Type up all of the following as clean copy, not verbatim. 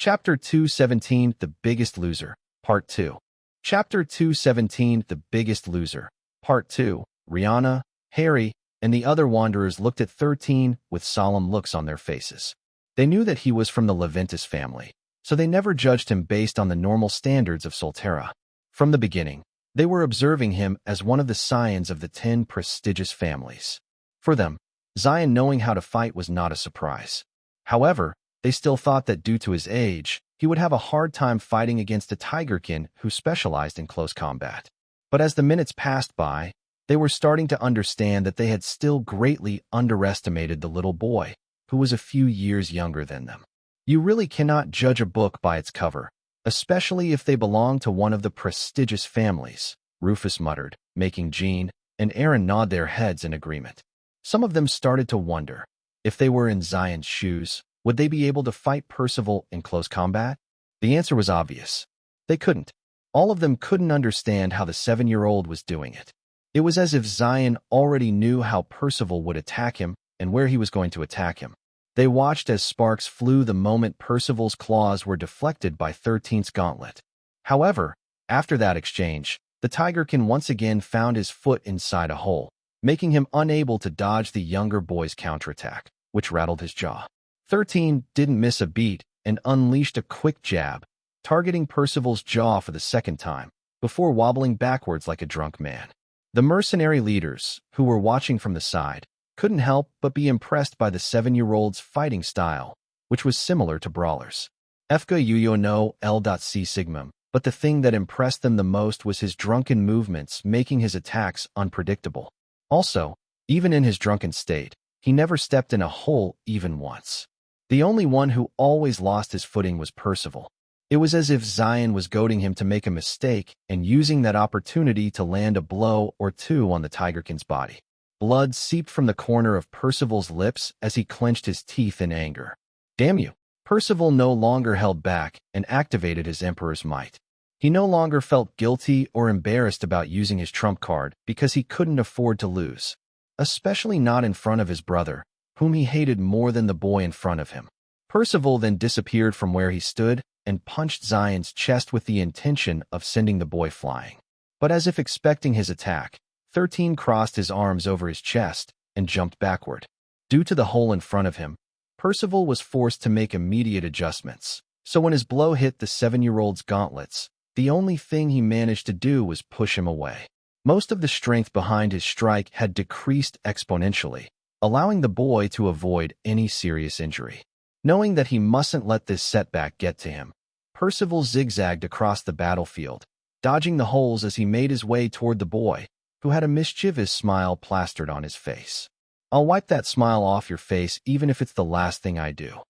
Chapter 217, The Biggest Loser, Part 2. Chapter 217, The Biggest Loser, Part 2. Rihanna, Harry, and the other wanderers looked at 13 with solemn looks on their faces. They knew that he was from the Leventis family, so they never judged him based on the normal standards of Solterra. From the beginning, they were observing him as one of the scions of the 10 prestigious families. For them, Xylen knowing how to fight was not a surprise. However, they still thought that due to his age, he would have a hard time fighting against a tigerkin who specialized in close combat. But as the minutes passed by, they were starting to understand that they had still greatly underestimated the little boy, who was a few years younger than them. You really cannot judge a book by its cover, especially if they belong to one of the prestigious families, Rufus muttered, making Jean and Aaron nod their heads in agreement. Some of them started to wonder, if they were in Xylen's shoes, would they be able to fight Percival in close combat? The answer was obvious. They couldn't. All of them couldn't understand how the 7-year-old was doing it. It was as if Xylen already knew how Percival would attack him and where he was going to attack him. They watched as sparks flew the moment Percival's claws were deflected by 13's gauntlet. However, after that exchange, the tigerkin once again found his foot inside a hole, making him unable to dodge the younger boy's counterattack, which rattled his jaw. 13 didn't miss a beat and unleashed a quick jab, targeting Percival's jaw for the second time, before wobbling backwards like a drunk man. The mercenary leaders, who were watching from the side, couldn't help but be impressed by the 7-year-old's fighting style, which was similar to brawlers. Fga Yuyo no L.C. Sigmum, but the thing that impressed them the most was his drunken movements, making his attacks unpredictable. Also, even in his drunken state, he never stepped in a hole even once. The only one who always lost his footing was Percival. It was as if Xylen was goading him to make a mistake and using that opportunity to land a blow or two on the tigerkin's body. Blood seeped from the corner of Percival's lips as he clenched his teeth in anger. Damn you! Percival no longer held back and activated his Emperor's might. He no longer felt guilty or embarrassed about using his trump card because he couldn't afford to lose, especially not in front of his brother, whom he hated more than the boy in front of him. Percival then disappeared from where he stood and punched Xylen's chest with the intention of sending the boy flying. But as if expecting his attack, 13 crossed his arms over his chest and jumped backward. Due to the hole in front of him, Percival was forced to make immediate adjustments, so when his blow hit the 7-year-old's gauntlets, the only thing he managed to do was push him away. Most of the strength behind his strike had decreased exponentially, allowing the boy to avoid any serious injury. Knowing that he mustn't let this setback get to him, Percival zigzagged across the battlefield, dodging the holes as he made his way toward the boy, who had a mischievous smile plastered on his face. I'll wipe that smile off your face even if it's the last thing I do,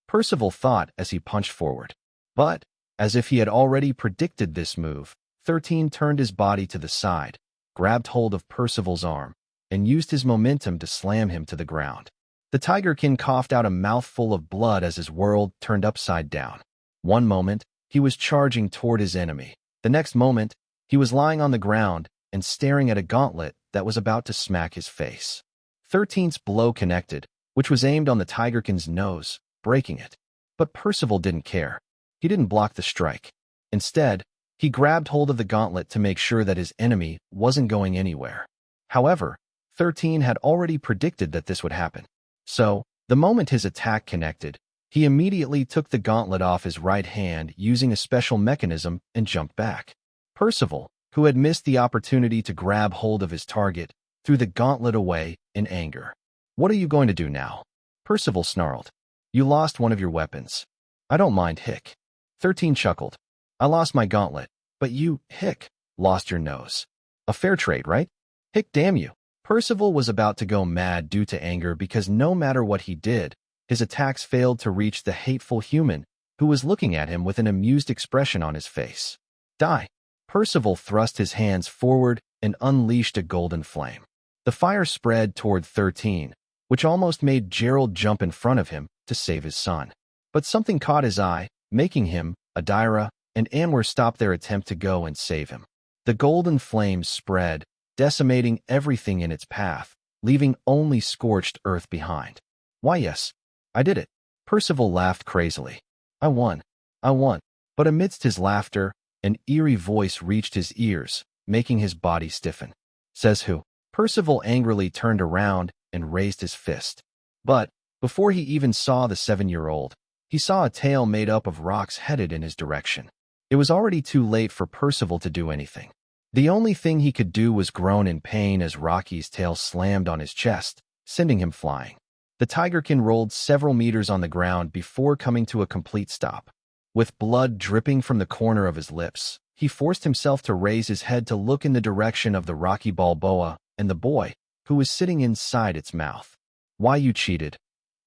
Percival thought as he punched forward. But, as if he had already predicted this move, 13 turned his body to the side, grabbed hold of Percival's arm, and used his momentum to slam him to the ground. The tigerkin coughed out a mouthful of blood as his world turned upside down. One moment, he was charging toward his enemy. The next moment, he was lying on the ground and staring at a gauntlet that was about to smack his face. 13's blow connected, which was aimed on the tigerkin's nose, breaking it. But Percival didn't care. He didn't block the strike. Instead, he grabbed hold of the gauntlet to make sure that his enemy wasn't going anywhere. However, 13 had already predicted that this would happen. So, the moment his attack connected, he immediately took the gauntlet off his right hand using a special mechanism and jumped back. Percival, who had missed the opportunity to grab hold of his target, threw the gauntlet away in anger. What are you going to do now? Percival snarled. You lost one of your weapons. I don't mind, hick. 13 chuckled. I lost my gauntlet, but you, hick, lost your nose. A fair trade, right? Hick, damn you. Percival was about to go mad due to anger because no matter what he did, his attacks failed to reach the hateful human who was looking at him with an amused expression on his face. Die! Percival thrust his hands forward and unleashed a golden flame. The fire spread toward 13, which almost made Gerald jump in front of him to save his son. But something caught his eye, making him, Adira, and Anwar stop their attempt to go and save him. The golden flames spread, decimating everything in its path, leaving only scorched earth behind. Why yes, I did it. Percival laughed crazily. I won. I won. But amidst his laughter, an eerie voice reached his ears, making his body stiffen. Says who? Percival angrily turned around and raised his fist. But, before he even saw the 7-year-old, he saw a tail made up of rocks headed in his direction. It was already too late for Percival to do anything. The only thing he could do was groan in pain as Rocky's tail slammed on his chest, sending him flying. The tigerkin rolled several meters on the ground before coming to a complete stop. With blood dripping from the corner of his lips, he forced himself to raise his head to look in the direction of the Rocky Balboa and the boy, who was sitting inside its mouth. Why, you cheated,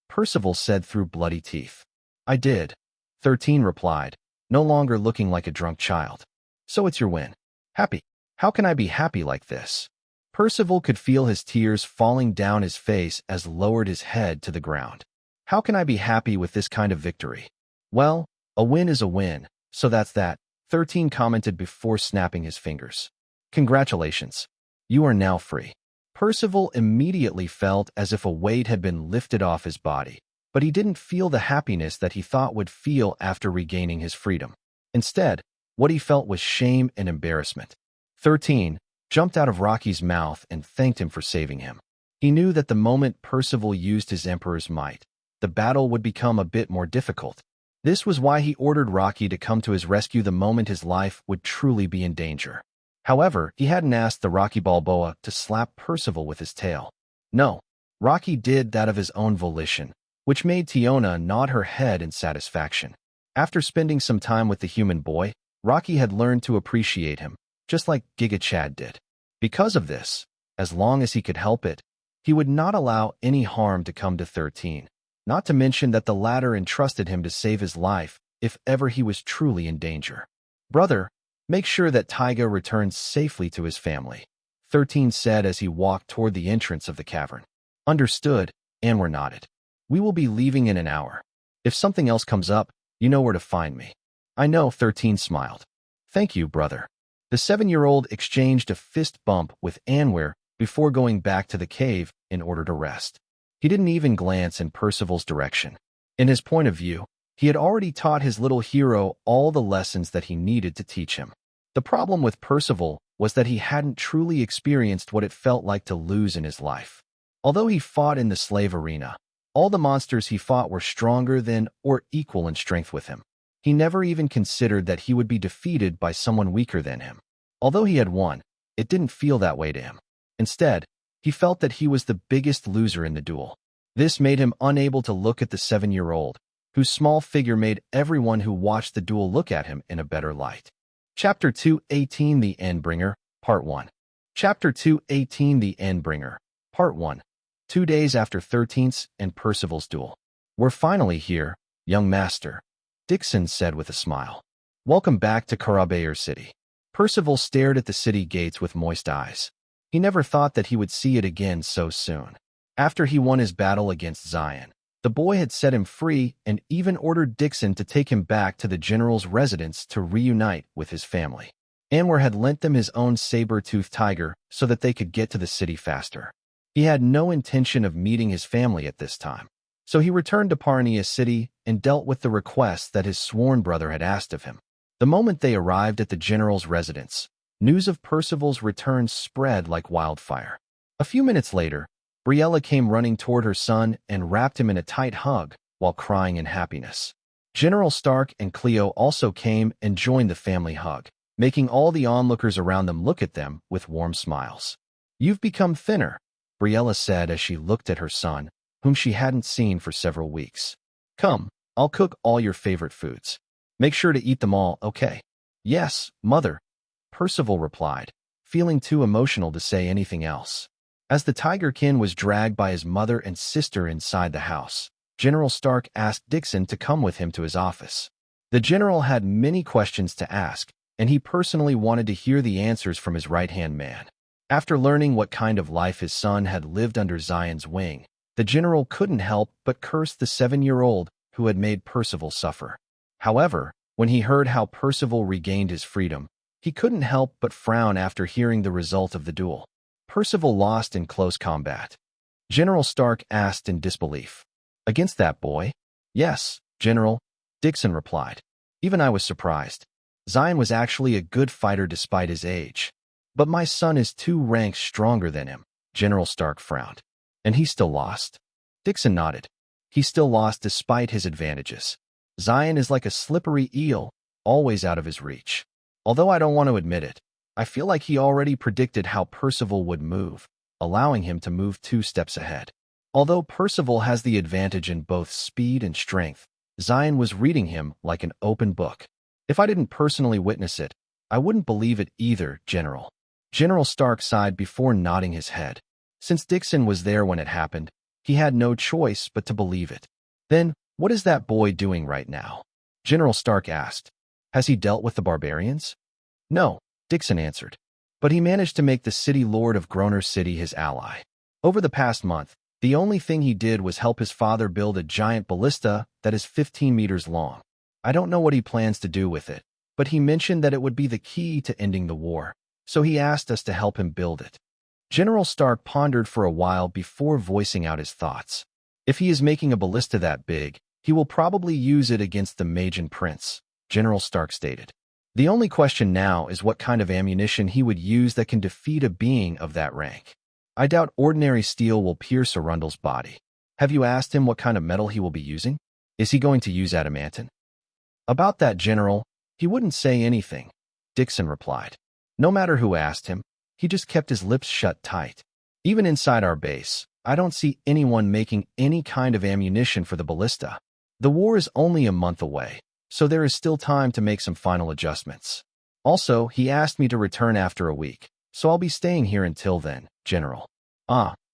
Percival said through bloody teeth. I did, 13 replied, no longer looking like a drunk child. So it's your win. Happy. How can I be happy like this? Percival could feel his tears falling down his face as lowered his head to the ground. How can I be happy with this kind of victory? Well, a win is a win, so that's that, 13 commented before snapping his fingers. Congratulations. You are now free. Percival immediately felt as if a weight had been lifted off his body, but he didn't feel the happiness that he thought would feel after regaining his freedom. Instead, what he felt was shame and embarrassment. 13 jumped out of Rocky's mouth and thanked him for saving him. He knew that the moment Percival used his Emperor's might, the battle would become a bit more difficult. This was why he ordered Rocky to come to his rescue the moment his life would truly be in danger. However, he hadn't asked the Rocky Balboa to slap Percival with his tail. No, Rocky did that of his own volition, which made Tiona nod her head in satisfaction. After spending some time with the human boy, Rocky had learned to appreciate him, just like Giga Chad did. Because of this, as long as he could help it, he would not allow any harm to come to 13, not to mention that the latter entrusted him to save his life if ever he was truly in danger. Brother, make sure that Taiga returns safely to his family, 13 said as he walked toward the entrance of the cavern. Understood, Anwar nodded. We will be leaving in an hour. If something else comes up, you know where to find me. I know, 13 smiled. Thank you, brother. The 7-year-old exchanged a fist bump with Anwar before going back to the cave in order to rest. He didn't even glance in Percival's direction. In his point of view, he had already taught his little hero all the lessons that he needed to teach him. The problem with Percival was that he hadn't truly experienced what it felt like to lose in his life. Although he fought in the slave arena, all the monsters he fought were stronger than or equal in strength with him. He never even considered that he would be defeated by someone weaker than him. Although he had won, it didn't feel that way to him. Instead, he felt that he was the biggest loser in the duel. This made him unable to look at the 7-year-old, whose small figure made everyone who watched the duel look at him in a better light. Chapter 2:18 The Endbringer, Part 1. Chapter 2:18 The Endbringer, Part 1. 2 days after 13th's and Percival's duel. We're finally here, young master, Dixon said with a smile. Welcome back to Karabayr City. Percival stared at the city gates with moist eyes. He never thought that he would see it again so soon. After he won his battle against Xylen, the boy had set him free and even ordered Dixon to take him back to the general's residence to reunite with his family. Anwar had lent them his own saber-toothed tiger so that they could get to the city faster. He had no intention of meeting his family at this time, so he returned to Parnia City and dealt with the requests that his sworn brother had asked of him. The moment they arrived at the general's residence, news of Percival's return spread like wildfire. A few minutes later, Briella came running toward her son and wrapped him in a tight hug while crying in happiness. General Stark and Cleo also came and joined the family hug, making all the onlookers around them look at them with warm smiles. You've become thinner, Briella said as she looked at her son, whom she hadn't seen for several weeks. Come, I'll cook all your favorite foods. Make sure to eat them all, okay? Yes, mother, Percival replied, feeling too emotional to say anything else. As the tigerkin was dragged by his mother and sister inside the house, General Stark asked Dixon to come with him to his office. The general had many questions to ask, and he personally wanted to hear the answers from his right-hand man. After learning what kind of life his son had lived under Xylen's wing, the general couldn't help but curse the 7-year-old who had made Percival suffer. However, when he heard how Percival regained his freedom, he couldn't help but frown after hearing the result of the duel. Percival lost in close combat. General Stark asked in disbelief. Against that boy? Yes, General, Dixon replied. Even I was surprised. Xylen was actually a good fighter despite his age. But my son is 2 ranks stronger than him, General Stark frowned. And he still lost? Dixon nodded. He still lost despite his advantages. Xylen is like a slippery eel, always out of his reach. Although I don't want to admit it, I feel like he already predicted how Percival would move, allowing him to move 2 steps ahead. Although Percival has the advantage in both speed and strength, Xylen was reading him like an open book. If I didn't personally witness it, I wouldn't believe it either, General. General Stark sighed before nodding his head. Since Dixon was there when it happened, he had no choice but to believe it. Then, what is that boy doing right now? General Stark asked. Has he dealt with the barbarians? No, Dixon answered. But he managed to make the city lord of Groner City his ally. Over the past month, the only thing he did was help his father build a giant ballista that is 15 meters long. I don't know what he plans to do with it, but he mentioned that it would be the key to ending the war, so he asked us to help him build it. General Stark pondered for a while before voicing out his thoughts. If he is making a ballista that big, he will probably use it against the Magan Prince, General Stark stated. The only question now is what kind of ammunition he would use that can defeat a being of that rank. I doubt ordinary steel will pierce Arundel's body. Have you asked him what kind of metal he will be using? Is he going to use adamantine? About that, General, he wouldn't say anything, Dixon replied. No matter who asked him, he just kept his lips shut tight. Even inside our base, I don't see anyone making any kind of ammunition for the ballista. The war is only a month away, so there is still time to make some final adjustments. Also, he asked me to return after a week, so I'll be staying here until then, General.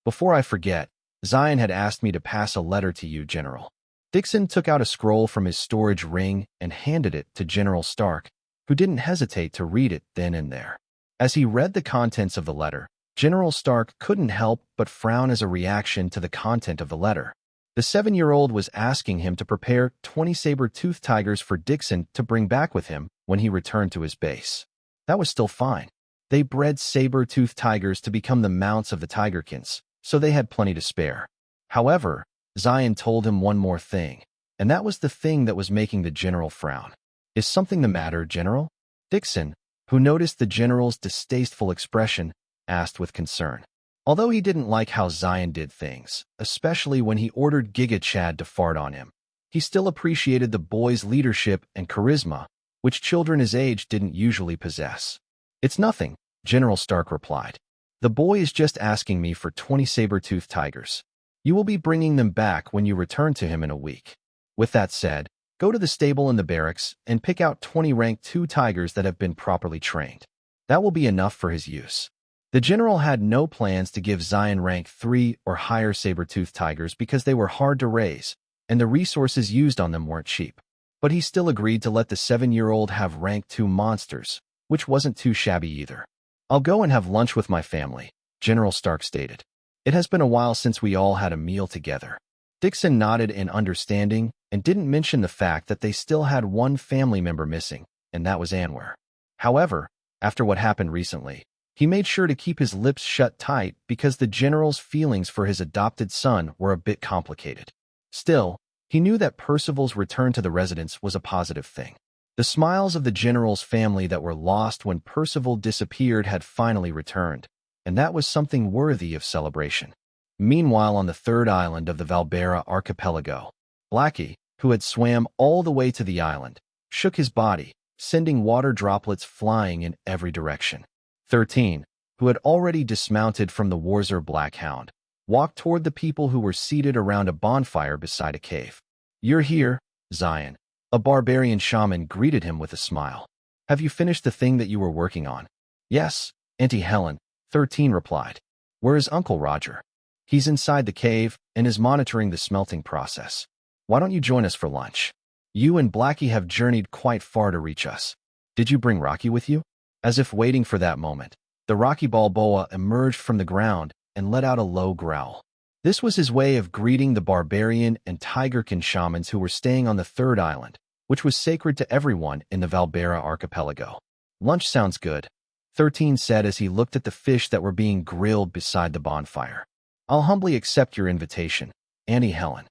Before I forget, Xylen had asked me to pass a letter to you, General. Dixon took out a scroll from his storage ring and handed it to General Stark, who didn't hesitate to read it then and there. As he read the contents of the letter, General Stark couldn't help but frown as a reaction to the content of the letter. The 7-year-old was asking him to prepare 20 saber-toothed tigers for Dixon to bring back with him when he returned to his base. That was still fine. They bred saber-toothed tigers to become the mounts of the Tigerkins, so they had plenty to spare. However, Xylen told him one more thing, and that was the thing that was making the general frown. Is something the matter, General? Dixon, who noticed the general's distasteful expression, asked with concern. Although he didn't like how Xylen did things, especially when he ordered Giga Chad to fart on him, he still appreciated the boy's leadership and charisma, which children his age didn't usually possess. It's nothing, General Stark replied. The boy is just asking me for 20 saber-toothed tigers. You will be bringing them back when you return to him in a week. With that said, go to the stable in the barracks and pick out 20 rank 2 tigers that have been properly trained. That will be enough for his use. The general had no plans to give Xylen rank 3 or higher saber-toothed tigers because they were hard to raise, and the resources used on them weren't cheap. But he still agreed to let the 7-year-old have rank 2 monsters, which wasn't too shabby either. I'll go and have lunch with my family, General Stark stated. It has been a while since we all had a meal together. Dixon nodded in understanding and didn't mention the fact that they still had one family member missing, and that was Anwar. However, after what happened recently, he made sure to keep his lips shut tight because the general's feelings for his adopted son were a bit complicated. Still, he knew that Percival's return to the residence was a positive thing. The smiles of the general's family that were lost when Percival disappeared had finally returned, and that was something worthy of celebration. Meanwhile, on the 3rd island of the Valbera archipelago, Blackie, who had swam all the way to the island, shook his body, sending water droplets flying in every direction. 13, who had already dismounted from the Warzer Blackhound, walked toward the people who were seated around a bonfire beside a cave. You're here, Xylen. A barbarian shaman greeted him with a smile. Have you finished the thing that you were working on? Yes, Auntie Helen, 13 replied. Where is Uncle Roger? He's inside the cave and is monitoring the smelting process. Why don't you join us for lunch? You and Blackie have journeyed quite far to reach us. Did you bring Rocky with you? As if waiting for that moment, the Rocky Balboa emerged from the ground and let out a low growl. This was his way of greeting the barbarian and Tigerkin shamans who were staying on the 3rd island, which was sacred to everyone in the Valbera archipelago. Lunch sounds good, 13 said as he looked at the fish that were being grilled beside the bonfire. I'll humbly accept your invitation, Auntie Helen.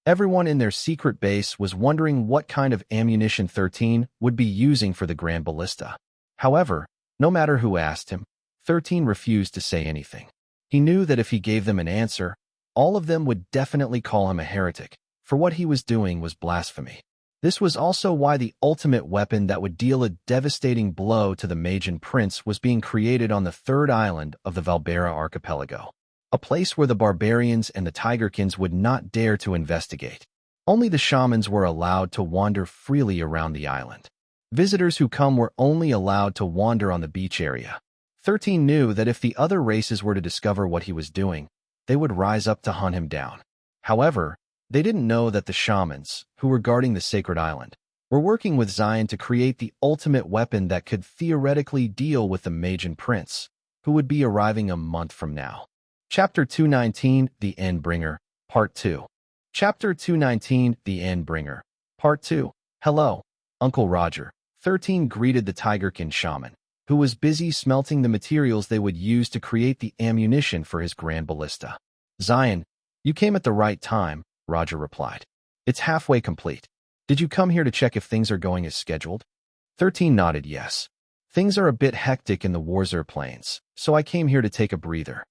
Everyone in their secret base was wondering what kind of ammunition 13 would be using for the Grand Ballista. However, no matter who asked him, 13 refused to say anything. He knew that if he gave them an answer, all of them would definitely call him a heretic, for what he was doing was blasphemy. This was also why the ultimate weapon that would deal a devastating blow to the Magian Prince was being created on the third island of the Valbera archipelago, a place where the barbarians and the Tigerkins would not dare to investigate. Only the shamans were allowed to wander freely around the island. Visitors who come were only allowed to wander on the beach area. 13 knew that if the other races were to discover what he was doing, they would rise up to hunt him down. However, they didn't know that the shamans, who were guarding the sacred island, were working with Xylen to create the ultimate weapon that could theoretically deal with the Magian Prince, who would be arriving a month from now. Chapter 219, The Endbringer, Part 2. Chapter 219, The Endbringer, Part 2. Hello, Uncle Roger. 13 greeted the Tigerkin shaman, who was busy smelting the materials they would use to create the ammunition for his Grand Ballista. Xylen, you came at the right time, Roger replied. It's halfway complete. Did you come here to check if things are going as scheduled? 13 nodded yes. Things are a bit hectic in the Warzur Plains, so I came here to take a breather.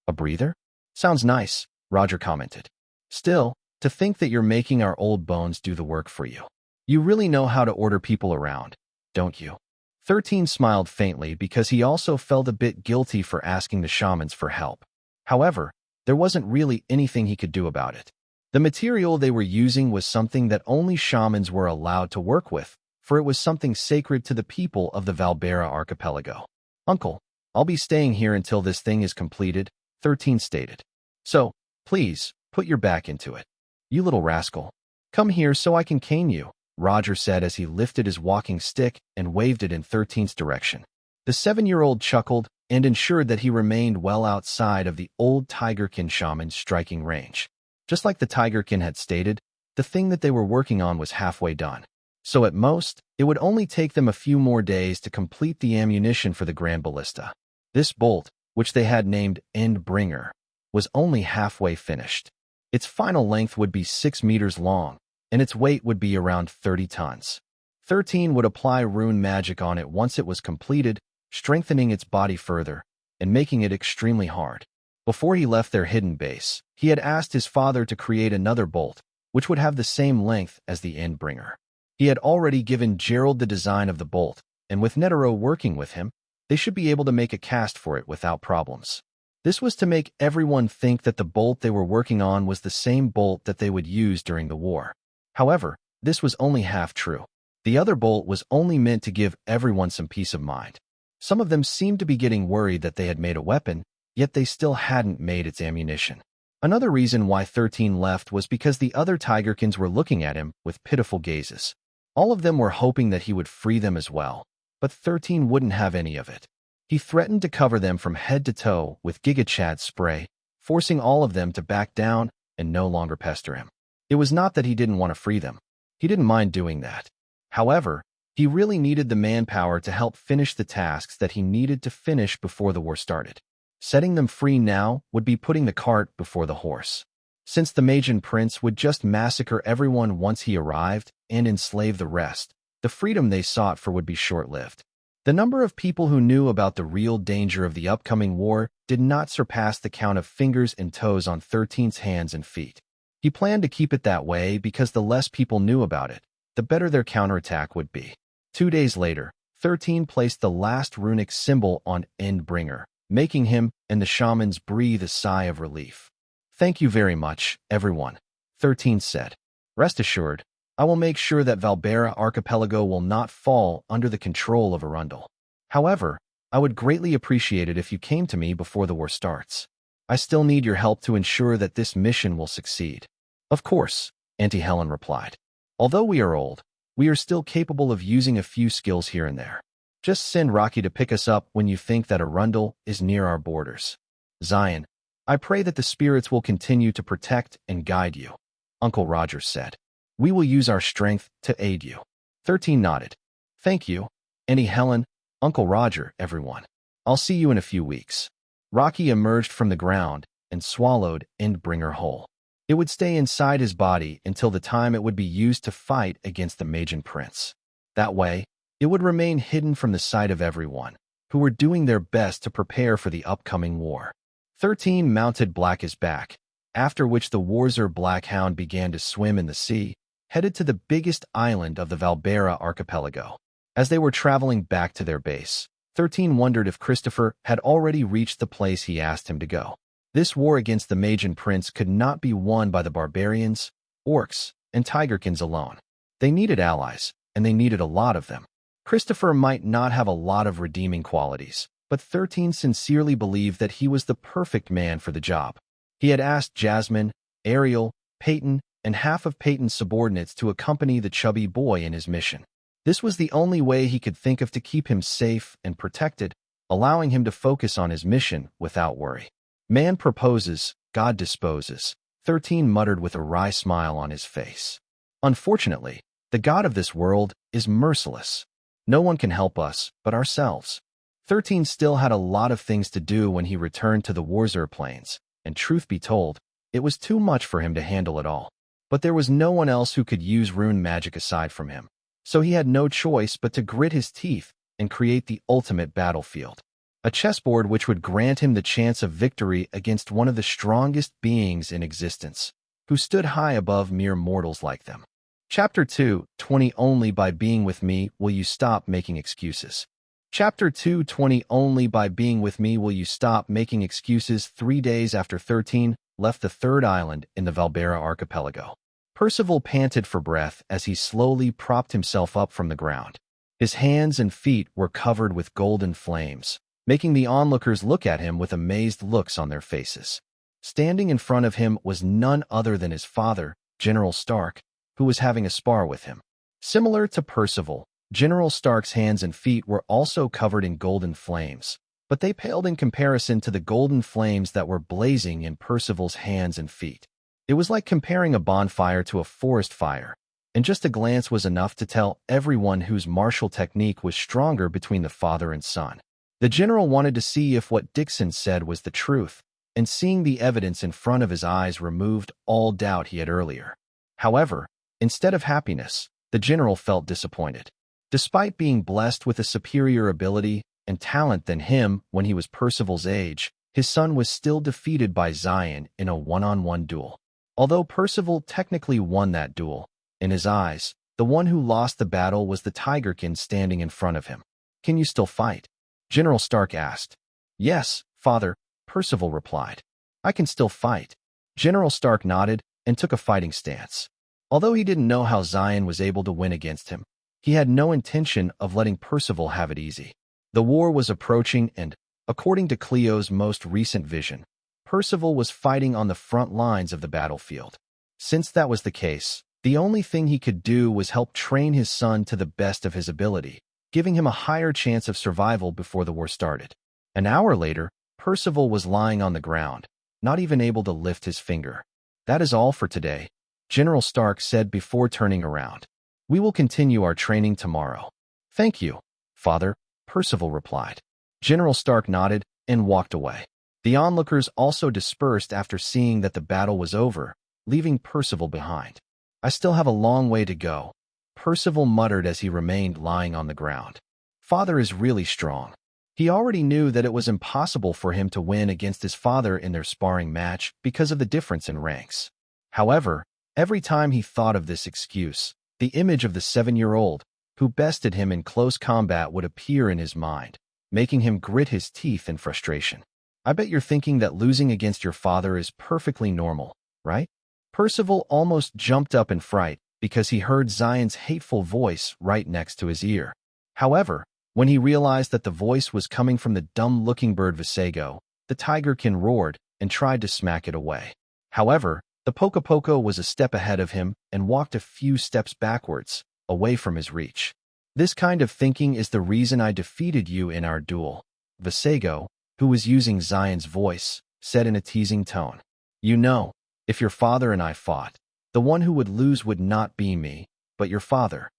A breather? Sounds nice, Roger commented. Still, to think that you're making our old bones do the work for you. You really know how to order people around, don't you? 13 smiled faintly because he also felt a bit guilty for asking the shamans for help. However, there wasn't really anything he could do about it. The material they were using was something that only shamans were allowed to work with, for it was something sacred to the people of the Valbera archipelago. Uncle, I'll be staying here until this thing is completed, 13 stated. So, please, put your back into it. You little rascal. Come here so I can cane you, Roger said as he lifted his walking stick and waved it in 13's direction. The 7-year-old chuckled and ensured that he remained well outside of the old Tigerkin shaman's striking range. Just like the Tigerkin had stated, the thing that they were working on was halfway done. So at most, it would only take them a few more days to complete the ammunition for the Grand Ballista. This bolt, which they had named Endbringer, was only halfway finished. Its final length would be 6 meters long, and its weight would be around 30 tons. 13 would apply rune magic on it once it was completed, strengthening its body further and making it extremely hard. Before he left their hidden base, he had asked his father to create another bolt, which would have the same length as the Endbringer. He had already given Gerald the design of the bolt, and with Netero working with him, they should be able to make a cast for it without problems. This was to make everyone think that the bolt they were working on was the same bolt that they would use during the war. However, this was only half true. The other bolt was only meant to give everyone some peace of mind. Some of them seemed to be getting worried that they had made a weapon, yet they still hadn't made its ammunition. Another reason why 13 left was because the other Tigerkins were looking at him with pitiful gazes. All of them were hoping that he would free them as well, but 13 wouldn't have any of it. He threatened to cover them from head to toe with GigaChad spray, forcing all of them to back down and no longer pester him. It was not that he didn't want to free them. He didn't mind doing that. However, he really needed the manpower to help finish the tasks that he needed to finish before the war started. Setting them free now would be putting the cart before the horse. Since the Magian Prince would just massacre everyone once he arrived and enslave the rest, the freedom they sought for would be short-lived. The number of people who knew about the real danger of the upcoming war did not surpass the count of fingers and toes on 13's hands and feet. He planned to keep it that way because the less people knew about it, the better their counterattack would be. 2 days later, 13 placed the last runic symbol on Endbringer, making him and the shamans breathe a sigh of relief. Thank you very much, everyone, 13 said. Rest assured, I will make sure that Valbera Archipelago will not fall under the control of Arundel. However, I would greatly appreciate it if you came to me before the war starts. I still need your help to ensure that this mission will succeed. Of course, Auntie Helen replied. Although we are old, we are still capable of using a few skills here and there. Just send Rocky to pick us up when you think that Arundel is near our borders. Xylen, I pray that the spirits will continue to protect and guide you, Uncle Roger said. We will use our strength to aid you. 13 nodded. Thank you, Auntie Helen, Uncle Roger, everyone. I'll see you in a few weeks. Rocky emerged from the ground and swallowed Endbringer whole. It would stay inside his body until the time it would be used to fight against the Magian Prince. That way, it would remain hidden from the sight of everyone, who were doing their best to prepare for the upcoming war. 13 mounted Black is back, after which the Warzer Blackhound began to swim in the sea, headed to the biggest island of the Valbera archipelago. As they were traveling back to their base, 13 wondered if Christopher had already reached the place he asked him to go. This war against the Magian Prince could not be won by the barbarians, orcs, and tigerkins alone. They needed allies, and they needed a lot of them. Christopher might not have a lot of redeeming qualities, but 13 sincerely believed that he was the perfect man for the job. He had asked Jasmine, Ariel, Peyton, and half of Peyton's subordinates to accompany the chubby boy in his mission. This was the only way he could think of to keep him safe and protected, allowing him to focus on his mission without worry. Man proposes, God disposes, 13 muttered with a wry smile on his face. Unfortunately, the God of this world is merciless. No one can help us but ourselves. 13 still had a lot of things to do when he returned to the Warzer Plains, and truth be told, it was too much for him to handle it all. But there was no one else who could use rune magic aside from him, so he had no choice but to grit his teeth and create the ultimate battlefield. A chessboard which would grant him the chance of victory against one of the strongest beings in existence, who stood high above mere mortals like them. Chapter 2:20 Only by being with me will you stop making excuses. Chapter 2:20 Only by being with me will you stop making excuses. 3 days after 13 left the third island in the Valbera archipelago, Percival panted for breath as he slowly propped himself up from the ground. His hands and feet were covered with golden flames, making the onlookers look at him with amazed looks on their faces. Standing in front of him was none other than his father, General Stark, who was having a spar with him. Similar to Percival, General Stark's hands and feet were also covered in golden flames, but they paled in comparison to the golden flames that were blazing in Percival's hands and feet. It was like comparing a bonfire to a forest fire, and just a glance was enough to tell everyone whose martial technique was stronger between the father and son. The general wanted to see if what Dixon said was the truth, and seeing the evidence in front of his eyes removed all doubt he had earlier. However, instead of happiness, the general felt disappointed. Despite being blessed with a superior ability and talent than him when he was Percival's age, his son was still defeated by Xylen in a one-on-one duel. Although Percival technically won that duel, in his eyes, the one who lost the battle was the tigerkin standing in front of him. "Can you still fight?" General Stark asked. "Yes, father," Percival replied. "I can still fight." General Stark nodded and took a fighting stance. Although he didn't know how Xylen was able to win against him, he had no intention of letting Percival have it easy. The war was approaching and, according to Cleo's most recent vision, Percival was fighting on the front lines of the battlefield. Since that was the case, the only thing he could do was help train his son to the best of his ability, giving him a higher chance of survival before the war started. An hour later, Percival was lying on the ground, not even able to lift his finger. "That is all for today," General Stark said before turning around. "We will continue our training tomorrow." "Thank you, father," Percival replied. General Stark nodded and walked away. The onlookers also dispersed after seeing that the battle was over, leaving Percival behind. "I still have a long way to go," Percival muttered as he remained lying on the ground. Father is really strong. He already knew that it was impossible for him to win against his father in their sparring match because of the difference in ranks. However, every time he thought of this excuse, the image of the 7-year-old who bested him in close combat would appear in his mind, making him grit his teeth in frustration. "I bet you're thinking that losing against your father is perfectly normal, right?" Percival almost jumped up in fright because he heard Xylen's hateful voice right next to his ear. However, when he realized that the voice was coming from the dumb-looking bird Visago, the tigerkin roared and tried to smack it away. However, the Poco was a step ahead of him and walked a few steps backwards, away from his reach. "This kind of thinking is the reason I defeated you in our duel," Visago, who was using Xylen's voice, said in a teasing tone. "You know, if your father and I fought, the one who would lose would not be me, but your father."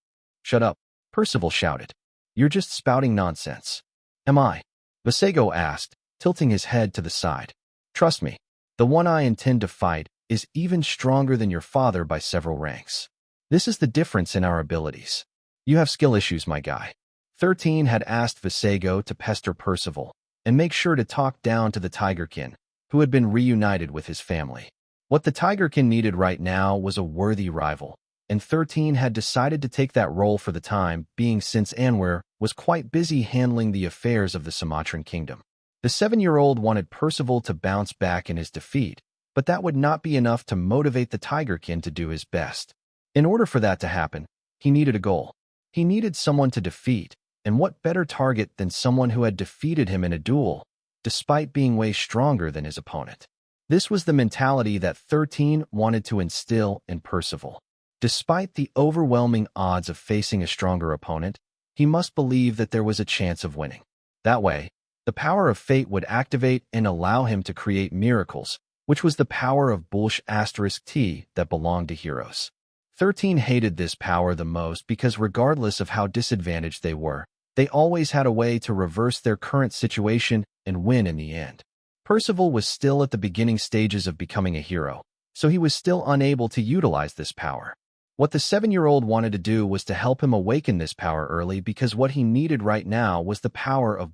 "Shut up," Percival shouted. "You're just spouting nonsense." "Am I?" Visago asked, tilting his head to the side. "Trust me, the one I intend to fight is even stronger than your father by several ranks. This is the difference in our abilities. You have skill issues, my guy. 13 had asked Visego to pester Percival and make sure to talk down to the Tigerkin, who had been reunited with his family. What the Tigerkin needed right now was a worthy rival, and 13 had decided to take that role for the time being since Anwar was quite busy handling the affairs of the Sumatran kingdom. The 7-year-old wanted Percival to bounce back in his defeat, but that would not be enough to motivate the Tigerkin to do his best. In order for that to happen, he needed a goal. He needed someone to defeat, and what better target than someone who had defeated him in a duel, despite being way stronger than his opponent. This was the mentality that 13 wanted to instill in Percival. Despite the overwhelming odds of facing a stronger opponent, he must believe that there was a chance of winning. That way, the power of fate would activate and allow him to create miracles, which was the power of *T that belonged to heroes. 13 hated this power the most because regardless of how disadvantaged they were, they always had a way to reverse their current situation and win in the end. Percival was still at the beginning stages of becoming a hero, so he was still unable to utilize this power. What the 7-year-old wanted to do was to help him awaken this power early because what he needed right now was the power of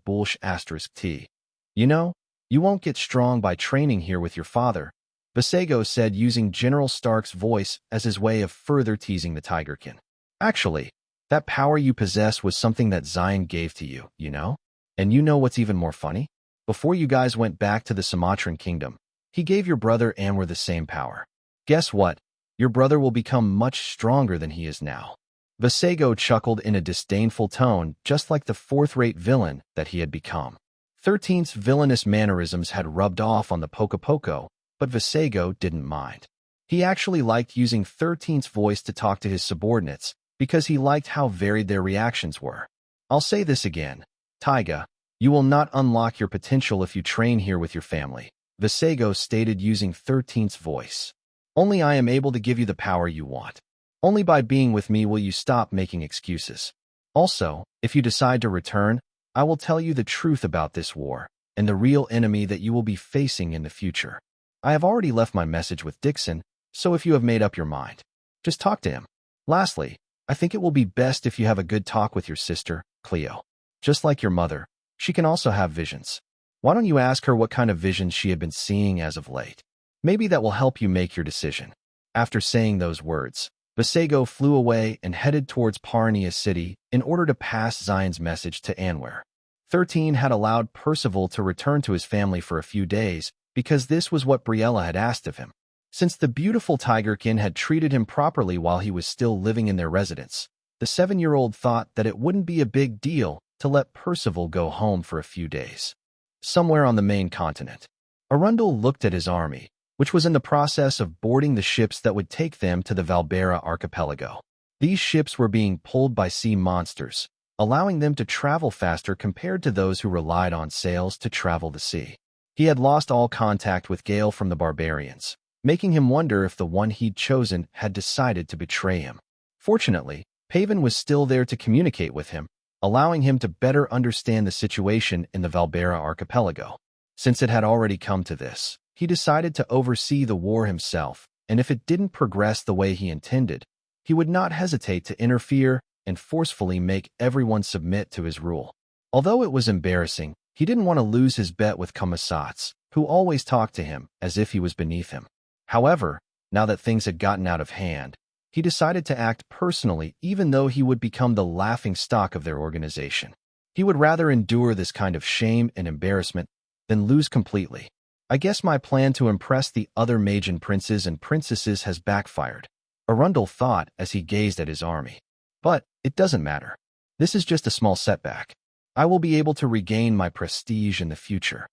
*T. You know, you won't get strong by training here with your father, Visego said using General Stark's voice as his way of further teasing the Tigerkin. Actually, that power you possess was something that Xylen gave to you, you know? And you know what's even more funny? Before you guys went back to the Sumatran kingdom, he gave your brother Anwar the same power. Guess what? Your brother will become much stronger than he is now. Visego chuckled in a disdainful tone, just like the fourth-rate villain that he had become. 13's villainous mannerisms had rubbed off on the Poco, but Visego didn't mind. He actually liked using 13's voice to talk to his subordinates because he liked how varied their reactions were. I'll say this again, Taiga, you will not unlock your potential if you train here with your family, Visego stated using 13's voice. Only I am able to give you the power you want. Only by being with me will you stop making excuses. Also, if you decide to return, I will tell you the truth about this war and the real enemy that you will be facing in the future. I have already left my message with Dixon, so if you have made up your mind, just talk to him. Lastly, I think it will be best if you have a good talk with your sister, Cleo. Just like your mother, she can also have visions. Why don't you ask her what kind of visions she had been seeing as of late? Maybe that will help you make your decision. After saying those words, Visego flew away and headed towards Parnia City in order to pass Xylen's message to Anwar. 13 had allowed Percival to return to his family for a few days because this was what Briella had asked of him. Since the beautiful Tigerkin had treated him properly while he was still living in their residence, the 7-year-old thought that it wouldn't be a big deal to let Percival go home for a few days. Somewhere on the main continent, Arundel looked at his army, which was in the process of boarding the ships that would take them to the Valbera archipelago. These ships were being pulled by sea monsters, allowing them to travel faster compared to those who relied on sails to travel the sea. He had lost all contact with Gale from the barbarians, making him wonder if the one he'd chosen had decided to betray him. Fortunately, Paven was still there to communicate with him, allowing him to better understand the situation in the Valbera archipelago. Since it had already come to this, he decided to oversee the war himself, and if it didn't progress the way he intended, he would not hesitate to interfere and forcefully make everyone submit to his rule. Although it was embarrassing, he didn't want to lose his bet with Commissats, who always talked to him as if he was beneath him. However, now that things had gotten out of hand, he decided to act personally even though he would become the laughingstock of their organization. He would rather endure this kind of shame and embarrassment than lose completely. I guess my plan to impress the other Magian princes and princesses has backfired, Arundel thought as he gazed at his army. But it doesn't matter. This is just a small setback. I will be able to regain my prestige in the future.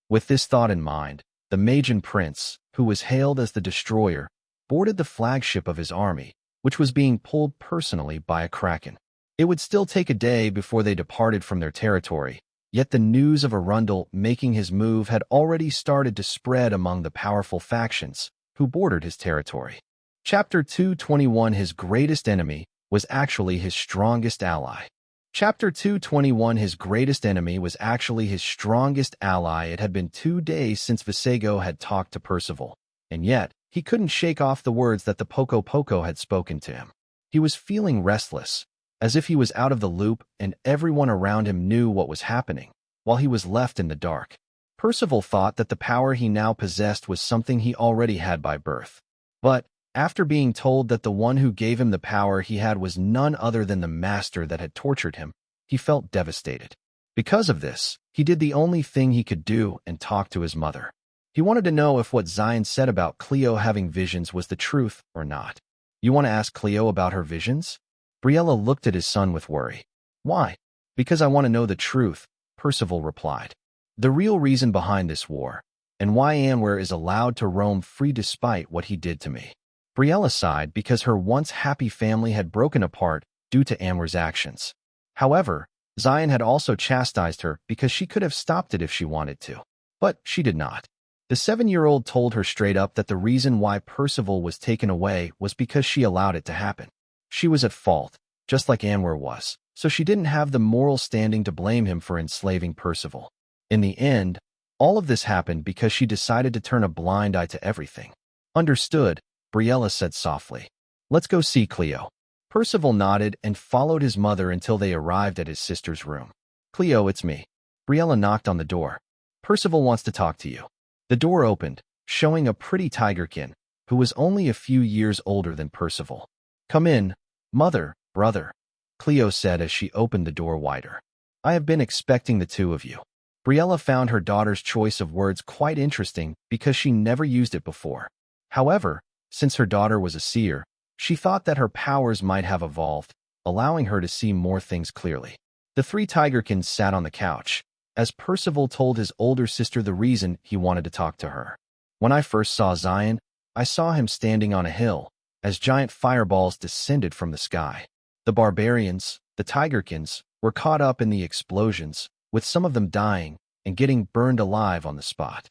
With this thought in mind, the Magian prince, who was hailed as the Destroyer, boarded the flagship of his army, which was being pulled personally by a kraken. It would still take a day before they departed from their territory, yet the news of Arundel making his move had already started to spread among the powerful factions who bordered his territory. Chapter 221 His greatest enemy was actually his strongest ally. Chapter 221 His greatest enemy was actually his strongest ally. It had been 2 days since Visego had talked to Percival, and yet he couldn't shake off the words that the Poco Poco had spoken to him. He was feeling restless, as if he was out of the loop and everyone around him knew what was happening, while he was left in the dark. Percival thought that the power he now possessed was something he already had by birth. But, after being told that the one who gave him the power he had was none other than the master that had tortured him, he felt devastated. Because of this, he did the only thing he could do and talk to his mother. He wanted to know if what Xylen said about Cleo having visions was the truth or not. "You want to ask Cleo about her visions?" Briella looked at his son with worry. "Why?" "Because I want to know the truth," Percival replied. "The real reason behind this war, and why Anwar is allowed to roam free despite what he did to me." Briella sighed because her once happy family had broken apart due to Anwar's actions. However, Xylen had also chastised her because she could have stopped it if she wanted to. But she did not. The 7-year-old told her straight up that the reason why Percival was taken away was because she allowed it to happen. She was at fault, just like Anwar was, so she didn't have the moral standing to blame him for enslaving Percival. In the end, all of this happened because she decided to turn a blind eye to everything. "Understood," Briella said softly. "Let's go see Cleo." Percival nodded and followed his mother until they arrived at his sister's room. "Cleo, it's me." Briella knocked on the door. "Percival wants to talk to you." The door opened, showing a pretty tigerkin, who was only a few years older than Percival. "Come in, mother, brother," Cleo said as she opened the door wider. "I have been expecting the two of you." Briella found her daughter's choice of words quite interesting because she never used it before. However, since her daughter was a seer, she thought that her powers might have evolved, allowing her to see more things clearly. The three tigerkins sat on the couch, as Percival told his older sister the reason he wanted to talk to her. "When I first saw Xylen, I saw him standing on a hill, as giant fireballs descended from the sky. The barbarians, the tigerkins, were caught up in the explosions, with some of them dying and getting burned alive on the spot."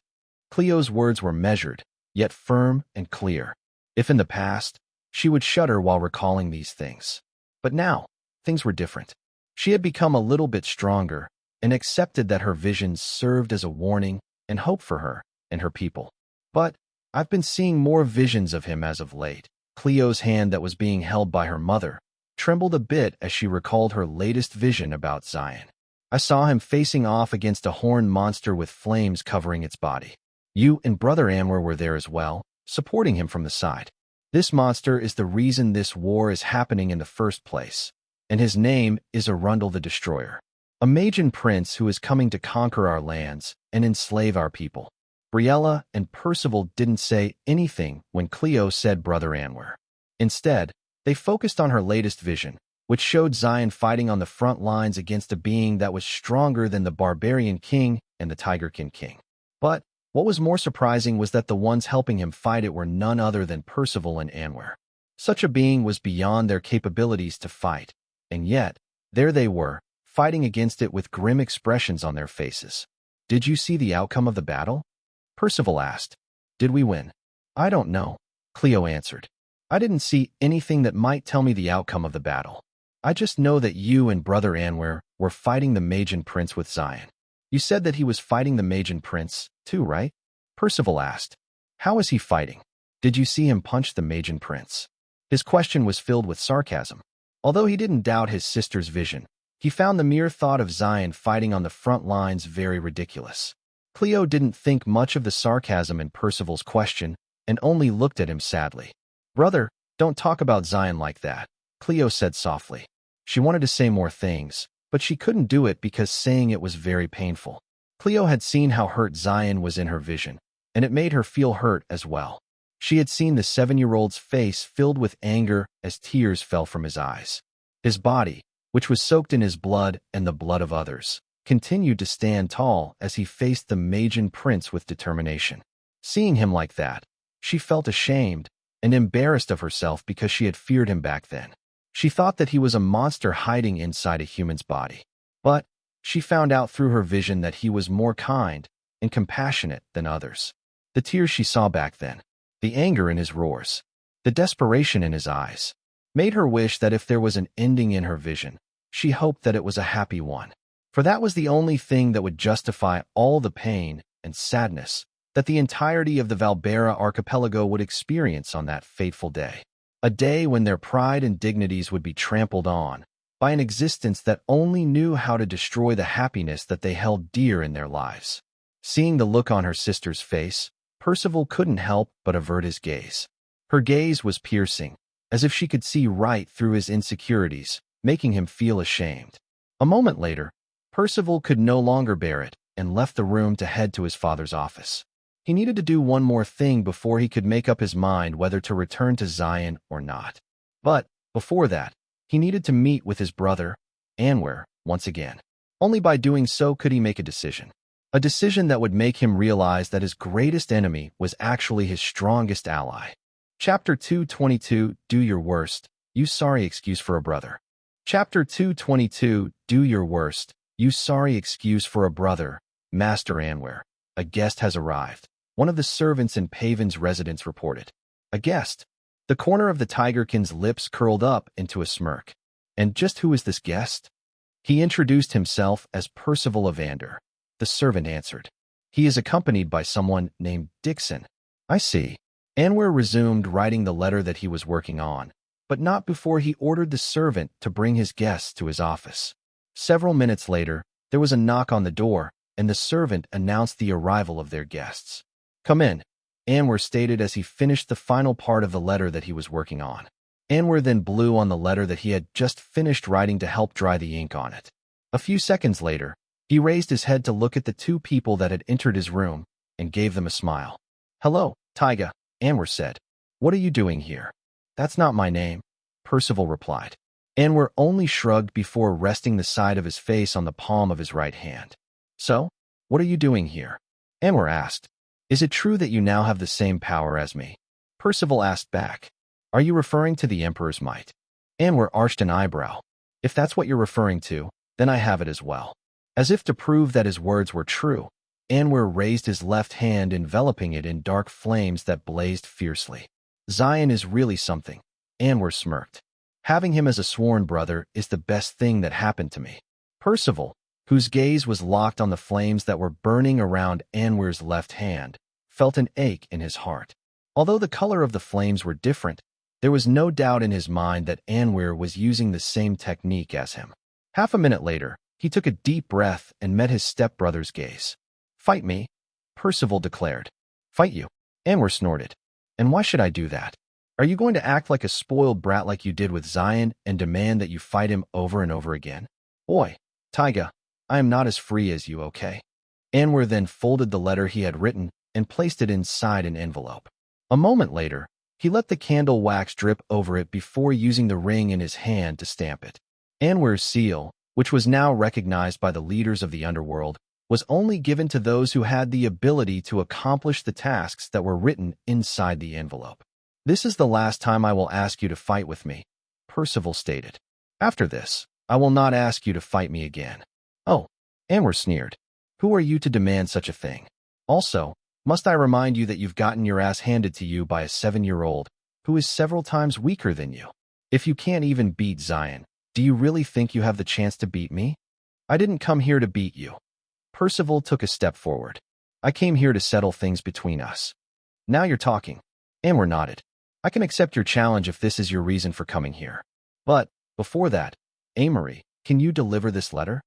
Cleo's words were measured, yet firm and clear. If in the past, she would shudder while recalling these things. But now, things were different. She had become a little bit stronger and accepted that her visions served as a warning and hope for her and her people. "But I've been seeing more visions of him as of late." Cleo's hand that was being held by her mother trembled a bit as she recalled her latest vision about Xylen. "I saw him facing off against a horned monster with flames covering its body. You and Brother Anwar were there as well, supporting him from the side. This monster is the reason this war is happening in the first place, and his name is Arundel the Destroyer, a Magian prince who is coming to conquer our lands and enslave our people." Briella and Percival didn't say anything when Cleo said Brother Anwar. Instead, they focused on her latest vision, which showed Xylen fighting on the front lines against a being that was stronger than the barbarian king and the tigerkin king. But what was more surprising was that the ones helping him fight it were none other than Percival and Anwar. Such a being was beyond their capabilities to fight, and yet, there they were, fighting against it with grim expressions on their faces. "Did you see the outcome of the battle?" Percival asked. "Did we win?" "I don't know," Cleo answered. "I didn't see anything that might tell me the outcome of the battle. I just know that you and Brother Anwar were fighting the Magian Prince with Xylen." "You said that he was fighting the Magian Prince, too, right?" Percival asked. "How is he fighting? Did you see him punch the Magian Prince?" His question was filled with sarcasm. Although he didn't doubt his sister's vision, he found the mere thought of Xylen fighting on the front lines very ridiculous. Cleo didn't think much of the sarcasm in Percival's question and only looked at him sadly. "Brother, don't talk about Xylen like that," Cleo said softly. She wanted to say more things, but she couldn't do it because saying it was very painful. Cleo had seen how hurt Xylen was in her vision, and it made her feel hurt as well. She had seen the 7-year-old's face filled with anger as tears fell from his eyes. His body, which was soaked in his blood and the blood of others, continued to stand tall as he faced the Magian Prince with determination. Seeing him like that, she felt ashamed and embarrassed of herself because she had feared him back then. She thought that he was a monster hiding inside a human's body. But she found out through her vision that he was more kind and compassionate than others. The tears she saw back then, the anger in his roars, the desperation in his eyes, made her wish that if there was an ending in her vision, she hoped that it was a happy one. For that was the only thing that would justify all the pain and sadness that the entirety of the Valbera archipelago would experience on that fateful day. A day when their pride and dignities would be trampled on by an existence that only knew how to destroy the happiness that they held dear in their lives. Seeing the look on her sister's face, Percival couldn't help but avert his gaze. Her gaze was piercing, as if she could see right through his insecurities, making him feel ashamed. A moment later, Percival could no longer bear it and left the room to head to his father's office. He needed to do one more thing before he could make up his mind whether to return to Xylen or not. But, before that, he needed to meet with his brother, Anwar, once again. Only by doing so could he make a decision. A decision that would make him realize that his greatest enemy was actually his strongest ally. Chapter 222, Do Your Worst, Use Sorry Excuse for a Brother. Chapter 222, Do Your Worst, Use Sorry Excuse for a Brother, Master Anwar. A guest has arrived, one of the servants in Pavin's residence reported. A guest? The corner of the tigerkin's lips curled up into a smirk. And just who is this guest? He introduced himself as Percival Evander. The servant answered. He is accompanied by someone named Dixon. I see. Anwar resumed writing the letter that he was working on, but not before he ordered the servant to bring his guests to his office. Several minutes later, there was a knock on the door, and the servant announced the arrival of their guests. Come in, Anwar stated as he finished the final part of the letter that he was working on. Anwar then blew on the letter that he had just finished writing to help dry the ink on it. A few seconds later, he raised his head to look at the two people that had entered his room and gave them a smile. Hello, Taiga, Anwar said. What are you doing here? That's not my name, Percival replied. Anwar only shrugged before resting the side of his face on the palm of his right hand. So, what are you doing here? Anwar asked. Is it true that you now have the same power as me? Percival asked back. Are you referring to the Emperor's might? Anwar arched an eyebrow. If that's what you're referring to, then I have it as well. As if to prove that his words were true, Anwar raised his left hand, enveloping it in dark flames that blazed fiercely. Xylen is really something, Anwar smirked. Having him as a sworn brother is the best thing that happened to me. Percival, whose gaze was locked on the flames that were burning around Anwar's left hand, felt an ache in his heart. Although the color of the flames were different, there was no doubt in his mind that Anwar was using the same technique as him. Half a minute later, he took a deep breath and met his stepbrother's gaze. Fight me, Percival declared. Fight you, Anwar snorted. And why should I do that? Are you going to act like a spoiled brat like you did with Xylen and demand that you fight him over and over again? Oi, Taiga, I am not as free as you, okay? Anwar then folded the letter he had written and placed it inside an envelope. A moment later, he let the candle wax drip over it before using the ring in his hand to stamp it. Anwar's seal, which was now recognized by the leaders of the underworld, was only given to those who had the ability to accomplish the tasks that were written inside the envelope. This is the last time I will ask you to fight with me, Percival stated. After this, I will not ask you to fight me again. Oh, Anwar sneered. Who are you to demand such a thing? Also, must I remind you that you've gotten your ass handed to you by a 7-year-old who is several times weaker than you? If you can't even beat Xylen, do you really think you have the chance to beat me? I didn't come here to beat you. Percival took a step forward. I came here to settle things between us. Now you're talking. Anwar nodded. I can accept your challenge if this is your reason for coming here. But, before that, Amory, can you deliver this letter?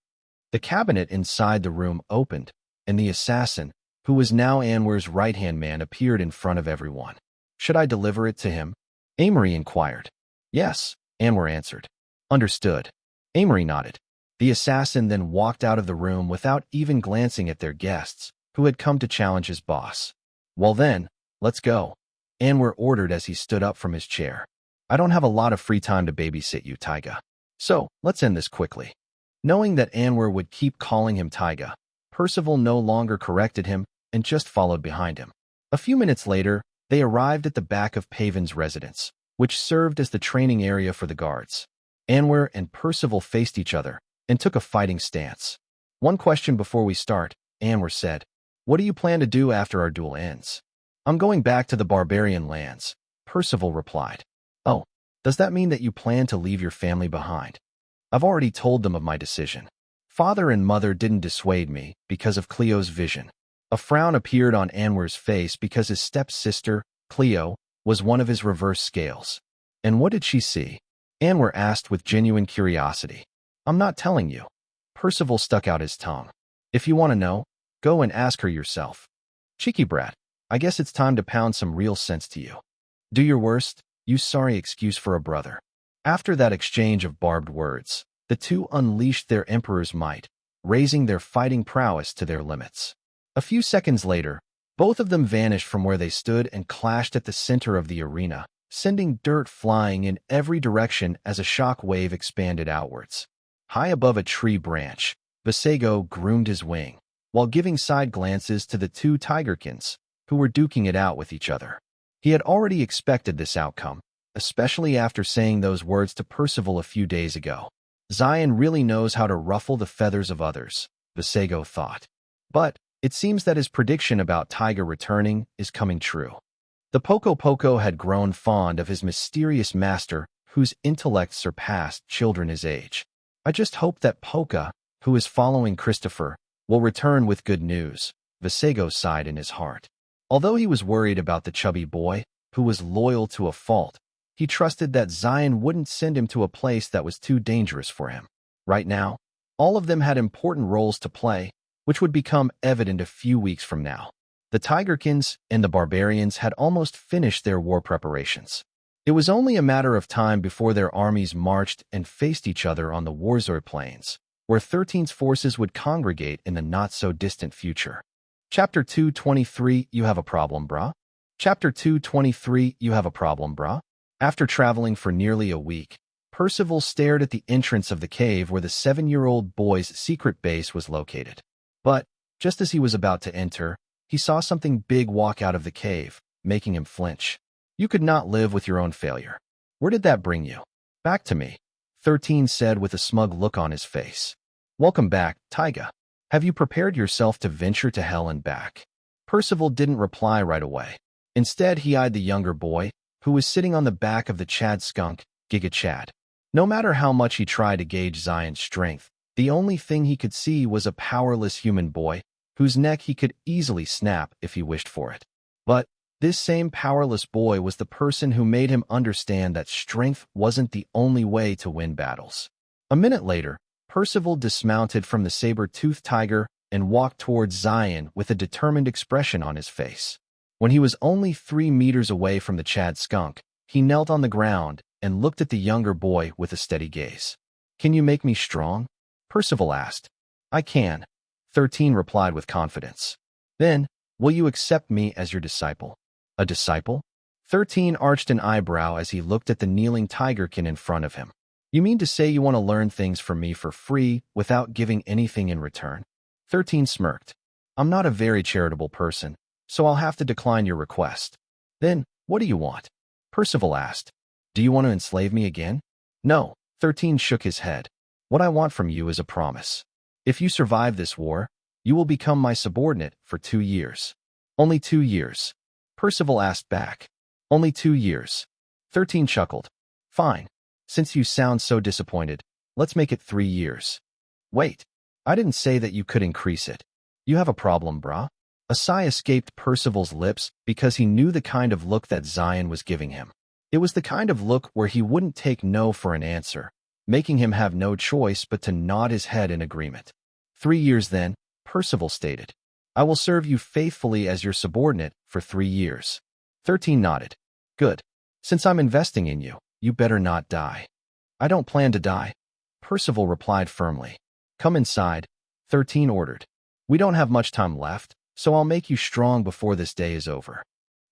The cabinet inside the room opened, and the assassin, who was now Anwar's right-hand man, appeared in front of everyone. Should I deliver it to him? Amory inquired. Yes, Anwar answered. Understood. Amory nodded. The assassin then walked out of the room without even glancing at their guests, who had come to challenge his boss. Well then, let's go, Anwar ordered as he stood up from his chair. I don't have a lot of free time to babysit you, Taiga. So, let's end this quickly. Knowing that Anwar would keep calling him Taiga, Percival no longer corrected him and just followed behind him. A few minutes later, they arrived at the back of Pavin's residence, which served as the training area for the guards. Anwar and Percival faced each other and took a fighting stance. One question before we start, Anwar said. What do you plan to do after our duel ends? I'm going back to the barbarian lands, Percival replied. Oh, does that mean that you plan to leave your family behind? I've already told them of my decision. Father and mother didn't dissuade me because of Cleo's vision. A frown appeared on Anwar's face because his stepsister, Cleo, was one of his reverse scales. And what did she see? Anwar asked with genuine curiosity. I'm not telling you. Percival stuck out his tongue. If you want to know, go and ask her yourself. Cheeky brat, I guess it's time to pound some real sense to you. Do your worst, use sorry excuse for a brother. After that exchange of barbed words, the two unleashed their emperor's might, raising their fighting prowess to their limits. A few seconds later, both of them vanished from where they stood and clashed at the center of the arena, sending dirt flying in every direction as a shock wave expanded outwards. High above a tree branch, Vasego groomed his wing, while giving side glances to the two tigerkins, who were duking it out with each other. He had already expected this outcome, especially after saying those words to Percival a few days ago. Xylen really knows how to ruffle the feathers of others, Vasego thought. But it seems that his prediction about Tiger returning is coming true. The Poco Poco had grown fond of his mysterious master, whose intellect surpassed children his age. I just hope that Poca, who is following Christopher, will return with good news, Vasego sighed in his heart. Although he was worried about the chubby boy, who was loyal to a fault, he trusted that Xylen wouldn't send him to a place that was too dangerous for him. Right now, all of them had important roles to play, which would become evident a few weeks from now. The Tigerkins and the Barbarians had almost finished their war preparations. It was only a matter of time before their armies marched and faced each other on the Warzor Plains, where 13's forces would congregate in the not-so-distant future. Chapter 223, You Have a Problem, Brah? Chapter 223, You Have a Problem, Brah? After traveling for nearly a week, Percival stared at the entrance of the cave where the 7-year-old boy's secret base was located. But, just as he was about to enter, he saw something big walk out of the cave, making him flinch. You could not live with your own failure. Where did that bring you? Back to me, 13 said with a smug look on his face. Welcome back, Taiga. Have you prepared yourself to venture to hell and back? Percival didn't reply right away. Instead, he eyed the younger boy, who was sitting on the back of the Chad skunk, Giga Chad. No matter how much he tried to gauge Xylen's strength, the only thing he could see was a powerless human boy, whose neck he could easily snap if he wished for it. But this same powerless boy was the person who made him understand that strength wasn't the only way to win battles. A minute later, Percival dismounted from the saber-toothed tiger and walked towards Xylen with a determined expression on his face. When he was only 3 meters away from the Chad skunk, he knelt on the ground and looked at the younger boy with a steady gaze. Can you make me strong? Percival asked. I can, 13 replied with confidence. Then, will you accept me as your disciple? A disciple? 13 arched an eyebrow as he looked at the kneeling tigerkin in front of him. You mean to say you want to learn things from me for free without giving anything in return? 13 smirked. I'm not a very charitable person, so I'll have to decline your request. Then, what do you want? Percival asked. Do you want to enslave me again? No, 13 shook his head. What I want from you is a promise. If you survive this war, you will become my subordinate for 2 years. Only 2 years. Percival asked back. Only 2 years. 13 chuckled. Fine. Since you sound so disappointed, let's make it 3 years. Wait, I didn't say that you could increase it. You have a problem, brah? A sigh escaped Percival's lips because he knew the kind of look that Xylen was giving him. It was the kind of look where he wouldn't take no for an answer, making him have no choice but to nod his head in agreement. 3 years then, Percival stated. I will serve you faithfully as your subordinate for 3 years. 13 nodded. Good. Since I'm investing in you, you better not die. I don't plan to die, Percival replied firmly. Come inside, 13 ordered. We don't have much time left, so I'll make you strong before this day is over.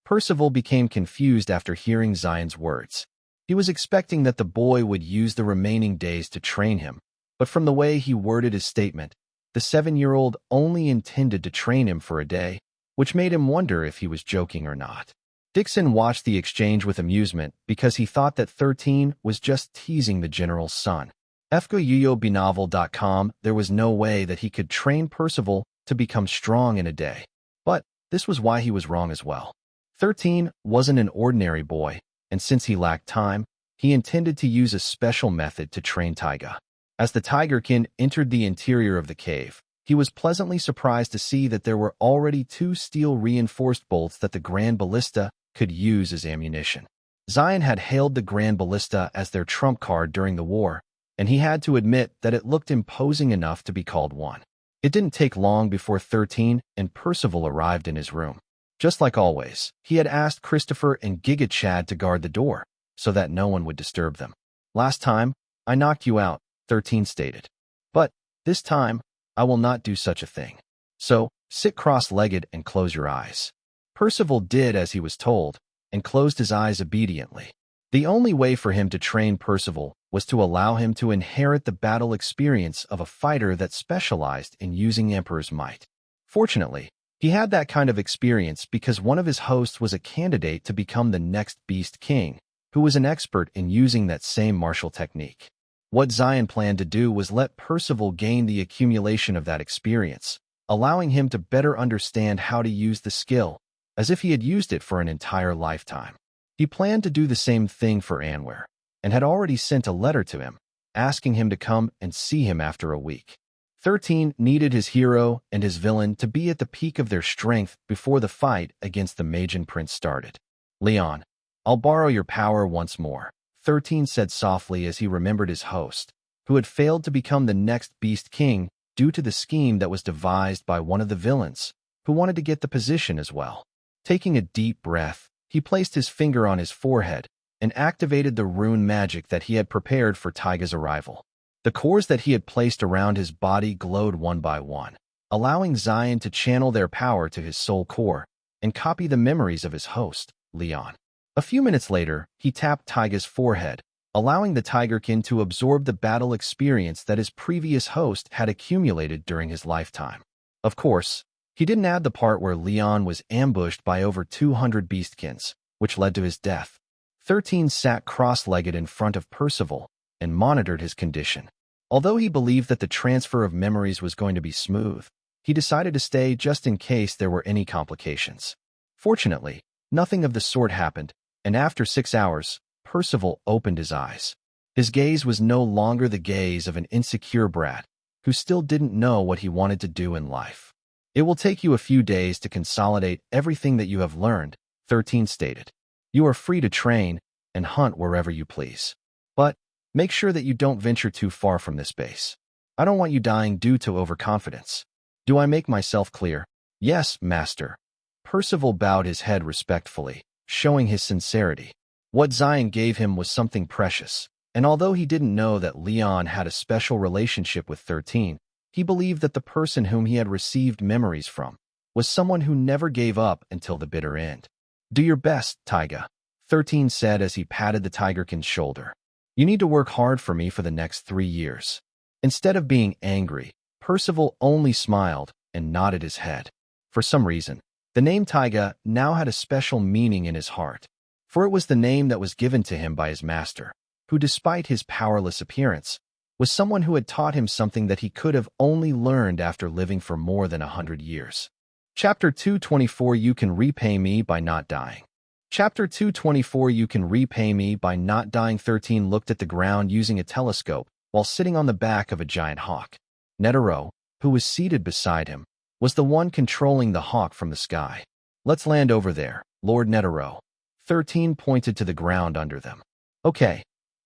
Percival became confused after hearing Xylen's words. He was expecting that the boy would use the remaining days to train him, but from the way he worded his statement, the 7-year-old only intended to train him for a day, which made him wonder if he was joking or not. Dixon watched the exchange with amusement because he thought that 13 was just teasing the general's son. FGYuyoBnovel.com, there was no way that he could train Percival to become strong in a day. But this was why he was wrong as well. 13 wasn't an ordinary boy, and since he lacked time, he intended to use a special method to train Taiga. As the tigerkin entered the interior of the cave, he was pleasantly surprised to see that there were already 2 steel-reinforced bolts that the Grand Ballista could use as ammunition. Xylen had hailed the Grand Ballista as their trump card during the war, and he had to admit that it looked imposing enough to be called one. It didn't take long before 13 and Percival arrived in his room. Just like always, he had asked Christopher and Giga Chad to guard the door, so that no one would disturb them. "Last time, I knocked you out," 13 stated. "But this time, I will not do such a thing. So, sit cross-legged and close your eyes." Percival did as he was told, and closed his eyes obediently. The only way for him to train Percival was to allow him to inherit the battle experience of a fighter that specialized in using Emperor's might. Fortunately, he had that kind of experience because one of his hosts was a candidate to become the next Beast King, who was an expert in using that same martial technique. What Xylen planned to do was let Percival gain the accumulation of that experience, allowing him to better understand how to use the skill, as if he had used it for an entire lifetime. He planned to do the same thing for Anwar, and had already sent a letter to him, asking him to come and see him after a week. 13 needed his hero and his villain to be at the peak of their strength before the fight against the Magian Prince started. "Leon, I'll borrow your power once more," 13 said softly as he remembered his host, who had failed to become the next Beast King due to the scheme that was devised by one of the villains, who wanted to get the position as well. Taking a deep breath, he placed his finger on his forehead and activated the rune magic that he had prepared for Taiga's arrival. The cores that he had placed around his body glowed one by one, allowing Xylen to channel their power to his soul core and copy the memories of his host, Leon. A few minutes later, he tapped Taiga's forehead, allowing the Tigerkin to absorb the battle experience that his previous host had accumulated during his lifetime. Of course, he didn't add the part where Leon was ambushed by over 200 Beastkins, which led to his death. 13 sat cross-legged in front of Percival and monitored his condition. Although he believed that the transfer of memories was going to be smooth, he decided to stay just in case there were any complications. Fortunately, nothing of the sort happened, and after 6 hours, Percival opened his eyes. His gaze was no longer the gaze of an insecure brat who still didn't know what he wanted to do in life. "It will take you a few days to consolidate everything that you have learned," 13 stated. "You are free to train and hunt wherever you please. But make sure that you don't venture too far from this base. I don't want you dying due to overconfidence. Do I make myself clear?" "Yes, master." Percival bowed his head respectfully, showing his sincerity. What Xylen gave him was something precious, and although he didn't know that Leon had a special relationship with 13, he believed that the person whom he had received memories from was someone who never gave up until the bitter end. "Do your best, Taiga," 13 said as he patted the Tigerkin's shoulder. "You need to work hard for me for the next 3 years." Instead of being angry, Percival only smiled and nodded his head. For some reason, the name Taiga now had a special meaning in his heart, for it was the name that was given to him by his master, who, despite his powerless appearance, was someone who had taught him something that he could have only learned after living for more than 100 years. Chapter 224 You Can Repay Me by Not Dying. Chapter 224 You Can Repay Me by Not Dying. 13 looked at the ground using a telescope while sitting on the back of a giant hawk. Netero, who was seated beside him, was the one controlling the hawk from the sky. "Let's land over there, Lord Netero." 13 pointed to the ground under them. "Okay,"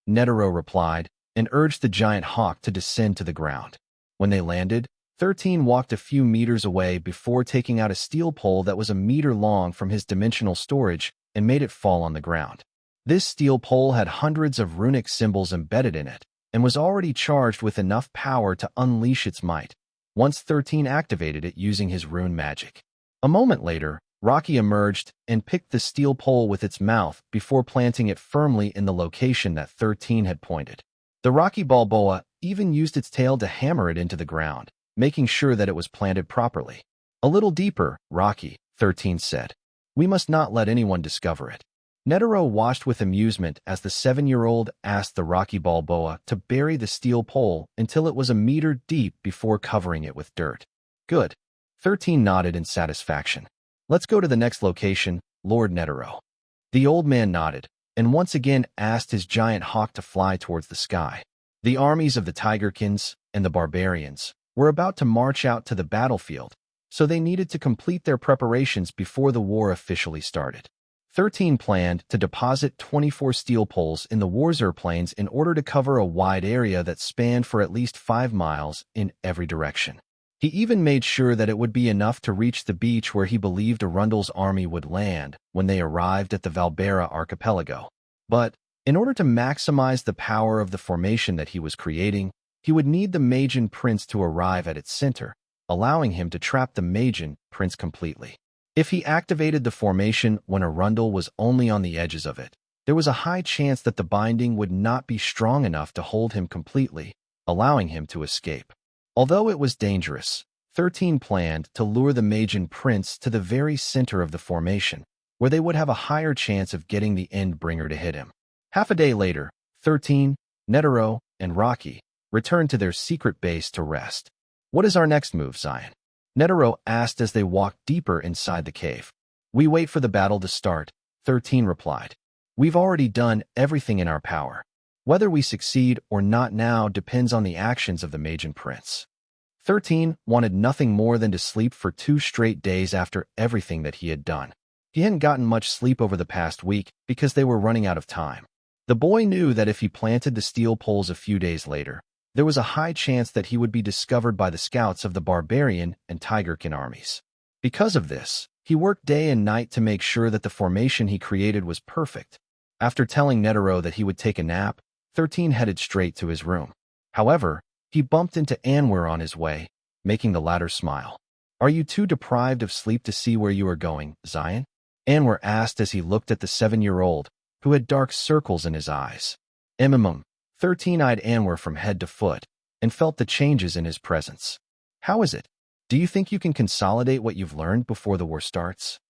Netero replied, and urged the giant hawk to descend to the ground. When they landed, 13 walked a few meters away before taking out a steel pole that was a meter long from his dimensional storage and made it fall on the ground. This steel pole had hundreds of runic symbols embedded in it and was already charged with enough power to unleash its might, once 13 activated it using his rune magic. A moment later, Rocky emerged and picked the steel pole with its mouth before planting it firmly in the location that 13 had pointed. The Rocky Balboa even used its tail to hammer it into the ground, making sure that it was planted properly. "A little deeper, Rocky," 13 said. "We must not let anyone discover it." Netero watched with amusement as the 7-year-old asked the Rocky Balboa to bury the steel pole until it was a meter deep before covering it with dirt. "Good." 13 nodded in satisfaction. "Let's go to the next location, Lord Netero." The old man nodded, and once again asked his giant hawk to fly towards the sky. The armies of the Tigerkins and the barbarians were about to march out to the battlefield, so they needed to complete their preparations before the war officially started. 13 planned to deposit 24 steel poles in the Warzer Plains in order to cover a wide area that spanned for at least 5 miles in every direction. He even made sure that it would be enough to reach the beach where he believed Arundel's army would land when they arrived at the Valbera archipelago. But, in order to maximize the power of the formation that he was creating, he would need the Magian Prince to arrive at its center, allowing him to trap the Magian Prince completely. If he activated the formation when Arundel was only on the edges of it, there was a high chance that the binding would not be strong enough to hold him completely, allowing him to escape. Although it was dangerous, 13 planned to lure the Magian Prince to the very center of the formation, where they would have a higher chance of getting the Endbringer to hit him. Half a day later, 13, Netero, and Rocky returned to their secret base to rest. "What is our next move, Xylen?" Netero asked as they walked deeper inside the cave. "We wait for the battle to start," 13 replied. "We've already done everything in our power. Whether we succeed or not now depends on the actions of the Magian Prince." 13 wanted nothing more than to sleep for 2 straight days after everything that he had done. He hadn't gotten much sleep over the past week because they were running out of time. The boy knew that if he planted the steel poles a few days later, there was a high chance that he would be discovered by the scouts of the Barbarian and Tigerkin armies. Because of this, he worked day and night to make sure that the formation he created was perfect. After telling Netero that he would take a nap, 13 headed straight to his room. However, he bumped into Anwer on his way, making the latter smile. "Are you too deprived of sleep to see where you are going, Xylen?" Anwer asked as he looked at the 7-year-old, who had dark circles in his eyes. 13 eyed Anwer from head to foot and felt the changes in his presence. "How is it? Do you think you can consolidate what you've learned before the war starts?"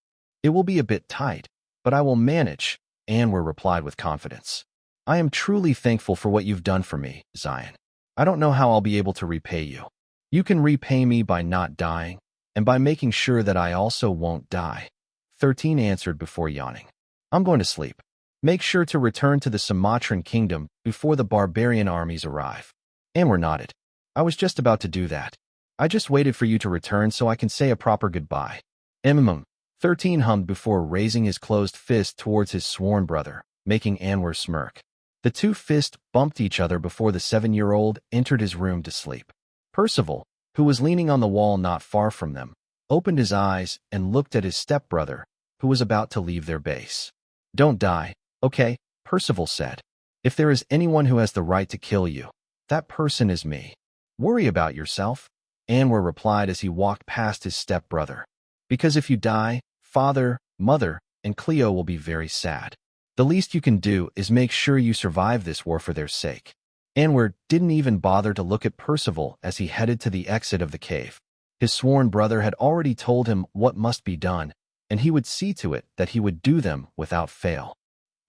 "It will be a bit tight, but I will manage," Anwer replied with confidence. "I am truly thankful for what you've done for me, Xylen. I don't know how I'll be able to repay you. You can repay me by not dying, and by making sure that I also won't die," 13 answered before yawning. "I'm going to sleep. Make sure to return to the Sumatran kingdom before the barbarian armies arrive." Anwer nodded. "I was just about to do that. I just waited for you to return so I can say a proper goodbye." 13 hummed before raising his closed fist towards his sworn brother, making Anwer smirk. The 2 fists bumped each other before the 7-year-old entered his room to sleep. Percival, who was leaning on the wall not far from them, opened his eyes and looked at his stepbrother, who was about to leave their base. "Don't die, okay?" Percival said. "If there is anyone who has the right to kill you, that person is me. Worry about yourself," Anwer replied as he walked past his stepbrother. "Because if you die, father, mother, and Cleo will be very sad. The least you can do is make sure you survive this war for their sake." Anwer didn't even bother to look at Percival as he headed to the exit of the cave. His sworn brother had already told him what must be done, and he would see to it that he would do them without fail.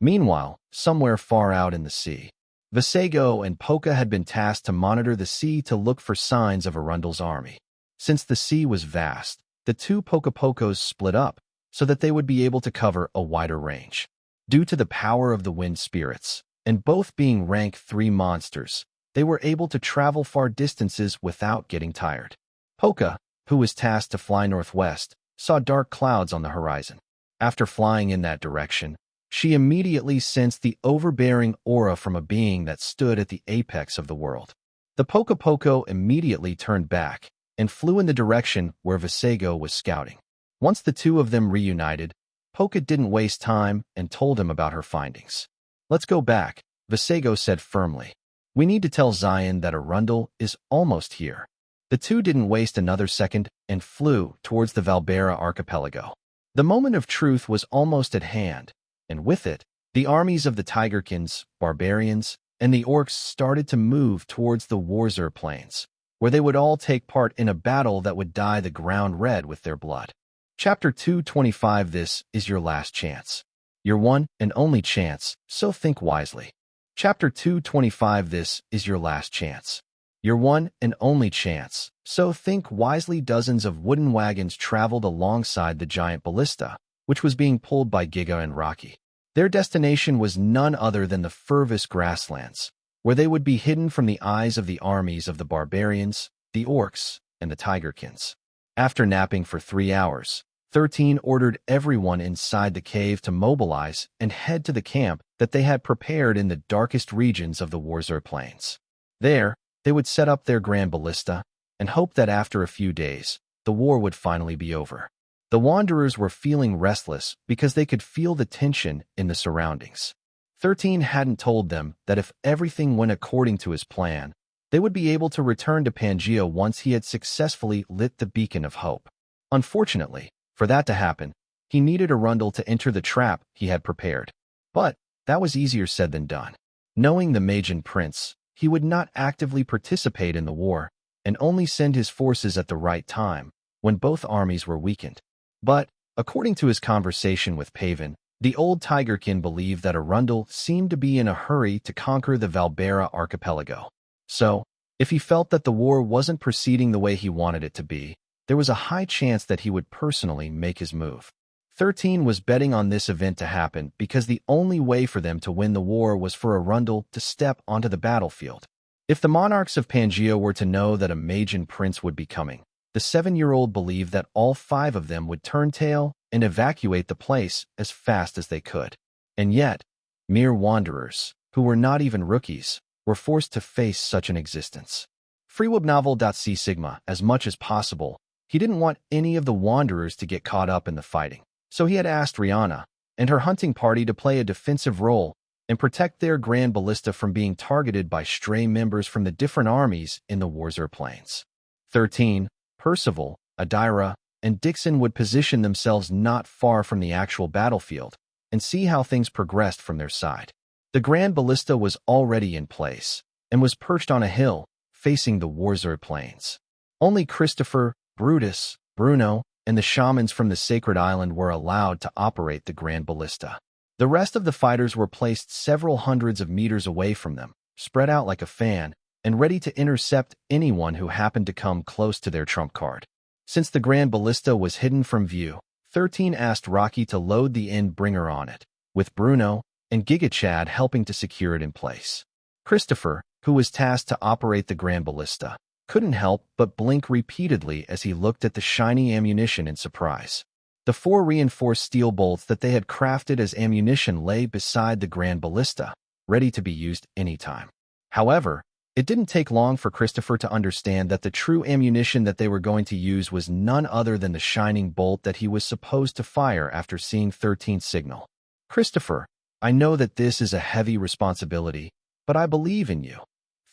Meanwhile, somewhere far out in the sea, Vasego and Poca had been tasked to monitor the sea to look for signs of Arundel's army. Since the sea was vast, the 2 Pocos split up so that they would be able to cover a wider range. Due to the power of the wind spirits, and both being rank 3 monsters, they were able to travel far distances without getting tired. Poca, who was tasked to fly northwest, saw dark clouds on the horizon. After flying in that direction, she immediately sensed the overbearing aura from a being that stood at the apex of the world. The Poco immediately turned back and flew in the direction where Vasego was scouting. Once the 2 of them reunited, Poca didn't waste time and told him about her findings. "Let's go back," Vasego said firmly. "We need to tell Xylen that Arundel is almost here." The 2 didn't waste another second and flew towards the Valbera archipelago. The moment of truth was almost at hand, and with it, the armies of the Tigerkins, barbarians, and the orcs started to move towards the Warzer Plains, where they would all take part in a battle that would dye the ground red with their blood. Chapter 225. This is your last chance. Your one and only chance, so think wisely. Chapter 225. This is your last chance. Your one and only chance, so think wisely. Dozens of wooden wagons traveled alongside the giant ballista, which was being pulled by Giga and Rocky. Their destination was none other than the Furvis grasslands, where they would be hidden from the eyes of the armies of the barbarians the orcs, and the tigerkins. After napping for 3 hours, 13 ordered everyone inside the cave to mobilize and head to the camp that they had prepared in the darkest regions of the Warzor Plains. There, they would set up their grand ballista and hope that after a few days, the war would finally be over. The Wanderers were feeling restless because they could feel the tension in the surroundings. 13 hadn't told them that if everything went according to his plan, they would be able to return to Pangaea once he had successfully lit the beacon of hope. Unfortunately, for that to happen, he needed Arundel to enter the trap he had prepared. But that was easier said than done. Knowing the Magian Prince, he would not actively participate in the war and only send his forces at the right time, when both armies were weakened. But, according to his conversation with Paven, the old Tigerkin believed that Arundel seemed to be in a hurry to conquer the Valbera archipelago. So, if he felt that the war wasn't proceeding the way he wanted it to be, there was a high chance that he would personally make his move. 13 was betting on this event to happen because the only way for them to win the war was for Arundel to step onto the battlefield. If the monarchs of Pangaea were to know that a Magian Prince would be coming, the 7-year-old believed that all 5 of them would turn tail and evacuate the place as fast as they could. And yet, mere wanderers, who were not even rookies, were forced to face such an existence. Freewebnovel.c Sigma, as much as possible, he didn't want any of the wanderers to get caught up in the fighting. So he had asked Rihanna and her hunting party to play a defensive role and protect their grand ballista from being targeted by stray members from the different armies in the Warzor Plains. 13, Percival, Adira, and Dixon would position themselves not far from the actual battlefield and see how things progressed from their side. The grand ballista was already in place and was perched on a hill facing the Warzor Plains. Only Christopher, Brutus, Bruno, and the shamans from the sacred island were allowed to operate the grand ballista. The rest of the fighters were placed several hundreds of meters away from them, spread out like a fan, and ready to intercept anyone who happened to come close to their trump card. Since the grand ballista was hidden from view, 13 asked Rocky to load the Endbringer on it, with Bruno and Gigachad helping to secure it in place. Christopher, who was tasked to operate the grand ballista, couldn't help but blink repeatedly as he looked at the shiny ammunition in surprise. The 4 reinforced steel bolts that they had crafted as ammunition lay beside the grand ballista, ready to be used anytime. However, it didn't take long for Christopher to understand that the true ammunition that they were going to use was none other than the shining bolt that he was supposed to fire after seeing 13's signal. Christopher, I know that this is a heavy responsibility, but I believe in you,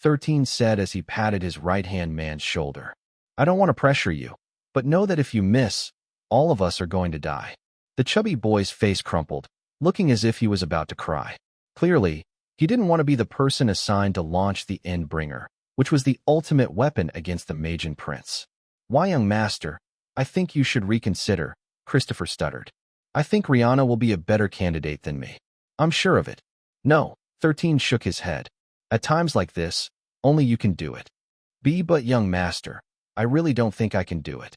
13 said as he patted his right-hand man's shoulder. I don't want to pressure you, but know that if you miss, all of us are going to die. The chubby boy's face crumpled, looking as if he was about to cry. Clearly, he didn't want to be the person assigned to launch the Endbringer, which was the ultimate weapon against the Magian Prince. Why, young master, I think you should reconsider, Christopher stuttered. I think Rihanna will be a better candidate than me. I'm sure of it. No, 13 shook his head. At times like this, only you can do it. But young master, I really don't think I can do it.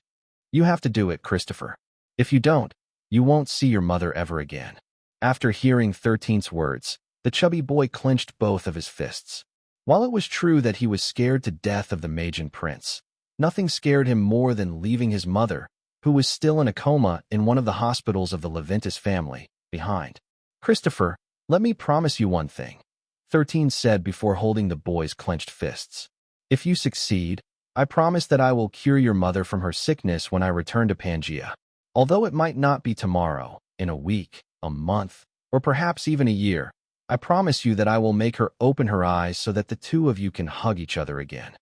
You have to do it, Christopher. If you don't, you won't see your mother ever again. After hearing 13's words, the chubby boy clenched both of his fists. While it was true that he was scared to death of the Magian Prince, nothing scared him more than leaving his mother, who was still in a coma in one of the hospitals of the Leventis family, behind. Christopher, let me promise you one thing, 13 said before holding the boy's clenched fists. If you succeed, I promise that I will cure your mother from her sickness when I return to Pangaea. Although it might not be tomorrow, in a week, a month, or perhaps even a year, I promise you that I will make her open her eyes so that the two of you can hug each other again.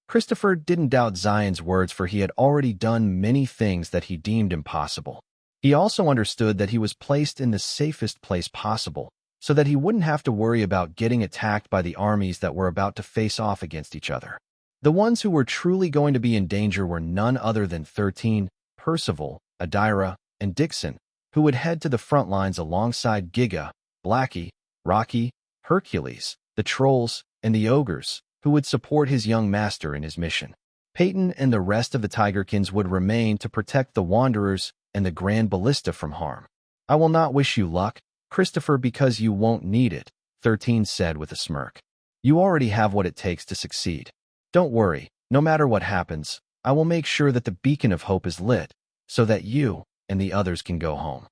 Christopher didn't doubt Xylen's words, for he had already done many things that he deemed impossible. He also understood that he was placed in the safest place possible, so that he wouldn't have to worry about getting attacked by the armies that were about to face off against each other. The ones who were truly going to be in danger were none other than 13, Percival, Adira, and Dixon, who would head to the front lines alongside Giga, Blackie, Rocky, Hercules, the trolls, and the ogres, who would support his young master in his mission. Peyton and the rest of the Tigerkins would remain to protect the Wanderers and the Grand Ballista from harm. I will not wish you luck, Christopher, because you won't need it, 13 said with a smirk. You already have what it takes to succeed. Don't worry, No matter what happens, I will make sure that the beacon of hope is lit, so that you and the others can go home.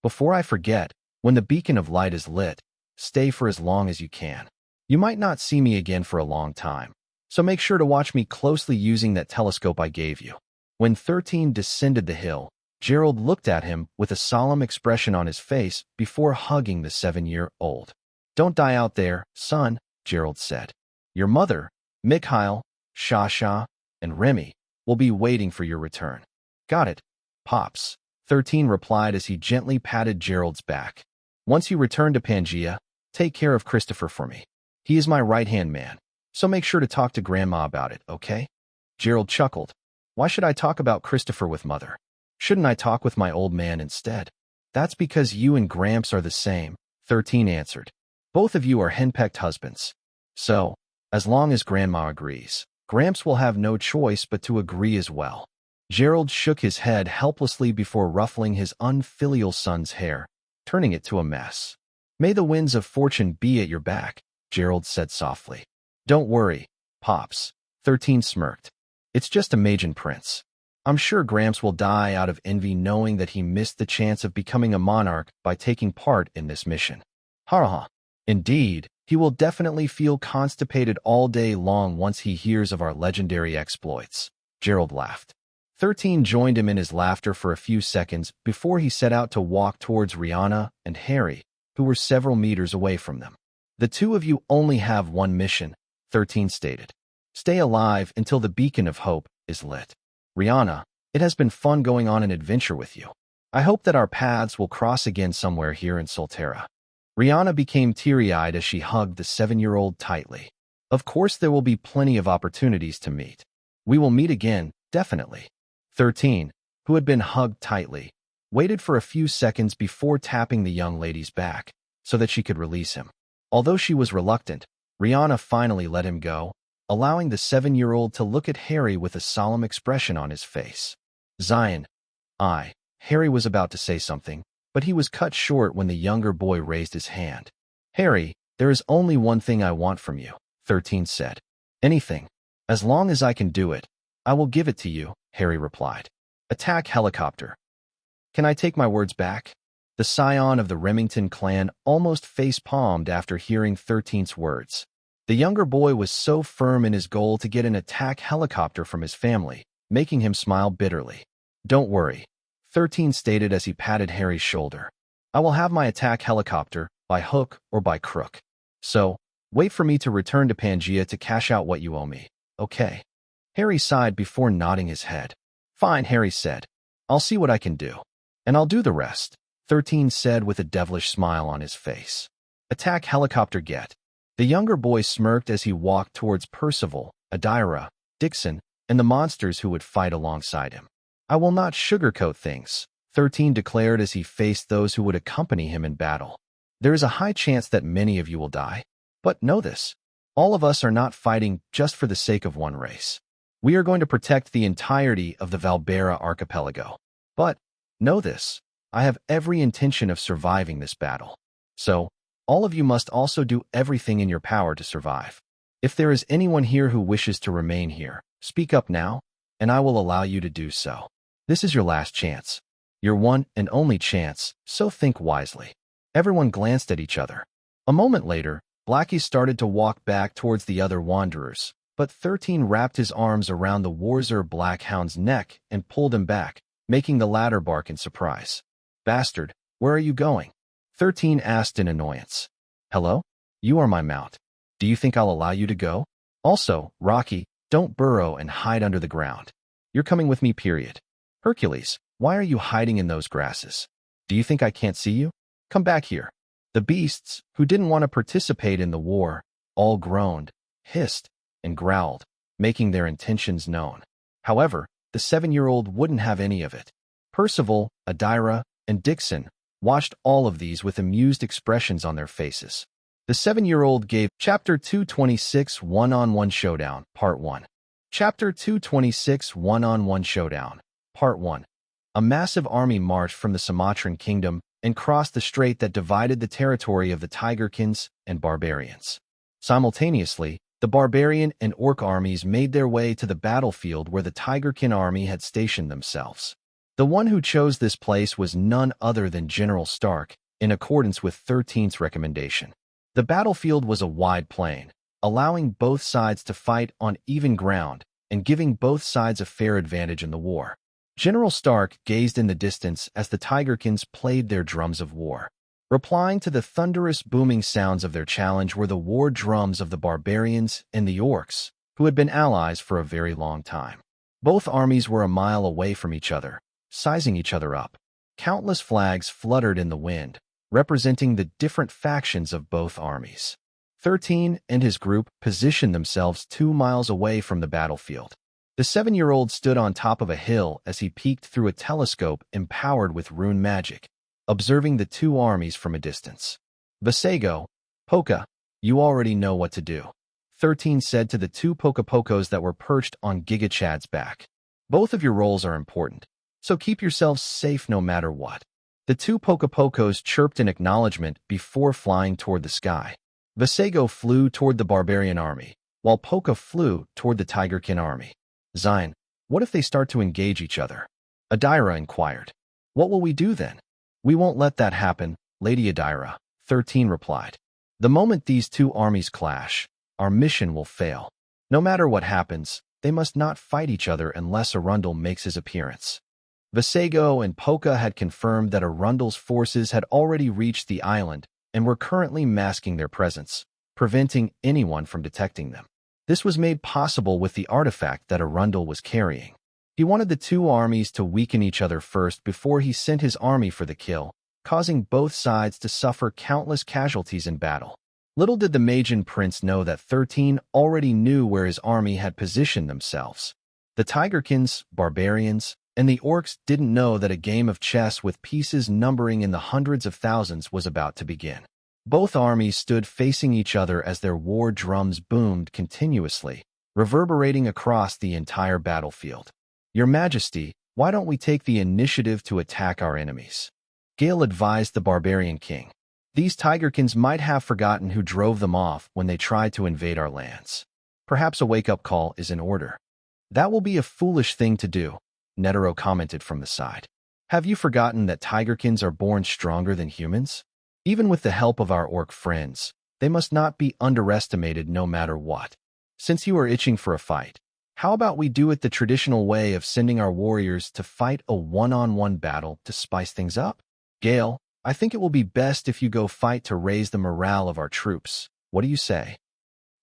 Before I forget, when the beacon of light is lit, stay for as long as you can. You might not see me again for a long time, so make sure to watch me closely using that telescope I gave you." When 13 descended the hill, Gerald looked at him with a solemn expression on his face before hugging the 7-year-old. "Don't die out there, son," Gerald said. "Your mother, Mikhail, Shasha, and Remy will be waiting for your return." "Got it, Pops," 13 replied as he gently patted Gerald's back. "Once you return to Pangaea, take care of Christopher for me. He is my right-hand man, so make sure to talk to Grandma about it, okay?" Gerald chuckled. "Why should I talk about Christopher with Mother? Shouldn't I talk with my old man instead?" "That's because you and Gramps are the same," 13 answered. "Both of you are henpecked husbands. So, as long as Grandma agrees, Gramps will have no choice but to agree as well." Gerald shook his head helplessly before ruffling his unfilial son's hair, turning it to a mess. "May the winds of fortune be at your back," Gerald said softly. "Don't worry, Pops," 13 smirked. "It's just a Majan prince. I'm sure Gramps will die out of envy knowing that he missed the chance of becoming a monarch by taking part in this mission. Ha. Indeed, he will definitely feel constipated all day long once he hears of our legendary exploits." Gerald laughed. 13 joined him in his laughter for a few seconds before he set out to walk towards Rihanna and Harry, who were several meters away from them. "The two of you only have one mission," 13 stated. "Stay alive until the beacon of hope is lit. Rihanna, it has been fun going on an adventure with you. I hope that our paths will cross again somewhere here in Solterra." Rihanna became teary-eyed as she hugged the 7-year-old tightly. "Of course there will be plenty of opportunities to meet. We will meet again, definitely." 13, who had been hugged tightly, waited for a few seconds before tapping the young lady's back so that she could release him. Although she was reluctant, Rihanna finally let him go, allowing the 7-year-old to look at Harry with a solemn expression on his face. "Xylen." Harry was about to say something, but he was cut short when the younger boy raised his hand. "Harry, there is only one thing I want from you," 13 said. "Anything. As long as I can do it, I will give it to you," Harry replied. "Attack helicopter." "Can I take my words back?" The scion of the Remington clan almost face-palmed after hearing 13's words. The younger boy was so firm in his goal to get an attack helicopter from his family, making him smile bitterly. "Don't worry," 13 stated as he patted Harry's shoulder. "I will have my attack helicopter, by hook or by crook. So, wait for me to return to Pangaea to cash out what you owe me, okay?" Harry sighed before nodding his head. "Fine," Harry said. "I'll see what I can do. And I'll do the rest," 13 said with a devilish smile on his face. "Attack helicopter get." The younger boy smirked as he walked towards Percival, Adira, Dixon, and the monsters who would fight alongside him. "I will not sugarcoat things," 13 declared as he faced those who would accompany him in battle. "There is a high chance that many of you will die. But know this, all of us are not fighting just for the sake of one race. We are going to protect the entirety of the Valbera archipelago. But, know this, I have every intention of surviving this battle. So, all of you must also do everything in your power to survive. If there is anyone here who wishes to remain here, speak up now, and I will allow you to do so. This is your last chance. Your one and only chance, so think wisely." Everyone glanced at each other. A moment later, Blackie started to walk back towards the other wanderers, but 13 wrapped his arms around the Warzer Blackhound's neck and pulled him back, making the latter bark in surprise. "Bastard, where are you going?" 13 asked in annoyance. "Hello? You are my mount. Do you think I'll allow you to go? Also, Rocky, don't burrow and hide under the ground. You're coming with me, period. Hercules, why are you hiding in those grasses? Do you think I can't see you? Come back here." The beasts, who didn't want to participate in the war, all groaned, hissed, and growled, making their intentions known. However, the 7-year-old wouldn't have any of it. Percival, Adira, and Dixon watched all of these with amused expressions on their faces. The 7-year-old gave Chapter 226 One-on-One Showdown, Part 1. Chapter 226 One-on-One Showdown, Part 1. A massive army marched from the Sumatran kingdom and crossed the strait that divided the territory of the Tigerkins and barbarians. Simultaneously, The barbarian and orc armies made their way to the battlefield where the Tigerkin army had stationed themselves. The one who chose this place was none other than General Stark, in accordance with 13th's recommendation. The battlefield was a wide plain, allowing both sides to fight on even ground and giving both sides a fair advantage in the war. General Stark gazed in the distance as the Tigerkins played their drums of war. Replying to the thunderous booming sounds of their challenge were the war drums of the barbarians and the orcs, who had been allies for a very long time. Both armies were a mile away from each other, sizing each other up. Countless flags fluttered in the wind, representing the different factions of both armies. 13 and his group positioned themselves 2 miles away from the battlefield. The 7-year-old stood on top of a hill as he peeked through a telescope empowered with rune magic, observing the two armies from a distance. Vasego, Poca, you already know what to do, 13 said to the 2 Pocos that were perched on Giga Chad's back. Both of your roles are important, so keep yourselves safe no matter what. The 2 Pocos chirped in acknowledgement before flying toward the sky. Vasego flew toward the barbarian army, while Poca flew toward the Tigerkin army. Xylen, what if they start to engage each other? Adira inquired. What will we do then? We won't let that happen, Lady Adira, 13 replied. The moment these two armies clash, our mission will fail. No matter what happens, they must not fight each other unless Arundel makes his appearance. Vasego and Poca had confirmed that Arundel's forces had already reached the island and were currently masking their presence, preventing anyone from detecting them. This was made possible with the artifact that Arundel was carrying. He wanted the two armies to weaken each other first before he sent his army for the kill, causing both sides to suffer countless casualties in battle. Little did the Magian Prince know that 13 already knew where his army had positioned themselves. The Tigerkins, barbarians, and the orcs didn't know that a game of chess with pieces numbering in the hundreds of thousands was about to begin. Both armies stood facing each other as their war drums boomed continuously, reverberating across the entire battlefield. Your Majesty, why don't we take the initiative to attack our enemies? Gale advised the barbarian king. These Tigerkins might have forgotten who drove them off when they tried to invade our lands. Perhaps a wake-up call is in order. That will be a foolish thing to do, Netero commented from the side. Have you forgotten that Tigerkins are born stronger than humans? Even with the help of our orc friends, they must not be underestimated no matter what. Since you are itching for a fight, how about we do it the traditional way of sending our warriors to fight a one-on-one battle to spice things up? Gale, I think it will be best if you go fight to raise the morale of our troops. What do you say?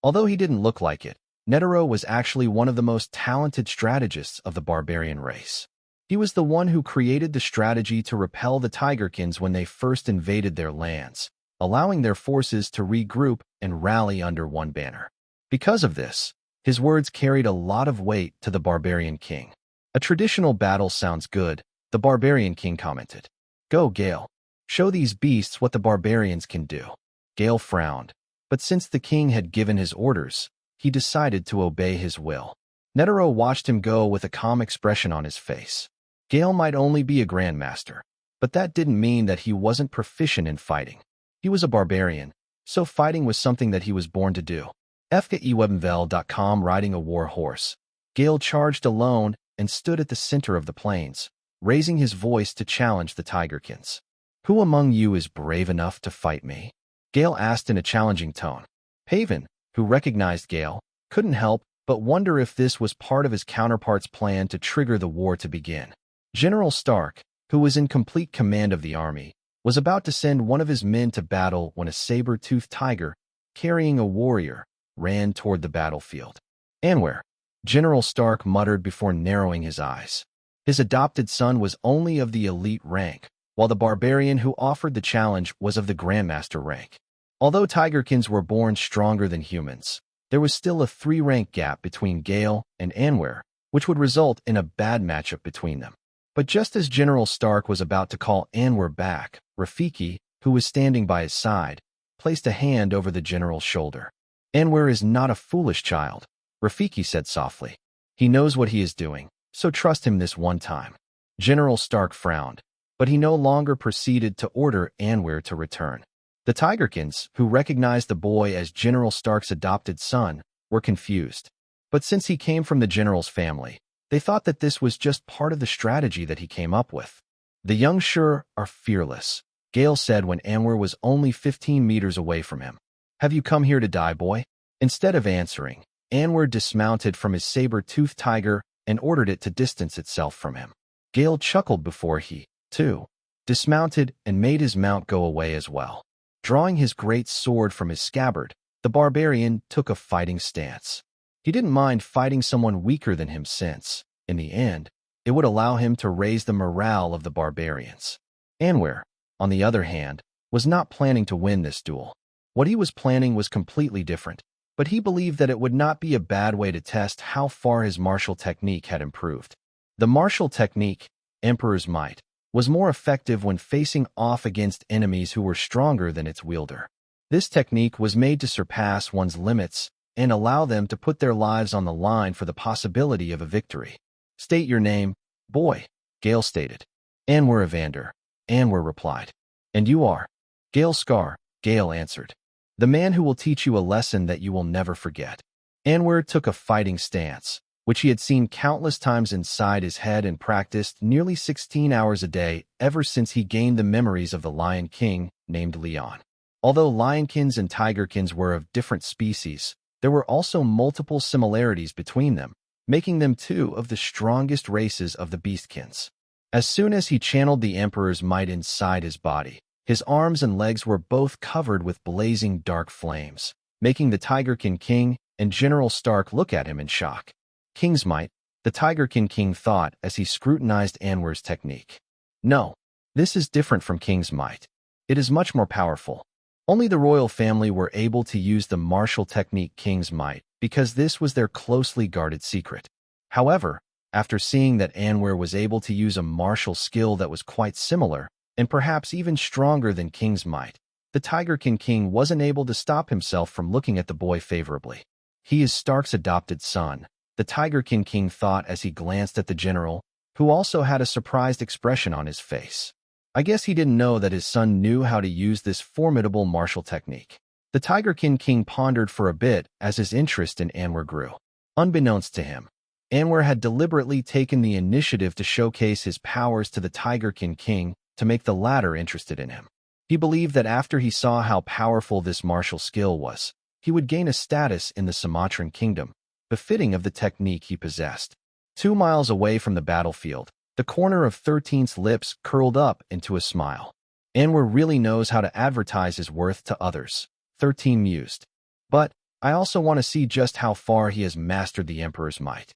Although he didn't look like it, Netero was actually one of the most talented strategists of the barbarian race. He was the one who created the strategy to repel the Tigerkins when they first invaded their lands, allowing their forces to regroup and rally under one banner. Because of this, his words carried a lot of weight to the barbarian king. A traditional battle sounds good, the barbarian king commented. Go, Gale. Show these beasts what the barbarians can do. Gale frowned, but since the king had given his orders, he decided to obey his will. Netero watched him go with a calm expression on his face. Gale might only be a grandmaster, but that didn't mean that he wasn't proficient in fighting. He was a barbarian, so fighting was something that he was born to do. FKEWebMvel.com riding a war horse. Gale charged alone and stood at the center of the plains, raising his voice to challenge the Tigerkins. Who among you is brave enough to fight me? Gale asked in a challenging tone. Paven, who recognized Gale, couldn't help but wonder if this was part of his counterpart's plan to trigger the war to begin. General Stark, who was in complete command of the army, was about to send one of his men to battle when a saber-toothed tiger, carrying a warrior, ran toward the battlefield. Anwar, General Stark muttered before narrowing his eyes. His adopted son was only of the elite rank, while the barbarian who offered the challenge was of the Grandmaster rank. Although Tigerkins were born stronger than humans, there was still a 3-rank gap between Gale and Anwar, which would result in a bad matchup between them. But just as General Stark was about to call Anwar back, Rafiki, who was standing by his side, placed a hand over the general's shoulder. Anwar is not a foolish child, Rafiki said softly. He knows what he is doing, so trust him this one time. General Stark frowned, but he no longer proceeded to order Anwar to return. The Tigerkins, who recognized the boy as General Stark's adopted son, were confused. But since he came from the general's family, they thought that this was just part of the strategy that he came up with. The young sure are fearless, Gale said when Anwer was only 15 meters away from him. Have you come here to die, boy? Instead of answering, Anwer dismounted from his saber-toothed tiger and ordered it to distance itself from him. Gale chuckled before he, too, dismounted and made his mount go away as well. Drawing his great sword from his scabbard, the barbarian took a fighting stance. He didn't mind fighting someone weaker than him since, in the end, it would allow him to raise the morale of the barbarians. Anwer, on the other hand, was not planning to win this duel. What he was planning was completely different, but he believed that it would not be a bad way to test how far his martial technique had improved. The martial technique, Emperor's Might, was more effective when facing off against enemies who were stronger than its wielder. This technique was made to surpass one's limits and allow them to put their lives on the line for the possibility of a victory. State your name, boy, Gale stated. Anwer Evander, Anwer replied. And you are? Gale Scar, Gale answered. The man who will teach you a lesson that you will never forget. Anwer took a fighting stance, which he had seen countless times inside his head and practiced nearly 16 hours a day ever since he gained the memories of the Lion King named Leon. Although Lionkins and Tigerkins were of different species, there were also multiple similarities between them, making them two of the strongest races of the Beastkins. As soon as he channeled the Emperor's might inside his body, his arms and legs were both covered with blazing dark flames, making the Tigerkin King and General Stark look at him in shock. King's might, the Tigerkin King thought as he scrutinized Anwer's technique. No, this is different from King's might. It is much more powerful. Only the royal family were able to use the martial technique King's might because this was their closely guarded secret. However, after seeing that Anwer was able to use a martial skill that was quite similar, and perhaps even stronger than King's might, the Tigerkin King wasn't able to stop himself from looking at the boy favorably. He is Stark's adopted son, the Tigerkin King thought as he glanced at the general, who also had a surprised expression on his face. I guess he didn't know that his son knew how to use this formidable martial technique. The Tigerkin King pondered for a bit as his interest in Anwer grew. Unbeknownst to him, Anwer had deliberately taken the initiative to showcase his powers to the Tigerkin King to make the latter interested in him. He believed that after he saw how powerful this martial skill was, he would gain a status in the Sumatran kingdom, befitting of the technique he possessed. 2 miles away from the battlefield, the corner of 13's lips curled up into a smile. Anwer really knows how to advertise his worth to others, 13 mused. But I also want to see just how far he has mastered the Emperor's might.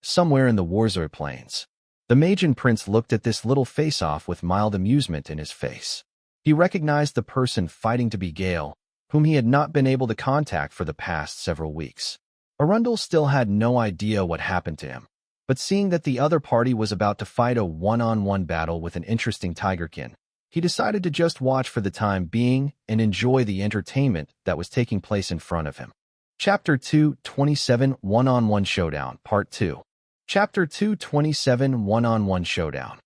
Somewhere in the Warzor Plains, the Magian Prince looked at this little face-off with mild amusement in his face. He recognized the person fighting to be Gale, whom he had not been able to contact for the past several weeks. Arundel still had no idea what happened to him, but seeing that the other party was about to fight a one-on-one battle with an interesting Tigerkin, he decided to just watch for the time being and enjoy the entertainment that was taking place in front of him. Chapter 227 One-on-One Showdown Part 2. Chapter 227 One-on-One Showdown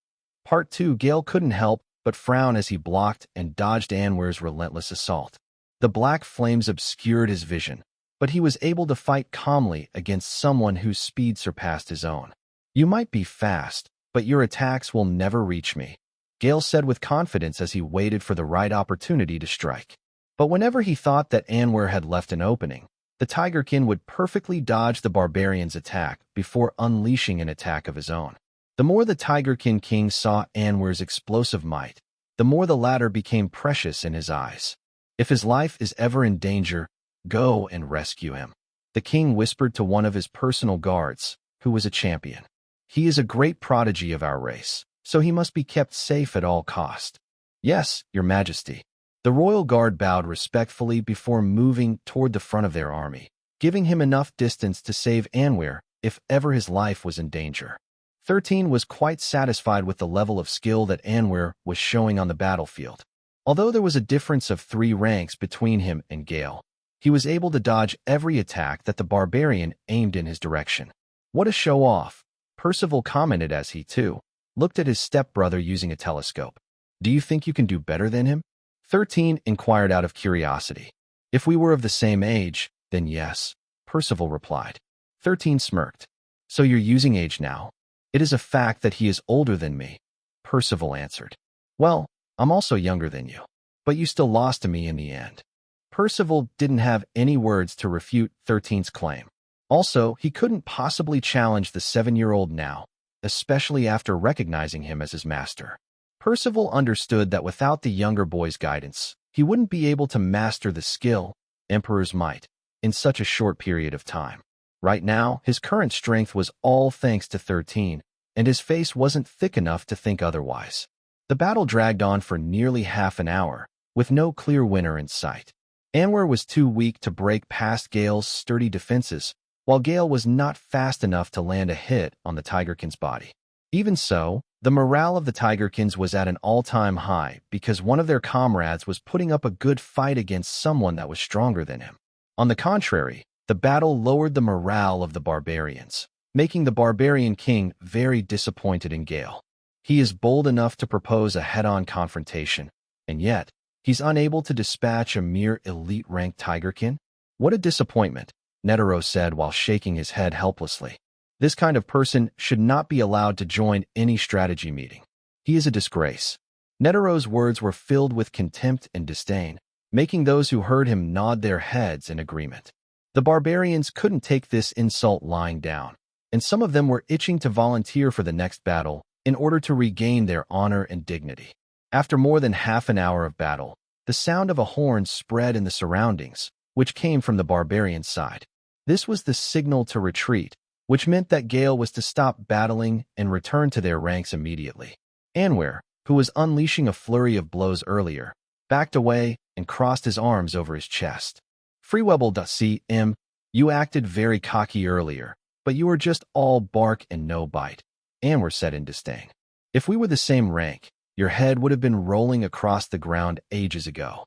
Part 2. Gale couldn't help but frown as he blocked and dodged Anwer's relentless assault. The black flames obscured his vision, but he was able to fight calmly against someone whose speed surpassed his own. You might be fast, but your attacks will never reach me, Gale said with confidence as he waited for the right opportunity to strike. But whenever he thought that Anwer had left an opening, the Tigerkin would perfectly dodge the barbarian's attack before unleashing an attack of his own. The more the Tigerkin King saw Anwer's explosive might, the more the latter became precious in his eyes. If his life is ever in danger, go and rescue him, the king whispered to one of his personal guards, who was a champion. He is a great prodigy of our race, so he must be kept safe at all cost. Yes, your majesty. The royal guard bowed respectfully before moving toward the front of their army, giving him enough distance to save Anwer if ever his life was in danger. 13 was quite satisfied with the level of skill that Anwer was showing on the battlefield. Although there was a difference of 3 ranks between him and Gale, he was able to dodge every attack that the barbarian aimed in his direction. What a show-off, Percival commented as he, too, looked at his stepbrother using a telescope. Do you think you can do better than him? 13 inquired out of curiosity. If we were of the same age, then yes. Percival replied. 13 smirked. So you're using age now? It is a fact that he is older than me, Percival answered. Well, I'm also younger than you, but you still lost to me in the end. Percival didn't have any words to refute 13's claim. Also, he couldn't possibly challenge the 7-year-old now, especially after recognizing him as his master. Percival understood that without the younger boy's guidance, he wouldn't be able to master the skill, Emperor's Might, in such a short period of time. Right now, his current strength was all thanks to 13, and his face wasn't thick enough to think otherwise. The battle dragged on for nearly half an hour, with no clear winner in sight. Anwer was too weak to break past Gale's sturdy defenses, while Gale was not fast enough to land a hit on the Tigerkin's body. Even so, the morale of the Tigerkins was at an all-time high because one of their comrades was putting up a good fight against someone that was stronger than him. On the contrary, the battle lowered the morale of the barbarians, making the barbarian king very disappointed in Gale. He is bold enough to propose a head-on confrontation, and yet, he's unable to dispatch a mere elite-ranked Tigerkin? What a disappointment, Netero said while shaking his head helplessly. This kind of person should not be allowed to join any strategy meeting. He is a disgrace. Netero's words were filled with contempt and disdain, making those who heard him nod their heads in agreement. The barbarians couldn't take this insult lying down, and some of them were itching to volunteer for the next battle in order to regain their honor and dignity. After more than half an hour of battle, the sound of a horn spread in the surroundings, which came from the barbarian side. This was the signal to retreat, which meant that Gale was to stop battling and return to their ranks immediately. Anwer, who was unleashing a flurry of blows earlier, backed away and crossed his arms over his chest. Freewebble.cm, you acted very cocky earlier, but you were just all bark and no bite, Anwer said in disdain. If we were the same rank, your head would have been rolling across the ground ages ago.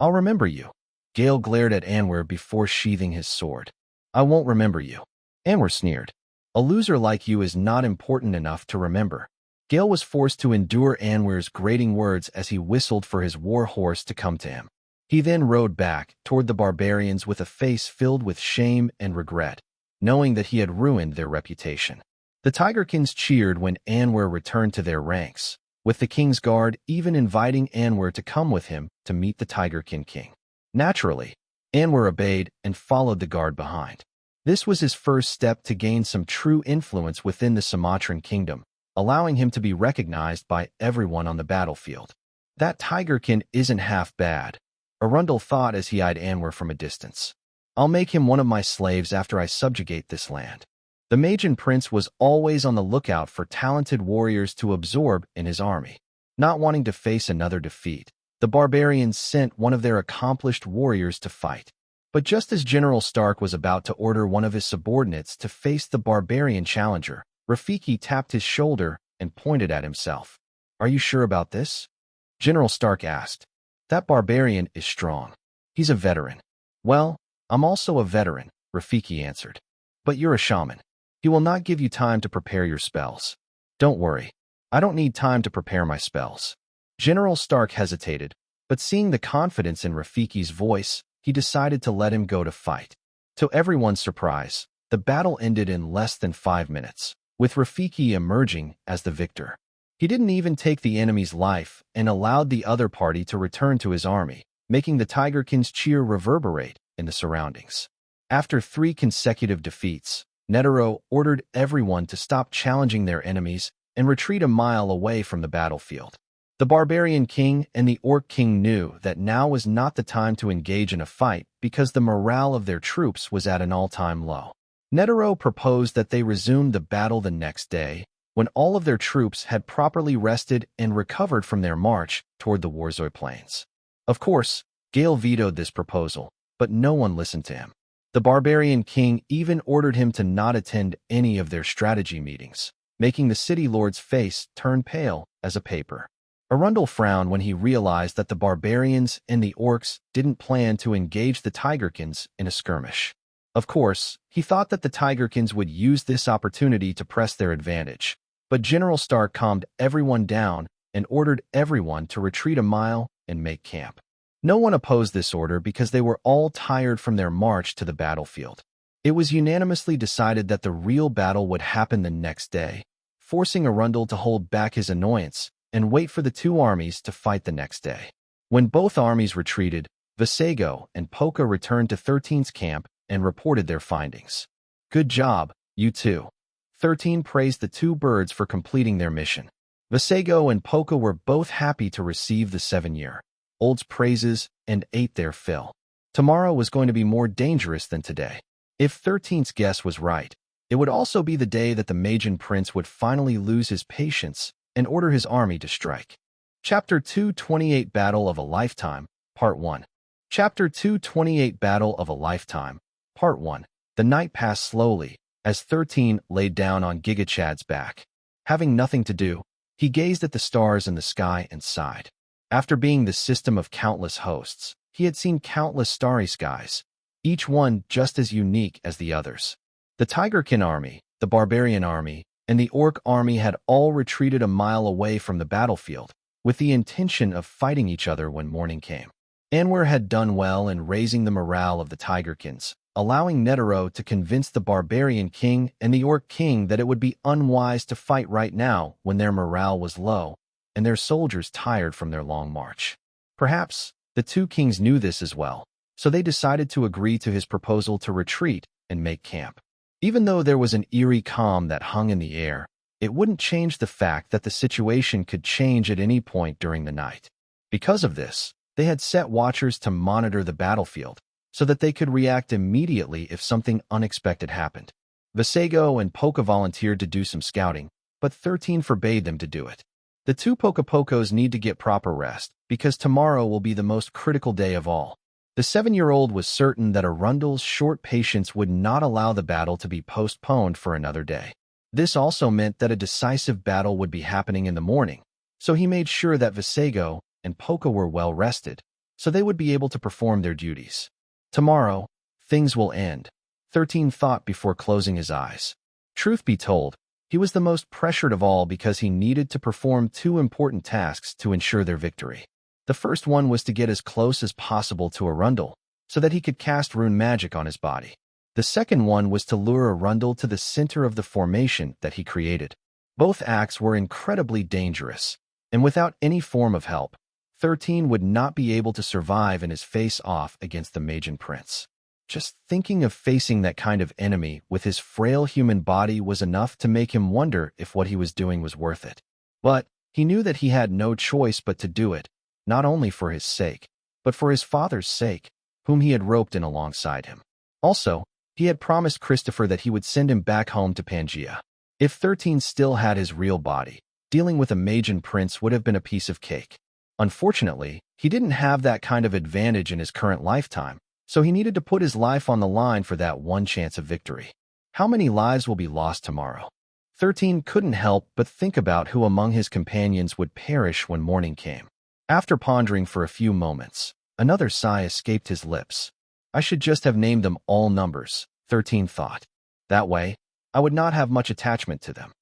I'll remember you. Gale glared at Anwer before sheathing his sword. I won't remember you. Anwer sneered. A loser like you is not important enough to remember. Gale was forced to endure Anwer's grating words as he whistled for his war horse to come to him. He then rode back toward the barbarians with a face filled with shame and regret, knowing that he had ruined their reputation. The Tigerkins cheered when Anwer returned to their ranks, with the king's guard even inviting Anwer to come with him to meet the Tigerkin king. Naturally, Anwer obeyed and followed the guard behind. This was his first step to gain some true influence within the Sumatran kingdom, allowing him to be recognized by everyone on the battlefield. That Tigerkin isn't half bad, Arundel thought as he eyed Anwer from a distance. I'll make him one of my slaves after I subjugate this land. The Magian prince was always on the lookout for talented warriors to absorb in his army. Not wanting to face another defeat, the barbarians sent one of their accomplished warriors to fight. But just as General Stark was about to order one of his subordinates to face the barbarian challenger, Rafiki tapped his shoulder and pointed at himself. Are you sure about this? General Stark asked. That barbarian is strong. He's a veteran. Well, I'm also a veteran, Rafiki answered. But you're a shaman. He will not give you time to prepare your spells. Don't worry. I don't need time to prepare my spells. General Stark hesitated, but seeing the confidence in Rafiki's voice, he decided to let him go to fight. To everyone's surprise, the battle ended in less than 5 minutes, with Rafiki emerging as the victor. He didn't even take the enemy's life and allowed the other party to return to his army, making the Tigerkin's cheer reverberate in the surroundings. After 3 consecutive defeats, Netero ordered everyone to stop challenging their enemies and retreat a mile away from the battlefield. The barbarian king and the orc king knew that now was not the time to engage in a fight because the morale of their troops was at an all-time low. Netero proposed that they resume the battle the next day, when all of their troops had properly rested and recovered from their march toward the Warzoi Plains. Of course, Gale vetoed this proposal, but no one listened to him. The barbarian king even ordered him to not attend any of their strategy meetings, making the city lord's face turn pale as a paper. Arundel frowned when he realized that the barbarians and the orcs didn't plan to engage the Tigerkins in a skirmish. Of course, he thought that the Tigerkins would use this opportunity to press their advantage, but General Stark calmed everyone down and ordered everyone to retreat a mile and make camp. No one opposed this order because they were all tired from their march to the battlefield. It was unanimously decided that the real battle would happen the next day, forcing Arundel to hold back his annoyance and wait for the two armies to fight the next day. When both armies retreated, Visago and Poca returned to 13's camp and reported their findings. "Good job, you two." 13 praised the two birds for completing their mission. Visago and Poca were both happy to receive the 7-year-old's praises and ate their fill. Tomorrow was going to be more dangerous than today. If 13's guess was right, it would also be the day that the Magian Prince would finally lose his patience and order his army to strike. Chapter 228 Battle of a Lifetime, Part 1. Chapter 228 Battle of a Lifetime, Part 1. The night passed slowly, as 13 laid down on Giga Chad's back. Having nothing to do, he gazed at the stars in the sky and sighed. After being the system of countless hosts, he had seen countless starry skies, each one just as unique as the others. The Tigerkin army, the Barbarian army, and the Orc army had all retreated a mile away from the battlefield, with the intention of fighting each other when morning came. Anwar had done well in raising the morale of the Tigerkins, allowing Netero to convince the Barbarian king and the Orc king that it would be unwise to fight right now when their morale was low and their soldiers tired from their long march. Perhaps the two kings knew this as well, so they decided to agree to his proposal to retreat and make camp. Even though there was an eerie calm that hung in the air, it wouldn't change the fact that the situation could change at any point during the night. Because of this, they had set watchers to monitor the battlefield so that they could react immediately if something unexpected happened. Visago and Poca volunteered to do some scouting, but 13 forbade them to do it. The two Pocos need to get proper rest because tomorrow will be the most critical day of all. The 7-year-old was certain that Arundel's short patience would not allow the battle to be postponed for another day. This also meant that a decisive battle would be happening in the morning, so he made sure that Visago and Poca were well rested, so they would be able to perform their duties. Tomorrow, things will end, 13 thought before closing his eyes. Truth be told, he was the most pressured of all because he needed to perform two important tasks to ensure their victory. The first one was to get as close as possible to Arundel, so that he could cast rune magic on his body. The second one was to lure Arundel to the center of the formation that he created. Both acts were incredibly dangerous, and without any form of help, 13 would not be able to survive in his face-off against the Magian Prince. Just thinking of facing that kind of enemy with his frail human body was enough to make him wonder if what he was doing was worth it. But he knew that he had no choice but to do it, not only for his sake, but for his father's sake, whom he had roped in alongside him. Also, he had promised Christopher that he would send him back home to Pangaea. If 13 still had his real body, dealing with a Magian Prince would have been a piece of cake. Unfortunately, he didn't have that kind of advantage in his current lifetime, so he needed to put his life on the line for that one chance of victory. How many lives will be lost tomorrow? 13 couldn't help but think about who among his companions would perish when morning came. After pondering for a few moments, another sigh escaped his lips. I should just have named them all numbers, 13 thought. That way, I would not have much attachment to them.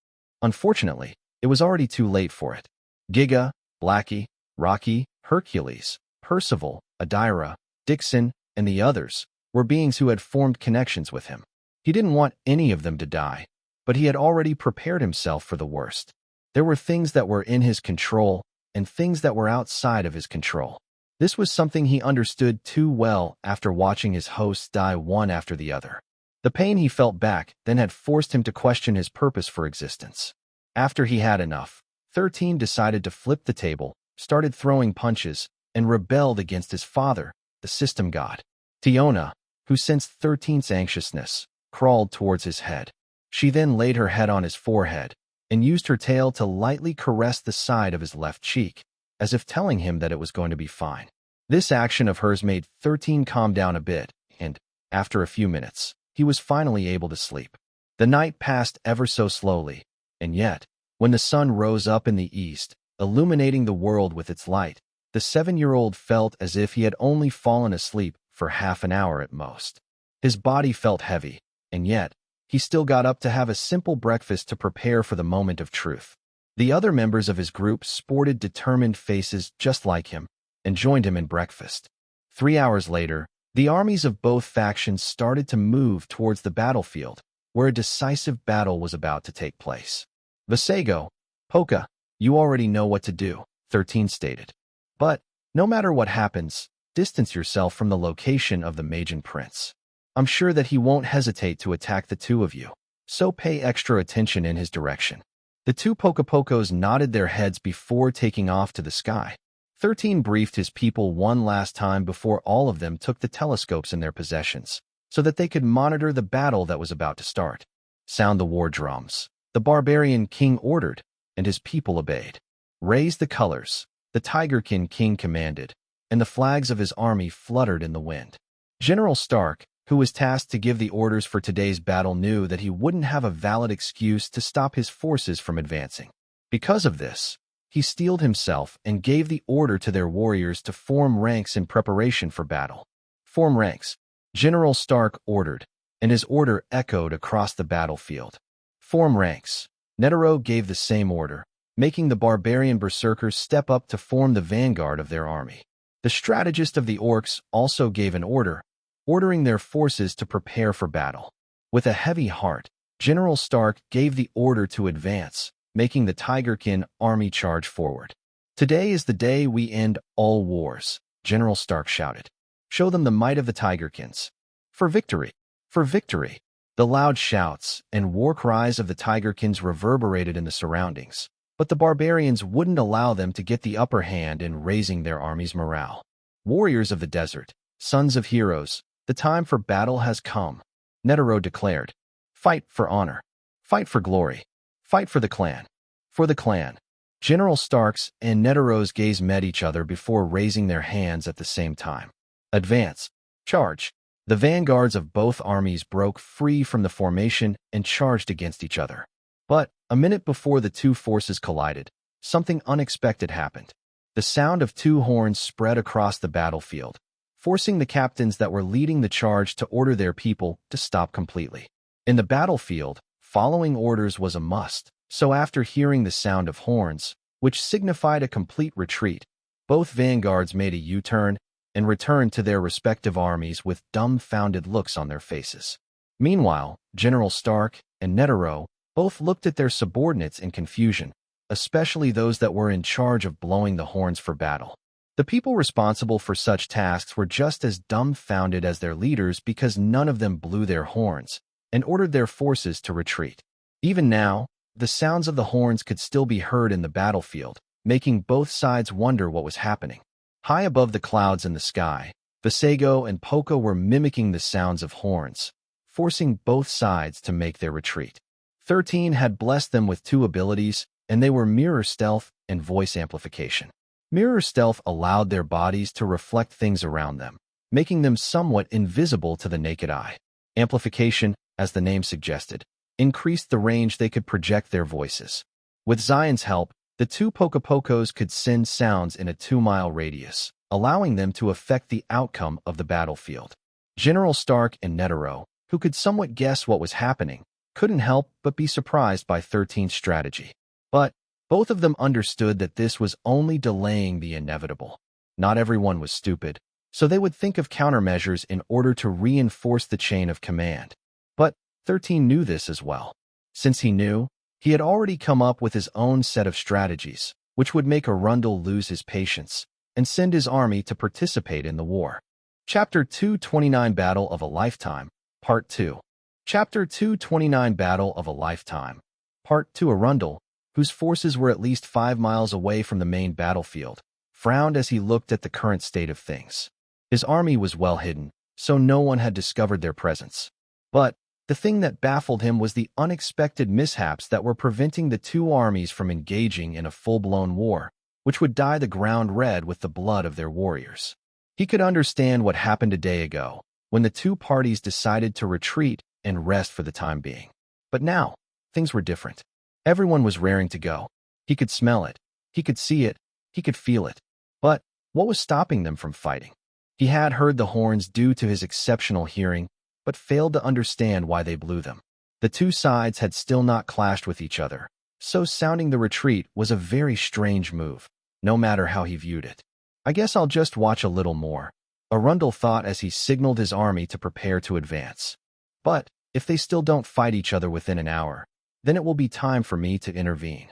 Unfortunately, it was already too late for it. Giga, Blackie, Rocky, Hercules, Percival, Adira, Dixon, and the others were beings who had formed connections with him. He didn't want any of them to die, but he had already prepared himself for the worst. There were things that were in his control and things that were outside of his control. This was something he understood too well after watching his hosts die one after the other. The pain he felt back then had forced him to question his purpose for existence. After he had enough, 13 decided to flip the table, started throwing punches, and rebelled against his father, the system god. Tiona, who sensed 13's anxiousness, crawled towards his head. She then laid her head on his forehead and used her tail to lightly caress the side of his left cheek, as if telling him that it was going to be fine. This action of hers made 13 calm down a bit, and, after a few minutes, he was finally able to sleep. The night passed ever so slowly, and yet, when the sun rose up in the east, illuminating the world with its light, the 7-year-old felt as if he had only fallen asleep for half an hour at most. His body felt heavy, and yet, he still got up to have a simple breakfast to prepare for the moment of truth. The other members of his group sported determined faces just like him and joined him in breakfast. 3 hours later, The armies of both factions started to move towards the battlefield, where a decisive battle was about to take place. Vasego, Poca, you already know what to do, 13 stated. But, no matter what happens, distance yourself from the location of the Magian Prince. I'm sure that he won't hesitate to attack the two of you, so pay extra attention in his direction. The two Pocos nodded their heads before taking off to the sky. 13 briefed his people one last time before all of them took the telescopes in their possessions, so that they could monitor the battle that was about to start. Sound the war drums, the barbarian king ordered, and his people obeyed. Raise the colors, the Tigerkin king commanded, and the flags of his army fluttered in the wind. General Stark, who was tasked to give the orders for today's battle, knew that he wouldn't have a valid excuse to stop his forces from advancing. Because of this, he steeled himself and gave the order to their warriors to form ranks in preparation for battle. Form ranks, General Stark ordered, and his order echoed across the battlefield. Form ranks. Netero gave the same order, making the barbarian berserkers step up to form the vanguard of their army. The strategist of the orcs also gave an order, ordering their forces to prepare for battle. With a heavy heart, General Stark gave the order to advance, making the Tigerkin army charge forward. Today is the day we end all wars, General Stark shouted. Show them the might of the Tigerkins. For victory! For victory! The loud shouts and war cries of the Tigerkins reverberated in the surroundings, but the barbarians wouldn't allow them to get the upper hand in raising their army's morale. Warriors of the desert, sons of heroes, the time for battle has come, Netero declared. Fight for honor. Fight for glory. Fight for the clan. For the clan. General Stark's and Netero's gaze met each other before raising their hands at the same time. Advance. Charge. The vanguards of both armies broke free from the formation and charged against each other. But, a minute before the two forces collided, something unexpected happened. The sound of two horns spread across the battlefield, forcing the captains that were leading the charge to order their people to stop completely. In the battlefield, following orders was a must, so after hearing the sound of horns, which signified a complete retreat, both vanguards made a U-turn and returned to their respective armies with dumbfounded looks on their faces. Meanwhile, General Stark and Netero both looked at their subordinates in confusion, especially those that were in charge of blowing the horns for battle. The people responsible for such tasks were just as dumbfounded as their leaders because none of them blew their horns and ordered their forces to retreat. Even now, the sounds of the horns could still be heard in the battlefield, making both sides wonder what was happening. High above the clouds in the sky, Vasego and Poca were mimicking the sounds of horns, forcing both sides to make their retreat. 13 had blessed them with two abilities, and they were Mirror Stealth and Voice Amplification. Mirror Stealth allowed their bodies to reflect things around them, making them somewhat invisible to the naked eye. Amplification, as the name suggested, increased the range they could project their voices. With Xylen's help, the two Pocos could send sounds in a 2-mile radius, allowing them to affect the outcome of the battlefield. General Stark and Netero, who could somewhat guess what was happening, couldn't help but be surprised by 13's strategy. But both of them understood that this was only delaying the inevitable. Not everyone was stupid, so they would think of countermeasures in order to reinforce the chain of command. But 13 knew this as well. Since he knew, he had already come up with his own set of strategies, which would make Arundel lose his patience and send his army to participate in the war. Chapter 229 Battle of a Lifetime, Part 2. Chapter 229 Battle of a Lifetime, Part 2. Arundel, whose forces were at least 5 miles away from the main battlefield, frowned as he looked at the current state of things. His army was well hidden, so no one had discovered their presence. But the thing that baffled him was the unexpected mishaps that were preventing the two armies from engaging in a full-blown war, which would dye the ground red with the blood of their warriors. He could understand what happened a day ago, when the two parties decided to retreat and rest for the time being. But now, things were different. Everyone was raring to go. He could smell it. He could see it. He could feel it. But what was stopping them from fighting? He had heard the horns due to his exceptional hearing, but failed to understand why they blew them. The two sides had still not clashed with each other, so sounding the retreat was a very strange move, no matter how he viewed it. I guess I'll just watch a little more, Arundel thought as he signaled his army to prepare to advance. But if they still don't fight each other within an hour, then it will be time for me to intervene.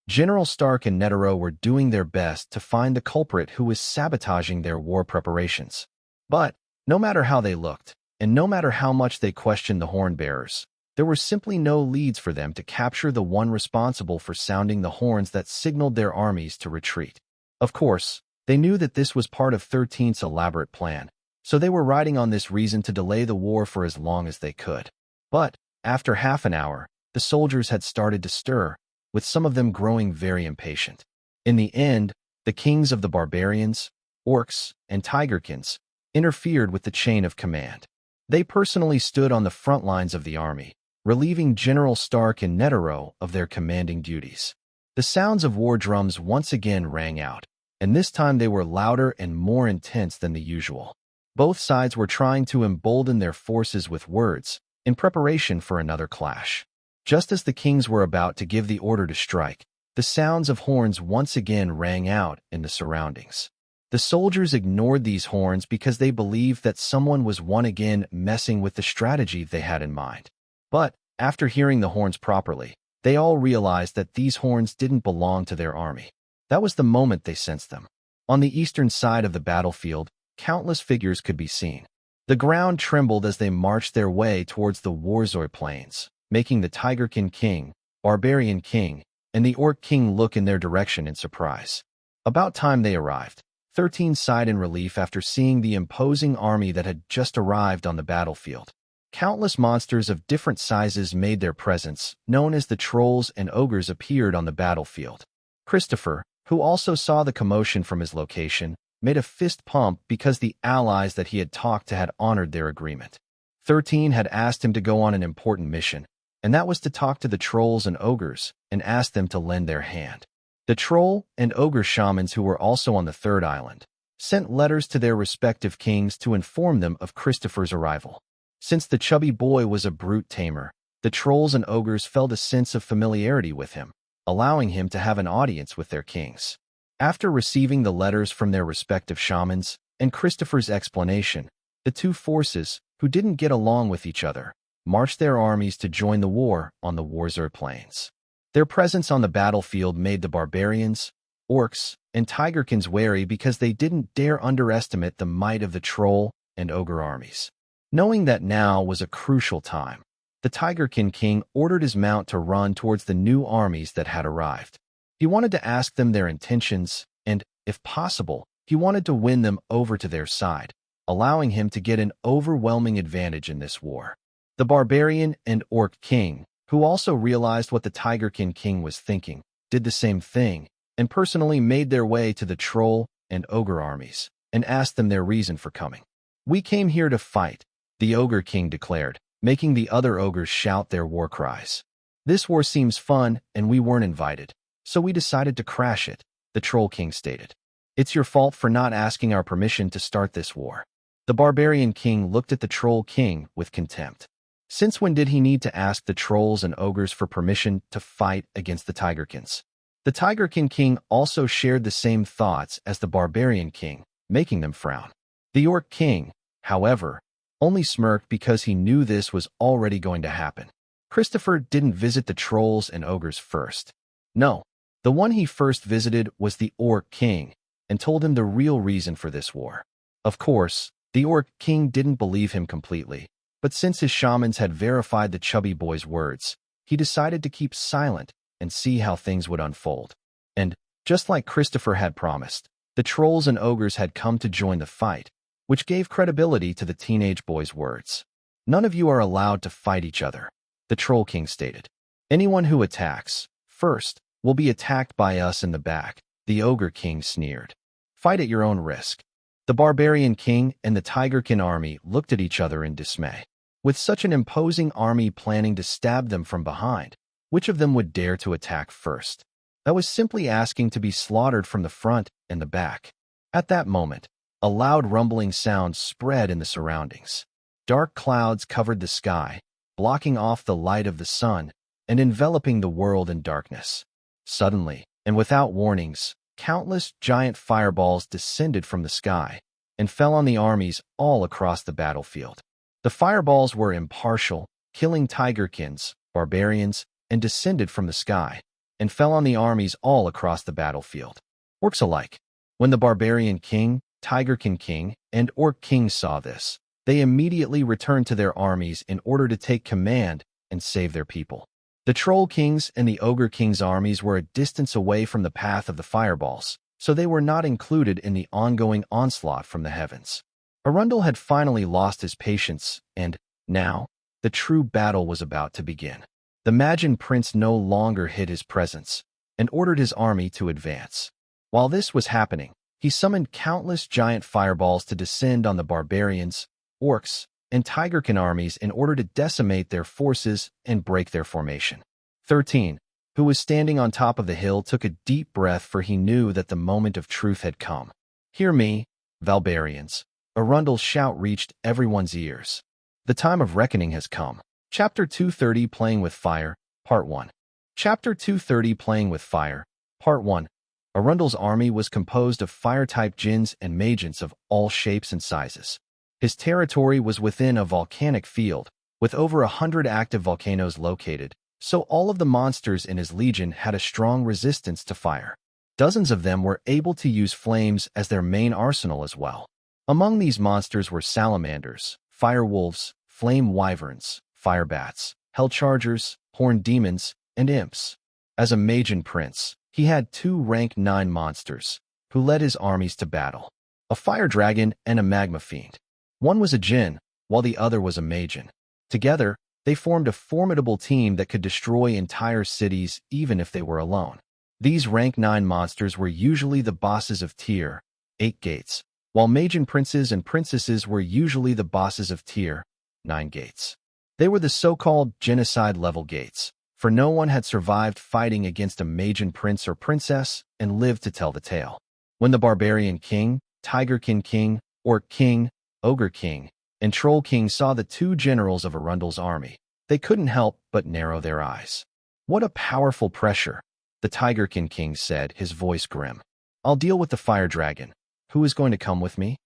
General Stark and Netero were doing their best to find the culprit who was sabotaging their war preparations. But no matter how they looked, and no matter how much they questioned the horn-bearers, there were simply no leads for them to capture the one responsible for sounding the horns that signaled their armies to retreat. Of course, they knew that this was part of 13th's elaborate plan, so they were riding on this reason to delay the war for as long as they could. But after half an hour, the soldiers had started to stir, with some of them growing very impatient. In the end, the kings of the barbarians, orcs, and tigerkins interfered with the chain of command. They personally stood on the front lines of the army, relieving General Stark and Netero of their commanding duties. The sounds of war drums once again rang out, and this time they were louder and more intense than the usual. Both sides were trying to embolden their forces with words, in preparation for another clash. Just as the kings were about to give the order to strike, the sounds of horns once again rang out in the surroundings. The soldiers ignored these horns because they believed that someone was once again messing with the strategy they had in mind. But after hearing the horns properly, they all realized that these horns didn't belong to their army. That was the moment they sensed them. On the eastern side of the battlefield, countless figures could be seen. The ground trembled as they marched their way towards the Warzoi plains, making the Tigerkin king, Barbarian king, and the Orc king look in their direction in surprise. About time they arrived. 13 sighed in relief after seeing the imposing army that had just arrived on the battlefield. Countless monsters of different sizes made their presence, known as the trolls and ogres, appeared on the battlefield. Christopher, who also saw the commotion from his location, made a fist pump because the allies that he had talked to had honored their agreement. 13 had asked him to go on an important mission, and that was to talk to the trolls and ogres and ask them to lend their hand. The troll and ogre shamans, who were also on the third island, sent letters to their respective kings to inform them of Christopher's arrival. Since the chubby boy was a brute tamer, the trolls and ogres felt a sense of familiarity with him, allowing him to have an audience with their kings. After receiving the letters from their respective shamans and Christopher's explanation, the two forces, who didn't get along with each other, marched their armies to join the war on the Warzoi plains. Their presence on the battlefield made the barbarians, orcs, and tigerkins wary because they didn't dare underestimate the might of the troll and ogre armies. Knowing that now was a crucial time, the Tigerkin king ordered his mount to run towards the new armies that had arrived. He wanted to ask them their intentions, and, if possible, he wanted to win them over to their side, allowing him to get an overwhelming advantage in this war. The barbarian and orc king, who also realized what the Tigerkin king was thinking, did the same thing, and personally made their way to the troll and ogre armies, and asked them their reason for coming. "We came here to fight," the ogre king declared, making the other ogres shout their war cries. "This war seems fun, and we weren't invited, so we decided to crash it," the troll king stated. "It's your fault for not asking our permission to start this war." The barbarian king looked at the troll king with contempt. Since when did he need to ask the trolls and ogres for permission to fight against the Tigerkins? The Tigerkin king also shared the same thoughts as the barbarian king, making them frown. The orc king, however, only smirked because he knew this was already going to happen. Christopher didn't visit the trolls and ogres first. No, the one he first visited was the orc king and told him the real reason for this war. Of course, the orc king didn't believe him completely, but since his shamans had verified the chubby boy's words, he decided to keep silent and see how things would unfold. And, just like Christopher had promised, the trolls and ogres had come to join the fight, which gave credibility to the teenage boy's words. "None of you are allowed to fight each other," the troll king stated. "Anyone who attacks first will be attacked by us in the back," the ogre king sneered. "Fight at your own risk." The barbarian king and the Tigerkin army looked at each other in dismay. With such an imposing army planning to stab them from behind, which of them would dare to attack first? That was simply asking to be slaughtered from the front and the back. At that moment, a loud rumbling sound spread in the surroundings. Dark clouds covered the sky, blocking off the light of the sun and enveloping the world in darkness. Suddenly, and without warnings, countless giant fireballs descended from the sky, and fell on the armies all across the battlefield. The fireballs were impartial, killing tigerkins, barbarians, and descended from the sky, and fell on the armies all across the battlefield. Orcs alike. When the barbarian king, tigerkin king, and orc king saw this, they immediately returned to their armies in order to take command and save their people. The troll king's and the ogre king's armies were a distance away from the path of the fireballs, so they were not included in the ongoing onslaught from the heavens. Arundel had finally lost his patience, and, now, the true battle was about to begin. The Magian prince no longer hid his presence, and ordered his army to advance. While this was happening, he summoned countless giant fireballs to descend on the barbarians, orcs, and tigerkin armies in order to decimate their forces and break their formation. 13, who was standing on top of the hill, took a deep breath, for he knew that the moment of truth had come. "Hear me, Valbarians!" Arundel's shout reached everyone's ears. "The time of reckoning has come." Chapter 230, Playing with Fire, Part 1. Chapter 230, Playing with Fire, Part 1. Arundel's army was composed of fire-type djinns and magians of all shapes and sizes. His territory was within a volcanic field, with over 100 active volcanoes located, so all of the monsters in his legion had a strong resistance to fire. Dozens of them were able to use flames as their main arsenal as well. Among these monsters were salamanders, fire wolves, flame wyverns, fire bats, hell chargers, horned demons, and imps. As a Magian prince, he had 2 rank 9 monsters, who led his armies to battle: a fire dragon and a magma fiend. One was a djinn, while the other was a Magian. Together, they formed a formidable team that could destroy entire cities even if they were alone. These rank 9 monsters were usually the bosses of Tier 8 gates, while Magian princes and princesses were usually the bosses of Tier 9 gates. They were the so-called genocide-level gates, for no one had survived fighting against a Magian prince or princess and lived to tell the tale. When the barbarian king, tigerkin king, orc king, ogre king, and troll king saw the 2 generals of Arundel's army, they couldn't help but narrow their eyes. "What a powerful pressure," the tigerkin king said, his voice grim. "I'll deal with the fire dragon. Who is going to come with me?"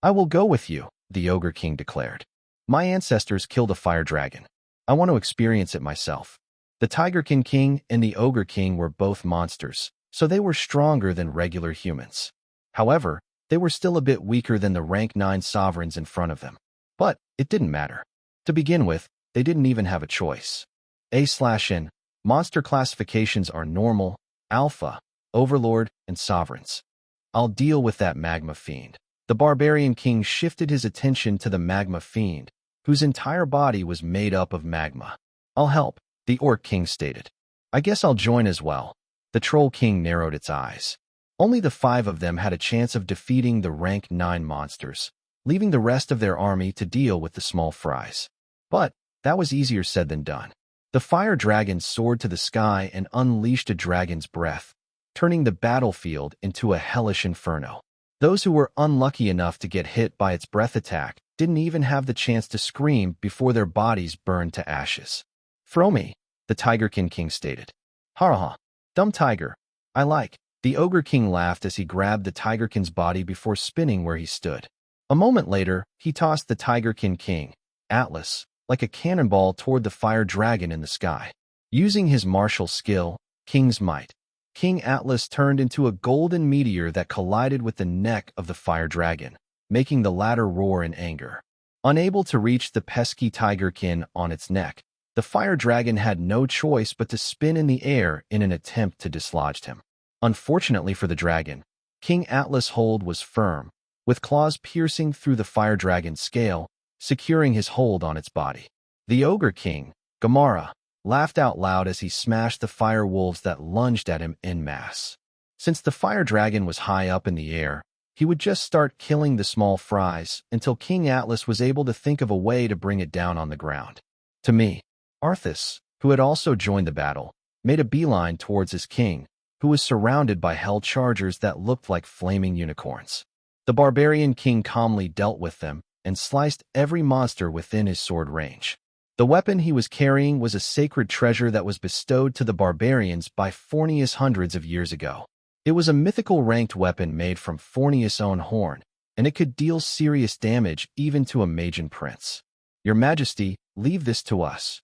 "I will go with you," the ogre king declared. "My ancestors killed a fire dragon. I want to experience it myself." The tigerkin king and the ogre king were both monsters, so they were stronger than regular humans. However, they were still a bit weaker than the rank 9 sovereigns in front of them. But it didn't matter. To begin with, they didn't even have a choice. A/N. Monster classifications are normal, alpha, overlord, and sovereigns. "I'll deal with that magma fiend." The barbarian king shifted his attention to the magma fiend, whose entire body was made up of magma. "I'll help," the orc king stated. "I guess I'll join as well." The troll king narrowed its eyes. Only the 5 of them had a chance of defeating the rank 9 monsters, leaving the rest of their army to deal with the small fries. But that was easier said than done. The fire dragon soared to the sky and unleashed a dragon's breath, turning the battlefield into a hellish inferno. Those who were unlucky enough to get hit by its breath attack didn't even have the chance to scream before their bodies burned to ashes. "Throw me," the tigerkin king stated. "Ha ha, dumb tiger. I like." The ogre king laughed as he grabbed the tigerkin's body before spinning where he stood. A moment later, he tossed the tigerkin king, Atlas, like a cannonball toward the fire dragon in the sky. Using his martial skill, King's Might, King Atlas turned into a golden meteor that collided with the neck of the fire dragon, making the latter roar in anger. Unable to reach the pesky tigerkin on its neck, the fire dragon had no choice but to spin in the air in an attempt to dislodge him. Unfortunately for the dragon, King Atlas' hold was firm, with claws piercing through the fire dragon's scale, securing his hold on its body. The ogre king, Gamara, laughed out loud as he smashed the fire wolves that lunged at him en masse. Since the fire dragon was high up in the air, he would just start killing the small fries until King Atlas was able to think of a way to bring it down on the ground. To me, Arthas, who had also joined the battle, made a beeline towards his king, who was surrounded by hell chargers that looked like flaming unicorns. The barbarian king calmly dealt with them and sliced every monster within his sword range. The weapon he was carrying was a sacred treasure that was bestowed to the barbarians by Fornius hundreds of years ago. It was a mythical ranked weapon made from Fornius' own horn, and it could deal serious damage even to a Magian prince. Your Majesty, leave this to us,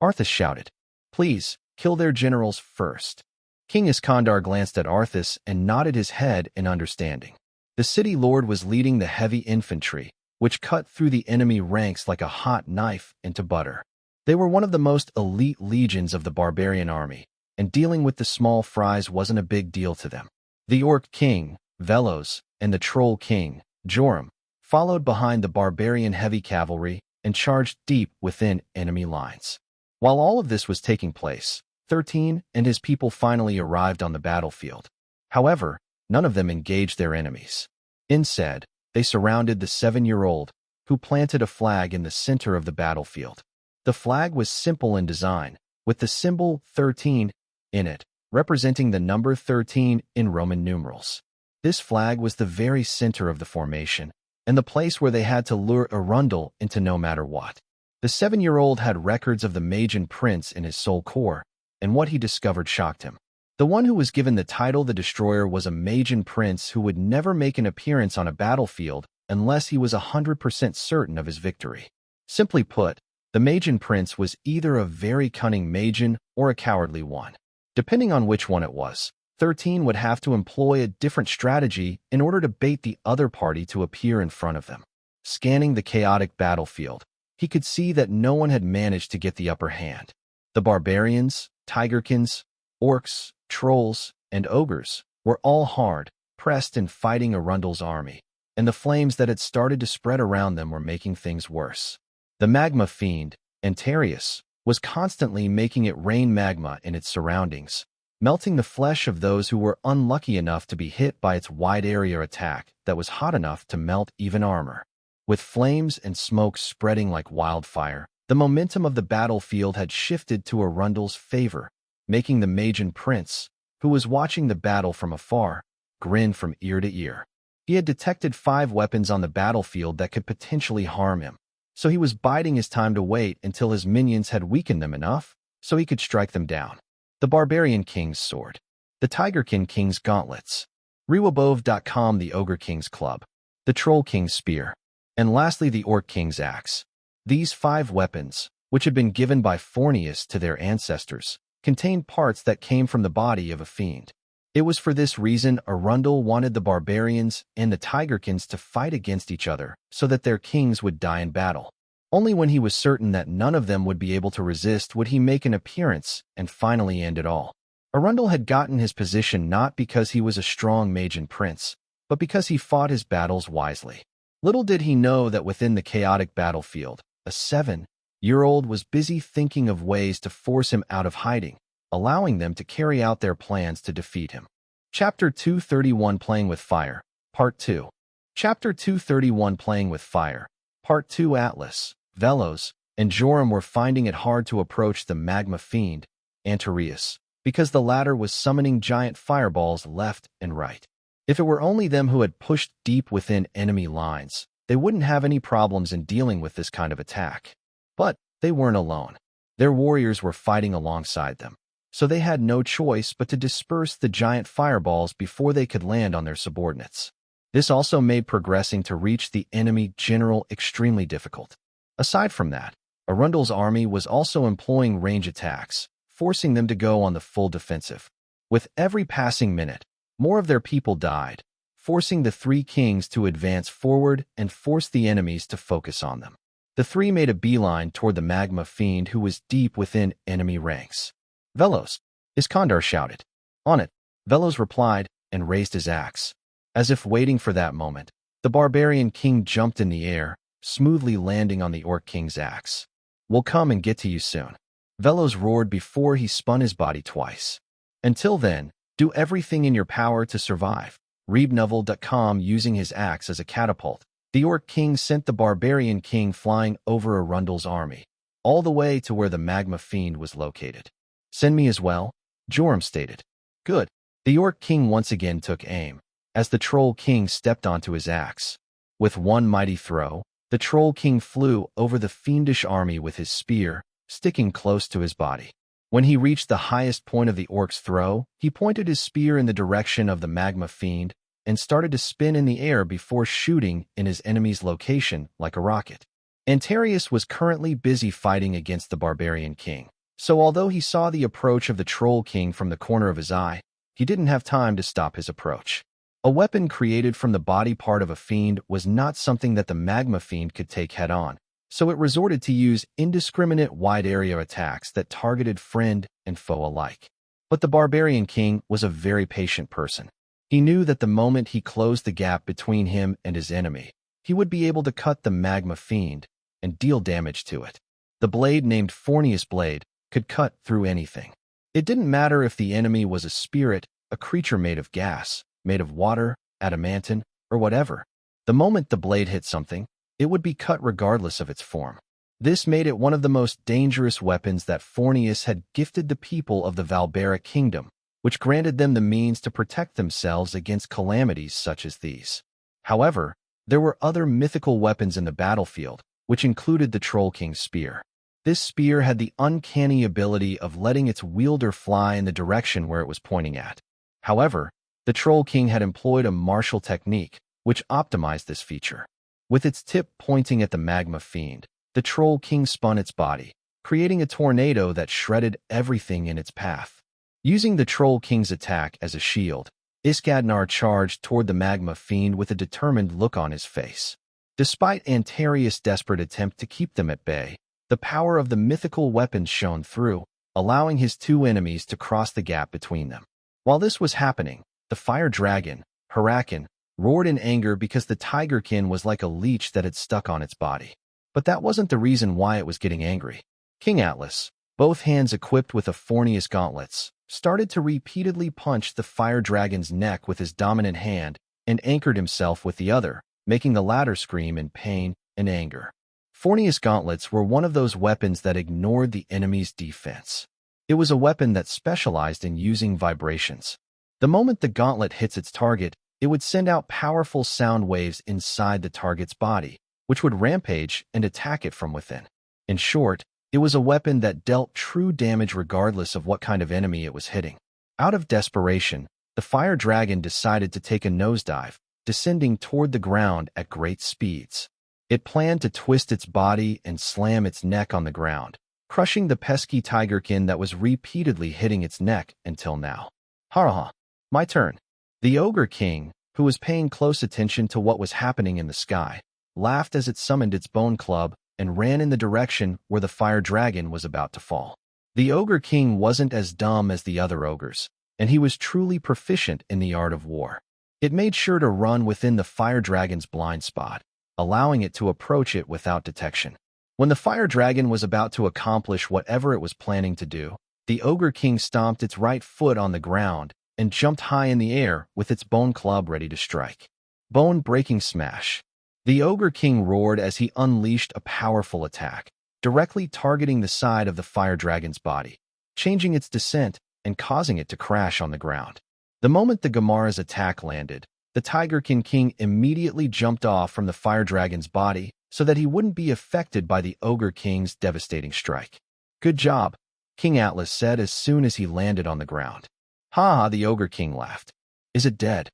Arthas shouted. Please, kill their generals first. King Iskandar glanced at Arthas and nodded his head in understanding. The city lord was leading the heavy infantry, which cut through the enemy ranks like a hot knife into butter. They were one of the most elite legions of the barbarian army, and dealing with the small fries wasn't a big deal to them. The Orc King, Velos, and the Troll King, Joram, followed behind the barbarian heavy cavalry and charged deep within enemy lines. While all of this was taking place, 13 and his people finally arrived on the battlefield. However, none of them engaged their enemies. Instead, they surrounded the 7-year-old, who planted a flag in the center of the battlefield. The flag was simple in design, with the symbol 13 in it, representing the number 13 in Roman numerals. This flag was the very center of the formation, and the place where they had to lure Arundel into no matter what. The 7-year-old had records of the Magian prince in his soul core, and what he discovered shocked him. The one who was given the title the Destroyer was a Magian prince who would never make an appearance on a battlefield unless he was 100% certain of his victory. Simply put, the Magian prince was either a very cunning Magian or a cowardly one. Depending on which one it was, 13 would have to employ a different strategy in order to bait the other party to appear in front of them. Scanning the chaotic battlefield, he could see that no one had managed to get the upper hand. The barbarians, tigerkins, orcs, trolls, and ogres were all hard pressed in fighting Arundel's army, and the flames that had started to spread around them were making things worse. The magma fiend, Antarius, was constantly making it rain magma in its surroundings, melting the flesh of those who were unlucky enough to be hit by its wide-area attack that was hot enough to melt even armor. With flames and smoke spreading like wildfire, the momentum of the battlefield had shifted to Arundel's favor, making the Magian prince, who was watching the battle from afar, grin from ear to ear. He had detected 5 weapons on the battlefield that could potentially harm him, so he was biding his time to wait until his minions had weakened them enough so he could strike them down. The Barbarian King's sword, the Tigerkin King's gauntlets, Rewabove.com the Ogre King's club, the Troll King's spear, and lastly the Orc King's axe. These 5 weapons, which had been given by Fornius to their ancestors, contained parts that came from the body of a fiend. It was for this reason Arundel wanted the barbarians and the Tigerkins to fight against each other so that their kings would die in battle. Only when he was certain that none of them would be able to resist would he make an appearance and finally end it all. Arundel had gotten his position not because he was a strong Magian prince, but because he fought his battles wisely. Little did he know that within the chaotic battlefield, a 7-year-old was busy thinking of ways to force him out of hiding, allowing them to carry out their plans to defeat him. Chapter 231 Playing with Fire, Part 2. Chapter 231 Playing with Fire, Part 2 Atlas, Velos, and Joram were finding it hard to approach the magma fiend, Antarius, because the latter was summoning giant fireballs left and right. If it were only them who had pushed deep within enemy lines, they wouldn't have any problems in dealing with this kind of attack. But they weren't alone. Their warriors were fighting alongside them, so they had no choice but to disperse the giant fireballs before they could land on their subordinates. This also made progressing to reach the enemy general extremely difficult. Aside from that, Arundel's army was also employing range attacks, forcing them to go on the full defensive. With every passing minute, more of their people died, forcing the 3 kings to advance forward and force the enemies to focus on them. The 3 made a beeline toward the magma fiend who was deep within enemy ranks. Velos, Iskandar shouted. On it, Velos replied and raised his axe. As if waiting for that moment, the barbarian king jumped in the air, smoothly landing on the Orc King's axe. We'll come and get to you soon, Velos roared before he spun his body twice. Until then, do everything in your power to survive. Reebnovel.com using his axe as a catapult, the Orc King sent the barbarian king flying over Arundel's army, all the way to where the magma fiend was located. Send me as well, Joram stated. Good. The Orc King once again took aim, as the Troll King stepped onto his axe. With one mighty throw, the Troll King flew over the fiendish army with his spear, sticking close to his body. When he reached the highest point of the orc's throw, he pointed his spear in the direction of the magma fiend, and started to spin in the air before shooting in his enemy's location like a rocket. Antarius was currently busy fighting against the barbarian king, so although he saw the approach of the troll king from the corner of his eye, he didn't have time to stop his approach. A weapon created from the body part of a fiend was not something that the magma fiend could take head-on, so it resorted to use indiscriminate wide-area attacks that targeted friend and foe alike. But the barbarian king was a very patient person. He knew that the moment he closed the gap between him and his enemy, he would be able to cut the magma fiend and deal damage to it. The blade named Fornius Blade could cut through anything. It didn't matter if the enemy was a spirit, a creature made of gas, made of water, adamantine, or whatever. The moment the blade hit something, it would be cut regardless of its form. This made it one of the most dangerous weapons that Fornius had gifted the people of the Valbera kingdom, which granted them the means to protect themselves against calamities such as these. However, there were other mythical weapons in the battlefield, which included the Troll King's spear. This spear had the uncanny ability of letting its wielder fly in the direction where it was pointing at. However, the Troll King had employed a martial technique, which optimized this feature. With its tip pointing at the magma fiend, the Troll King spun its body, creating a tornado that shredded everything in its path. Using the Troll King's attack as a shield, Iskadnar charged toward the magma fiend with a determined look on his face. Despite Antarius' desperate attempt to keep them at bay, the power of the mythical weapons shone through, allowing his two enemies to cross the gap between them. While this was happening, the fire dragon, Hurakan, roared in anger because the tigerkin was like a leech that had stuck on its body. But that wasn't the reason why it was getting angry. King Atlas, both hands equipped with Fornius gauntlets, started to repeatedly punch the fire dragon's neck with his dominant hand and anchored himself with the other, making the latter scream in pain and anger. Fornius gauntlets were one of those weapons that ignored the enemy's defense. It was a weapon that specialized in using vibrations. The moment the gauntlet hits its target, it would send out powerful sound waves inside the target's body, which would rampage and attack it from within. In short, it was a weapon that dealt true damage regardless of what kind of enemy it was hitting. Out of desperation, the fire dragon decided to take a nosedive, descending toward the ground at great speeds. It planned to twist its body and slam its neck on the ground, crushing the pesky tigerkin that was repeatedly hitting its neck until now. Ha! My turn. The Ogre King, who was paying close attention to what was happening in the sky, laughed as it summoned its bone club and ran in the direction where the fire dragon was about to fall. The Ogre King wasn't as dumb as the other ogres, and he was truly proficient in the art of war. It made sure to run within the fire dragon's blind spot, allowing it to approach it without detection. When the fire dragon was about to accomplish whatever it was planning to do, the Ogre King stomped its right foot on the ground and jumped high in the air with its bone club ready to strike. Bone-breaking smash. The Ogre King roared as he unleashed a powerful attack, directly targeting the side of the fire dragon's body, changing its descent and causing it to crash on the ground. The moment the Gamara's attack landed, the Tigerkin King immediately jumped off from the fire dragon's body so that he wouldn't be affected by the Ogre King's devastating strike. Good job, King Atlas said as soon as he landed on the ground. Ha! The Ogre King laughed. Is it dead?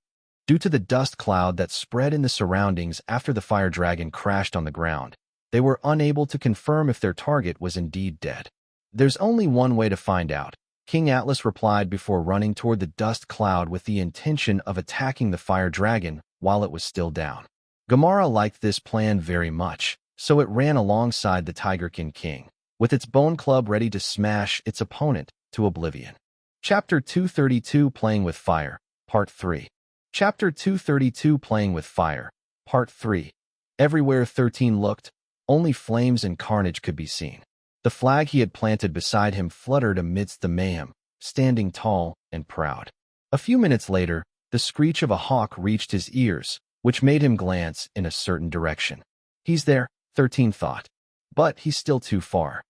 Due to the dust cloud that spread in the surroundings after the fire dragon crashed on the ground, they were unable to confirm if their target was indeed dead. There's only one way to find out, King Atlas replied before running toward the dust cloud with the intention of attacking the fire dragon while it was still down. Gamara liked this plan very much, so it ran alongside the Tigerkin King, with its bone club ready to smash its opponent to oblivion. Chapter 232 Playing with Fire, Part 3. Chapter 232 Playing with Fire, Part 3. Everywhere 13 looked, only flames and carnage could be seen. The flag he had planted beside him fluttered amidst the mayhem, standing tall and proud. A few minutes later, the screech of a hawk reached his ears, which made him glance in a certain direction. He's there, 13 thought. But he's still too far.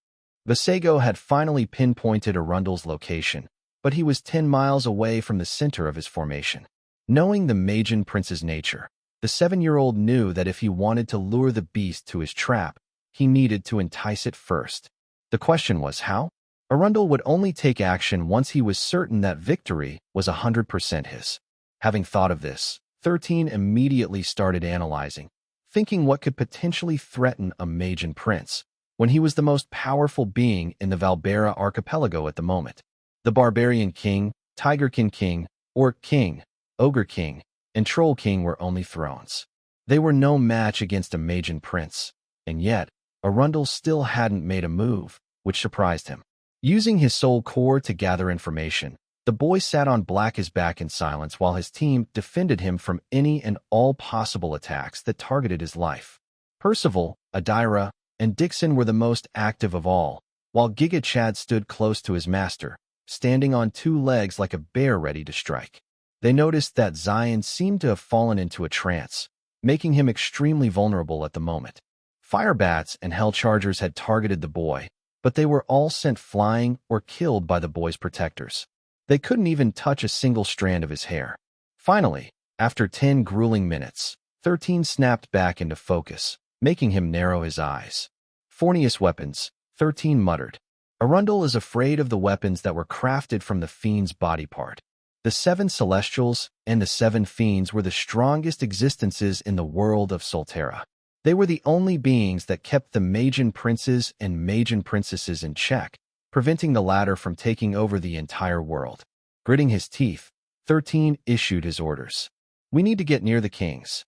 Vasego had finally pinpointed Arundel's location, but he was 10 miles away from the center of his formation. Knowing the Magian Prince's nature, the 7-year-old knew that if he wanted to lure the beast to his trap, he needed to entice it first. The question was how? Arundel would only take action once he was certain that victory was 100% his. Having thought of this, 13 immediately started analyzing, thinking what could potentially threaten a Magian prince, when he was the most powerful being in the Valbera archipelago at the moment. The Barbarian King, Tigerkin King, Orc King, Ogre King, and Troll King were only thrones. They were no match against a Magian prince, and yet, Arundel still hadn't made a move, which surprised him. Using his soul core to gather information, the boy sat on Black's back in silence while his team defended him from any and all possible attacks that targeted his life. Percival, Adira, and Dixon were the most active of all, while Giga Chad stood close to his master, standing on two legs like a bear ready to strike. They noticed that Xylen seemed to have fallen into a trance, making him extremely vulnerable at the moment. Fire bats and hell chargers had targeted the boy, but they were all sent flying or killed by the boy's protectors. They couldn't even touch a single strand of his hair. Finally, after 10 grueling minutes, 13 snapped back into focus, making him narrow his eyes. Fornius weapons, 13 muttered. Arundel is afraid of the weapons that were crafted from the fiend's body part. The 7 Celestials and the 7 Fiends were the strongest existences in the world of Solterra. They were the only beings that kept the Magian princes and Magian princesses in check, preventing the latter from taking over the entire world. Gritting his teeth, 13 issued his orders. "We need to get near the kings."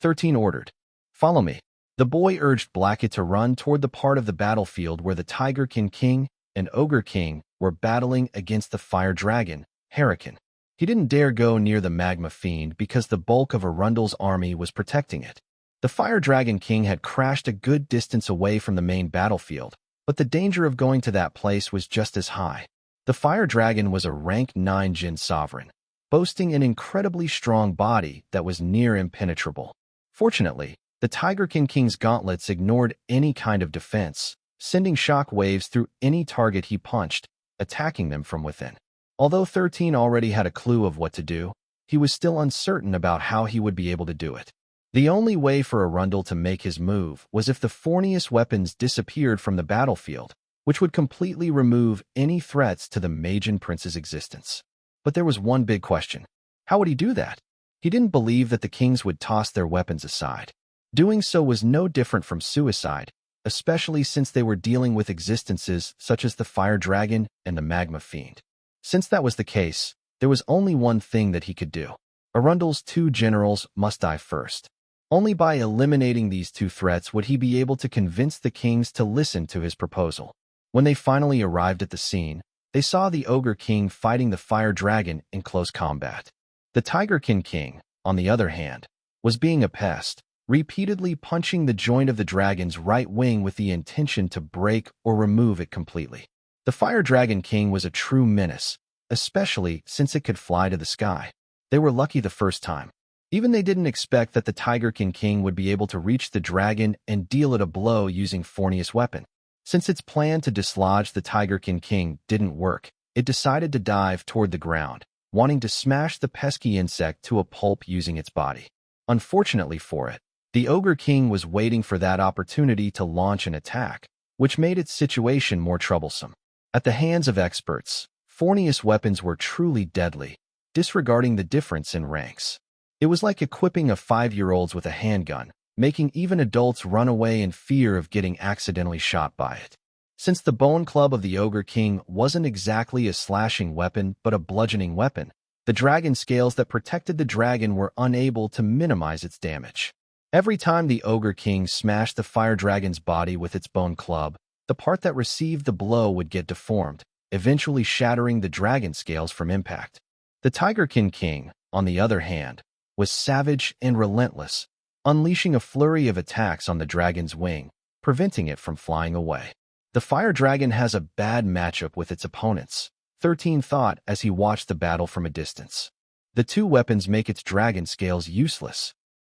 13 ordered. "Follow me." The boy urged Blackett to run toward the part of the battlefield where the Tigerkin King and Ogre King were battling against the fire dragon, Hurricane. He didn't dare go near the Magma Fiend because the bulk of Arundel's army was protecting it. The Fire Dragon King had crashed a good distance away from the main battlefield, but the danger of going to that place was just as high. The Fire Dragon was a rank 9 Jinn sovereign, boasting an incredibly strong body that was near impenetrable. Fortunately, the Tigerkin King's gauntlets ignored any kind of defense, sending shock waves through any target he punched, attacking them from within. Although 13 already had a clue of what to do, he was still uncertain about how he would be able to do it. The only way for Arundel to make his move was if the Fornius weapons disappeared from the battlefield, which would completely remove any threats to the Magian prince's existence. But there was one big question. How would he do that? He didn't believe that the kings would toss their weapons aside. Doing so was no different from suicide, especially since they were dealing with existences such as the Fire Dragon and the Magma Fiend. Since that was the case, there was only one thing that he could do. Arundel's 2 generals must die first. Only by eliminating these 2 threats would he be able to convince the kings to listen to his proposal. When they finally arrived at the scene, they saw the Ogre King fighting the Fire Dragon in close combat. The Tigerkin King, on the other hand, was being a pest, repeatedly punching the joint of the dragon's right wing with the intention to break or remove it completely. The Fire Dragon King was a true menace, especially since it could fly to the sky. They were lucky the first time. Even they didn't expect that the Tigerkin King would be able to reach the dragon and deal it a blow using Fornius weapon. Since its plan to dislodge the Tigerkin King didn't work, it decided to dive toward the ground, wanting to smash the pesky insect to a pulp using its body. Unfortunately for it, the Ogre King was waiting for that opportunity to launch an attack, which made its situation more troublesome. At the hands of experts, Fornius weapons were truly deadly, disregarding the difference in ranks. It was like equipping a 5-year-old with a handgun, making even adults run away in fear of getting accidentally shot by it. Since the bone club of the Ogre King wasn't exactly a slashing weapon but a bludgeoning weapon, the dragon scales that protected the dragon were unable to minimize its damage. Every time the Ogre King smashed the Fire Dragon's body with its bone club, the part that received the blow would get deformed, eventually shattering the dragon scales from impact. The Tigerkin King, on the other hand, was savage and relentless, unleashing a flurry of attacks on the dragon's wing, preventing it from flying away. The Fire Dragon has a bad matchup with its opponents, 13 thought as he watched the battle from a distance. The 2 weapons make its dragon scales useless.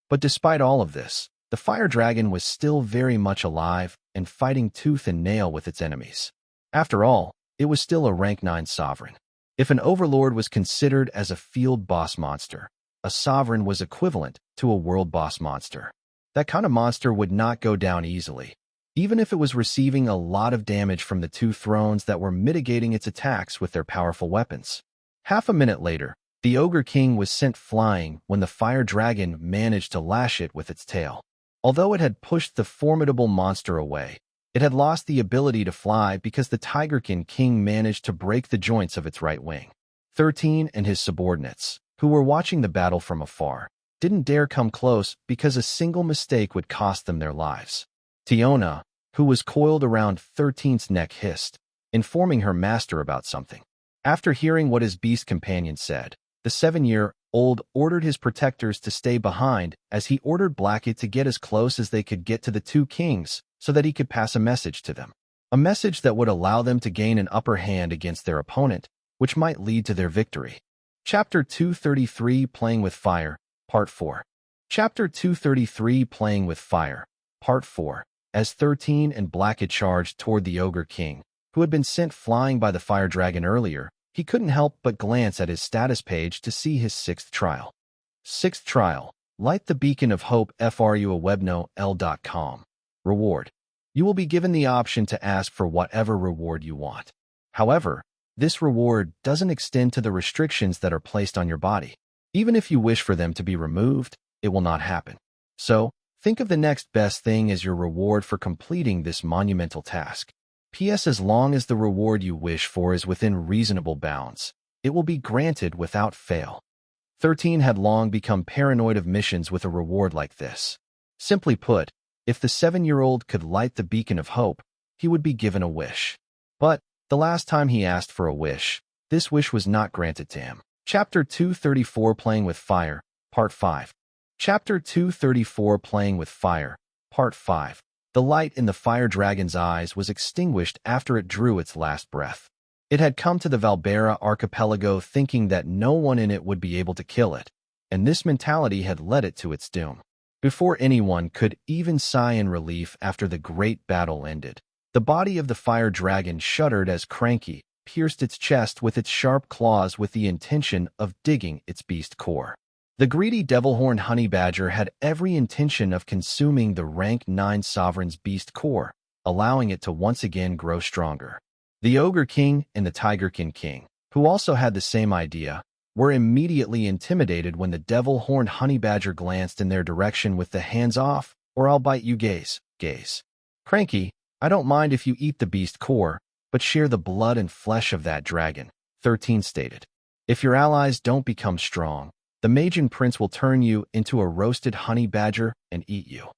But despite all of this, the Fire Dragon was still very much alive and fighting tooth and nail with its enemies. After all, it was still a rank 9 sovereign. If an overlord was considered as a field boss monster, a sovereign was equivalent to a world boss monster. That kind of monster would not go down easily, even if it was receiving a lot of damage from the 2 thrones that were mitigating its attacks with their powerful weapons. Half a minute later, The Ogre King was sent flying when the fire dragon managed to lash it with its tail. Although it had pushed the formidable monster away, it had lost the ability to fly because the Tigerkin King managed to break the joints of its right wing. 13 and his subordinates, who were watching the battle from afar, didn't dare come close because a single mistake would cost them their lives. Tiona, who was coiled around 13's neck, hissed, informing her master about something. After hearing what his beast companion said, the 7-year-old ordered his protectors to stay behind as he ordered Blackett to get as close as they could get to the two kings so that he could pass a message to them. A message that would allow them to gain an upper hand against their opponent, which might lead to their victory. Chapter 233 Playing with Fire, Part 4. Chapter 233 Playing with Fire, Part 4. As 13 and Blackett charged toward the Ogre King, who had been sent flying by the fire dragon earlier, he couldn't help but glance at his status page to see his 6th trial. 6th trial. Light the beacon of hope FRUAWebNoL.com. Reward. You will be given the option to ask for whatever reward you want. However, this reward doesn't extend to the restrictions that are placed on your body. Even if you wish for them to be removed, it will not happen. So, think of the next best thing as your reward for completing this monumental task. P.S. As long as the reward you wish for is within reasonable bounds, it will be granted without fail. 13 had long become paranoid of missions with a reward like this. Simply put, if the 7-year-old could light the beacon of hope, he would be given a wish. But, the last time he asked for a wish, this wish was not granted to him. Chapter 234 Playing with Fire, Part 5. Chapter 234 Playing with Fire, Part 5. The light in the fire dragon's eyes was extinguished after it drew its last breath. It had come to the Valbera archipelago thinking that no one in it would be able to kill it, and this mentality had led it to its doom. Before anyone could even sigh in relief after the great battle ended, the body of the fire dragon shuddered as Cranky pierced its chest with its sharp claws with the intention of digging its beast core. The greedy devil-horned honey badger had every intention of consuming the rank 9 sovereign's beast core, allowing it to once again grow stronger. The Ogre King and the Tigerkin King, who also had the same idea, were immediately intimidated when the devil-horned honey badger glanced in their direction with the hands off, or I'll bite you gaze. Cranky, I don't mind if you eat the beast core, but share the blood and flesh of that dragon, 13 stated. If your allies don't become strong, the Magian Prince will turn you into a roasted honey badger and eat you.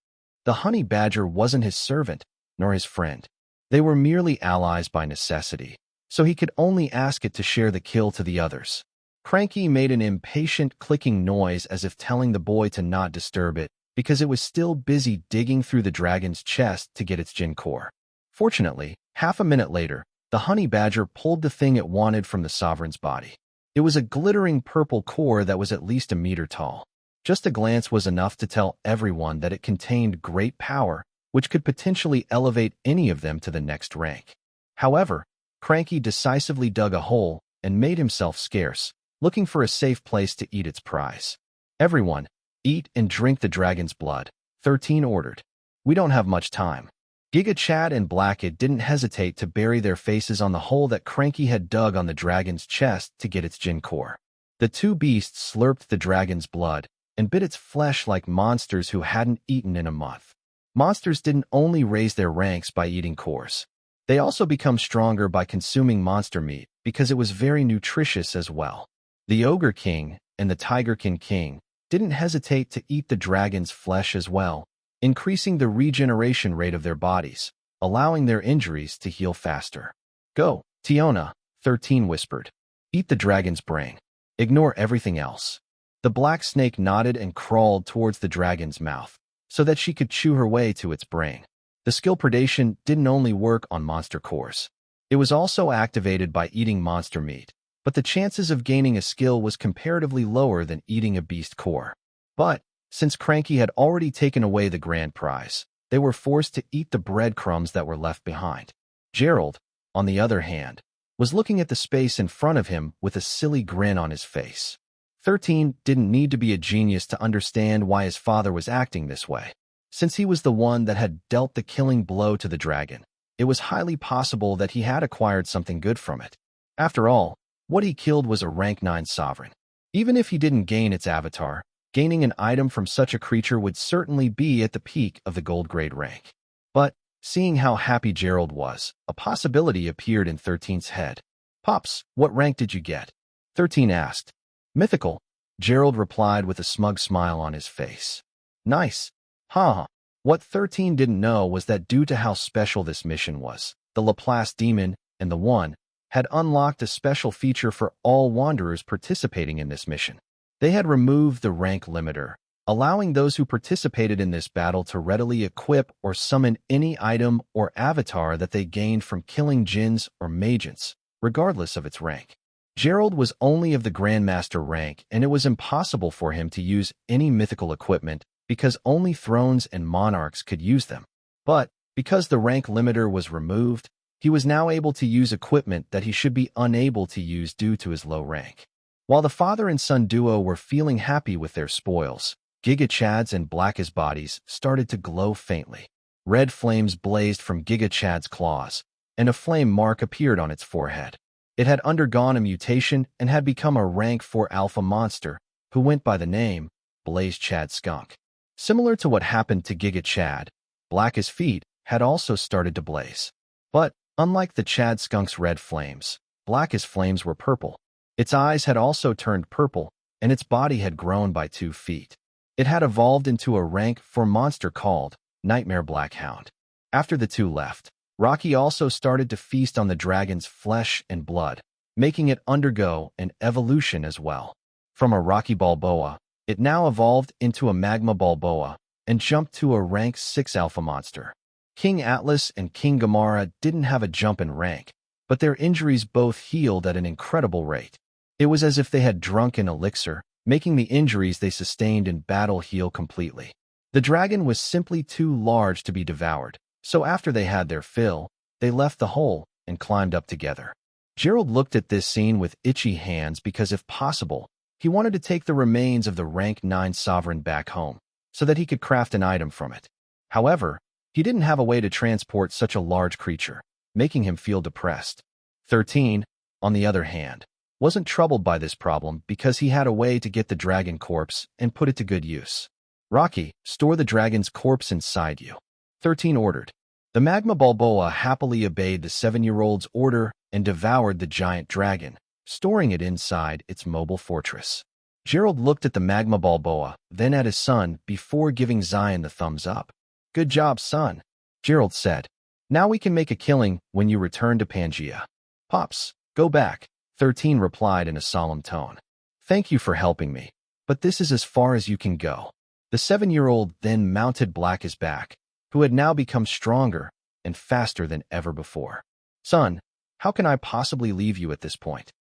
The honey badger wasn't his servant, nor his friend. They were merely allies by necessity, so he could only ask it to share the kill to the others. Cranky made an impatient clicking noise as if telling the boy to not disturb it, because it was still busy digging through the dragon's chest to get its Jin core. Fortunately, half a minute later, the honey badger pulled the thing it wanted from the sovereign's body. It was a glittering purple core that was at least a meter tall. Just a glance was enough to tell everyone that it contained great power, which could potentially elevate any of them to the next rank. However, Cranky decisively dug a hole and made himself scarce, looking for a safe place to eat its prize. Everyone, eat and drink the dragon's blood, 13 ordered. We don't have much time. Giga Chad and Blackett didn't hesitate to bury their faces on the hole that Cranky had dug on the dragon's chest to get its Jin core. The two beasts slurped the dragon's blood and bit its flesh like monsters who hadn't eaten in a month. Monsters didn't only raise their ranks by eating cores. They also become stronger by consuming monster meat because it was very nutritious as well. The Ogre King and the Tigerkin King didn't hesitate to eat the dragon's flesh as well, increasing the regeneration rate of their bodies, allowing their injuries to heal faster. Go, Tiona, 13 whispered. Eat the dragon's brain. Ignore everything else. The black snake nodded and crawled towards the dragon's mouth, so that she could chew her way to its brain. The skill predation didn't only work on monster cores. It was also activated by eating monster meat, but the chances of gaining a skill was comparatively lower than eating a beast core. But, since Cranky had already taken away the grand prize, they were forced to eat the breadcrumbs that were left behind. Gerald, on the other hand, was looking at the space in front of him with a silly grin on his face. 13 didn't need to be a genius to understand why his father was acting this way. Since he was the one that had dealt the killing blow to the dragon, it was highly possible that he had acquired something good from it. After all, what he killed was a rank 9 sovereign. Even if he didn't gain its avatar, gaining an item from such a creature would certainly be at the peak of the gold grade rank. But, seeing how happy Gerald was, a possibility appeared in 13's head. "Pops, what rank did you get?" 13 asked. "Mythical," Gerald replied with a smug smile on his face. "Nice. Huh." What 13 didn't know was that due to how special this mission was, the Laplace demon and the One had unlocked a special feature for all wanderers participating in this mission. They had removed the rank limiter, allowing those who participated in this battle to readily equip or summon any item or avatar that they gained from killing djinns or mages, regardless of its rank. Gerald was only of the Grandmaster rank, and it was impossible for him to use any mythical equipment because only thrones and monarchs could use them. But, because the rank limiter was removed, he was now able to use equipment that he should be unable to use due to his low rank. While the father and son duo were feeling happy with their spoils, Giga Chad's and Black's bodies started to glow faintly. Red flames blazed from Giga Chad's claws, and a flame mark appeared on its forehead. It had undergone a mutation and had become a rank 4 alpha monster who went by the name Blaze Chad Skunk. Similar to what happened to Giga Chad, Black's feet had also started to blaze. But, unlike the Chad Skunk's red flames, Black's flames were purple. Its eyes had also turned purple, and its body had grown by 2 feet. It had evolved into a rank 4 monster called Nightmare Blackhound. After the two left, Rocky also started to feast on the dragon's flesh and blood, making it undergo an evolution as well. From a Rocky Balboa, it now evolved into a Magma Balboa and jumped to a rank 6 alpha monster. King Atlas and King Gamara didn't have a jump in rank, but their injuries both healed at an incredible rate. It was as if they had drunk an elixir, making the injuries they sustained in battle heal completely. The dragon was simply too large to be devoured, so after they had their fill, they left the hole and climbed up together. Gerald looked at this scene with itchy hands because if possible, he wanted to take the remains of the rank 9 sovereign back home, so that he could craft an item from it. However, he didn't have a way to transport such a large creature, making him feel depressed. 13, on the other hand, wasn't troubled by this problem because he had a way to get the dragon corpse and put it to good use. "Rocky, store the dragon's corpse inside you," 13 ordered. The Magma Balboa happily obeyed the 7-year-old's order and devoured the giant dragon, storing it inside its mobile fortress. Gerald looked at the Magma Balboa, then at his son before giving Xylen the thumbs up. "Good job, son," Gerald said. "Now we can make a killing when you return to Pangea." "Pops, go back," 13 replied in a solemn tone. "Thank you for helping me, but this is as far as you can go." The 7-year-old then mounted Black's back, who had now become stronger and faster than ever before. "Son, how can I possibly leave you at this point?"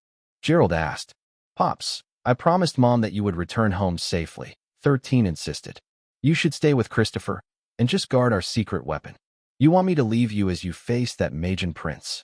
Gerald asked. "Pops, I promised Mom that you would return home safely," 13 insisted. "You should stay with Christopher and just guard our secret weapon. You want me to leave you as you face that Magian prince?"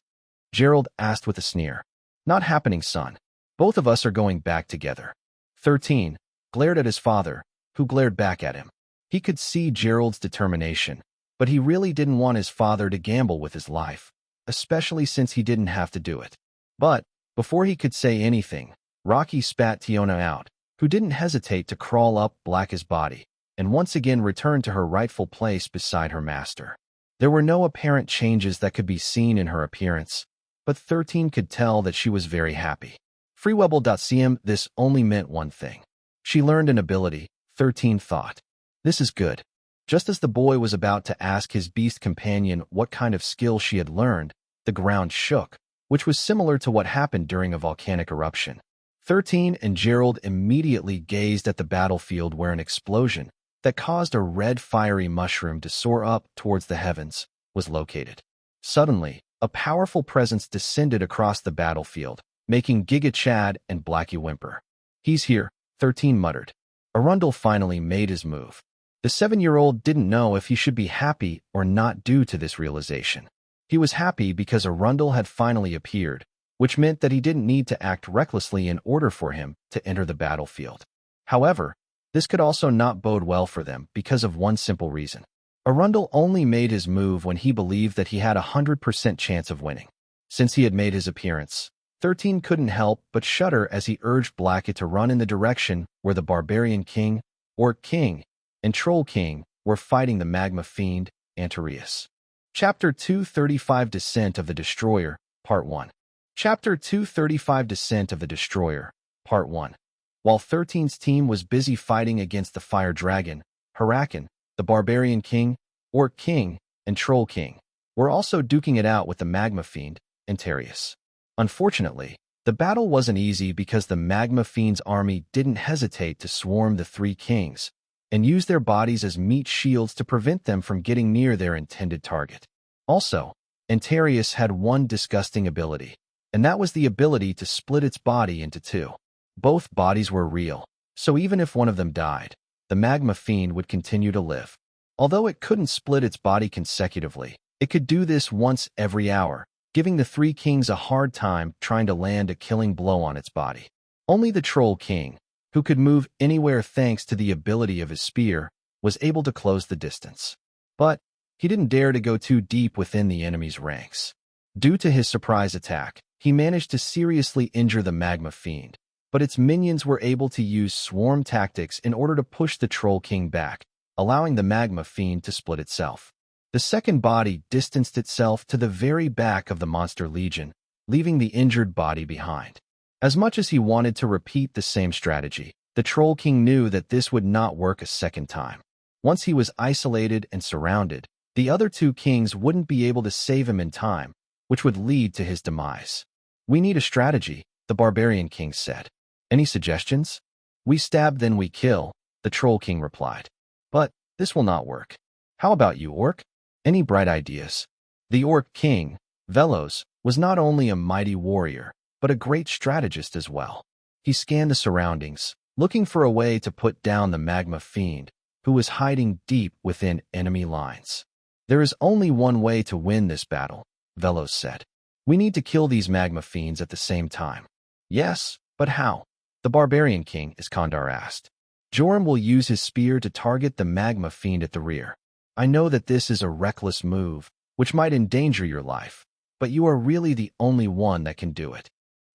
Gerald asked with a sneer. "Not happening, son. Both of us are going back together." 13 glared at his father, who glared back at him. He could see Gerald's determination, but he really didn't want his father to gamble with his life, especially since he didn't have to do it. But, before he could say anything, Rocky spat Tiona out, who didn't hesitate to crawl up Black's body, and once again return to her rightful place beside her master. There were no apparent changes that could be seen in her appearance, but 13 could tell that she was very happy. Freewebble.cm, this only meant one thing. She learned an ability, 13 thought. This is good. Just as the boy was about to ask his beast companion what kind of skill she had learned, the ground shook, which was similar to what happened during a volcanic eruption. 13 and Gerald immediately gazed at the battlefield where an explosion that caused a red fiery mushroom to soar up towards the heavens was located. Suddenly, a powerful presence descended across the battlefield, making Giga Chad and Blackie whimper. "He's here," 13 muttered. Arundel finally made his move. The 7-year-old didn't know if he should be happy or not due to this realization. He was happy because Arundel had finally appeared, which meant that he didn't need to act recklessly in order for him to enter the battlefield. However, this could also not bode well for them because of one simple reason. Arundel only made his move when he believed that he had a 100% chance of winning. Since he had made his appearance, 13 couldn't help but shudder as he urged Blackett to run in the direction where the Barbarian King, Orc King, and Troll King were fighting the magma fiend, Antarius. Chapter 235 Descent of the Destroyer, Part 1. Chapter 235 Descent of the Destroyer, Part 1. While 13's team was busy fighting against the Fire Dragon, Hurakan, the Barbarian King, Orc King, and Troll King were also duking it out with the magma fiend, Antarius. Unfortunately, the battle wasn't easy because the magma fiend's army didn't hesitate to swarm the three kings and use their bodies as meat shields to prevent them from getting near their intended target. Also, Antarius had one disgusting ability, and that was the ability to split its body into two. Both bodies were real, so even if one of them died, the magma fiend would continue to live. Although it couldn't split its body consecutively, it could do this once every hour, giving the three kings a hard time trying to land a killing blow on its body. Only the Troll King, who could move anywhere thanks to the ability of his spear, was able to close the distance. But he didn't dare to go too deep within the enemy's ranks. Due to his surprise attack, he managed to seriously injure the magma fiend, but its minions were able to use swarm tactics in order to push the Troll King back, allowing the magma fiend to split itself. The second body distanced itself to the very back of the monster legion, leaving the injured body behind. As much as he wanted to repeat the same strategy, the Troll King knew that this would not work a second time. Once he was isolated and surrounded, the other two kings wouldn't be able to save him in time, which would lead to his demise. "We need a strategy," the Barbarian King said. "Any suggestions?" "We stab, then we kill," the Troll King replied. "But this will not work. How about you, Orc? Any bright ideas?" The Orc King, Velos, was not only a mighty warrior, but a great strategist as well. He scanned the surroundings, looking for a way to put down the magma fiend, who was hiding deep within enemy lines. "There is only one way to win this battle," Velos said. "We need to kill these magma fiends at the same time." "Yes, but how?" the Barbarian King, Iskandar, asked. "Joram will use his spear to target the magma fiend at the rear. I know that this is a reckless move, which might endanger your life, but you are really the only one that can do it."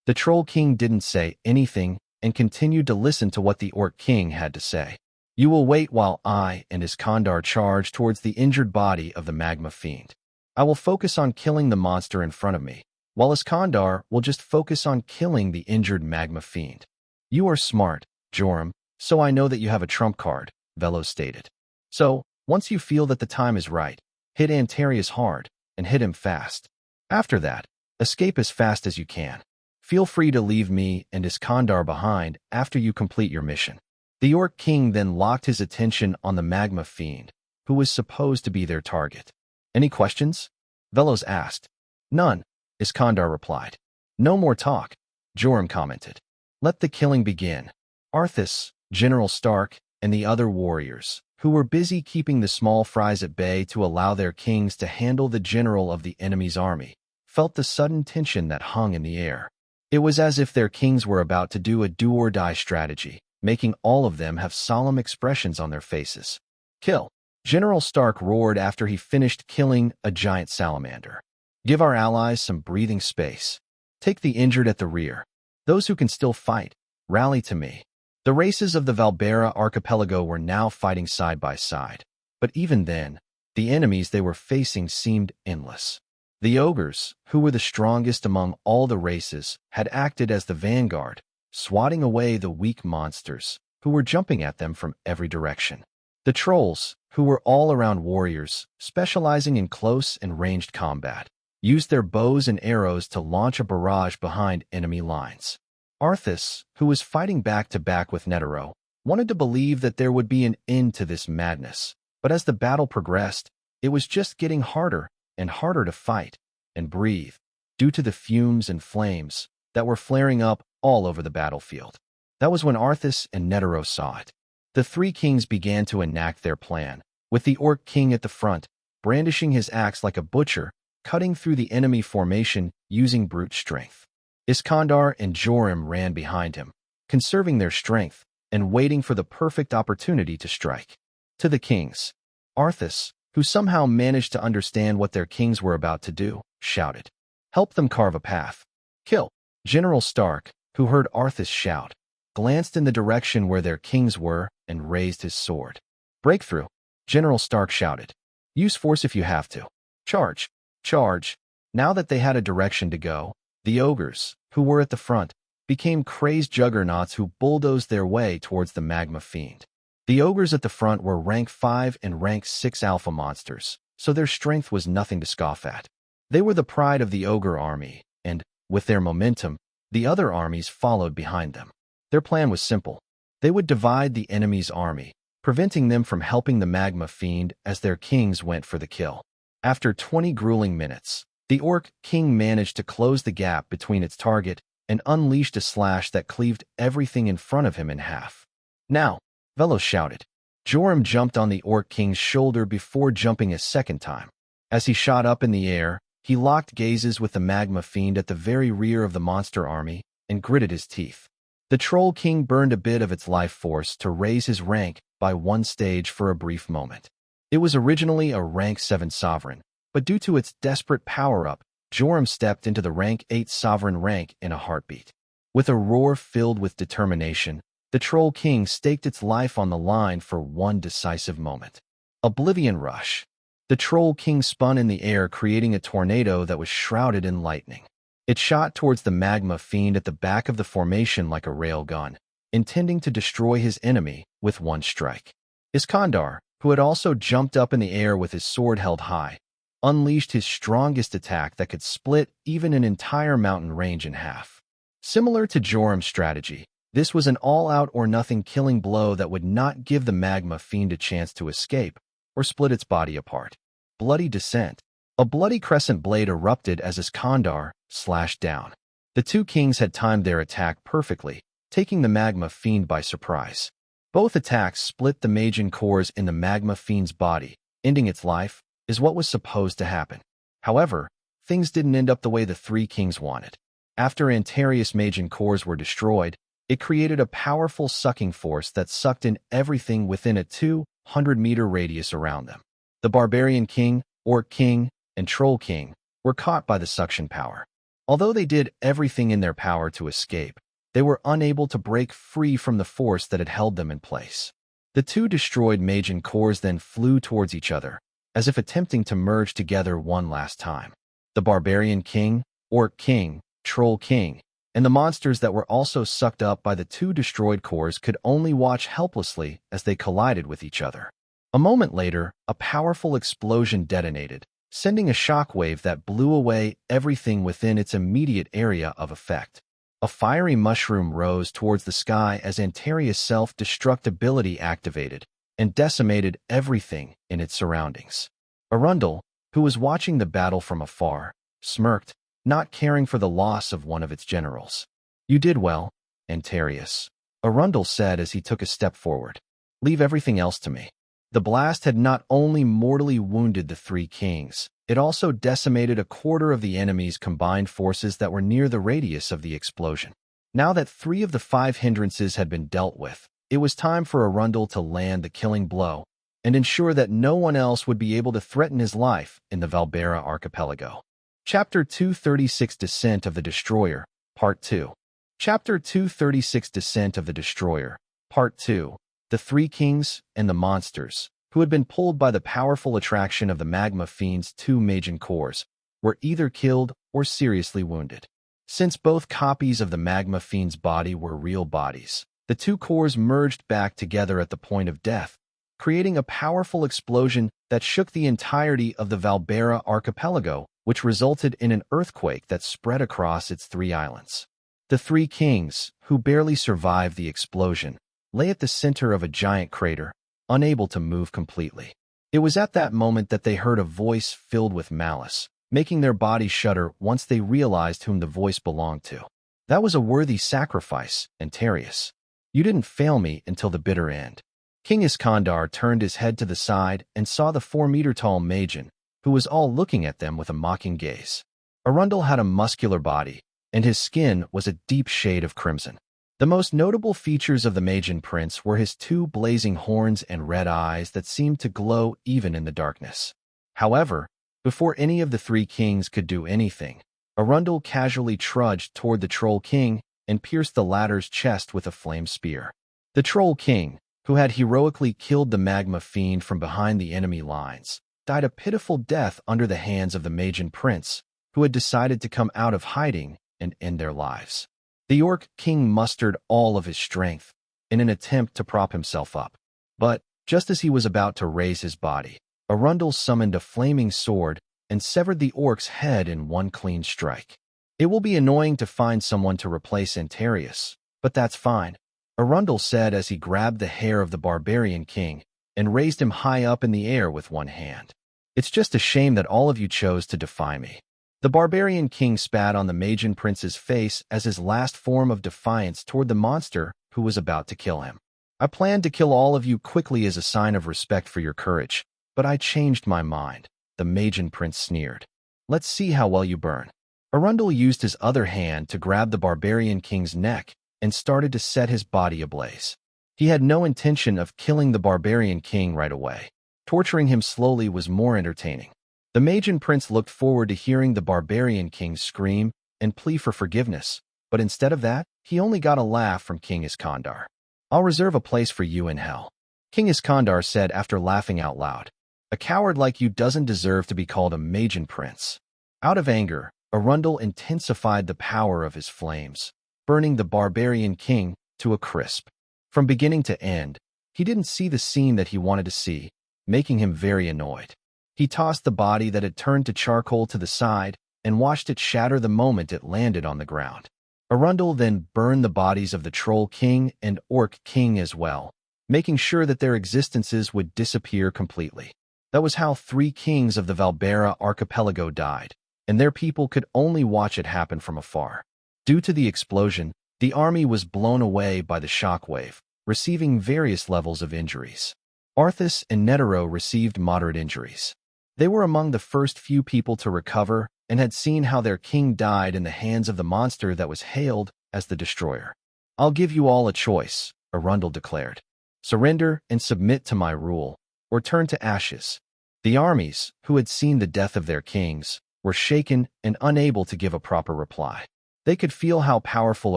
The Troll King didn't say anything and continued to listen to what the Orc King had to say. "You will wait while I and Iskandar charge towards the injured body of the magma fiend. I will focus on killing the monster in front of me, while Iskandar will just focus on killing the injured magma fiend." "You are smart, Joram, so I know that you have a trump card," Velos stated. "So, once you feel that the time is right, hit Antarius hard, and hit him fast. After that, escape as fast as you can. Feel free to leave me and Iskandar behind after you complete your mission." The Orc King then locked his attention on the magma fiend, who was supposed to be their target. "Any questions?" Velos asked. "None," Iskandar replied. "No more talk," Joram commented. "Let the killing begin." Arthas, General Stark, and the other warriors, who were busy keeping the small fries at bay to allow their kings to handle the general of the enemy's army, felt the sudden tension that hung in the air. It was as if their kings were about to do a do-or-die strategy, making all of them have solemn expressions on their faces. "Kill!" General Stark roared after he finished killing a giant salamander. "Give our allies some breathing space. Take the injured at the rear. Those who can still fight, rally to me." The races of the Valbera archipelago were now fighting side by side, but even then, the enemies they were facing seemed endless. The ogres, who were the strongest among all the races, had acted as the vanguard, swatting away the weak monsters, who were jumping at them from every direction. The trolls, who were all-around warriors, specializing in close and ranged combat, used their bows and arrows to launch a barrage behind enemy lines. Arthas, who was fighting back-to-back with Netero, wanted to believe that there would be an end to this madness, but as the battle progressed, it was just getting harder and harder to fight and breathe, due to the fumes and flames that were flaring up all over the battlefield. That was when Arthas and Netero saw it. The three kings began to enact their plan, with the Orc King at the front, brandishing his axe like a butcher, cutting through the enemy formation using brute strength. Iskandar and Joram ran behind him, conserving their strength and waiting for the perfect opportunity to strike. To the kings, Arthas, who somehow managed to understand what their kings were about to do, shouted, "Help them carve a path. Kill!" General Stark, who heard Arthas shout, glanced in the direction where their kings were and raised his sword. Breakthrough, General Stark shouted. Use force if you have to. Charge! Charge! Now that they had a direction to go, the ogres, who were at the front, became crazed juggernauts who bulldozed their way towards the magma fiend. The ogres at the front were rank 5 and rank 6 alpha monsters, so their strength was nothing to scoff at. They were the pride of the ogre army, and, with their momentum, the other armies followed behind them. Their plan was simple. They would divide the enemy's army, preventing them from helping the magma fiend as their kings went for the kill. After 20 grueling minutes, the Orc King managed to close the gap between its target and unleashed a slash that cleaved everything in front of him in half. Now, Velos shouted. Joram jumped on the Orc King's shoulder before jumping a second time. As he shot up in the air, he locked gazes with the magma fiend at the very rear of the monster army and gritted his teeth. The Troll King burned a bit of its life force to raise his rank by 1 stage for a brief moment. It was originally a rank 7 sovereign, but due to its desperate power-up, Joram stepped into the rank 8 sovereign rank in a heartbeat. With a roar filled with determination, the Troll King staked its life on the line for one decisive moment. Oblivion Rush. The Troll King spun in the air, creating a tornado that was shrouded in lightning. It shot towards the magma fiend at the back of the formation like a rail gun, intending to destroy his enemy with one strike. Iskandar, who had also jumped up in the air with his sword held high, unleashed his strongest attack that could split even an entire mountain range in half. Similar to Joram's strategy, this was an all-out or nothing killing blow that would not give the magma fiend a chance to escape or split its body apart. Bloody Descent. A bloody crescent blade erupted as Iskandar slashed down. The two kings had timed their attack perfectly, taking the magma fiend by surprise. Both attacks split the Magian cores in the magma fiend's body, ending its life, is what was supposed to happen. However, things didn't end up the way the three kings wanted. After Antarius' Magian cores were destroyed, it created a powerful sucking force that sucked in everything within a 200-meter radius around them. The Barbarian King, Orc King, and Troll King were caught by the suction power. Although they did everything in their power to escape, they were unable to break free from the force that had held them in place. The two destroyed Magian cores then flew towards each other, as if attempting to merge together one last time. The Barbarian King, Orc King, Troll King, and the monsters that were also sucked up by the two destroyed cores could only watch helplessly as they collided with each other. A moment later, a powerful explosion detonated, sending a shockwave that blew away everything within its immediate area of effect. A fiery mushroom rose towards the sky as Antarius' self-destructibility activated and decimated everything in its surroundings. Arundel, who was watching the battle from afar, smirked, not caring for the loss of one of its generals. "You did well, Antarius," Arundel said as he took a step forward. "Leave everything else to me." The blast had not only mortally wounded the three kings, it also decimated a quarter of the enemy's combined forces that were near the radius of the explosion. Now that 3 of the 5 hindrances had been dealt with, it was time for Arundel to land the killing blow and ensure that no one else would be able to threaten his life in the Valbera archipelago. Chapter 236 Descent of the Destroyer, Part 2. Chapter 236 Descent of the Destroyer, Part 2. The three kings and the monsters, who had been pulled by the powerful attraction of the magma fiend's 2 Magian cores, were either killed or seriously wounded. Since both copies of the magma fiend's body were real bodies, the 2 cores merged back together at the point of death, creating a powerful explosion that shook the entirety of the Valbera archipelago, which resulted in an earthquake that spread across its 3 islands. The 3 kings, who barely survived the explosion, lay at the center of a giant crater, unable to move completely. It was at that moment that they heard a voice filled with malice, making their bodies shudder once they realized whom the voice belonged to. "That was a worthy sacrifice, Antarius. You didn't fail me until the bitter end." King Iskandar turned his head to the side and saw the 4-meter-tall Magian, who was all looking at them with a mocking gaze. Arundel had a muscular body, and his skin was a deep shade of crimson. The most notable features of the Magian prince were his 2 blazing horns and red eyes that seemed to glow even in the darkness. However, before any of the 3 kings could do anything, Arundel casually trudged toward the Troll King and pierced the latter's chest with a flame spear. The Troll King, who had heroically killed the magma fiend from behind the enemy lines, died a pitiful death under the hands of the Magian Prince, who had decided to come out of hiding and end their lives. The Orc King mustered all of his strength in an attempt to prop himself up. But, just as he was about to raise his body, Arundel summoned a flaming sword and severed the orc's head in one clean strike. It will be annoying to find someone to replace Antarius, but that's fine, Arundel said as he grabbed the hair of the Barbarian King and raised him high up in the air with one hand. It's just a shame that all of you chose to defy me. The Barbarian King spat on the Magian Prince's face as his last form of defiance toward the monster who was about to kill him. I planned to kill all of you quickly as a sign of respect for your courage, but I changed my mind, the Magian Prince sneered. Let's see how well you burn. Arundel used his other hand to grab the Barbarian King's neck and started to set his body ablaze. He had no intention of killing the Barbarian King right away. Torturing him slowly was more entertaining. The Magian Prince looked forward to hearing the Barbarian King scream and plea for forgiveness, but instead of that, he only got a laugh from King Iskandar. I'll reserve a place for you in hell, King Iskandar said after laughing out loud. A coward like you doesn't deserve to be called a Magian Prince. Out of anger, Arundel intensified the power of his flames, burning the Barbarian King to a crisp. From beginning to end, he didn't see the scene that he wanted to see, making him very annoyed. He tossed the body that had turned to charcoal to the side and watched it shatter the moment it landed on the ground. Arundel then burned the bodies of the Troll King and Orc King as well, making sure that their existences would disappear completely. That was how 3 kings of the Valbera archipelago died, and their people could only watch it happen from afar. Due to the explosion, the army was blown away by the shockwave, receiving various levels of injuries. Arthas and Netero received moderate injuries. They were among the first few people to recover and had seen how their king died in the hands of the monster that was hailed as the Destroyer. I'll give you all a choice, Arundel declared. Surrender and submit to my rule, or turn to ashes. The armies, who had seen the death of their kings, were shaken and unable to give a proper reply. They could feel how powerful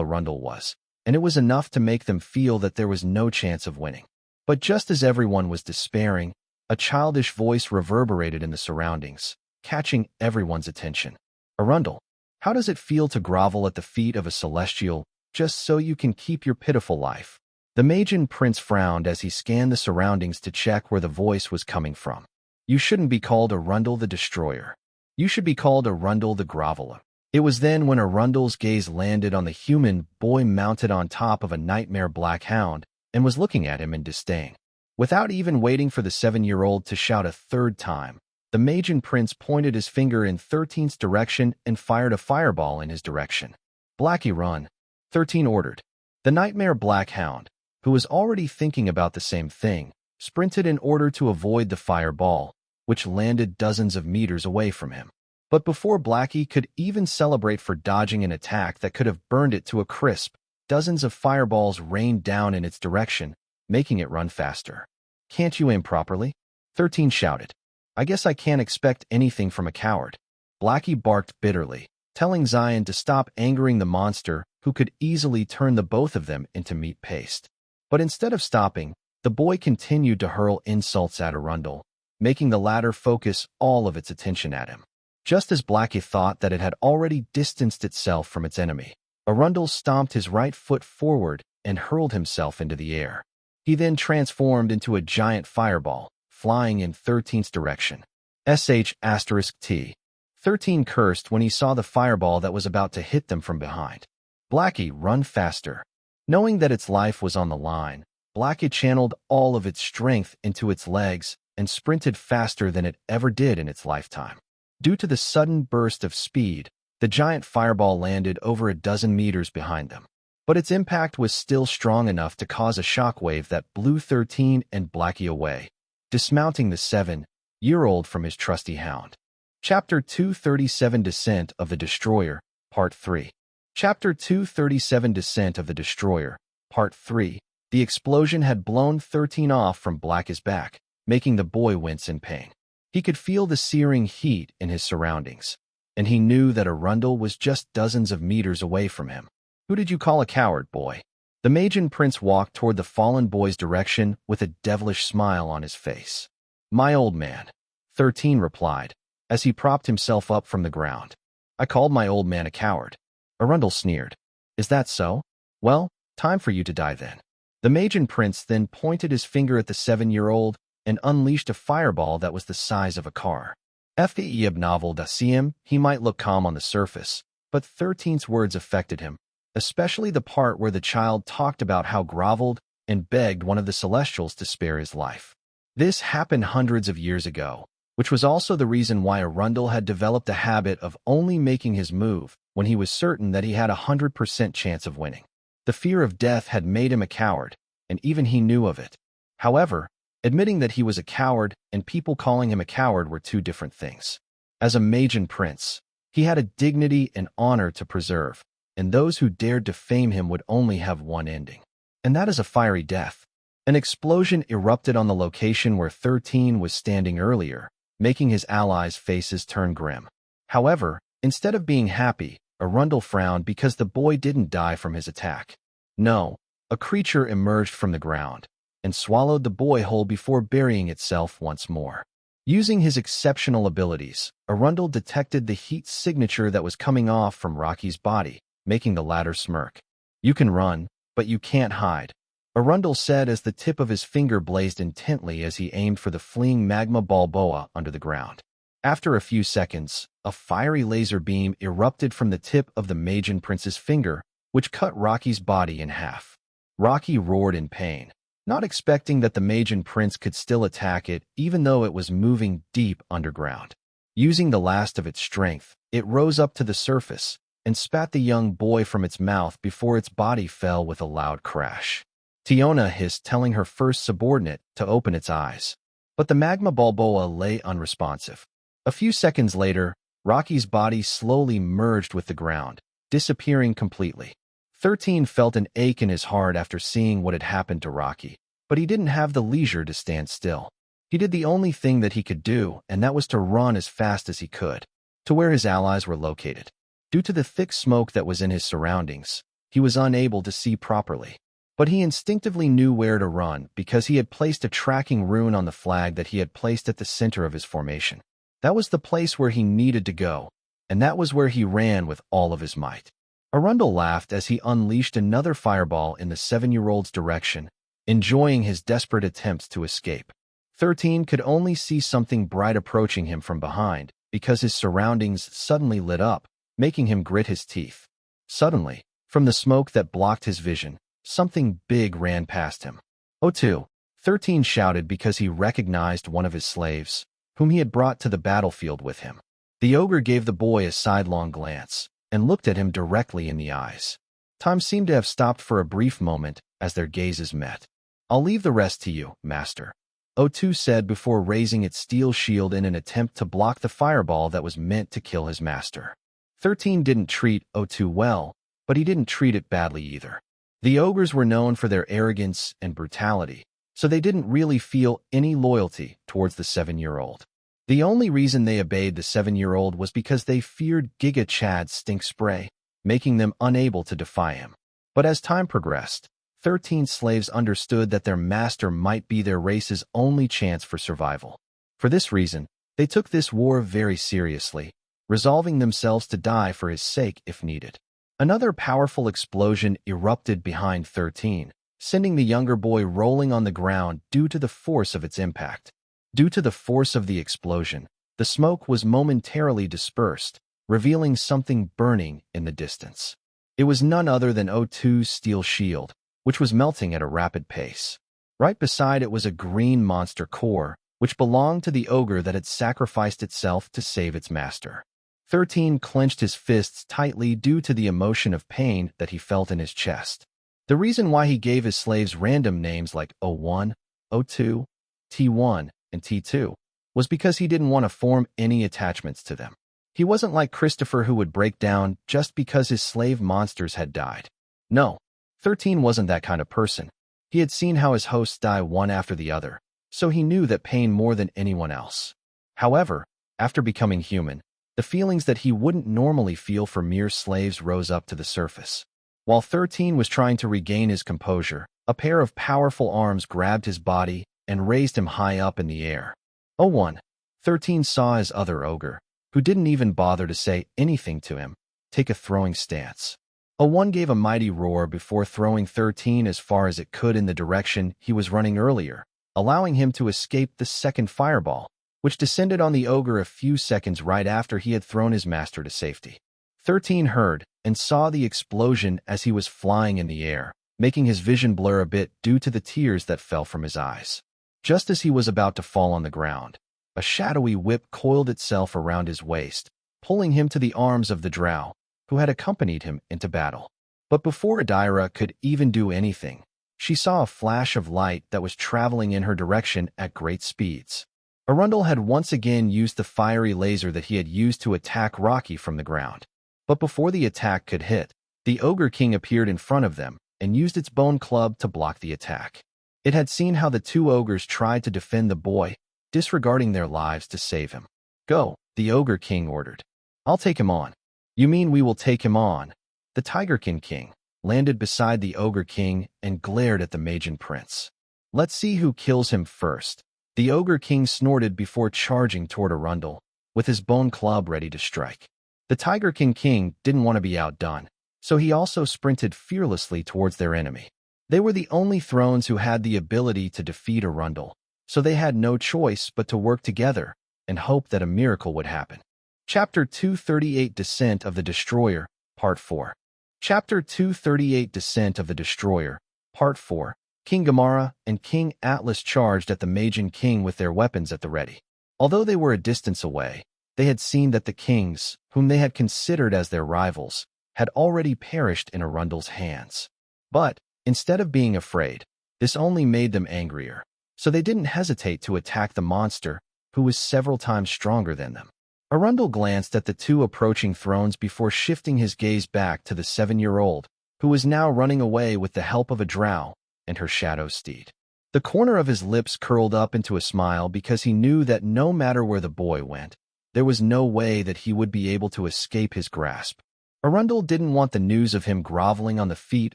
Arundel was, and it was enough to make them feel that there was no chance of winning. But just as everyone was despairing, a childish voice reverberated in the surroundings, catching everyone's attention. Arundel, how does it feel to grovel at the feet of a celestial just so you can keep your pitiful life? The Magian Prince frowned as he scanned the surroundings to check where the voice was coming from. You shouldn't be called Arundel the Destroyer. You should be called Arundel the Groveler. It was then when Arundel's gaze landed on the human boy mounted on top of a nightmare black hound and was looking at him in disdain. Without even waiting for the 7-year-old to shout a third time, the Magian Prince pointed his finger in 13's direction and fired a fireball in his direction. Blackie, run, 13 ordered. The nightmare black hound, who was already thinking about the same thing, sprinted in order to avoid the fireball, which landed dozens of meters away from him. But before Blackie could even celebrate for dodging an attack that could have burned it to a crisp, dozens of fireballs rained down in its direction, making it run faster. Can't you aim properly? 13 shouted. I guess I can't expect anything from a coward. Blackie barked bitterly, telling Xylen to stop angering the monster who could easily turn the both of them into meat paste. But instead of stopping, the boy continued to hurl insults at Arundel, making the latter focus all of its attention at him. Just as Blackie thought that it had already distanced itself from its enemy, Arundel stomped his right foot forward and hurled himself into the air. He then transformed into a giant fireball, flying in 13's direction. *T. 13 cursed when he saw the fireball that was about to hit them from behind. Blackie, run faster. Knowing that its life was on the line, Blackie channeled all of its strength into its legs and sprinted faster than it ever did in its lifetime. Due to the sudden burst of speed, the giant fireball landed over a dozen meters behind them. But its impact was still strong enough to cause a shockwave that blew 13 and Blackie away, dismounting the 7-year-old from his trusty hound. Chapter 237 Descent of the Destroyer, Part 3. Chapter 237 Descent of the Destroyer, Part 3. The explosion had blown 13 off from Blackie's back, making the boy wince in pain. He could feel the searing heat in his surroundings. and he knew that Arundel was just dozens of meters away from him. "Who did you call a coward, boy?" The Magian Prince walked toward the fallen boy's direction with a devilish smile on his face. "My old man," 13 replied, as he propped himself up from the ground. "I called my old man a coward." Arundel sneered. "Is that so? Well, time for you to die then." The Magian Prince then pointed his finger at the 7-year-old and unleashed a fireball that was the size of a car. Novel Dacium, he might look calm on the surface, but 13's words affected him, especially the part where the child talked about how groveled and begged one of the Celestials to spare his life. This happened hundreds of years ago, which was also the reason why Arundel had developed a habit of only making his move when he was certain that he had a 100% chance of winning. The fear of death had made him a coward, and even he knew of it. However, admitting that he was a coward and people calling him a coward were two different things. As a Magian Prince, he had a dignity and honor to preserve, and those who dared defame him would only have one ending. And that is a fiery death. An explosion erupted on the location where 13 was standing earlier, making his allies' faces turn grim. However, instead of being happy, Arundel frowned because the boy didn't die from his attack. No, a creature emerged from the ground and swallowed the boy whole before burying itself once more. Using his exceptional abilities, Arundel detected the heat signature that was coming off from Rocky's body, making the latter smirk. "You can run, but you can't hide," Arundel said as the tip of his finger blazed intently as he aimed for the fleeing magma balboa under the ground. After a few seconds, a fiery laser beam erupted from the tip of the Magian Prince's finger, which cut Rocky's body in half. Rocky roared in pain, not expecting that the Magian Prince could still attack it even though it was moving deep underground. Using the last of its strength, it rose up to the surface and spat the young boy from its mouth before its body fell with a loud crash. Tiona hissed, telling her first subordinate to open its eyes. But the magma balboa lay unresponsive. A few seconds later, Rocky's body slowly merged with the ground, disappearing completely. 13 felt an ache in his heart after seeing what had happened to Rocky, but he didn't have the leisure to stand still. He did the only thing that he could do, and that was to run as fast as he could, to where his allies were located. Due to the thick smoke that was in his surroundings, he was unable to see properly. But he instinctively knew where to run because he had placed a tracking rune on the flag that he had placed at the center of his formation. That was the place where he needed to go, and that was where he ran with all of his might. Arundel laughed as he unleashed another fireball in the 7-year-old's direction, enjoying his desperate attempts to escape. 13 could only see something bright approaching him from behind because his surroundings suddenly lit up, making him grit his teeth. Suddenly, from the smoke that blocked his vision, something big ran past him. "Oh, 2, 13 shouted because he recognized one of his slaves, whom he had brought to the battlefield with him. The ogre gave the boy a sidelong glance and looked at him directly in the eyes. Time seemed to have stopped for a brief moment as their gazes met. "I'll leave the rest to you, master," O2 said before raising its steel shield in an attempt to block the fireball that was meant to kill his master. 13 didn't treat O2 well, but he didn't treat it badly either. The ogres were known for their arrogance and brutality, so they didn't really feel any loyalty towards the 7-year-old. The only reason they obeyed the 7-year-old was because they feared Giga Chad's stink spray, making them unable to defy him. But as time progressed, 13 slaves understood that their master might be their race's only chance for survival. For this reason, they took this war very seriously, resolving themselves to die for his sake if needed. Another powerful explosion erupted behind 13, sending the younger boy rolling on the ground due to the force of its impact. Due to the force of the explosion, the smoke was momentarily dispersed, revealing something burning in the distance. It was none other than O2's steel shield, which was melting at a rapid pace. Right beside it was a green monster core, which belonged to the ogre that had sacrificed itself to save its master. 13 clenched his fists tightly due to the emotion of pain that he felt in his chest. The reason why he gave his slaves random names like O1, O2, T1, and T2 was because he didn't want to form any attachments to them. He wasn't like Christopher who would break down just because his slave monsters had died. No, 13 wasn't that kind of person. He had seen how his hosts die one after the other, so he knew that pain more than anyone else. However, after becoming human, The feelings that he wouldn't normally feel for mere slaves rose up to the surface. While 13 was trying to regain his composure, a pair of powerful arms grabbed his body and raised him high up in the air. Oh, 1. 13 saw his other ogre, who didn't even bother to say anything to him, take a throwing stance. Oh, 1 gave a mighty roar before throwing 13 as far as it could in the direction he was running earlier, allowing him to escape the second fireball, which descended on the ogre a few seconds right after he had thrown his master to safety. 13 heard and saw the explosion as he was flying in the air, making his vision blur a bit due to the tears that fell from his eyes. Just as he was about to fall on the ground, a shadowy whip coiled itself around his waist, pulling him to the arms of the drow, who had accompanied him into battle. But before Adira could even do anything, she saw a flash of light that was traveling in her direction at great speeds. Arundel had once again used the fiery laser that he had used to attack Rocky from the ground. But before the attack could hit, the Ogre King appeared in front of them and used its bone club to block the attack. It had seen how the two ogres tried to defend the boy, disregarding their lives to save him. Go, the Ogre King ordered. I'll take him on. You mean we will take him on? The Tigerkin King landed beside the Ogre King and glared at the Magian Prince. Let's see who kills him first. The Ogre King snorted before charging toward Arundel, with his bone club ready to strike. The Tigerkin King didn't want to be outdone, so he also sprinted fearlessly towards their enemy. They were the only thrones who had the ability to defeat Arundel, so they had no choice but to work together and hope that a miracle would happen. Chapter 238 Descent of the Destroyer, Part 4. Chapter 238 Descent of the Destroyer, Part 4. King Gamara and King Atlas charged at the Magian King with their weapons at the ready. Although they were a distance away, they had seen that the kings, whom they had considered as their rivals, had already perished in Arundel's hands. But, instead of being afraid, this only made them angrier, so they didn't hesitate to attack the monster, who was several times stronger than them. Arundel glanced at the two approaching thrones before shifting his gaze back to the 7-year-old, who was now running away with the help of a drow and her shadow steed. The corner of his lips curled up into a smile because he knew that no matter where the boy went, there was no way that he would be able to escape his grasp. Arundel didn't want the news of him groveling on the feet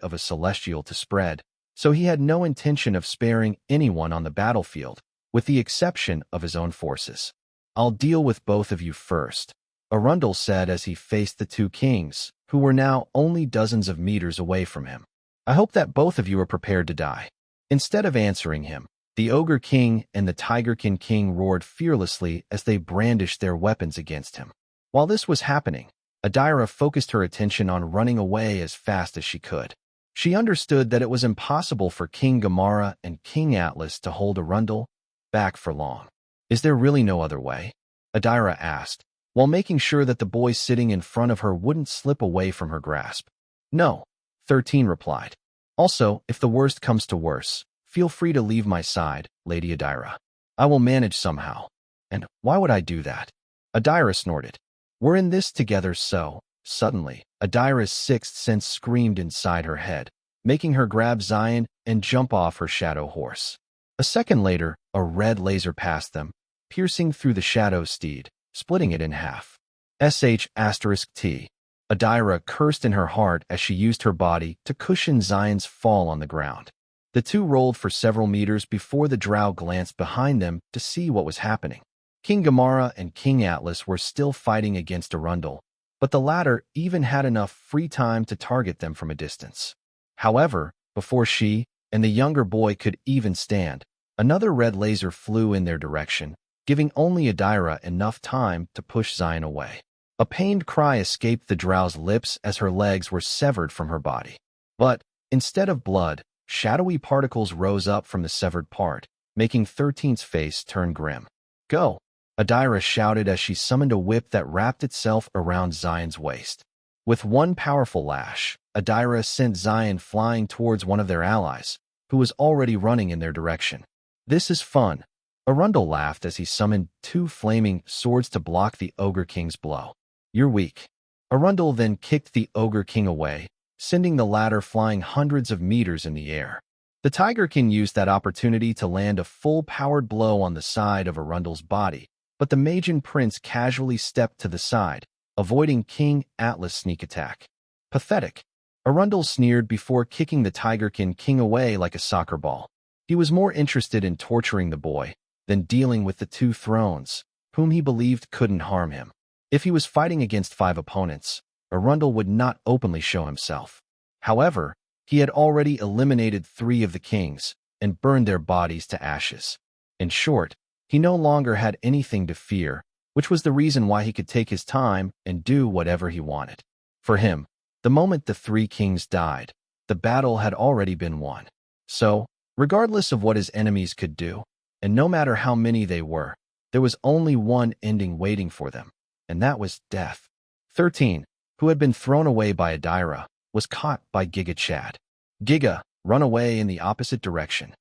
of a celestial to spread, so he had no intention of sparing anyone on the battlefield, with the exception of his own forces. I'll deal with both of you first, Arundel said as he faced the two kings, who were now only dozens of meters away from him. I hope that both of you are prepared to die. Instead of answering him, the Ogre King and the Tigerkin King roared fearlessly as they brandished their weapons against him. While this was happening, Adira focused her attention on running away as fast as she could. She understood that it was impossible for King Gamara and King Atlas to hold Arundel back for long. Is there really no other way? Adira asked, while making sure that the boy sitting in front of her wouldn't slip away from her grasp. No, 13 replied. Also, if the worst comes to worse, feel free to leave my side, Lady Adira. I will manage somehow. And why would I do that? Adira snorted. We're in this together so. Suddenly, Adira's sixth sense screamed inside her head, making her grab Xylen and jump off her shadow horse. A second later, a red laser passed them, piercing through the shadow steed, splitting it in half. *T. Adira cursed in her heart as she used her body to cushion Xylen's fall on the ground. The two rolled for several meters before the drow glanced behind them to see what was happening. King Gamara and King Atlas were still fighting against Arundel, but the latter even had enough free time to target them from a distance. However, before she and the younger boy could even stand, another red laser flew in their direction, giving only Adira enough time to push Xylen away. A pained cry escaped the drow's lips as her legs were severed from her body. But, instead of blood, shadowy particles rose up from the severed part, making 13's face turn grim. Go! Adira shouted as she summoned a whip that wrapped itself around Xylen's waist. With one powerful lash, Adira sent Xylen flying towards one of their allies, who was already running in their direction. This is fun. Arundel laughed as he summoned two flaming swords to block the Ogre King's blow. You're weak. Arundel then kicked the Ogre King away, sending the latter flying hundreds of meters in the air. The Tiger King used that opportunity to land a full-powered blow on the side of Arundel's body, but the Magian prince casually stepped to the side, avoiding King Atlas' sneak attack. Pathetic. Arundel sneered before kicking the Tigerkin king away like a soccer ball. He was more interested in torturing the boy than dealing with the two thrones, whom he believed couldn't harm him. If he was fighting against 5 opponents, Arundel would not openly show himself. However, he had already eliminated 3 of the kings and burned their bodies to ashes. In short, he no longer had anything to fear, which was the reason why he could take his time and do whatever he wanted. For him, the moment the 3 kings died, the battle had already been won. So, regardless of what his enemies could do, and no matter how many they were, there was only one ending waiting for them, and that was death. 13, who had been thrown away by Adira, was caught by Giga Chad. Giga, run away in the opposite direction.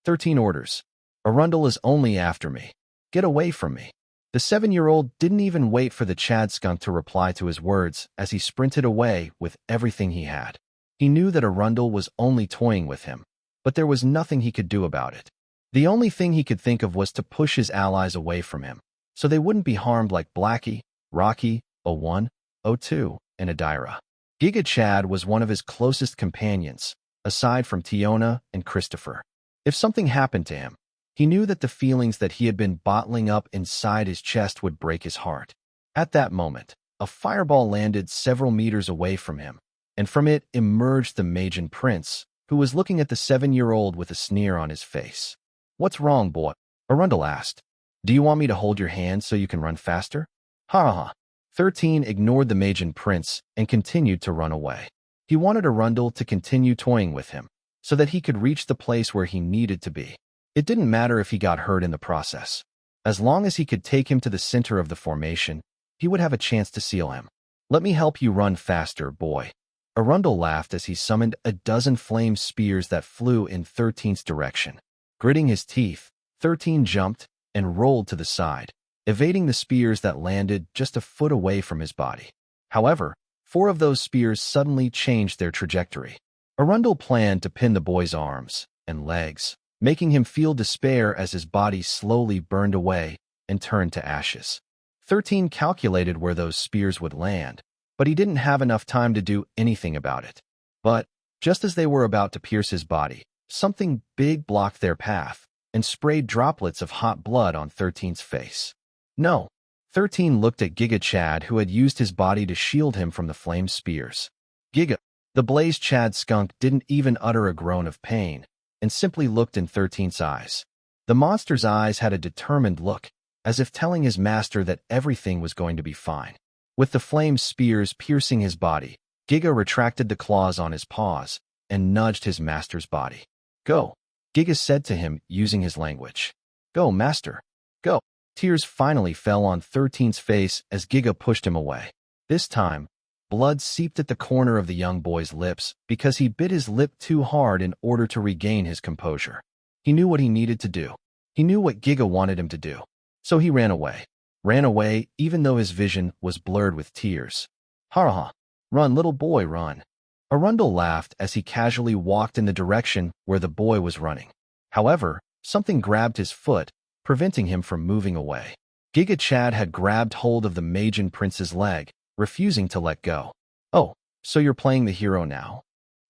13 orders. Arundel is only after me. Get away from me. The 7-year-old didn't even wait for the Chad skunk to reply to his words as he sprinted away with everything he had. He knew that Arundel was only toying with him, but there was nothing he could do about it. The only thing he could think of was to push his allies away from him, so they wouldn't be harmed like Blackie, Rocky, O1, O2, and Adira. Giga Chad was one of his closest companions, aside from Tiona and Christopher. If something happened to him, he knew that the feelings that he had been bottling up inside his chest would break his heart. At that moment, a fireball landed several meters away from him, and from it emerged the Magian prince, who was looking at the 7-year-old with a sneer on his face. "What's wrong, boy?" Arundel asked. "Do you want me to hold your hand so you can run faster?" Ha ha. 13 ignored the Magian prince and continued to run away. He wanted Arundel to continue toying with him, so that he could reach the place where he needed to be. It didn't matter if he got hurt in the process. As long as he could take him to the center of the formation, he would have a chance to seal him. "Let me help you run faster, boy." Arundel laughed as he summoned a dozen flame spears that flew in 13's direction. Gritting his teeth, 13 jumped and rolled to the side, evading the spears that landed just a foot away from his body. However, 4 of those spears suddenly changed their trajectory. Arundel planned to pin the boy's arms and legs, making him feel despair as his body slowly burned away and turned to ashes. 13 calculated where those spears would land, but he didn't have enough time to do anything about it. But, just as they were about to pierce his body, something big blocked their path and sprayed droplets of hot blood on 13's face. No. 13 looked at Giga Chad, who had used his body to shield him from the flame spears. Giga, the Blaze Chad skunk, didn't even utter a groan of pain, and simply looked in 13's eyes. The monster's eyes had a determined look, as if telling his master that everything was going to be fine. With the flame spears piercing his body, Giga retracted the claws on his paws and nudged his master's body. "Go," Giga said to him using his language. "Go, master. Go." Tears finally fell on 13's face as Giga pushed him away. This time, blood seeped at the corner of the young boy's lips because he bit his lip too hard in order to regain his composure. He knew what he needed to do. He knew what Giga wanted him to do. So he ran away. Ran away even though his vision was blurred with tears. "Ha ha. Run, little boy, run." Arundel laughed as he casually walked in the direction where the boy was running. However, something grabbed his foot, preventing him from moving away. Giga Chad had grabbed hold of the Magian prince's leg, refusing to let go. "Oh, so you're playing the hero now?"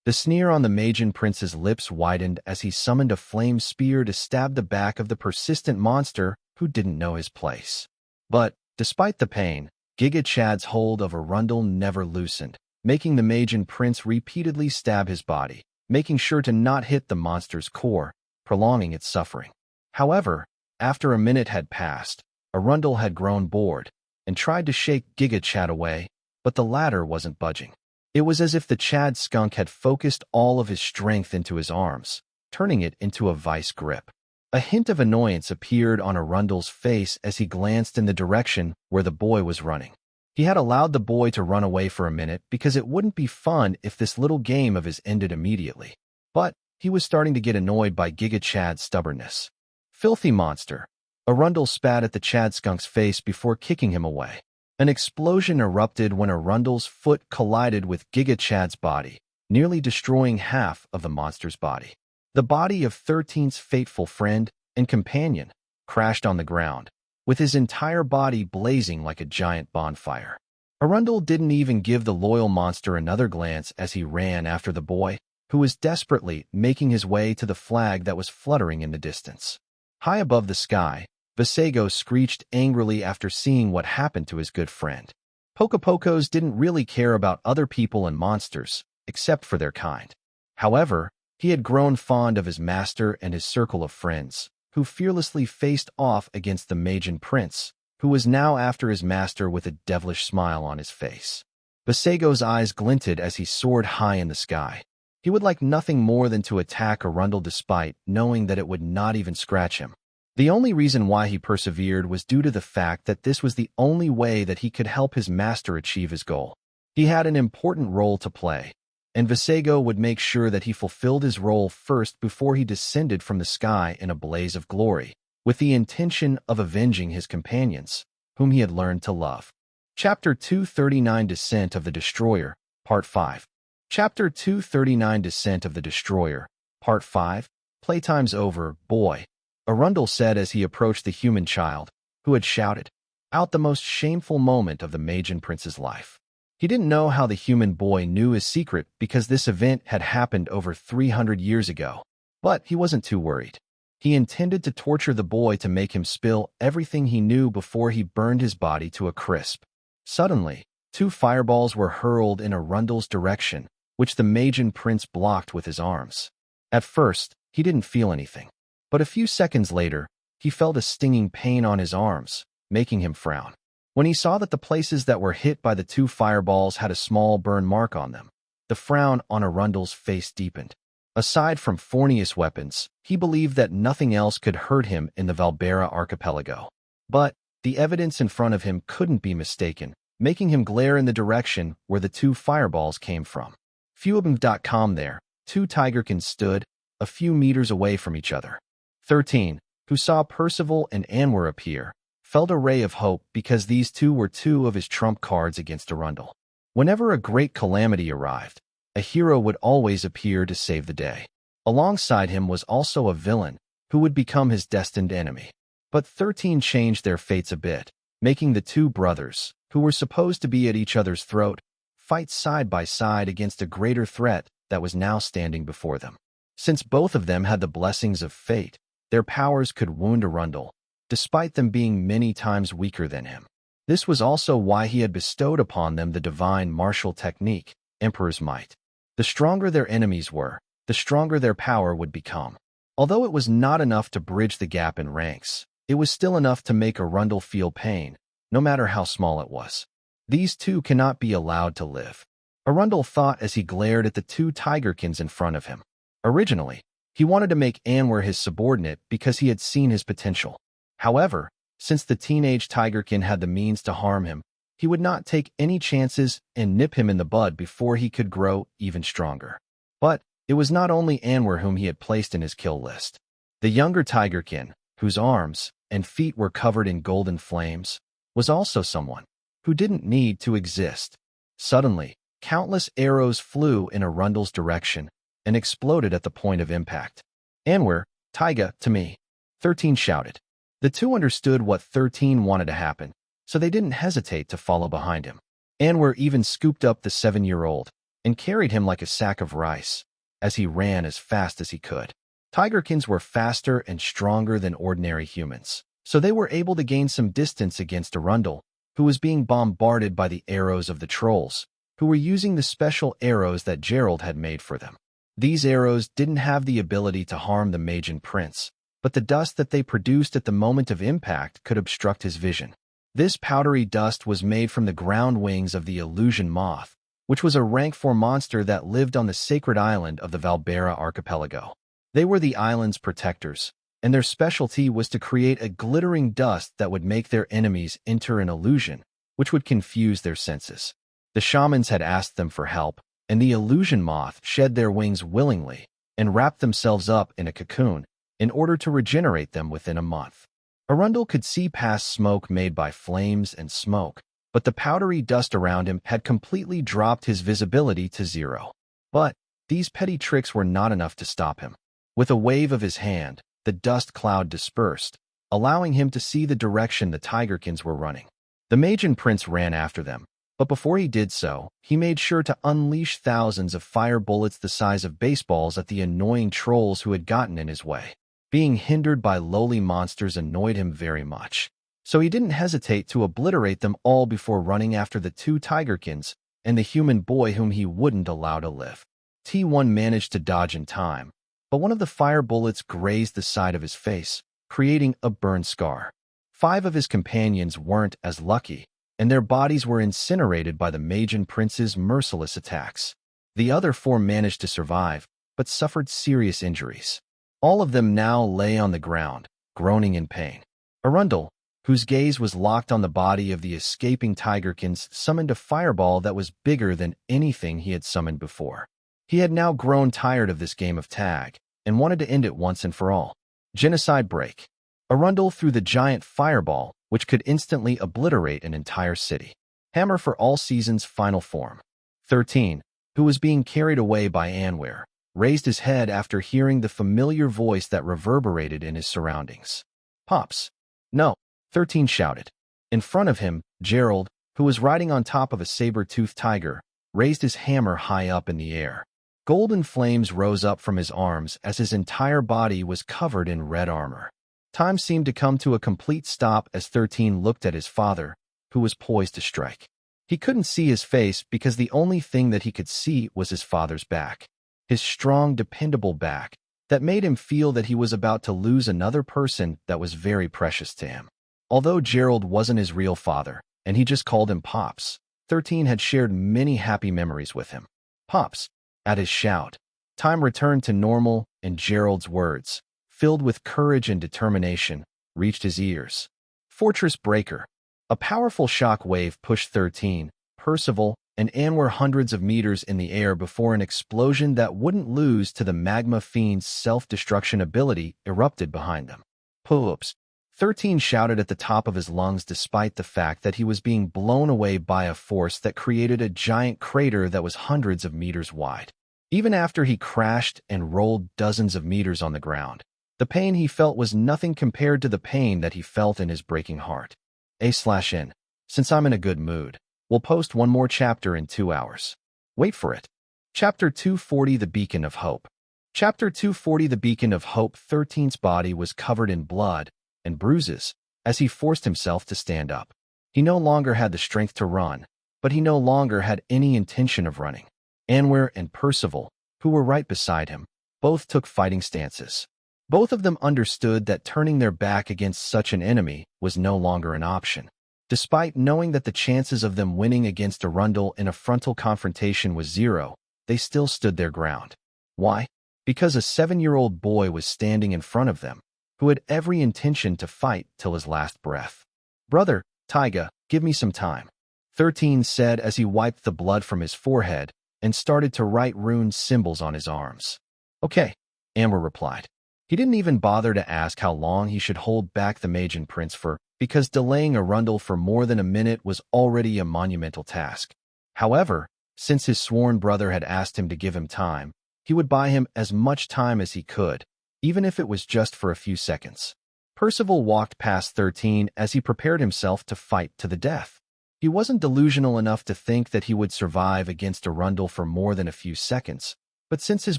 The sneer on the Magian prince's lips widened as he summoned a flame spear to stab the back of the persistent monster who didn't know his place. But, despite the pain, Giga Chad's hold of Arundel never loosened, making the Magian prince repeatedly stab his body, making sure to not hit the monster's core, prolonging its suffering. However, after a minute had passed, Arundel had grown bored and tried to shake Giga Chad away, but the latter wasn't budging. It was as if the Chad skunk had focused all of his strength into his arms, turning it into a vice grip. A hint of annoyance appeared on Arundel's face as he glanced in the direction where the boy was running. He had allowed the boy to run away for a minute because it wouldn't be fun if this little game of his ended immediately. But he was starting to get annoyed by Giga Chad's stubbornness. "Filthy monster." Arundel spat at the Chad skunk's face before kicking him away. An explosion erupted when Arundel's foot collided with Giga Chad's body, nearly destroying half of the monster's body. The body of 13's fateful friend and companion crashed on the ground, with his entire body blazing like a giant bonfire. Arundel didn't even give the loyal monster another glance as he ran after the boy, who was desperately making his way to the flag that was fluttering in the distance. High above the sky, Vasego screeched angrily after seeing what happened to his good friend. Pocopocos didn't really care about other people and monsters, except for their kind. However, he had grown fond of his master and his circle of friends, who fearlessly faced off against the Magian prince, who was now after his master with a devilish smile on his face. Vasego's eyes glinted as he soared high in the sky. He would like nothing more than to attack Arundel despite knowing that it would not even scratch him. The only reason why he persevered was due to the fact that this was the only way that he could help his master achieve his goal. He had an important role to play, and Vasego would make sure that he fulfilled his role first before he descended from the sky in a blaze of glory, with the intention of avenging his companions, whom he had learned to love. Chapter 239 Descent of the Destroyer, Part 5. Chapter 239 Descent of the Destroyer, Part 5. Playtime's over, boy, Arundel said as he approached the human child, who had shouted out the most shameful moment of the Magian prince's life. He didn't know how the human boy knew his secret because this event had happened over 300 years ago, but he wasn't too worried. He intended to torture the boy to make him spill everything he knew before he burned his body to a crisp. Suddenly, 2 fireballs were hurled in Arundel's direction, which the Magian prince blocked with his arms. At first, he didn't feel anything, but a few seconds later, he felt a stinging pain on his arms, making him frown. When he saw that the places that were hit by the 2 fireballs had a small burn mark on them, the frown on Arundel's face deepened. Aside from Fornius weapons, he believed that nothing else could hurt him in the Valbera archipelago. But the evidence in front of him couldn't be mistaken, making him glare in the direction where the 2 fireballs came from. Fewabim.com there, 2 tigerkins stood, a few meters away from each other. 13, who saw Percival and Anwar appear, felt a ray of hope because these 2 were 2 of his trump cards against Arundel. Whenever a great calamity arrived, a hero would always appear to save the day. Alongside him was also a villain, who would become his destined enemy. But 13 changed their fates a bit, making the 2 brothers, who were supposed to be at each other's throat, fight side by side against a greater threat that was now standing before them. Since both of them had the blessings of fate, their powers could wound Arundel, despite them being many times weaker than him. This was also why he had bestowed upon them the divine martial technique, Emperor's Might. The stronger their enemies were, the stronger their power would become. Although it was not enough to bridge the gap in ranks, it was still enough to make Arundel feel pain, no matter how small it was. These 2 cannot be allowed to live, Arundel thought as he glared at the 2 tigerkins in front of him. Originally, he wanted to make Anwar his subordinate because he had seen his potential. However, since the teenage tigerkin had the means to harm him, he would not take any chances and nip him in the bud before he could grow even stronger. But it was not only Anwar whom he had placed in his kill list. The younger tigerkin, whose arms and feet were covered in golden flames, was also someone who didn't need to exist. Suddenly, countless arrows flew in Arundel's direction and exploded at the point of impact. Anwar, Taiga, to me, 13 shouted. The 2 understood what 13 wanted to happen, so they didn't hesitate to follow behind him. Anwar even scooped up the 7-year-old and carried him like a sack of rice as he ran as fast as he could. Tigerkins were faster and stronger than ordinary humans, so they were able to gain some distance against Arundel, who was being bombarded by the arrows of the trolls, who were using the special arrows that Gerald had made for them. These arrows didn't have the ability to harm the Magian prince, but the dust that they produced at the moment of impact could obstruct his vision. This powdery dust was made from the ground wings of the illusion moth, which was a rank 4 monster that lived on the sacred island of the Valbera archipelago. They were the island's protectors, and their specialty was to create a glittering dust that would make their enemies enter an illusion, which would confuse their senses. The shamans had asked them for help, and the illusion moth shed their wings willingly and wrapped themselves up in a cocoon in order to regenerate them within a month. Arundel could see past smoke made by flames and smoke, but the powdery dust around him had completely dropped his visibility to 0. But these petty tricks were not enough to stop him. With a wave of his hand, the dust cloud dispersed, allowing him to see the direction the tigerkins were running. The Magian Prince ran after them, but before he did so, he made sure to unleash thousands of fire bullets the size of baseballs at the annoying trolls who had gotten in his way. Being hindered by lowly monsters annoyed him very much, so he didn't hesitate to obliterate them all before running after the two tigerkins and the human boy whom he wouldn't allow to live. T1 managed to dodge in time, but one of the fire bullets grazed the side of his face, creating a burn scar. 5 of his companions weren't as lucky, and their bodies were incinerated by the Magian Prince's merciless attacks. The other 4 managed to survive, but suffered serious injuries. All of them now lay on the ground, groaning in pain. Arundel, whose gaze was locked on the body of the escaping tigerkins, summoned a fireball that was bigger than anything he had summoned before. He had now grown tired of this game of tag, and wanted to end it once and for all. Genocide break. Arundel threw the giant fireball, which could instantly obliterate an entire city. Hammer for all seasons final form. 13, who was being carried away by Anwar, raised his head after hearing the familiar voice that reverberated in his surroundings. Pops. No, 13 shouted. In front of him, Gerald, who was riding on top of a saber-toothed tiger, raised his hammer high up in the air. Golden flames rose up from his arms as his entire body was covered in red armor. Time seemed to come to a complete stop as 13 looked at his father, who was poised to strike. He couldn't see his face because the only thing that he could see was his father's back. His strong, dependable back, that made him feel that he was about to lose another person that was very precious to him. Although Gerald wasn't his real father, and he just called him Pops, 13 had shared many happy memories with him. Pops. At his shout, time returned to normal, and Gerald's words, filled with courage and determination, reached his ears. Fortress Breaker. A powerful shock wave pushed 13, Percival, and Anwar hundreds of meters in the air before an explosion that wouldn't lose to the magma fiend's self-destruction ability erupted behind them. Pull-ups. 13 shouted at the top of his lungs despite the fact that he was being blown away by a force that created a giant crater that was hundreds of meters wide. Even after he crashed and rolled dozens of meters on the ground, the pain he felt was nothing compared to the pain that he felt in his breaking heart. A/N. Since I'm in a good mood, we'll post one more chapter in 2 hours. Wait for it. Chapter 240 The Beacon of Hope. Chapter 240 The Beacon of Hope. 13's body was covered in blood and bruises as he forced himself to stand up. He no longer had the strength to run, but he no longer had any intention of running. Anwar and Percival, who were right beside him, both took fighting stances. Both of them understood that turning their back against such an enemy was no longer an option. Despite knowing that the chances of them winning against Arundel in a frontal confrontation was 0, they still stood their ground. Why? Because a 7-year-old boy was standing in front of them, who had every intention to fight till his last breath. Brother, Taiga, give me some time, 13 said as he wiped the blood from his forehead and started to write rune symbols on his arms. Okay, Anwar replied. He didn't even bother to ask how long he should hold back the Magian Prince for, because delaying Arundel for more than a minute was already a monumental task. However, since his sworn brother had asked him to give him time, he would buy him as much time as he could, even if it was just for a few seconds. Percival walked past 13 as he prepared himself to fight to the death. He wasn't delusional enough to think that he would survive against Arundel for more than a few seconds, but since his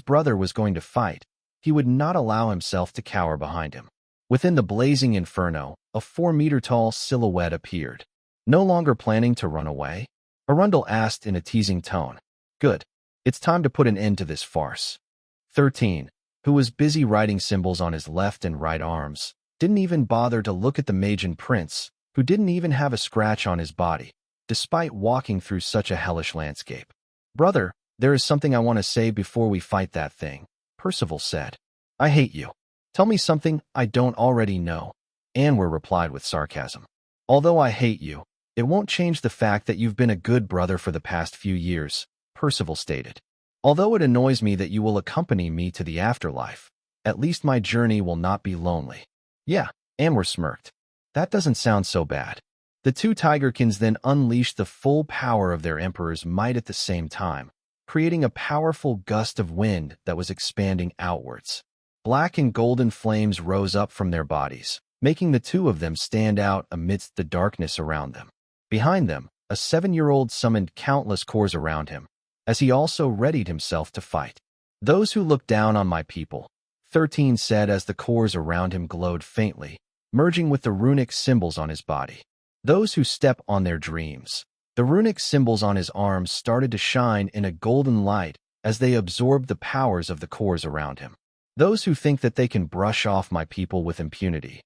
brother was going to fight, he would not allow himself to cower behind him. Within the blazing inferno, a 4-meter-tall silhouette appeared. No longer planning to run away, Arundel asked in a teasing tone. Good. It's time to put an end to this farce. 13, who was busy writing symbols on his left and right arms, didn't even bother to look at the Magian Prince, who didn't even have a scratch on his body, despite walking through such a hellish landscape. Brother, there is something I want to say before we fight that thing, Percival said. I hate you. Tell me something I don't already know, Anwar replied with sarcasm. Although I hate you, it won't change the fact that you've been a good brother for the past few years, Percival stated. Although it annoys me that you will accompany me to the afterlife, at least my journey will not be lonely. Yeah, Anwar smirked. That doesn't sound so bad. The two tigerkins then unleashed the full power of their emperor's might at the same time, creating a powerful gust of wind that was expanding outwards. Black and golden flames rose up from their bodies, making the two of them stand out amidst the darkness around them. Behind them, a 7-year-old summoned countless cores around him, as he also readied himself to fight. "Those who look down on my people," 13 said as the cores around him glowed faintly, merging with the runic symbols on his body. "Those who step on their dreams." The runic symbols on his arms started to shine in a golden light as they absorbed the powers of the cores around him. "Those who think that they can brush off my people with impunity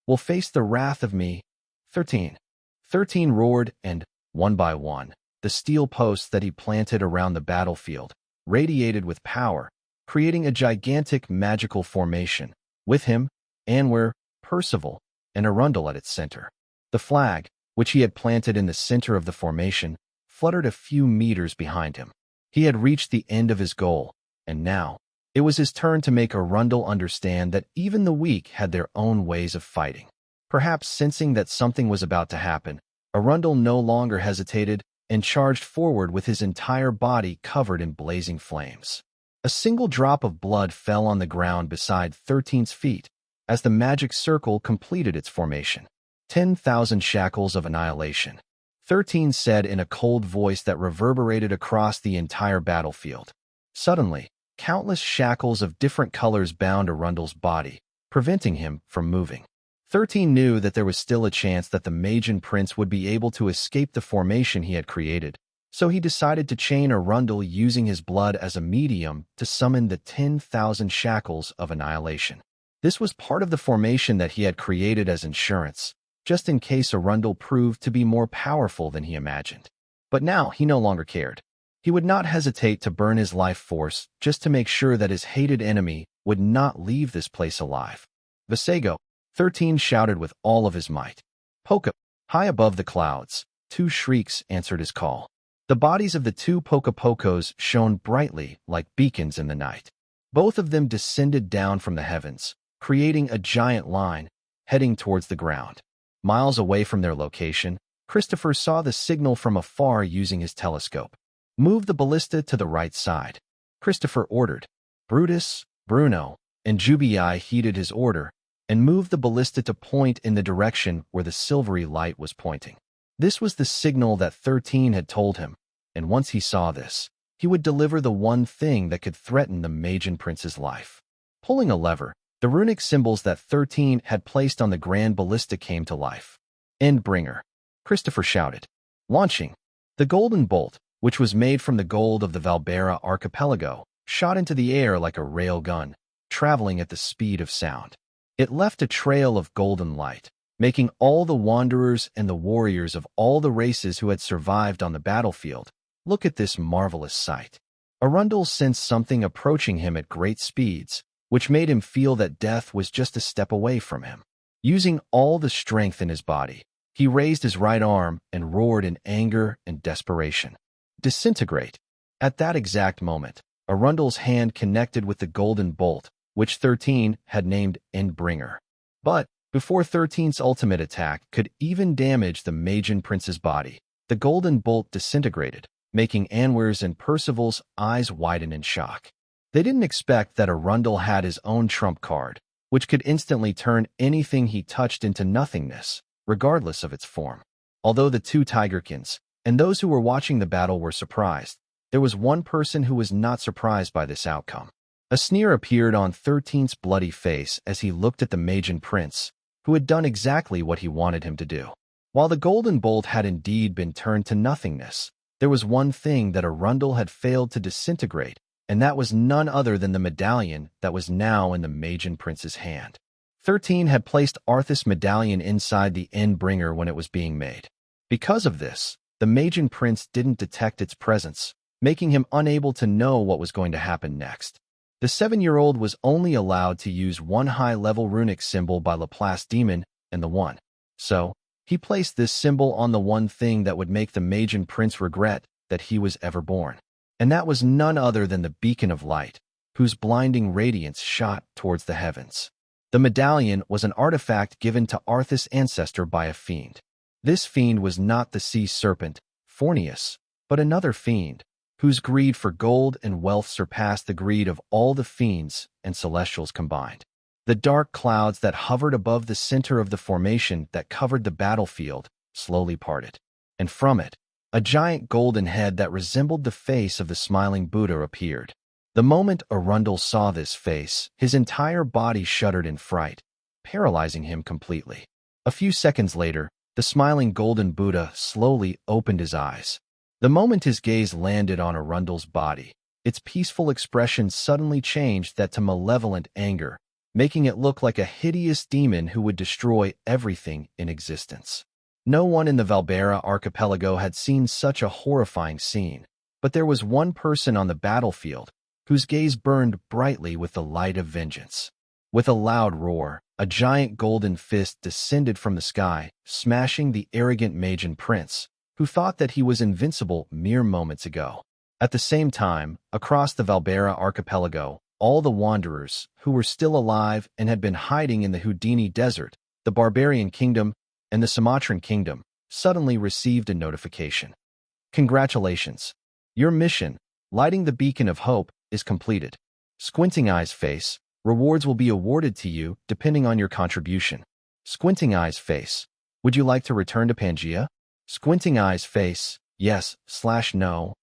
will face the wrath of me." 13. 13 roared, and, one by one, the steel posts that he planted around the battlefield radiated with power, creating a gigantic magical formation. With him, Anwer, Percival, and Arundel at its center. The flag, which he had planted in the center of the formation, fluttered a few meters behind him. He had reached the end of his goal, and now, it was his turn to make Arundel understand that even the weak had their own ways of fighting. Perhaps sensing that something was about to happen, Arundel no longer hesitated and charged forward with his entire body covered in blazing flames. A single drop of blood fell on the ground beside 13's feet as the magic circle completed its formation. 10,000 shackles of annihilation, 13 said in a cold voice that reverberated across the entire battlefield. Suddenly, countless shackles of different colors bound Arundel's body, preventing him from moving. 13 knew that there was still a chance that the Magian Prince would be able to escape the formation he had created, so he decided to chain Arundel using his blood as a medium to summon the 10,000 shackles of annihilation. This was part of the formation that he had created as insurance, just in case Arundel proved to be more powerful than he imagined. But now he no longer cared. He would not hesitate to burn his life force just to make sure that his hated enemy would not leave this place alive. "Visago," 13 shouted with all of his might. "Poke!" High above the clouds, 2 shrieks answered his call. The bodies of the 2 Pokos shone brightly like beacons in the night. Both of them descended down from the heavens, creating a giant line, heading towards the ground. Miles away from their location, Christopher saw the signal from afar using his telescope. "Move the ballista to the right side," Christopher ordered. Brutus, Bruno, and Jubii heeded his order and moved the ballista to point in the direction where the silvery light was pointing. This was the signal that 13 had told him, and once he saw this, he would deliver the one thing that could threaten the Magian Prince's life. Pulling a lever, the runic symbols that 13 had placed on the grand ballista came to life. "Endbringer," Christopher shouted. Launching, the golden bolt, which was made from the gold of the Valbera archipelago, shot into the air like a rail gun, traveling at the speed of sound. It left a trail of golden light, making all the wanderers and the warriors of all the races who had survived on the battlefield look at this marvelous sight. Arundel sensed something approaching him at great speeds, which made him feel that death was just a step away from him. Using all the strength in his body, he raised his right arm and roared in anger and desperation. "Disintegrate!" At that exact moment, Arundel's hand connected with the golden bolt, which 13 had named Endbringer. But, before 13's ultimate attack could even damage the Magian Prince's body, the golden bolt disintegrated, making Anwer's and Percival's eyes widen in shock. They didn't expect that Arundel had his own trump card, which could instantly turn anything he touched into nothingness, regardless of its form. Although the 2 Tigerkins and those who were watching the battle were surprised, there was one person who was not surprised by this outcome. A sneer appeared on 13's bloody face as he looked at the Magian Prince, who had done exactly what he wanted him to do. While the golden bolt had indeed been turned to nothingness, there was one thing that Arundel had failed to disintegrate, and that was none other than the medallion that was now in the Magian Prince's hand. 13 had placed Arthas' medallion inside the Endbringer when it was being made. Because of this, the Magian Prince didn't detect its presence, making him unable to know what was going to happen next. The 7-year-old was only allowed to use one high-level runic symbol by Laplace Demon and the one. So, he placed this symbol on the one thing that would make the Magian Prince regret that he was ever born. And that was none other than the beacon of light, whose blinding radiance shot towards the heavens. The medallion was an artifact given to Arthas' ancestor by a fiend. This fiend was not the sea serpent, Fornius, but another fiend, whose greed for gold and wealth surpassed the greed of all the fiends and celestials combined. The dark clouds that hovered above the center of the formation that covered the battlefield slowly parted, and from it, a giant golden head that resembled the face of the smiling Buddha appeared. The moment Arundel saw this face, his entire body shuddered in fright, paralyzing him completely. A few seconds later, the smiling golden Buddha slowly opened his eyes. The moment his gaze landed on Arundel's body, its peaceful expression suddenly changed that to malevolent anger, making it look like a hideous demon who would destroy everything in existence. No one in the Valbera archipelago had seen such a horrifying scene, but there was one person on the battlefield whose gaze burned brightly with the light of vengeance. With a loud roar, a giant golden fist descended from the sky, smashing the arrogant Magian prince, who thought that he was invincible mere moments ago. At the same time, across the Valbera archipelago, all the wanderers, who were still alive and had been hiding in the Houdini Desert, the Barbarian Kingdom, and the Sumatran Kingdom, suddenly received a notification. Congratulations! Your mission, lighting the beacon of hope, is completed. Squinting Eye's face, rewards will be awarded to you depending on your contribution. Squinting Eye's face, would you like to return to Pangaea? Squinting Eye's face, yes/no.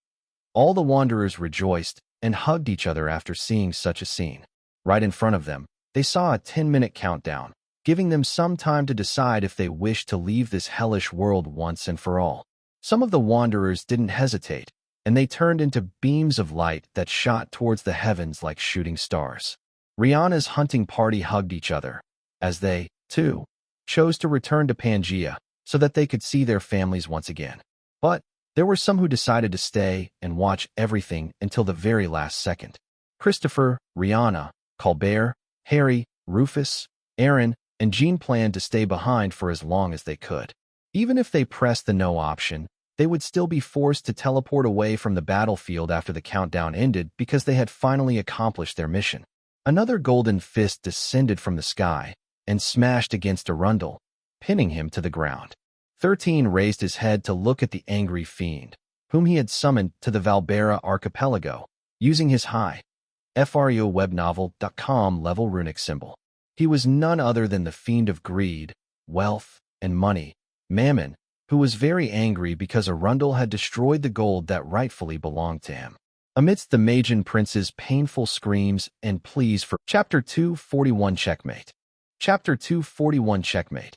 All the wanderers rejoiced and hugged each other after seeing such a scene. Right in front of them, they saw a 10-minute countdown, giving them some time to decide if they wished to leave this hellish world once and for all. Some of the wanderers didn't hesitate, and they turned into beams of light that shot towards the heavens like shooting stars. Rihanna's hunting party hugged each other, as they, too, chose to return to Pangaea so that they could see their families once again. But there were some who decided to stay and watch everything until the very last second. Christopher, Rihanna, Colbert, Harry, Rufus, Aaron, and Jean planned to stay behind for as long as they could. Even if they pressed the no option, they would still be forced to teleport away from the battlefield after the countdown ended because they had finally accomplished their mission. Another golden fist descended from the sky and smashed against Arundel, pinning him to the ground. 13 raised his head to look at the angry fiend, whom he had summoned to the Valbera archipelago, using his high FREOWebnovel.com level runic symbol. He was none other than the fiend of greed, wealth, and money, Mammon, who was very angry because Arundel had destroyed the gold that rightfully belonged to him. Amidst the Magian prince's painful screams and pleas for Chapter 241 Checkmate. Chapter 241 Checkmate.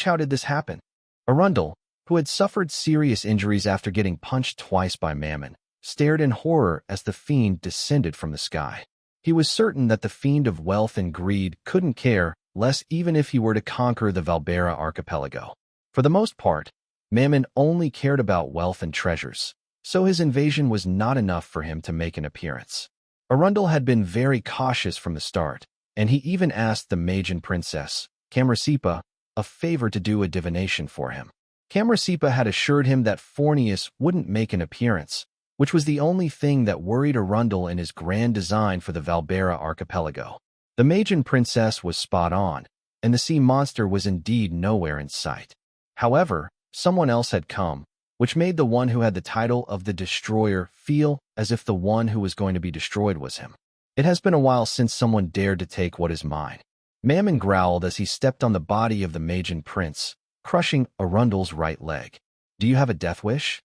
How did this happen? Arundel, who had suffered serious injuries after getting punched twice by Mammon, stared in horror as the fiend descended from the sky. He was certain that the fiend of wealth and greed couldn't care less even if he were to conquer the Valbera archipelago. For the most part, Mammon only cared about wealth and treasures, so his invasion was not enough for him to make an appearance. Arundel had been very cautious from the start, and he even asked the Magian princess, Camrasipa, a favor to do a divination for him. Camrasipa had assured him that Fornius wouldn't make an appearance, which was the only thing that worried Arundel in his grand design for the Valbera archipelago. The Magian princess was spot on, and the sea monster was indeed nowhere in sight. However, someone else had come, which made the one who had the title of the Destroyer feel as if the one who was going to be destroyed was him. It has been a while since someone dared to take what is mine. Mammon growled as he stepped on the body of the Magian prince, crushing Arundel's right leg. Do you have a death wish?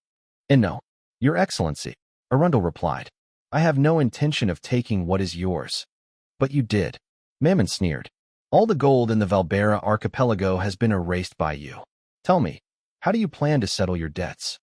And no, Your Excellency, Arundel replied. I have no intention of taking what is yours. But you did. Mammon sneered. All the gold in the Valbera archipelago has been erased by you. Tell me, how do you plan to settle your debts?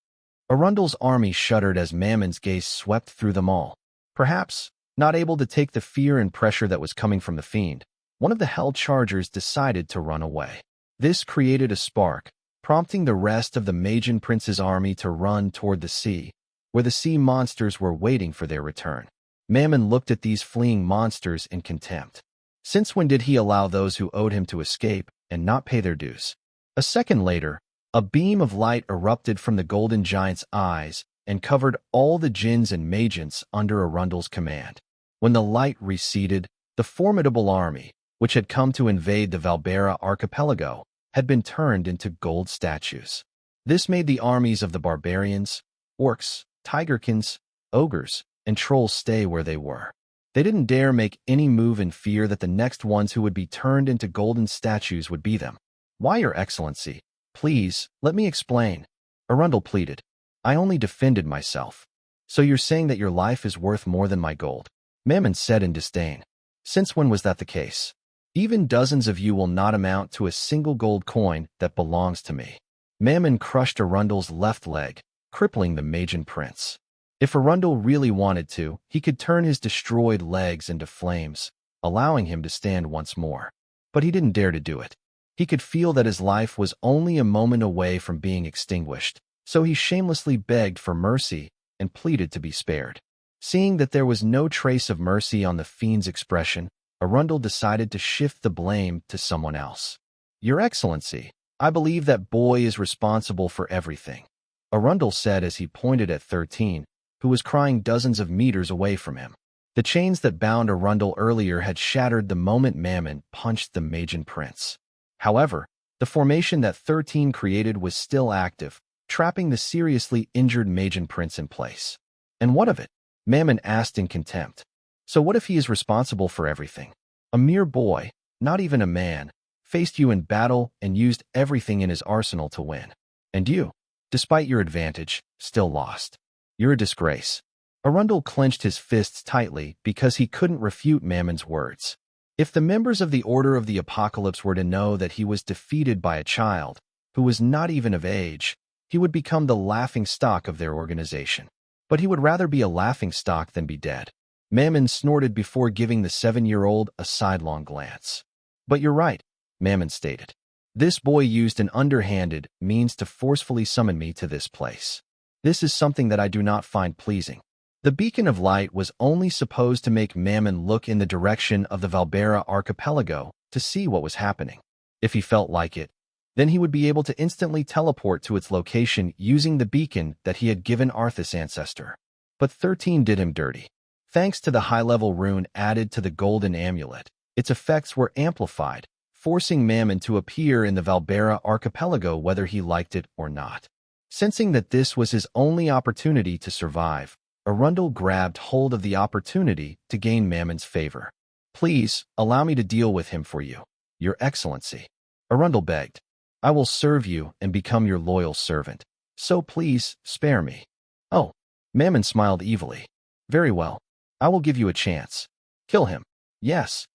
Arundel's army shuddered as Mammon's gaze swept through them all. Perhaps, not able to take the fear and pressure that was coming from the fiend, one of the Hell Chargers decided to run away. This created a spark, prompting the rest of the Magian Prince's army to run toward the sea, where the sea monsters were waiting for their return. Mammon looked at these fleeing monsters in contempt. Since when did he allow those who owed him to escape and not pay their dues? A second later, a beam of light erupted from the golden giant's eyes and covered all the jinns and magians under Arundel's command. When the light receded, the formidable army, which had come to invade the Valbera archipelago, had been turned into gold statues. This made the armies of the barbarians, orcs, tigerkins, ogres, and trolls stay where they were. They didn't dare make any move in fear that the next ones who would be turned into golden statues would be them. Why, Your Excellency? Please, let me explain. Arundel pleaded. I only defended myself. So you're saying that your life is worth more than my gold? Mammon said in disdain. Since when was that the case? Even dozens of you will not amount to a single gold coin that belongs to me. Mammon crushed Arundel's left leg, crippling the Magian prince. If Arundel really wanted to, he could turn his destroyed legs into flames, allowing him to stand once more. But he didn't dare to do it. He could feel that his life was only a moment away from being extinguished, so he shamelessly begged for mercy and pleaded to be spared. Seeing that there was no trace of mercy on the fiend's expression, Arundel decided to shift the blame to someone else. Your Excellency, I believe that boy is responsible for everything, Arundel said as he pointed at 13, who was crying dozens of meters away from him. The chains that bound Arundel earlier had shattered the moment Mammon punched the Magian prince. However, the formation that 13 created was still active, trapping the seriously injured Magian prince in place. And what of it? Mammon asked in contempt. So what if he is responsible for everything? A mere boy, not even a man, faced you in battle and used everything in his arsenal to win. And you, despite your advantage, still lost. You're a disgrace. Arundel clenched his fists tightly because he couldn't refute Mammon's words. If the members of the Order of the Apocalypse were to know that he was defeated by a child, who was not even of age, he would become the laughingstock of their organization. But he would rather be a laughingstock than be dead. Mammon snorted before giving the 7-year-old a sidelong glance. But you're right, Mammon stated. This boy used an underhanded means to forcefully summon me to this place. This is something that I do not find pleasing. The beacon of light was only supposed to make Mammon look in the direction of the Valbera archipelago to see what was happening. If he felt like it, then he would be able to instantly teleport to its location using the beacon that he had given Arthas' ancestor. But 13 did him dirty. Thanks to the high-level rune added to the golden amulet, its effects were amplified, forcing Mammon to appear in the Valbera archipelago whether he liked it or not. Sensing that this was his only opportunity to survive, Arundel grabbed hold of the opportunity to gain Mammon's favor. Please, allow me to deal with him for you, Your Excellency. Arundel begged. I will serve you and become your loyal servant. So please, spare me. Oh, Mammon smiled evilly. Very well. I will give you a chance. Kill him. Yes.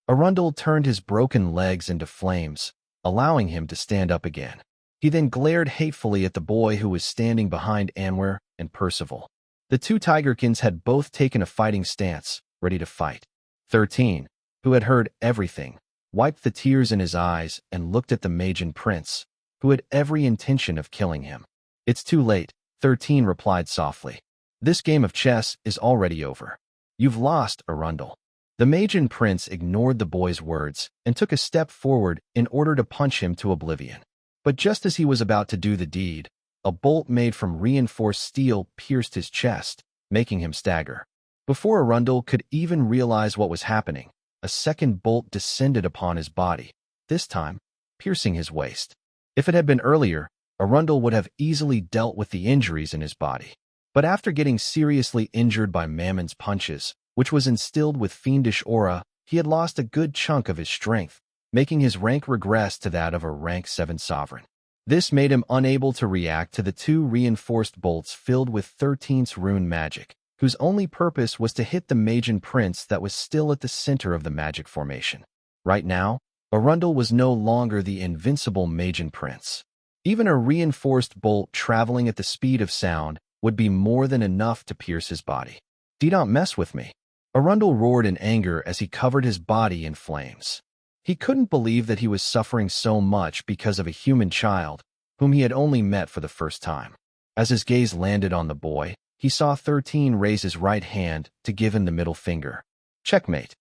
Arundel turned his broken legs into flames, allowing him to stand up again. He then glared hatefully at the boy who was standing behind Anwer and Percival. The two Tigerkins had both taken a fighting stance, ready to fight. 13, who had heard everything, wiped the tears in his eyes and looked at the Magian prince, who had every intention of killing him. It's too late, 13 replied softly. This game of chess is already over. You've lost, Arundel. The Magian prince ignored the boy's words and took a step forward in order to punch him to oblivion. But just as he was about to do the deed, a bolt made from reinforced steel pierced his chest, making him stagger. Before Arundel could even realize what was happening, a second bolt descended upon his body, this time piercing his waist. If it had been earlier, Arundel would have easily dealt with the injuries in his body. But after getting seriously injured by Mammon's punches, which was instilled with fiendish aura, he had lost a good chunk of his strength, making his rank regress to that of a rank 7 sovereign. This made him unable to react to the two reinforced bolts filled with 13's rune magic, whose only purpose was to hit the Magian prince that was still at the center of the magic formation. Right now, Arundel was no longer the invincible Magian prince. Even a reinforced bolt traveling at the speed of sound would be more than enough to pierce his body. Do not mess with me. Arundel roared in anger as he covered his body in flames. He couldn't believe that he was suffering so much because of a human child, whom he had only met for the first time. As his gaze landed on the boy, he saw 13 raise his right hand to give him the middle finger. Checkmate.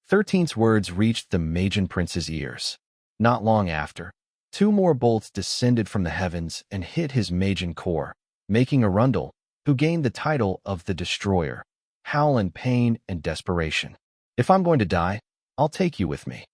13's words reached the Magian prince's ears. Not long after, two more bolts descended from the heavens and hit his Magian core, making Arundel, who gained the title of the Destroyer, howl in pain and desperation. If I'm going to die, I'll take you with me.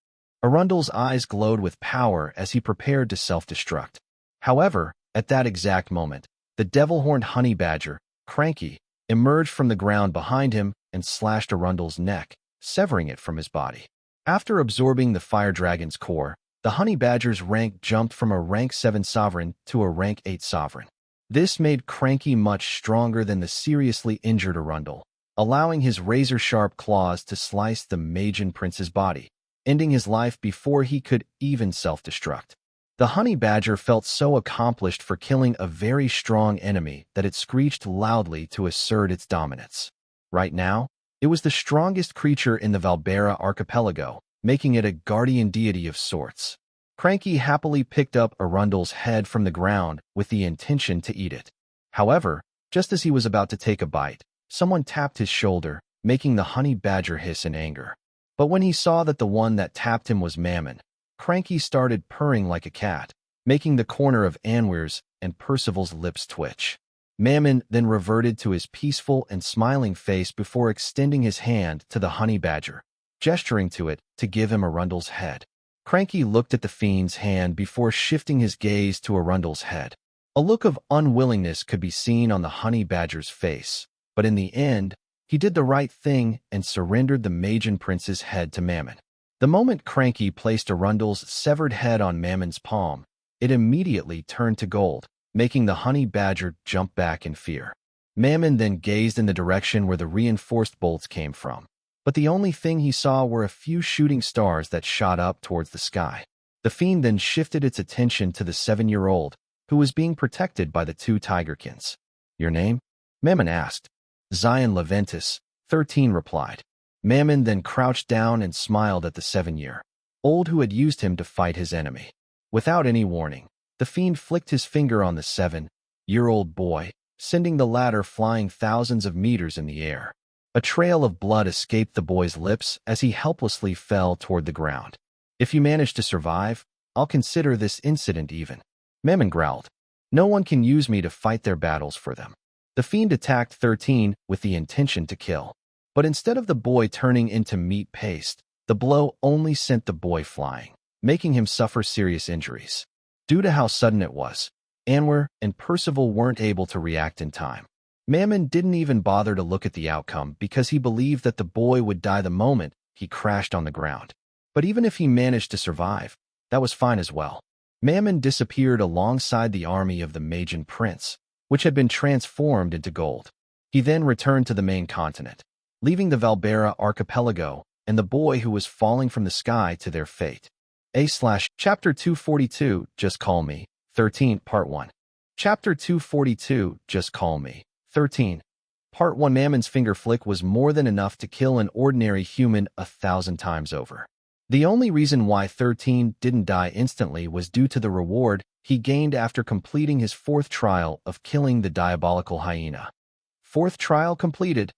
Arundel's eyes glowed with power as he prepared to self-destruct. However, at that exact moment, the devil-horned honey badger, Cranky, emerged from the ground behind him and slashed Arundel's neck, severing it from his body. After absorbing the fire dragon's core, the honey badger's rank jumped from a rank 7 sovereign to a rank 8 sovereign. This made Cranky much stronger than the seriously injured Arundel, allowing his razor-sharp claws to slice the Magian prince's body, ending his life before he could even self-destruct. The honey badger felt so accomplished for killing a very strong enemy that it screeched loudly to assert its dominance. Right now, it was the strongest creature in the Valbera archipelago, making it a guardian deity of sorts. Cranky happily picked up Arundel's head from the ground with the intention to eat it. However, just as he was about to take a bite, someone tapped his shoulder, making the honey badger hiss in anger. But when he saw that the one that tapped him was Mammon, Cranky started purring like a cat, making the corner of Anwir's and Percival's lips twitch. Mammon then reverted to his peaceful and smiling face before extending his hand to the honey badger, gesturing to it to give him Arundel's head. Cranky looked at the fiend's hand before shifting his gaze to Arundel's head. A look of unwillingness could be seen on the honey badger's face, but in the end, he did the right thing and surrendered the Magian prince's head to Mammon. The moment Cranky placed Arundel's severed head on Mammon's palm, it immediately turned to gold, making the honey badger jump back in fear. Mammon then gazed in the direction where the reinforced bolts came from, but the only thing he saw were a few shooting stars that shot up towards the sky. The fiend then shifted its attention to the 7-year-old, who was being protected by the 2 tigerkins. "Your name?" Mammon asked. "Xylen Leventus," 13 replied. Mammon then crouched down and smiled at the 7-year-old who had used him to fight his enemy. Without any warning, the fiend flicked his finger on the 7-year-old boy, sending the latter flying thousands of meters in the air. A trail of blood escaped the boy's lips as he helplessly fell toward the ground. "If you manage to survive, I'll consider this incident even," Mammon growled. "No one can use me to fight their battles for them." The fiend attacked 13 with the intention to kill. But instead of the boy turning into meat paste, the blow only sent the boy flying, making him suffer serious injuries. Due to how sudden it was, Anwir and Percival weren't able to react in time. Mammon didn't even bother to look at the outcome because he believed that the boy would die the moment he crashed on the ground. But even if he managed to survive, that was fine as well. Mammon disappeared alongside the army of the Magian prince, which had been transformed into gold. He then returned to the main continent, leaving the Valbera archipelago and the boy who was falling from the sky to their fate. Chapter 242, Just Call Me, 13, Part 1. Chapter 242, Just Call Me, 13. Part 1. Mammon's finger flick was more than enough to kill an ordinary human 1,000 times over. The only reason why 13 didn't die instantly was due to the reward he gained after completing his 4th trial of killing the diabolical hyena. 4th trial completed.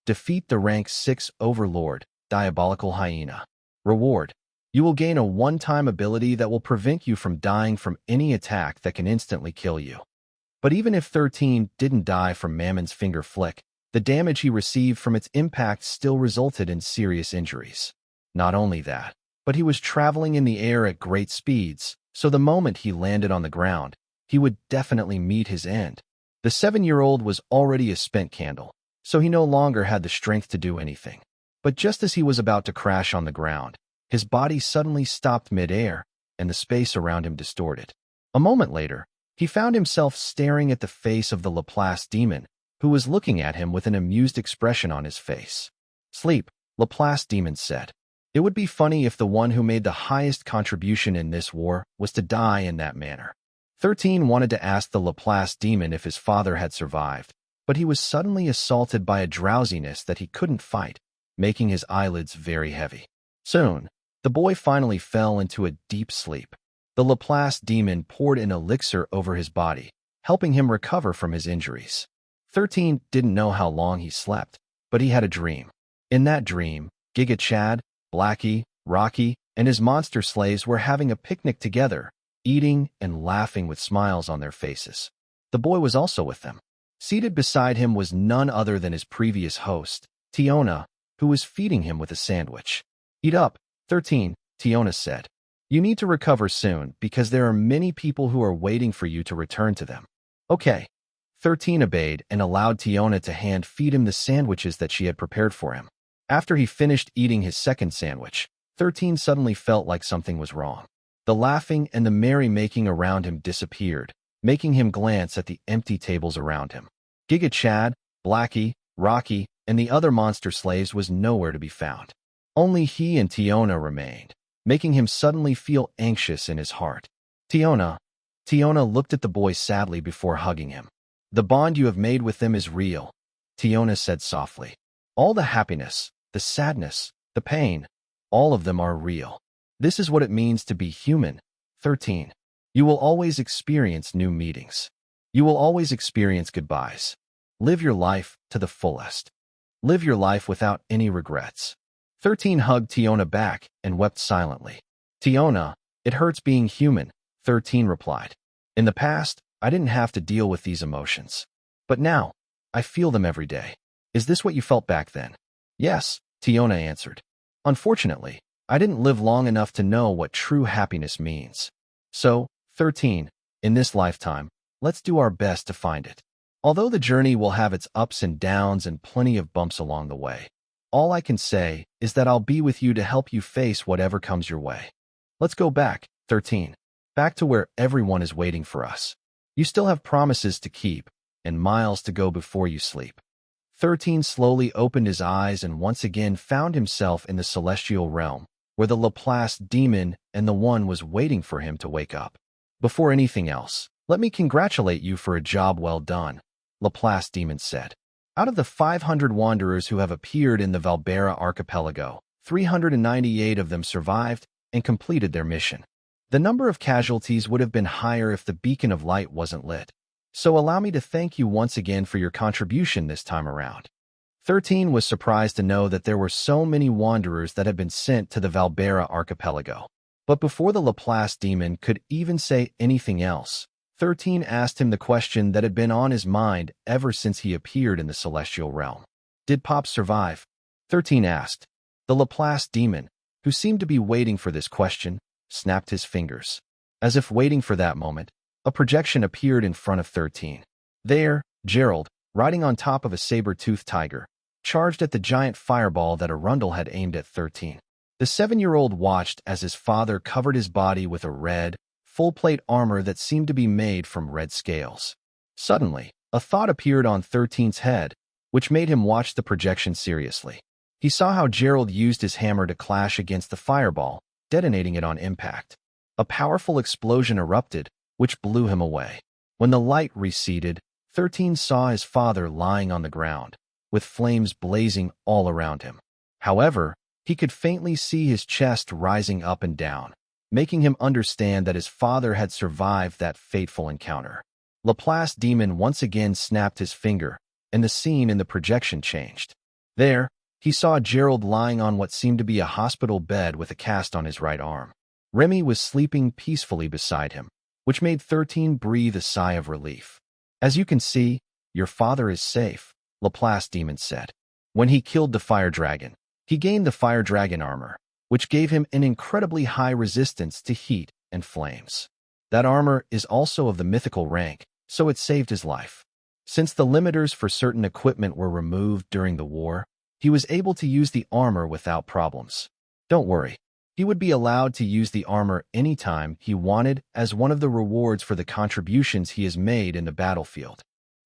Defeat the rank 6 overlord, diabolical hyena. Reward. You will gain a one-time ability that will prevent you from dying from any attack that can instantly kill you. But even if 13 didn't die from Mammon's finger flick, the damage he received from its impact still resulted in serious injuries. Not only that, but he was traveling in the air at great speeds, so the moment he landed on the ground, he would definitely meet his end. The 7-year-old was already a spent candle, so he no longer had the strength to do anything. But just as he was about to crash on the ground, his body suddenly stopped mid-air, and the space around him distorted. A moment later, he found himself staring at the face of the Laplace demon, who was looking at him with an amused expression on his face. "Sleep," Laplace demon said. "It would be funny if the one who made the highest contribution in this war was to die in that manner." 13 wanted to ask the Laplace demon if his father had survived, but he was suddenly assaulted by a drowsiness that he couldn't fight, making his eyelids very heavy. Soon, the boy finally fell into a deep sleep. The Laplace demon poured an elixir over his body, helping him recover from his injuries. 13 didn't know how long he slept, but he had a dream. In that dream, Giga Chad, Blackie, Rocky, and his monster slaves were having a picnic together, eating and laughing with smiles on their faces. The boy was also with them. Seated beside him was none other than his previous host, Tiona, who was feeding him with a sandwich. "Eat up, 13, Tiona said. "You need to recover soon because there are many people who are waiting for you to return to them." "Okay." 13 obeyed and allowed Tiona to hand feed him the sandwiches that she had prepared for him. After he finished eating his second sandwich, 13 suddenly felt like something was wrong. The laughing and the merry-making around him disappeared, making him glance at the empty tables around him. Giga Chad, Blackie, Rocky, and the other monster slaves was nowhere to be found. Only he and Tiona remained, making him suddenly feel anxious in his heart. Tiona looked at the boy sadly before hugging him. The bond you have made with them is real, Tiona said softly. All the happiness, the sadness, the pain, all of them are real. This is what it means to be human. 13. You will always experience new meetings. You will always experience goodbyes. Live your life to the fullest. Live your life without any regrets. 13 hugged Tiona back and wept silently. Tiona, it hurts being human, 13 replied. In the past, I didn't have to deal with these emotions. But now, I feel them every day. Is this what you felt back then? Yes, Tiona answered. Unfortunately, I didn't live long enough to know what true happiness means. So, 13, in this lifetime, let's do our best to find it. Although the journey will have its ups and downs and plenty of bumps along the way, all I can say is that I'll be with you to help you face whatever comes your way. Let's go back, 13. Back to where everyone is waiting for us. You still have promises to keep and miles to go before you sleep. 13 slowly opened his eyes and once again found himself in the celestial realm, where the Laplace demon and the one was waiting for him to wake up. Before anything else, let me congratulate you for a job well done, Laplace demon said. Out of the 500 wanderers who have appeared in the Valbera archipelago, 398 of them survived and completed their mission. The number of casualties would have been higher if the beacon of light wasn't lit. So allow me to thank you once again for your contribution this time around. 13 was surprised to know that there were so many wanderers that had been sent to the Valbera archipelago. But before the Laplace demon could even say anything else, 13 asked him the question that had been on his mind ever since he appeared in the celestial realm. Did Pop survive? 13 asked. The Laplace demon, who seemed to be waiting for this question, snapped his fingers. As if waiting for that moment, a projection appeared in front of 13. There, Gerald, riding on top of a saber-toothed tiger, charged at the giant fireball that Arundel had aimed at 13. The 7-year-old watched as his father covered his body with a red, full-plate armor that seemed to be made from red scales. Suddenly, a thought appeared on 13's head, which made him watch the projection seriously. He saw how Gerald used his hammer to clash against the fireball, detonating it on impact. A powerful explosion erupted, which blew him away. When the light receded, 13 saw his father lying on the ground, with flames blazing all around him. However, he could faintly see his chest rising up and down, making him understand that his father had survived that fateful encounter. Laplace demon once again snapped his finger, and the scene in the projection changed. There, he saw Gerald lying on what seemed to be a hospital bed with a cast on his right arm. Remy was sleeping peacefully beside him, which made 13 breathe a sigh of relief. As you can see, your father is safe, Laplace demon said. When he killed the fire dragon, he gained the fire dragon armor, which gave him an incredibly high resistance to heat and flames. That armor is also of the mythical rank, so it saved his life. Since the limiters for certain equipment were removed during the war, he was able to use the armor without problems. Don't worry. He would be allowed to use the armor anytime he wanted as one of the rewards for the contributions he has made in the battlefield.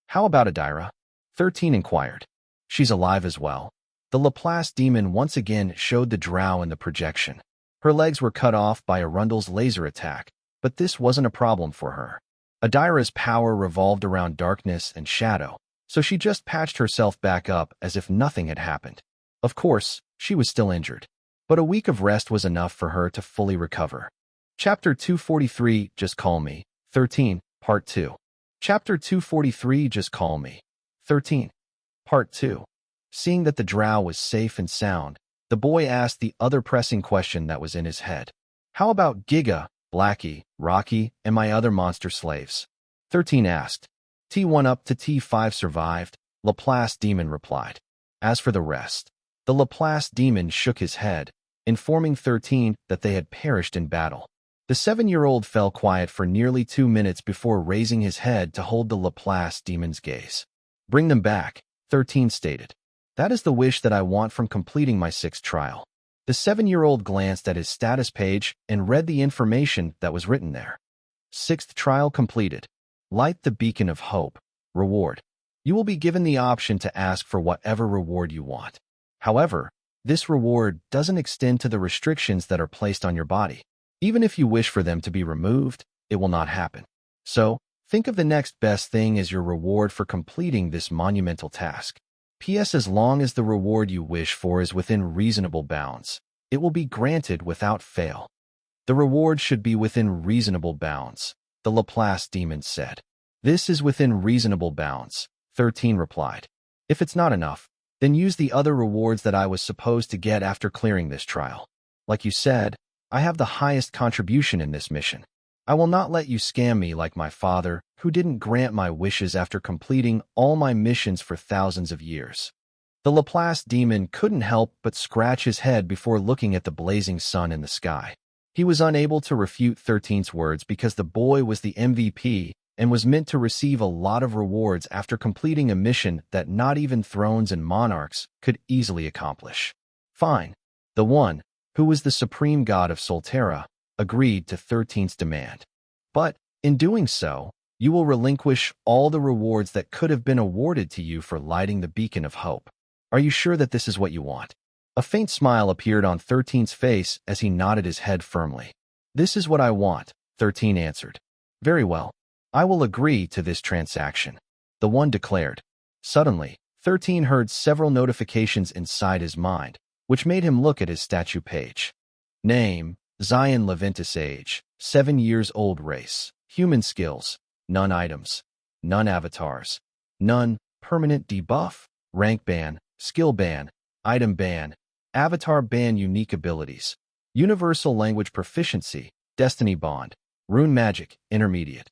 How about Adira? 13 inquired. She's alive as well. The Laplace demon once again showed the drow in the projection. Her legs were cut off by Arundel's laser attack, but this wasn't a problem for her. Adira's power revolved around darkness and shadow, so she just patched herself back up as if nothing had happened. Of course, she was still injured, but a week of rest was enough for her to fully recover. Chapter 243, Just Call Me, 13, Part 2. Chapter 243, Just Call Me, 13, Part 2. Seeing that the drow was safe and sound, the boy asked the other pressing question that was in his head. How about Giga, Blackie, Rocky, and my other monster slaves? 13 asked. T1 up to T5 survived, Laplace demon replied. As for the rest, the Laplace demon shook his head, informing 13 that they had perished in battle. The 7-year-old fell quiet for nearly 2 minutes before raising his head to hold the Laplace demon's gaze. Bring them back, 13 stated. That is the wish that I want from completing my 6th trial. The 7-year-old glanced at his status page and read the information that was written there. 6th trial completed. Light the beacon of hope. Reward. You will be given the option to ask for whatever reward you want. However, this reward doesn't extend to the restrictions that are placed on your body. Even if you wish for them to be removed, it will not happen. So, think of the next best thing as your reward for completing this monumental task. P.S. As long as the reward you wish for is within reasonable bounds, it will be granted without fail. The reward should be within reasonable bounds, the Laplace demon said. This is within reasonable bounds, 13 replied. If it's not enough, then use the other rewards that I was supposed to get after clearing this trial. Like you said, I have the highest contribution in this mission. I will not let you scam me like my father, who didn't grant my wishes after completing all my missions for thousands of years. The Laplace demon couldn't help but scratch his head before looking at the blazing sun in the sky. He was unable to refute 13's words because the boy was the MVP and was meant to receive a lot of rewards after completing a mission that not even thrones and monarchs could easily accomplish. Fine. The one, who was the supreme god of Solterra, agreed to 13's demand. But, in doing so, you will relinquish all the rewards that could have been awarded to you for lighting the beacon of hope. Are you sure that this is what you want? A faint smile appeared on 13's face as he nodded his head firmly. This is what I want, 13 answered. Very well. I will agree to this transaction, the one declared. Suddenly, 13 heard several notifications inside his mind, which made him look at his statue page. Name, Xylen Leventis age, 7 years old race, human skills, none items, none avatars, none, permanent debuff, rank ban, skill ban, item ban, avatar ban unique abilities, universal language proficiency, destiny bond, rune magic, intermediate.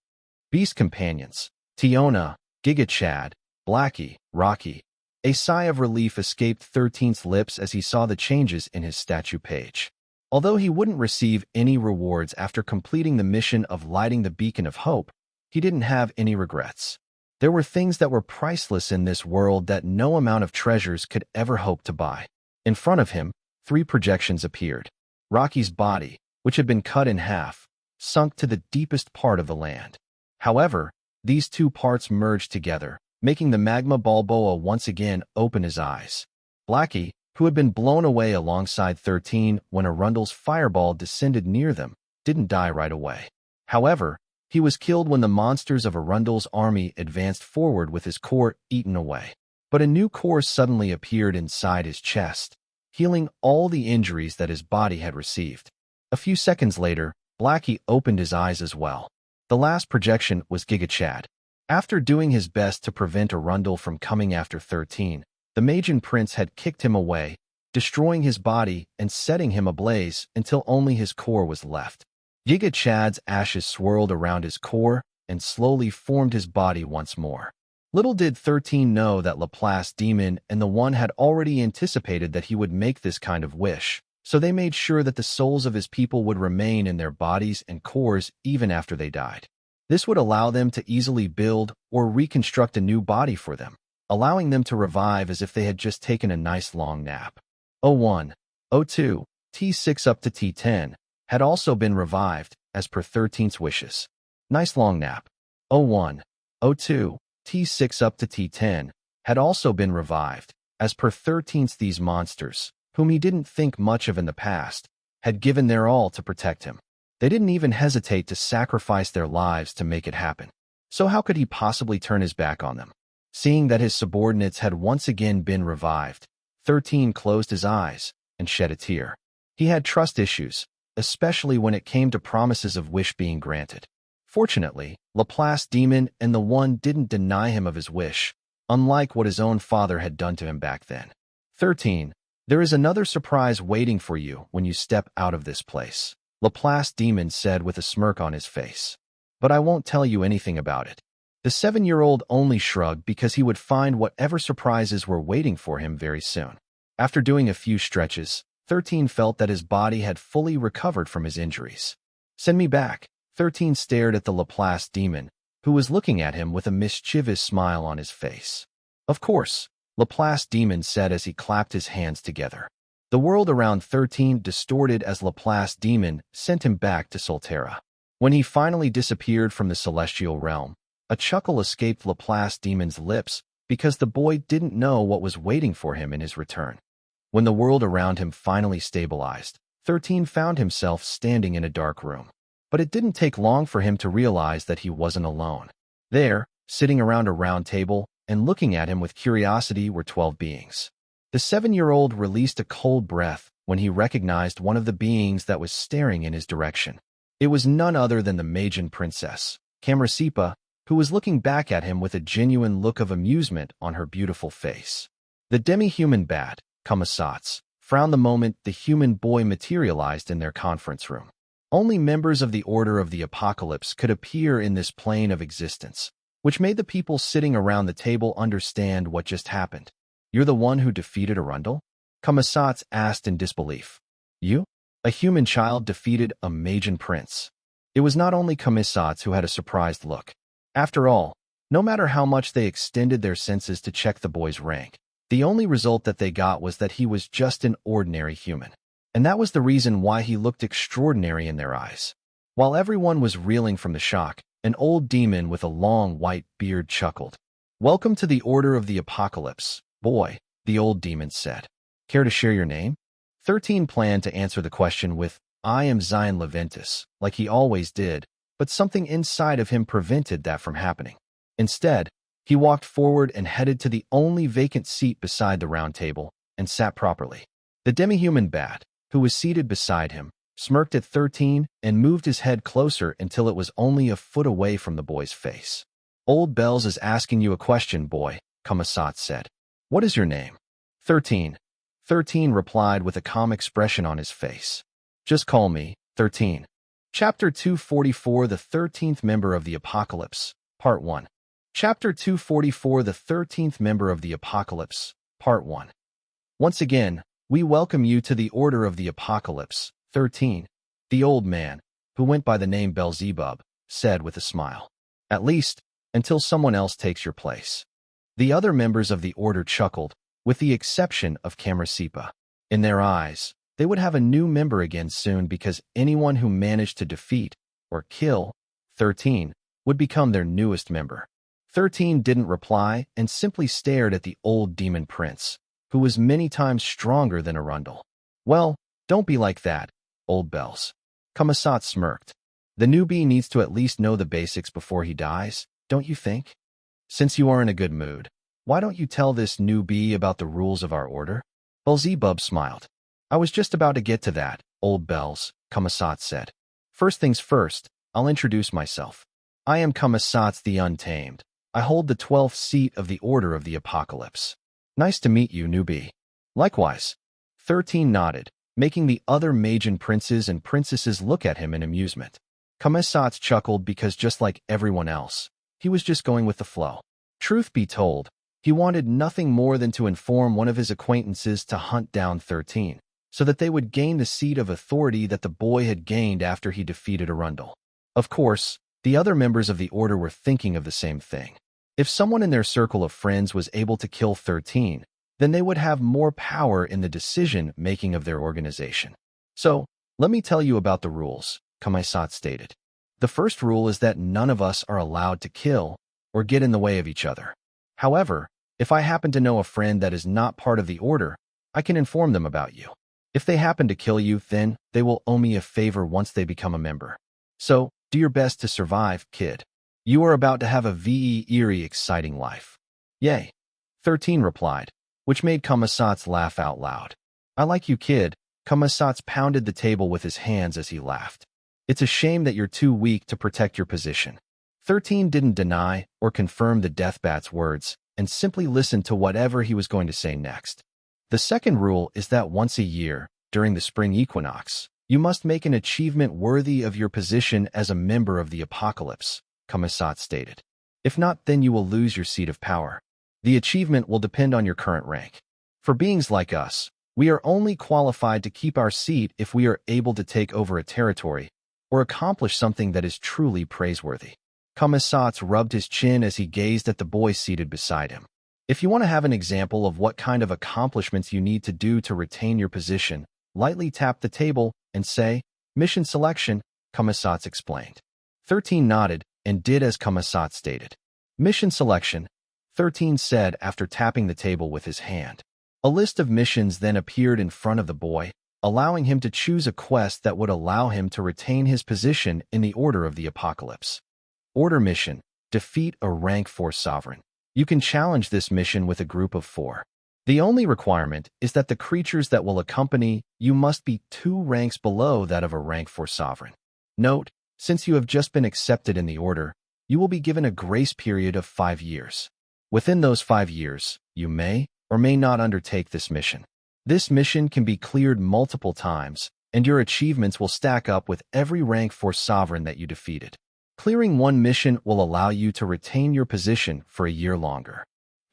Beast companions, Tiona, Giga Chad, Blackie, Rocky. A sigh of relief escaped 13's lips as he saw the changes in his statue page. Although he wouldn't receive any rewards after completing the mission of lighting the beacon of hope, he didn't have any regrets. There were things that were priceless in this world that no amount of treasures could ever hope to buy. In front of him, 3 projections appeared. Rocky's body, which had been cut in half, sunk to the deepest part of the land. However, these 2 parts merged together, making the magma Balboa once again open his eyes. Blackie, who had been blown away alongside 13 when Arundel's fireball descended near them, didn't die right away. However, he was killed when the monsters of Arundel's army advanced forward with his core eaten away. But a new core suddenly appeared inside his chest, healing all the injuries that his body had received. A few seconds later, Blackie opened his eyes as well. The last projection was Giga Chad. After doing his best to prevent Arundel from coming after 13, the Magian Prince had kicked him away, destroying his body and setting him ablaze until only his core was left. Giga Chad's ashes swirled around his core and slowly formed his body once more. Little did 13 know that Laplace Demon and the One had already anticipated that he would make this kind of wish, so they made sure that the souls of his people would remain in their bodies and cores even after they died. This would allow them to easily build or reconstruct a new body for them, allowing them to revive as if they had just taken a nice long nap. O1, O2, T6 up to T10 had also been revived, as per 13's wishes. Nice long nap. O1, O2, T6 up to T10 had also been revived, as per 13's. These monsters, whom he didn't think much of in the past, had given their all to protect him. They didn't even hesitate to sacrifice their lives to make it happen. So how could he possibly turn his back on them? Seeing that his subordinates had once again been revived, 13 closed his eyes and shed a tear. He had trust issues, especially when it came to promises of wish being granted. Fortunately, Laplace Demon and the One didn't deny him of his wish, unlike what his own father had done to him back then. 13. There is another surprise waiting for you when you step out of this place, Laplace Demon said with a smirk on his face. But I won't tell you anything about it. The 7-year-old only shrugged because he would find whatever surprises were waiting for him very soon. After doing a few stretches, 13 felt that his body had fully recovered from his injuries. Send me back. 13 stared at the Laplace Demon, who was looking at him with a mischievous smile on his face. Of course, Laplace Demon said as he clapped his hands together. The world around 13 distorted as Laplace Demon sent him back to Solterra. When he finally disappeared from the celestial realm, a chuckle escaped Laplace Demon's lips because the boy didn't know what was waiting for him in his return. When the world around him finally stabilized, 13 found himself standing in a dark room. But it didn't take long for him to realize that he wasn't alone. There, sitting around a round table and looking at him with curiosity, were 12 beings. The 7-year-old released a cold breath when he recognized one of the beings that was staring in his direction. It was none other than the Magian princess, Camrasipa, who was looking back at him with a genuine look of amusement on her beautiful face. The demi-human bat, Kamasats, frowned the moment the human boy materialized in their conference room. Only members of the Order of the Apocalypse could appear in this plane of existence, which made the people sitting around the table understand what just happened. "You're the one who defeated Arundel?" Kamasats asked in disbelief. "You? A human child defeated a Magian prince?" It was not only Kamasats who had a surprised look. After all, no matter how much they extended their senses to check the boy's rank, the only result that they got was that he was just an ordinary human. And that was the reason why he looked extraordinary in their eyes. While everyone was reeling from the shock, an old demon with a long white beard chuckled. "Welcome to the Order of the Apocalypse, boy," the old demon said. "Care to share your name?" 13 planned to answer the question with, "I am Xylen Leventus," like he always did, but something inside of him prevented that from happening. Instead, he walked forward and headed to the only vacant seat beside the round table and sat properly. The demi-human bat, who was seated beside him, smirked at 13 and moved his head closer until it was only a foot away from the boy's face. "Old Bells is asking you a question, boy," Kamasats said. "What is your name?" 13. 13 replied with a calm expression on his face. "Just call me 13. Chapter 244, The 13th Member of the Apocalypse, Part 1. Chapter 244, The 13th Member of the Apocalypse, Part 1. Once again, we welcome you to the Order of the Apocalypse, 13. The old man, who went by the name Beelzebub, said with a smile. "At least, until someone else takes your place." The other members of the Order chuckled, with the exception of Camrasipa. In their eyes, they would have a new member again soon because anyone who managed to defeat or kill 13 would become their newest member. 13 didn't reply and simply stared at the old demon prince, who was many times stronger than Arundel. "Well, don't be like that, Old Bells." Kamasats smirked. "The newbie needs to at least know the basics before he dies, don't you think? Since you are in a good mood, why don't you tell this newbie about the rules of our order?" Beelzebub smiled. "I was just about to get to that, Old Bells," Kamasats said. "First things first, I'll introduce myself. I am Kamasats the Untamed. I hold the 12th seat of the Order of the Apocalypse. Nice to meet you, newbie." "Likewise." 13 nodded, making the other Magian princes and princesses look at him in amusement. Kamasats chuckled because just like everyone else, he was just going with the flow. Truth be told, he wanted nothing more than to inform one of his acquaintances to hunt down 13, so that they would gain the seat of authority that the boy had gained after he defeated Arundel. Of course, the other members of the Order were thinking of the same thing. If someone in their circle of friends was able to kill 13, then they would have more power in the decision-making of their organization. "So, let me tell you about the rules," Kamasats stated. "The first rule is that none of us are allowed to kill or get in the way of each other. However, if I happen to know a friend that is not part of the Order, I can inform them about you. If they happen to kill you, then they will owe me a favor once they become a member. So, do your best to survive, kid. You are about to have a eerie, exciting life." "Yay," 13 replied, which made Kamasats laugh out loud. "I like you, kid." Kamasats pounded the table with his hands as he laughed. "It's a shame that you're too weak to protect your position." 13 didn't deny or confirm the Deathbat's words and simply listened to whatever he was going to say next. "The second rule is that once a year, during the spring equinox, you must make an achievement worthy of your position as a member of the Apocalypse," Kamasats stated. "If not, then you will lose your seat of power. The achievement will depend on your current rank. For beings like us, we are only qualified to keep our seat if we are able to take over a territory or accomplish something that is truly praiseworthy." Kamasats rubbed his chin as he gazed at the boy seated beside him. If you want to have an example of what kind of accomplishments you need to do to retain your position, lightly tap the table and say, "Mission selection," Kamasats explained. 13 nodded and did as Kamasats stated. "Mission selection," 13 said after tapping the table with his hand. A list of missions then appeared in front of the boy, allowing him to choose a quest that would allow him to retain his position in the Order of the Apocalypse. Order mission: defeat a rank 4 sovereign. You can challenge this mission with a group of 4. The only requirement is that the creatures that will accompany you must be 2 ranks below that of a rank 4 sovereign. Note, since you have just been accepted in the order, you will be given a grace period of 5 years. Within those 5 years, you may or may not undertake this mission. This mission can be cleared multiple times, and your achievements will stack up with every rank 4 sovereign that you defeated. Clearing one mission will allow you to retain your position for a year longer.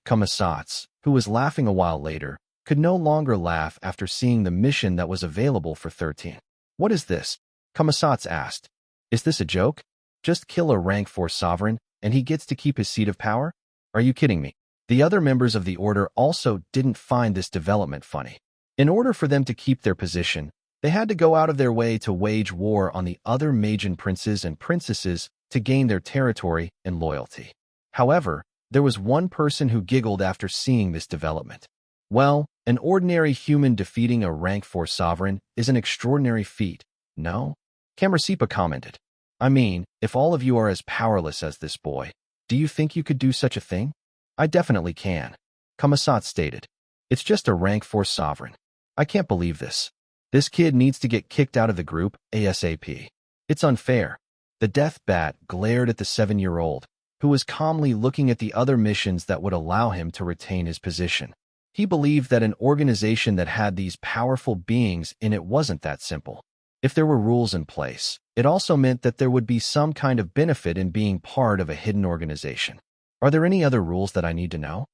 Kamasats, who was laughing a while later, could no longer laugh after seeing the mission that was available for 13. "What is this?" Kamasats asked. "Is this a joke? Just kill a rank 4 sovereign, and he gets to keep his seat of power? Are you kidding me?" The other members of the order also didn't find this development funny. In order for them to keep their position, they had to go out of their way to wage war on the other Magian princes and princesses to gain their territory and loyalty. However, there was one person who giggled after seeing this development. "Well, an ordinary human defeating a rank 4 sovereign is an extraordinary feat, no?" Kamarsipa commented. "I mean, if all of you are as powerless as this boy, do you think you could do such a thing?" "I definitely can," Kamasats stated. "It's just a rank 4 sovereign. I can't believe this. This kid needs to get kicked out of the group ASAP. It's unfair." The death bat glared at the 7-year-old, who was calmly looking at the other missions that would allow him to retain his position. He believed that an organization that had these powerful beings in it wasn't that simple. If there were rules in place, it also meant that there would be some kind of benefit in being part of a hidden organization. "Are there any other rules that I need to know?"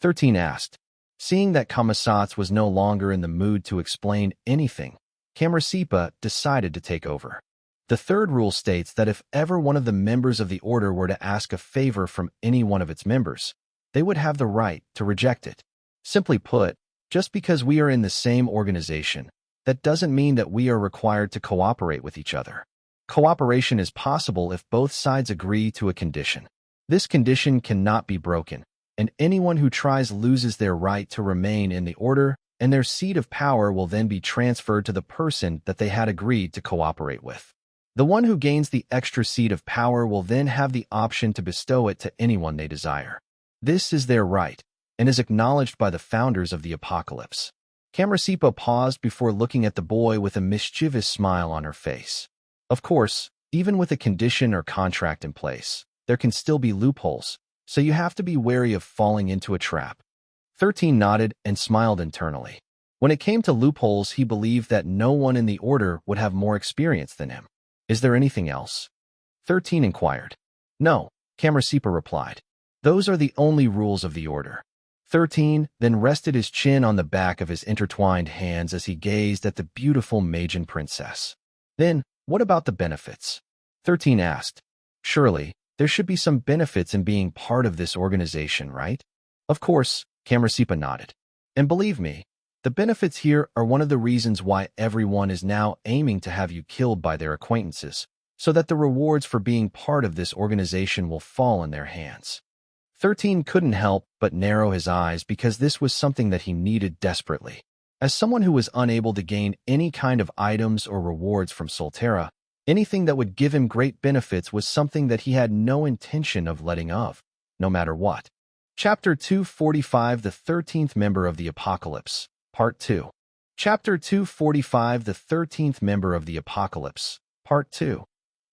13 asked. Seeing that Kamasats was no longer in the mood to explain anything, Kamarsipa decided to take over. The third rule states that if ever one of the members of the order were to ask a favor from any one of its members, they would have the right to reject it. Simply put, just because we are in the same organization, that doesn't mean that we are required to cooperate with each other. Cooperation is possible if both sides agree to a condition. This condition cannot be broken, and anyone who tries loses their right to remain in the order, and their seat of power will then be transferred to the person that they had agreed to cooperate with. The one who gains the extra seat of power will then have the option to bestow it to anyone they desire. This is their right, and is acknowledged by the founders of the Apocalypse. Kamarsipa paused before looking at the boy with a mischievous smile on her face. Of course, even with a condition or contract in place, there can still be loopholes, so you have to be wary of falling into a trap. 13 nodded and smiled internally. When it came to loopholes, he believed that no one in the order would have more experience than him. "Is there anything else?" 13 inquired. "No," Kamarsipa replied. "Those are the only rules of the order." 13 then rested his chin on the back of his intertwined hands as he gazed at the beautiful Magian princess. "Then, what about the benefits?" 13 asked. "Surely, there should be some benefits in being part of this organization, right?" "Of course," Kamarsipa nodded. "And believe me, the benefits here are one of the reasons why everyone is now aiming to have you killed by their acquaintances, so that the rewards for being part of this organization will fall in their hands." 13 couldn't help but narrow his eyes because this was something that he needed desperately. As someone who was unable to gain any kind of items or rewards from Solterra, anything that would give him great benefits was something that he had no intention of letting of, no matter what. Chapter 245, The 13th Member of the Apocalypse, Part 2. Chapter 245, The 13th Member of the Apocalypse, Part 2.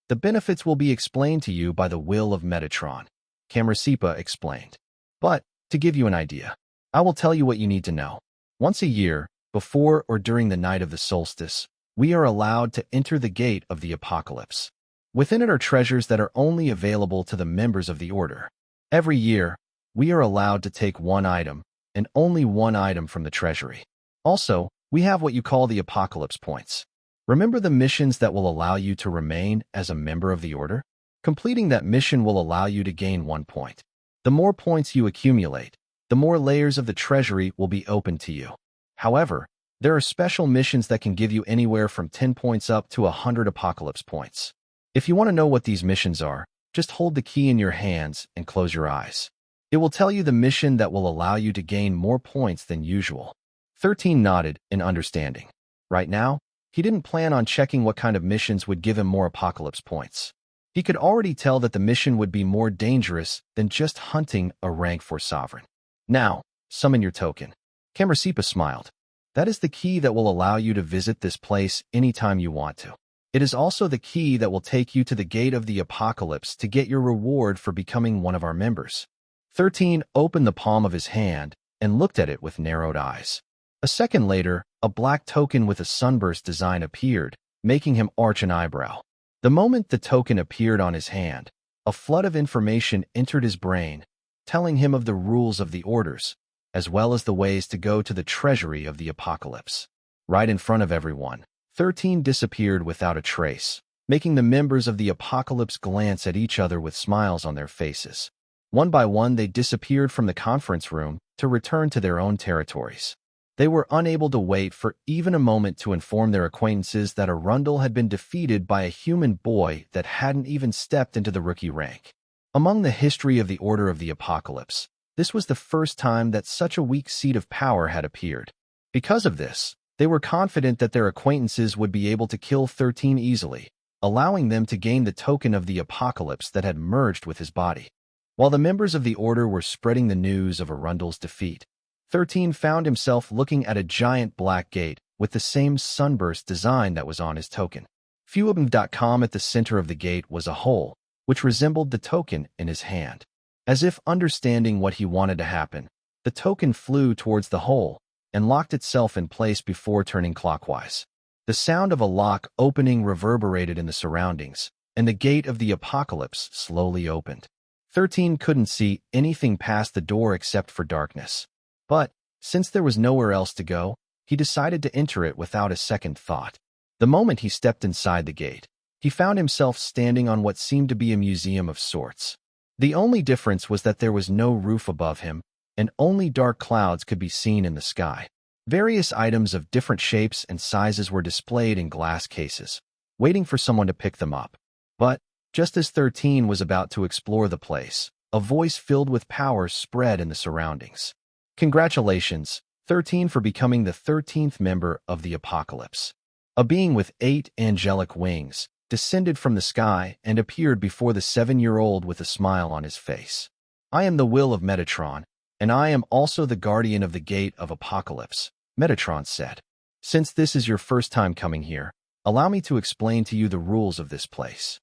The benefits will be explained to you by the will of Metatron, Kamarsipa explained. But, to give you an idea, I will tell you what you need to know. Once a year, before or during the night of the solstice, we are allowed to enter the gate of the Apocalypse. Within it are treasures that are only available to the members of the order. Every year, we are allowed to take one item, and only one item from the treasury. Also, we have what you call the Apocalypse points. Remember the missions that will allow you to remain as a member of the order? Completing that mission will allow you to gain 1 point. The more points you accumulate, the more layers of the treasury will be open to you. However, there are special missions that can give you anywhere from 10 points up to 100 apocalypse points. If you want to know what these missions are, just hold the key in your hands and close your eyes. It will tell you the mission that will allow you to gain more points than usual. 13 nodded in understanding. Right now, he didn't plan on checking what kind of missions would give him more apocalypse points. He could already tell that the mission would be more dangerous than just hunting a rank 4 sovereign. Now, summon your token. Camersipa smiled. That is the key that will allow you to visit this place anytime you want to. It is also the key that will take you to the gate of the apocalypse to get your reward for becoming one of our members. 13 opened the palm of his hand and looked at it with narrowed eyes. A second later, a black token with a sunburst design appeared, making him arch an eyebrow. The moment the token appeared on his hand, a flood of information entered his brain, telling him of the rules of the orders, as well as the ways to go to the treasury of the apocalypse. Right in front of everyone, 13 disappeared without a trace, making the members of the apocalypse glance at each other with smiles on their faces. One by one, they disappeared from the conference room to return to their own territories. They were unable to wait for even a moment to inform their acquaintances that Arundel had been defeated by a human boy that hadn't even stepped into the rookie rank. Among the history of the Order of the Apocalypse, this was the first time that such a weak seat of power had appeared. Because of this, they were confident that their acquaintances would be able to kill 13 easily, allowing them to gain the token of the apocalypse that had merged with his body. While the members of the Order were spreading the news of Arundel's defeat, 13 found himself looking at a giant black gate with the same sunburst design that was on his token. POV.com at the center of the gate was a hole, which resembled the token in his hand. As if understanding what he wanted to happen, the token flew towards the hole and locked itself in place before turning clockwise. The sound of a lock opening reverberated in the surroundings, and the gate of the apocalypse slowly opened. 13 couldn't see anything past the door except for darkness. But, since there was nowhere else to go, he decided to enter it without a second thought. The moment he stepped inside the gate, he found himself standing on what seemed to be a museum of sorts. The only difference was that there was no roof above him, and only dark clouds could be seen in the sky. Various items of different shapes and sizes were displayed in glass cases, waiting for someone to pick them up. But, just as 13 was about to explore the place, a voice filled with power spread in the surroundings. Congratulations, 13, for becoming the 13th member of the Apocalypse. A being with 8 angelic wings descended from the sky and appeared before the 7-year-old with a smile on his face. I am the will of Metatron, and I am also the guardian of the gate of Apocalypse, Metatron said. Since this is your first time coming here, allow me to explain to you the rules of this place.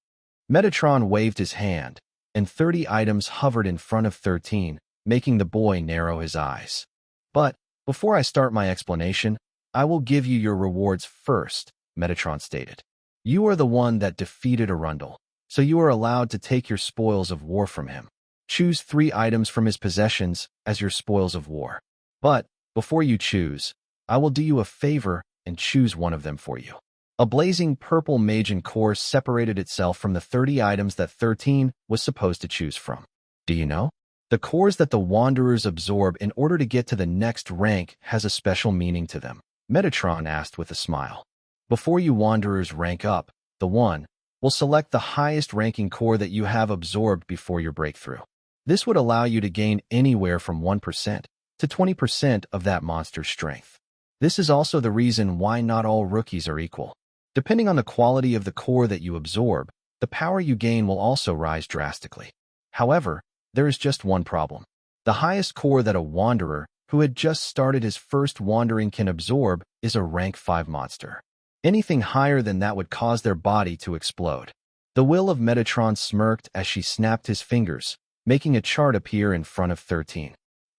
Metatron waved his hand, and 30 items hovered in front of 13, making the boy narrow his eyes. But, before I start my explanation, I will give you your rewards first, Metatron stated. You are the one that defeated Arundel, so you are allowed to take your spoils of war from him. Choose 3 items from his possessions as your spoils of war. But, before you choose, I will do you a favor and choose one of them for you. A blazing purple Magian core separated itself from the 30 items that 13 was supposed to choose from. Do you know? The cores that the Wanderers absorb in order to get to the next rank has a special meaning to them, Metatron asked with a smile. Before you Wanderers rank up, the one will select the highest ranking core that you have absorbed before your breakthrough. This would allow you to gain anywhere from 1% to 20% of that monster's strength. This is also the reason why not all rookies are equal. Depending on the quality of the core that you absorb, the power you gain will also rise drastically. However, there is just one problem. The highest core that a Wanderer who had just started his first wandering can absorb is a rank 5 monster. Anything higher than that would cause their body to explode. The will of Metatron smirked as she snapped his fingers, making a chart appear in front of 13.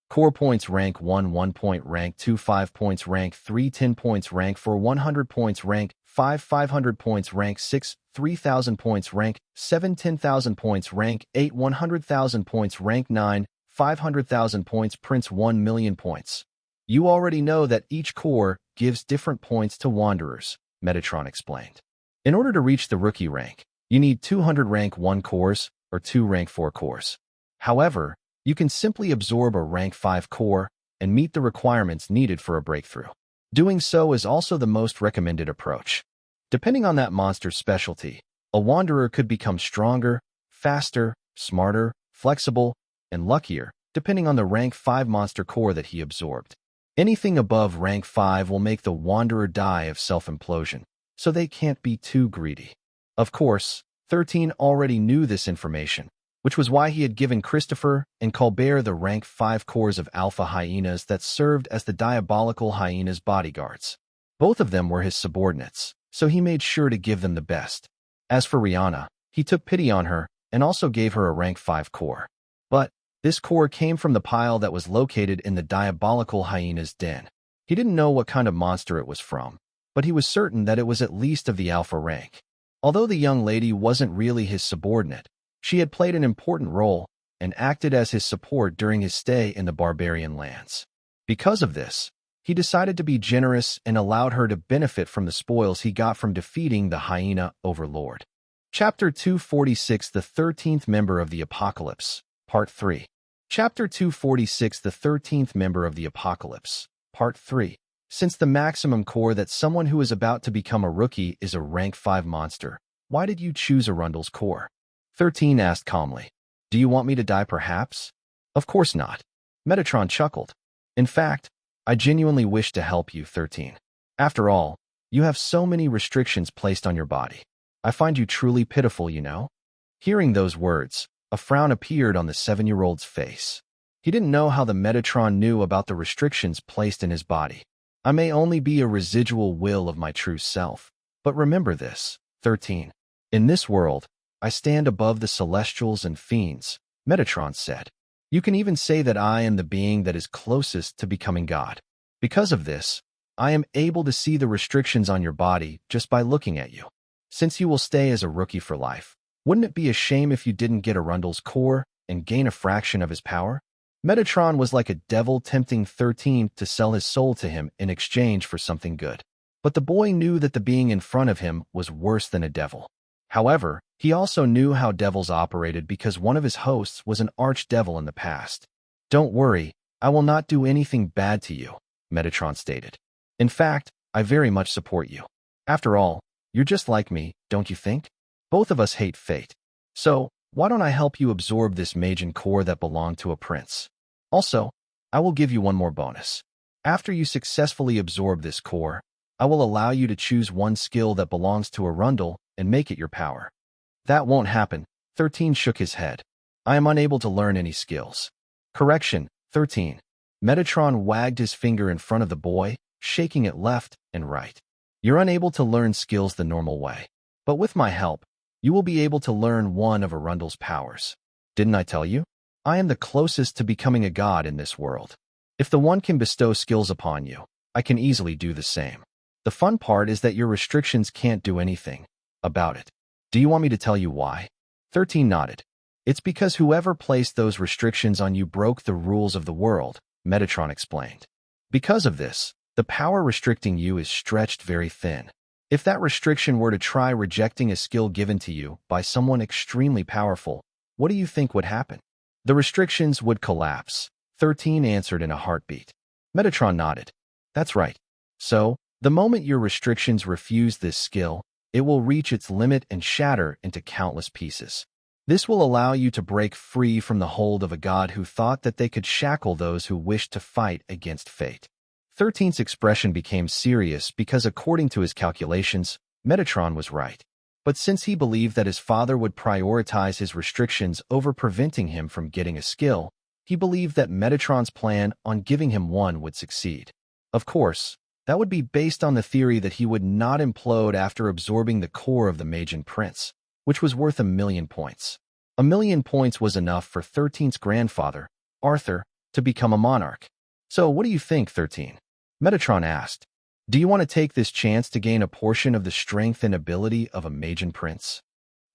Core points rank 1 1 point rank 2 5 points rank 3 10 points rank 4 100 points rank 5 500 points rank 6 3000 points rank 7 10,000 points rank 8 100,000 points rank 9 500,000 points Prince 1 million points. You already know that each core gives different points to Wanderers, Metatron explained. In order to reach the rookie rank, you need 200 rank 1 cores or 2 rank 4 cores. However, You can simply absorb a rank 5 core and meet the requirements needed for a breakthrough. Doing so is also the most recommended approach. Depending on that monster's specialty, a wanderer could become stronger, faster, smarter, flexible, and luckier, depending on the rank 5 monster core that he absorbed. Anything above rank 5 will make the wanderer die of self-implosion, so they can't be too greedy. Of course, 13 already knew this information, which was why he had given Christopher and Colbert the rank 5 cores of alpha hyenas that served as the diabolical hyenas' bodyguards. Both of them were his subordinates, so he made sure to give them the best. As for Rihanna, he took pity on her and also gave her a rank 5 core. But this core came from the pile that was located in the diabolical hyena's den. He didn't know what kind of monster it was from, but he was certain that it was at least of the alpha rank. Although the young lady wasn't really his subordinate, she had played an important role and acted as his support during his stay in the barbarian lands. Because of this, he decided to be generous and allowed her to benefit from the spoils he got from defeating the hyena overlord. Chapter 246, the 13th Member of the Apocalypse, Part 3. Chapter 246, the 13th Member of the Apocalypse, Part 3. Since the maximum core that someone who is about to become a rookie is a rank 5 monster, why did you choose Arundel's core? 13 asked calmly. Do you want me to die perhaps? Of course not. Metatron chuckled. In fact, I genuinely wish to help you, 13. After all, you have so many restrictions placed on your body. I find you truly pitiful, you know? Hearing those words, a frown appeared on the 7-year-old's face. He didn't know how the Metatron knew about the restrictions placed in his body. I may only be a residual will of my true self, but remember this, 13. In this world, I stand above the celestials and fiends, Metatron said. You can even say that I am the being that is closest to becoming God. Because of this, I am able to see the restrictions on your body just by looking at you. Since you will stay as a rookie for life, wouldn't it be a shame if you didn't get Arundel's core and gain a fraction of his power? Metatron was like a devil tempting 13 to sell his soul to him in exchange for something good. But the boy knew that the being in front of him was worse than a devil. However, he also knew how devils operated because one of his hosts was an archdevil in the past. Don't worry, I will not do anything bad to you, Metatron stated. In fact, I very much support you. After all, you're just like me, don't you think? Both of us hate fate. So, why don't I help you absorb this Magian core that belonged to a prince? Also, I will give you one more bonus. After you successfully absorb this core, I will allow you to choose one skill that belongs to Arundel and make it your power. That won't happen, 13 shook his head. I am unable to learn any skills. Correction, 13. Metatron wagged his finger in front of the boy, shaking it left and right. You're unable to learn skills the normal way. But with my help, you will be able to learn one of Arundel's powers. Didn't I tell you? I am the closest to becoming a god in this world. If the one can bestow skills upon you, I can easily do the same. The fun part is that your restrictions can't do anything about it. Do you want me to tell you why? 13 nodded. It's because whoever placed those restrictions on you broke the rules of the world, Metatron explained. Because of this, the power restricting you is stretched very thin. If that restriction were to try rejecting a skill given to you by someone extremely powerful, what do you think would happen? The restrictions would collapse, 13 answered in a heartbeat. Metatron nodded. That's right. So, the moment your restrictions refuse this skill, it will reach its limit and shatter into countless pieces. This will allow you to break free from the hold of a god who thought that they could shackle those who wished to fight against fate. 13's expression became serious because according to his calculations, Metatron was right. But since he believed that his father would prioritize his restrictions over preventing him from getting a skill, he believed that Metatron's plan on giving him one would succeed. Of course, that would be based on the theory that he would not implode after absorbing the core of the Magian Prince, which was worth 1,000,000 points. 1,000,000 points was enough for 13's grandfather, Arthur, to become a monarch. So what do you think, 13? Metatron asked. Do you want to take this chance to gain a portion of the strength and ability of a Magian Prince?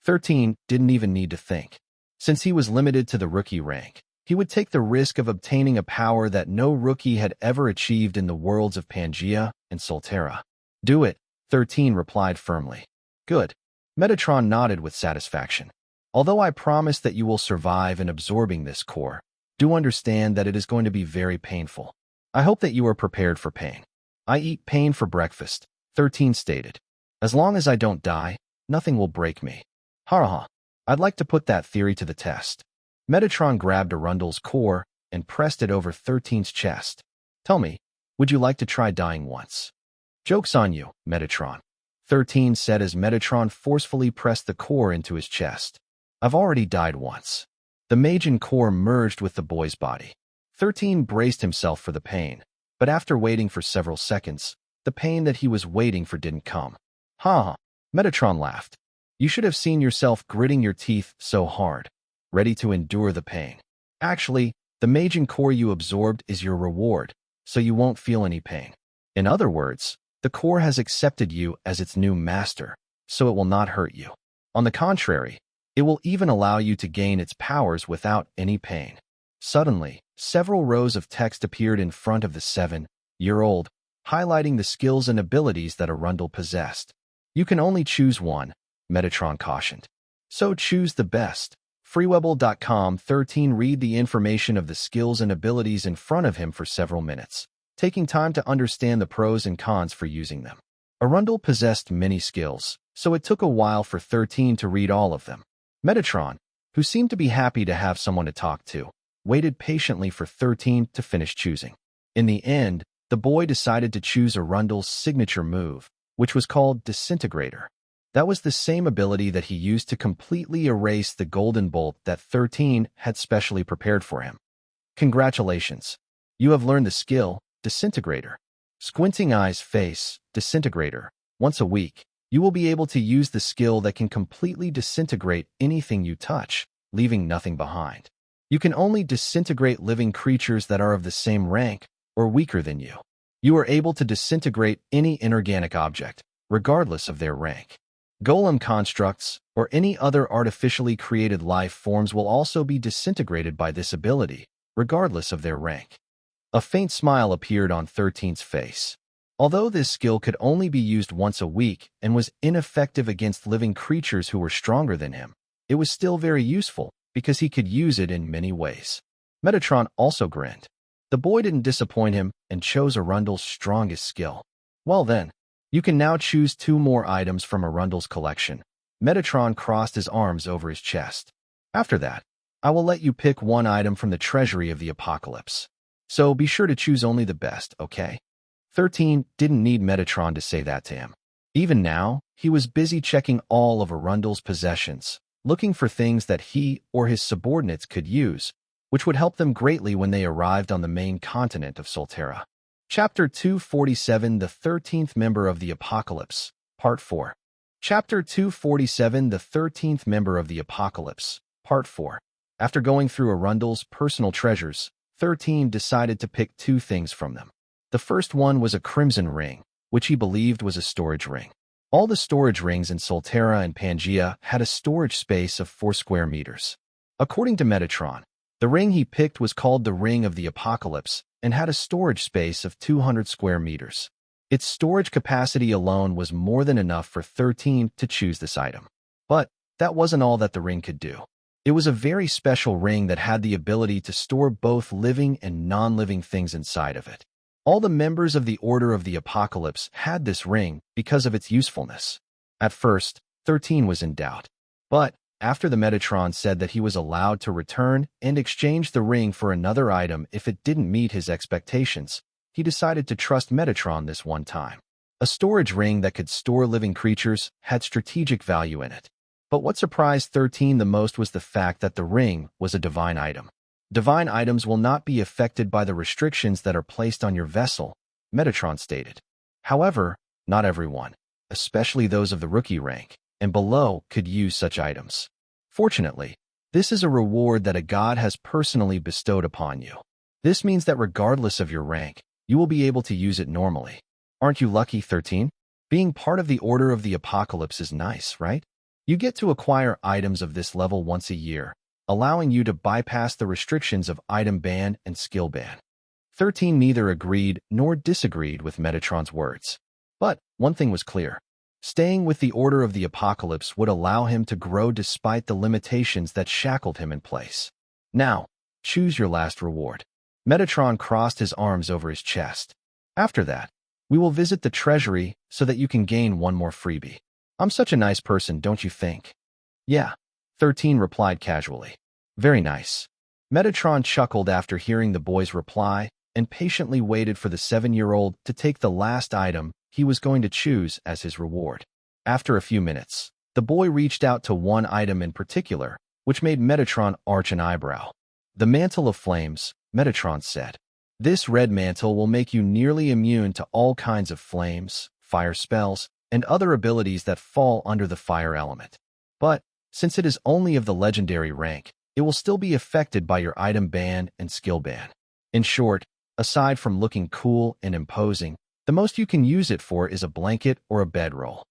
13 didn't even need to think. Since he was limited to the rookie rank, he would take the risk of obtaining a power that no rookie had ever achieved in the worlds of Pangaea and Solterra. Do it, 13 replied firmly. Good. Metatron nodded with satisfaction. Although I promise that you will survive in absorbing this core, Do understand that it is going to be very painful. I hope that you are prepared for pain. I eat pain for breakfast, 13 stated. As long as I don't die, nothing will break me. Ha ha. I'd like to put that theory to the test. Metatron grabbed Arundel's core and pressed it over 13's chest. Tell me, would you like to try dying once? Joke's on you, Metatron. 13 said as Metatron forcefully pressed the core into his chest. I've already died once. The Majin core merged with the boy's body. 13 braced himself for the pain, but after waiting for several seconds, the pain that he was waiting for didn't come. Ha ha, Metatron laughed. You should have seen yourself gritting your teeth so hard, ready to endure the pain. Actually, the Majin core you absorbed is your reward, so you won't feel any pain. In other words, the core has accepted you as its new master, so it will not hurt you. On the contrary, it will even allow you to gain its powers without any pain. Suddenly, several rows of text appeared in front of the 7-year-old, highlighting the skills and abilities that Arundel possessed. You can only choose one, Metatron cautioned. So choose the best. Freewebble.com 13 read the information of the skills and abilities in front of him for several minutes, taking time to understand the pros and cons for using them. Arundel possessed many skills, so it took a while for 13 to read all of them. Metatron, who seemed to be happy to have someone to talk to, waited patiently for 13 to finish choosing. In the end, the boy decided to choose Arundel's signature move, which was called Disintegrator. That was the same ability that he used to completely erase the golden bolt that 13 had specially prepared for him. Congratulations! You have learned the skill, Disintegrator. Squinting eyes face, Disintegrator. Once a week, you will be able to use the skill that can completely disintegrate anything you touch, leaving nothing behind. You can only disintegrate living creatures that are of the same rank or weaker than you. You are able to disintegrate any inorganic object, regardless of their rank. Golem constructs or any other artificially created life forms will also be disintegrated by this ability, regardless of their rank. A faint smile appeared on 13's face. Although this skill could only be used once a week and was ineffective against living creatures who were stronger than him, it was still very useful because he could use it in many ways. Metatron also grinned. The boy didn't disappoint him and chose Arundel's strongest skill. Well then, you can now choose 2 more items from Arundel's collection. Metatron crossed his arms over his chest. After that, I will let you pick 1 item from the treasury of the apocalypse. So be sure to choose only the best, okay? 13 didn't need Metatron to say that to him. Even now, he was busy checking all of Arundel's possessions, looking for things that he or his subordinates could use, which would help them greatly when they arrived on the main continent of Solterra. Chapter 247 The 13th Member of the Apocalypse, Part 4. Chapter 247 The 13th Member of the Apocalypse, Part 4. After going through Arundel's personal treasures, 13 decided to pick 2 things from them. The first one was a crimson ring, which he believed was a storage ring. All the storage rings in Solterra and Pangaea had a storage space of 4 square meters. According to Metatron, the ring he picked was called the Ring of the Apocalypse and had a storage space of 200 square meters. Its storage capacity alone was more than enough for 13 to choose this item. But that wasn't all that the ring could do. It was a very special ring that had the ability to store both living and non-living things inside of it. All the members of the Order of the Apocalypse had this ring because of its usefulness. At first, 13 was in doubt. But after the Metatron said that he was allowed to return and exchange the ring for another item if it didn't meet his expectations, he decided to trust Metatron this one time. A storage ring that could store living creatures had strategic value in it. But what surprised 13 the most was the fact that the ring was a divine item. Divine items will not be affected by the restrictions that are placed on your vessel, Metatron stated. However, not everyone, especially those of the rookie rank and below, could use such items. Fortunately, this is a reward that a god has personally bestowed upon you. This means that regardless of your rank, you will be able to use it normally. Aren't you lucky, 13? Being part of the Order of the Apocalypse is nice, right? You get to acquire items of this level once a year, allowing you to bypass the restrictions of item ban and skill ban. 13 neither agreed nor disagreed with Metatron's words. But one thing was clear. Staying with the Order of the Apocalypse would allow him to grow despite the limitations that shackled him in place. Now, Choose your last reward. Metatron crossed his arms over his chest. After that, we will visit the treasury so that you can gain one more freebie. I'm such a nice person, don't you think? Yeah, 13 replied casually. Very nice. Metatron chuckled after hearing the boy's reply and patiently waited for the 7-year-old to take the last item he was going to choose as his reward. After a few minutes, the boy reached out to one item in particular, which made Metatron arch an eyebrow. The Mantle of Flames, Metatron said. This red mantle will make you nearly immune to all kinds of flames, fire spells, and other abilities that fall under the fire element. But, since it is only of the legendary rank, it will still be affected by your item ban and skill ban. In short, aside from looking cool and imposing, the most you can use it for is a blanket or a bedroll.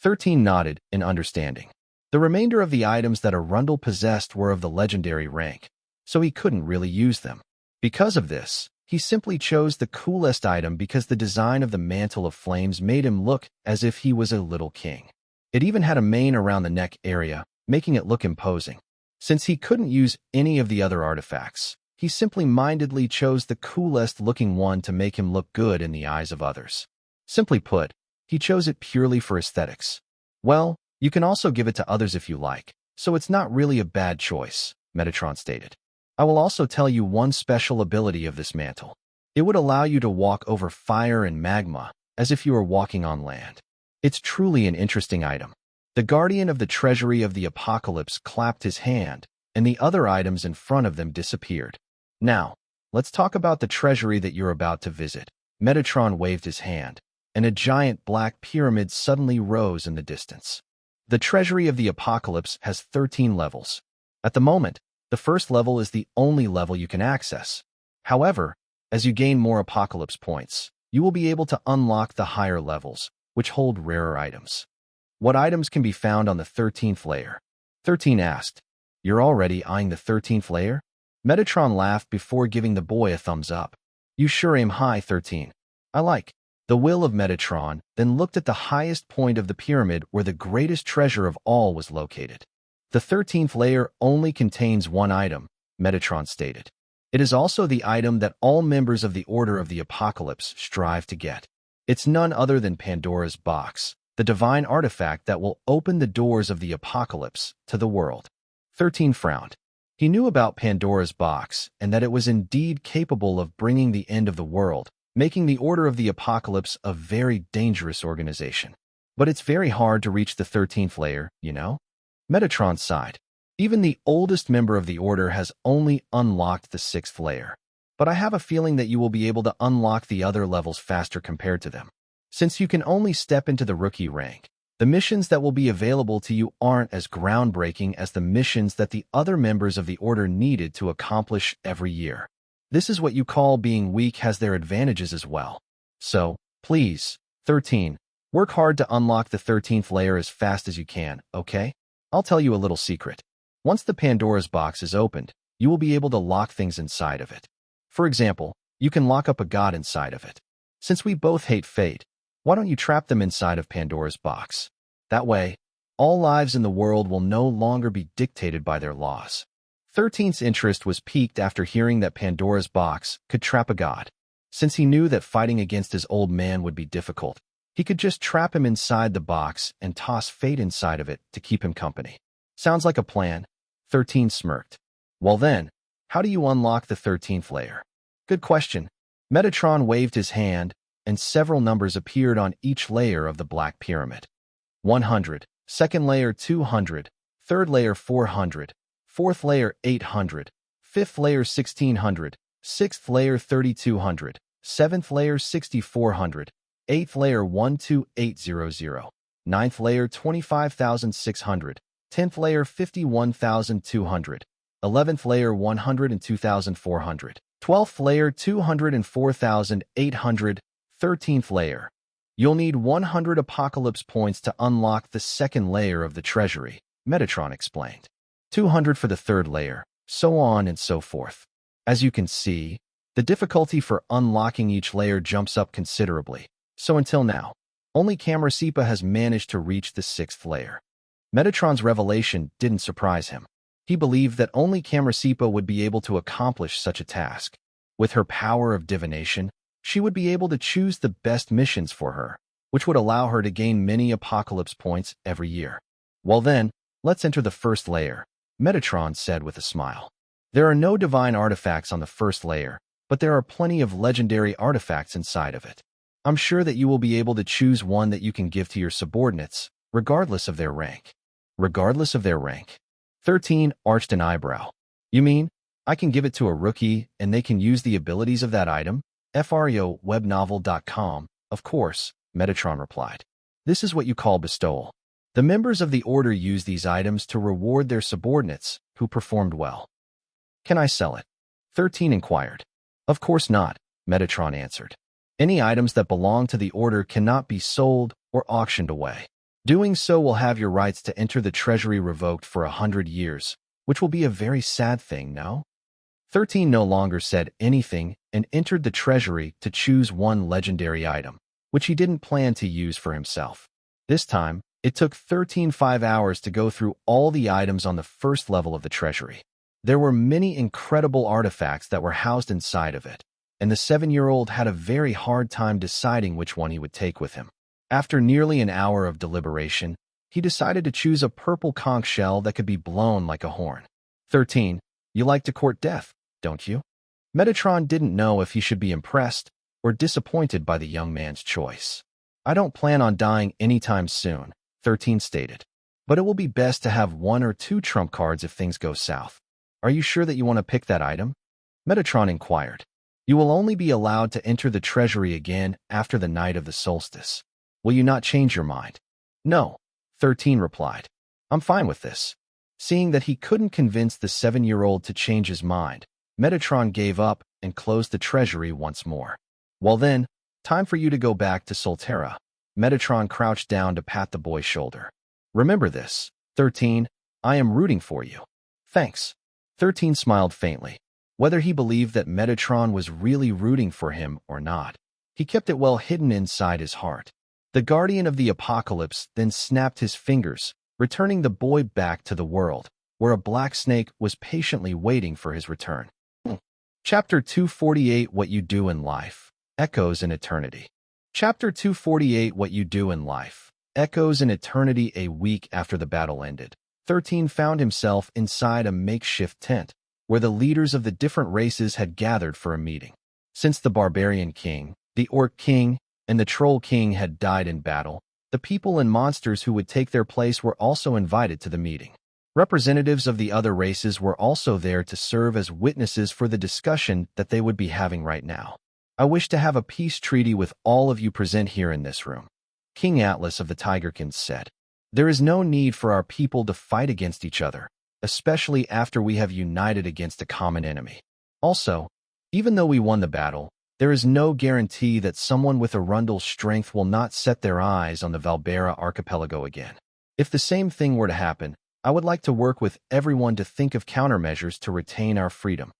13 nodded in understanding. The remainder of the items that Arundel possessed were of the legendary rank, so he couldn't really use them. Because of this, he simply chose the coolest item because the design of the Mantle of Flames made him look as if he was a little king. It even had a mane around the neck area, making it look imposing. Since he couldn't use any of the other artifacts, he simply mindedly chose the coolest looking one to make him look good in the eyes of others. Simply put, he chose it purely for aesthetics. Well, you can also give it to others if you like, so it's not really a bad choice, Metatron stated. I will also tell you one special ability of this mantle. It would allow you to walk over fire and magma, as if you were walking on land. It's truly an interesting item. The guardian of the treasury of the apocalypse clapped his hand, and the other items in front of them disappeared. Now, let's talk about the treasury that you're about to visit. Metatron waved his hand, and a giant black pyramid suddenly rose in the distance. The treasury of the apocalypse has 13 levels. At the moment, the first level is the only level you can access. However, as you gain more apocalypse points, you will be able to unlock the higher levels, which hold rarer items. What items can be found on the 13th layer? 13 asked. You're already eyeing the 13th layer? Metatron laughed before giving the boy a thumbs up. You sure aim high, 13. I like. The will of Metatron then looked at the highest point of the pyramid where the greatest treasure of all was located. The 13th layer only contains one item, Metatron stated. It is also the item that all members of the Order of the Apocalypse strive to get. It's none other than Pandora's box, the divine artifact that will open the doors of the apocalypse to the world. 13 frowned. He knew about Pandora's box and that it was indeed capable of bringing the end of the world, making the Order of the Apocalypse a very dangerous organization. But it's very hard to reach the 13th layer, you know? Metatron sighed. Even the oldest member of the Order has only unlocked the 6th layer. But I have a feeling that you will be able to unlock the other levels faster compared to them. Since you can only step into the rookie rank, the missions that will be available to you aren't as groundbreaking as the missions that the other members of the Order needed to accomplish every year. This is what you call being weak has their advantages as well. So, please, 13, work hard to unlock the 13th layer as fast as you can, okay? I'll tell you a little secret. Once the Pandora's box is opened, you will be able to lock things inside of it. For example, you can lock up a god inside of it. Since we both hate fate, why don't you trap them inside of Pandora's box? That way, all lives in the world will no longer be dictated by their laws. 13's interest was piqued after hearing that Pandora's box could trap a god. Since he knew that fighting against his old man would be difficult, he could just trap him inside the box and toss fate inside of it to keep him company. Sounds like a plan. 13 smirked. Well then, how do you unlock the 13th layer? Good question. Metatron waved his hand, and several numbers appeared on each layer of the Black Pyramid. 100, second layer 200, third layer 400, fourth layer 800, fifth layer 1600, sixth layer 3200, seventh layer 6400, eighth layer 12800, ninth layer 25,600, 10th layer 51,200, 11th layer 102,400, 12th layer 204,800, 13th layer. You'll need 100 Apocalypse points to unlock the second layer of the treasury, Metatron explained. 200 for the third layer, so on and so forth. As you can see, the difficulty for unlocking each layer jumps up considerably, so until now, only Camerasipa has managed to reach the 6th layer. Metatron's revelation didn't surprise him. He believed that only Camrasipa would be able to accomplish such a task. With her power of divination, she would be able to choose the best missions for her, which would allow her to gain many apocalypse points every year. Well then, let's enter the first layer, Metatron said with a smile. There are no divine artifacts on the first layer, but there are plenty of legendary artifacts inside of it. I'm sure that you will be able to choose one that you can give to your subordinates, regardless of their rank. Regardless of their rank. 13 arched an eyebrow. You mean, I can give it to a rookie and they can use the abilities of that item? FREOWebnovel.com, of course, Metatron replied. This is what you call bestowal. The members of the Order use these items to reward their subordinates who performed well. Can I sell it? 13 inquired. Of course not, Metatron answered. Any items that belong to the Order cannot be sold or auctioned away. Doing so will have your rights to enter the treasury revoked for 100 years, which will be a very sad thing, no? 13 no longer said anything and entered the treasury to choose one legendary item, which he didn't plan to use for himself. This time, it took 13 5 hours to go through all the items on the first level of the treasury. There were many incredible artifacts that were housed inside of it, and the 7-year-old had a very hard time deciding which one he would take with him. After nearly an hour of deliberation, he decided to choose a purple conch shell that could be blown like a horn. 13. You like to court death, don't you? Metatron didn't know if he should be impressed or disappointed by the young man's choice. I don't plan on dying anytime soon, 13 stated. But it will be best to have 1 or 2 trump cards if things go south. Are you sure that you want to pick that item? Metatron inquired. You will only be allowed to enter the treasury again after the night of the solstice. Will you not change your mind? No, 13 replied. I'm fine with this. Seeing that he couldn't convince the 7-year-old to change his mind, Metatron gave up and closed the treasury once more. Well then, time for you to go back to Solterra. Metatron crouched down to pat the boy's shoulder. Remember this, 13, I am rooting for you. Thanks. 13 smiled faintly. Whether he believed that Metatron was really rooting for him or not, he kept it well hidden inside his heart. The guardian of the apocalypse then snapped his fingers, returning the boy back to the world, where a black snake was patiently waiting for his return. Chapter 248 What You Do in Life, Echoes in Eternity. Chapter 248 What You Do in Life, Echoes in Eternity. A week after the battle ended, 13 found himself inside a makeshift tent, where the leaders of the different races had gathered for a meeting. Since the Barbarian King, the Orc King, and the Troll King had died in battle, the people and monsters who would take their place were also invited to the meeting. Representatives of the other races were also there to serve as witnesses for the discussion that they would be having right now. I wish to have a peace treaty with all of you present here in this room, King Atlas of the Tigerkins said. There is no need for our people to fight against each other, especially after we have united against a common enemy. Also, even though we won the battle, there is no guarantee that someone with Arundel's strength will not set their eyes on the Valbera archipelago again. If the same thing were to happen, I would like to work with everyone to think of countermeasures to retain our freedom.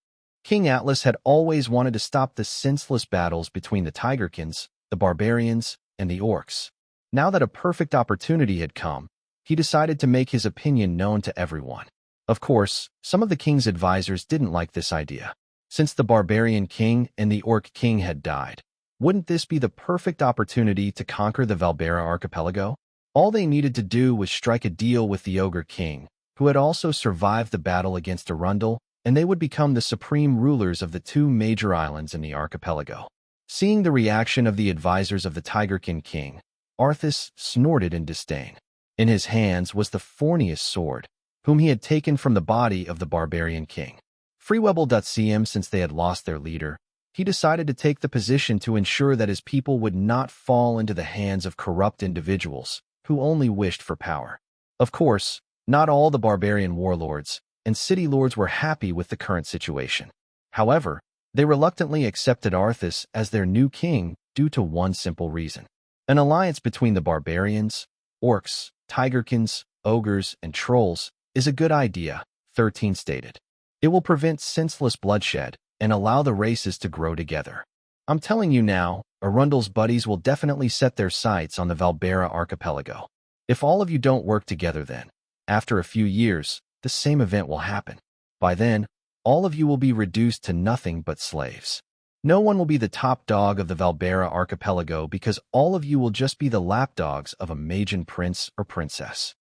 King Atlas had always wanted to stop the senseless battles between the Tigerkins, the Barbarians, and the Orcs. Now that a perfect opportunity had come, he decided to make his opinion known to everyone. Of course, some of the king's advisors didn't like this idea. Since the Barbarian King and the Orc King had died, wouldn't this be the perfect opportunity to conquer the Valbera archipelago? All they needed to do was strike a deal with the Ogre King, who had also survived the battle against Arundel, and they would become the supreme rulers of the 2 major islands in the archipelago. Seeing the reaction of the advisors of the Tigerkin King, Arthas snorted in disdain. In his hands was the thorniest sword, whom he had taken from the body of the Barbarian King. FreeWebble.cm, since they had lost their leader, he decided to take the position to ensure that his people would not fall into the hands of corrupt individuals who only wished for power. Of course, not all the barbarian warlords and city lords were happy with the current situation. However, they reluctantly accepted Arthas as their new king due to one simple reason. An alliance between the barbarians, orcs, tigerkins, ogres, and trolls is a good idea, 13 stated. It will prevent senseless bloodshed and allow the races to grow together. I'm telling you now, Arundel's buddies will definitely set their sights on the Valbera archipelago. If all of you don't work together then, after a few years, the same event will happen. By then, all of you will be reduced to nothing but slaves. No one will be the top dog of the Valbera archipelago because all of you will just be the lapdogs of a Magian prince or princess.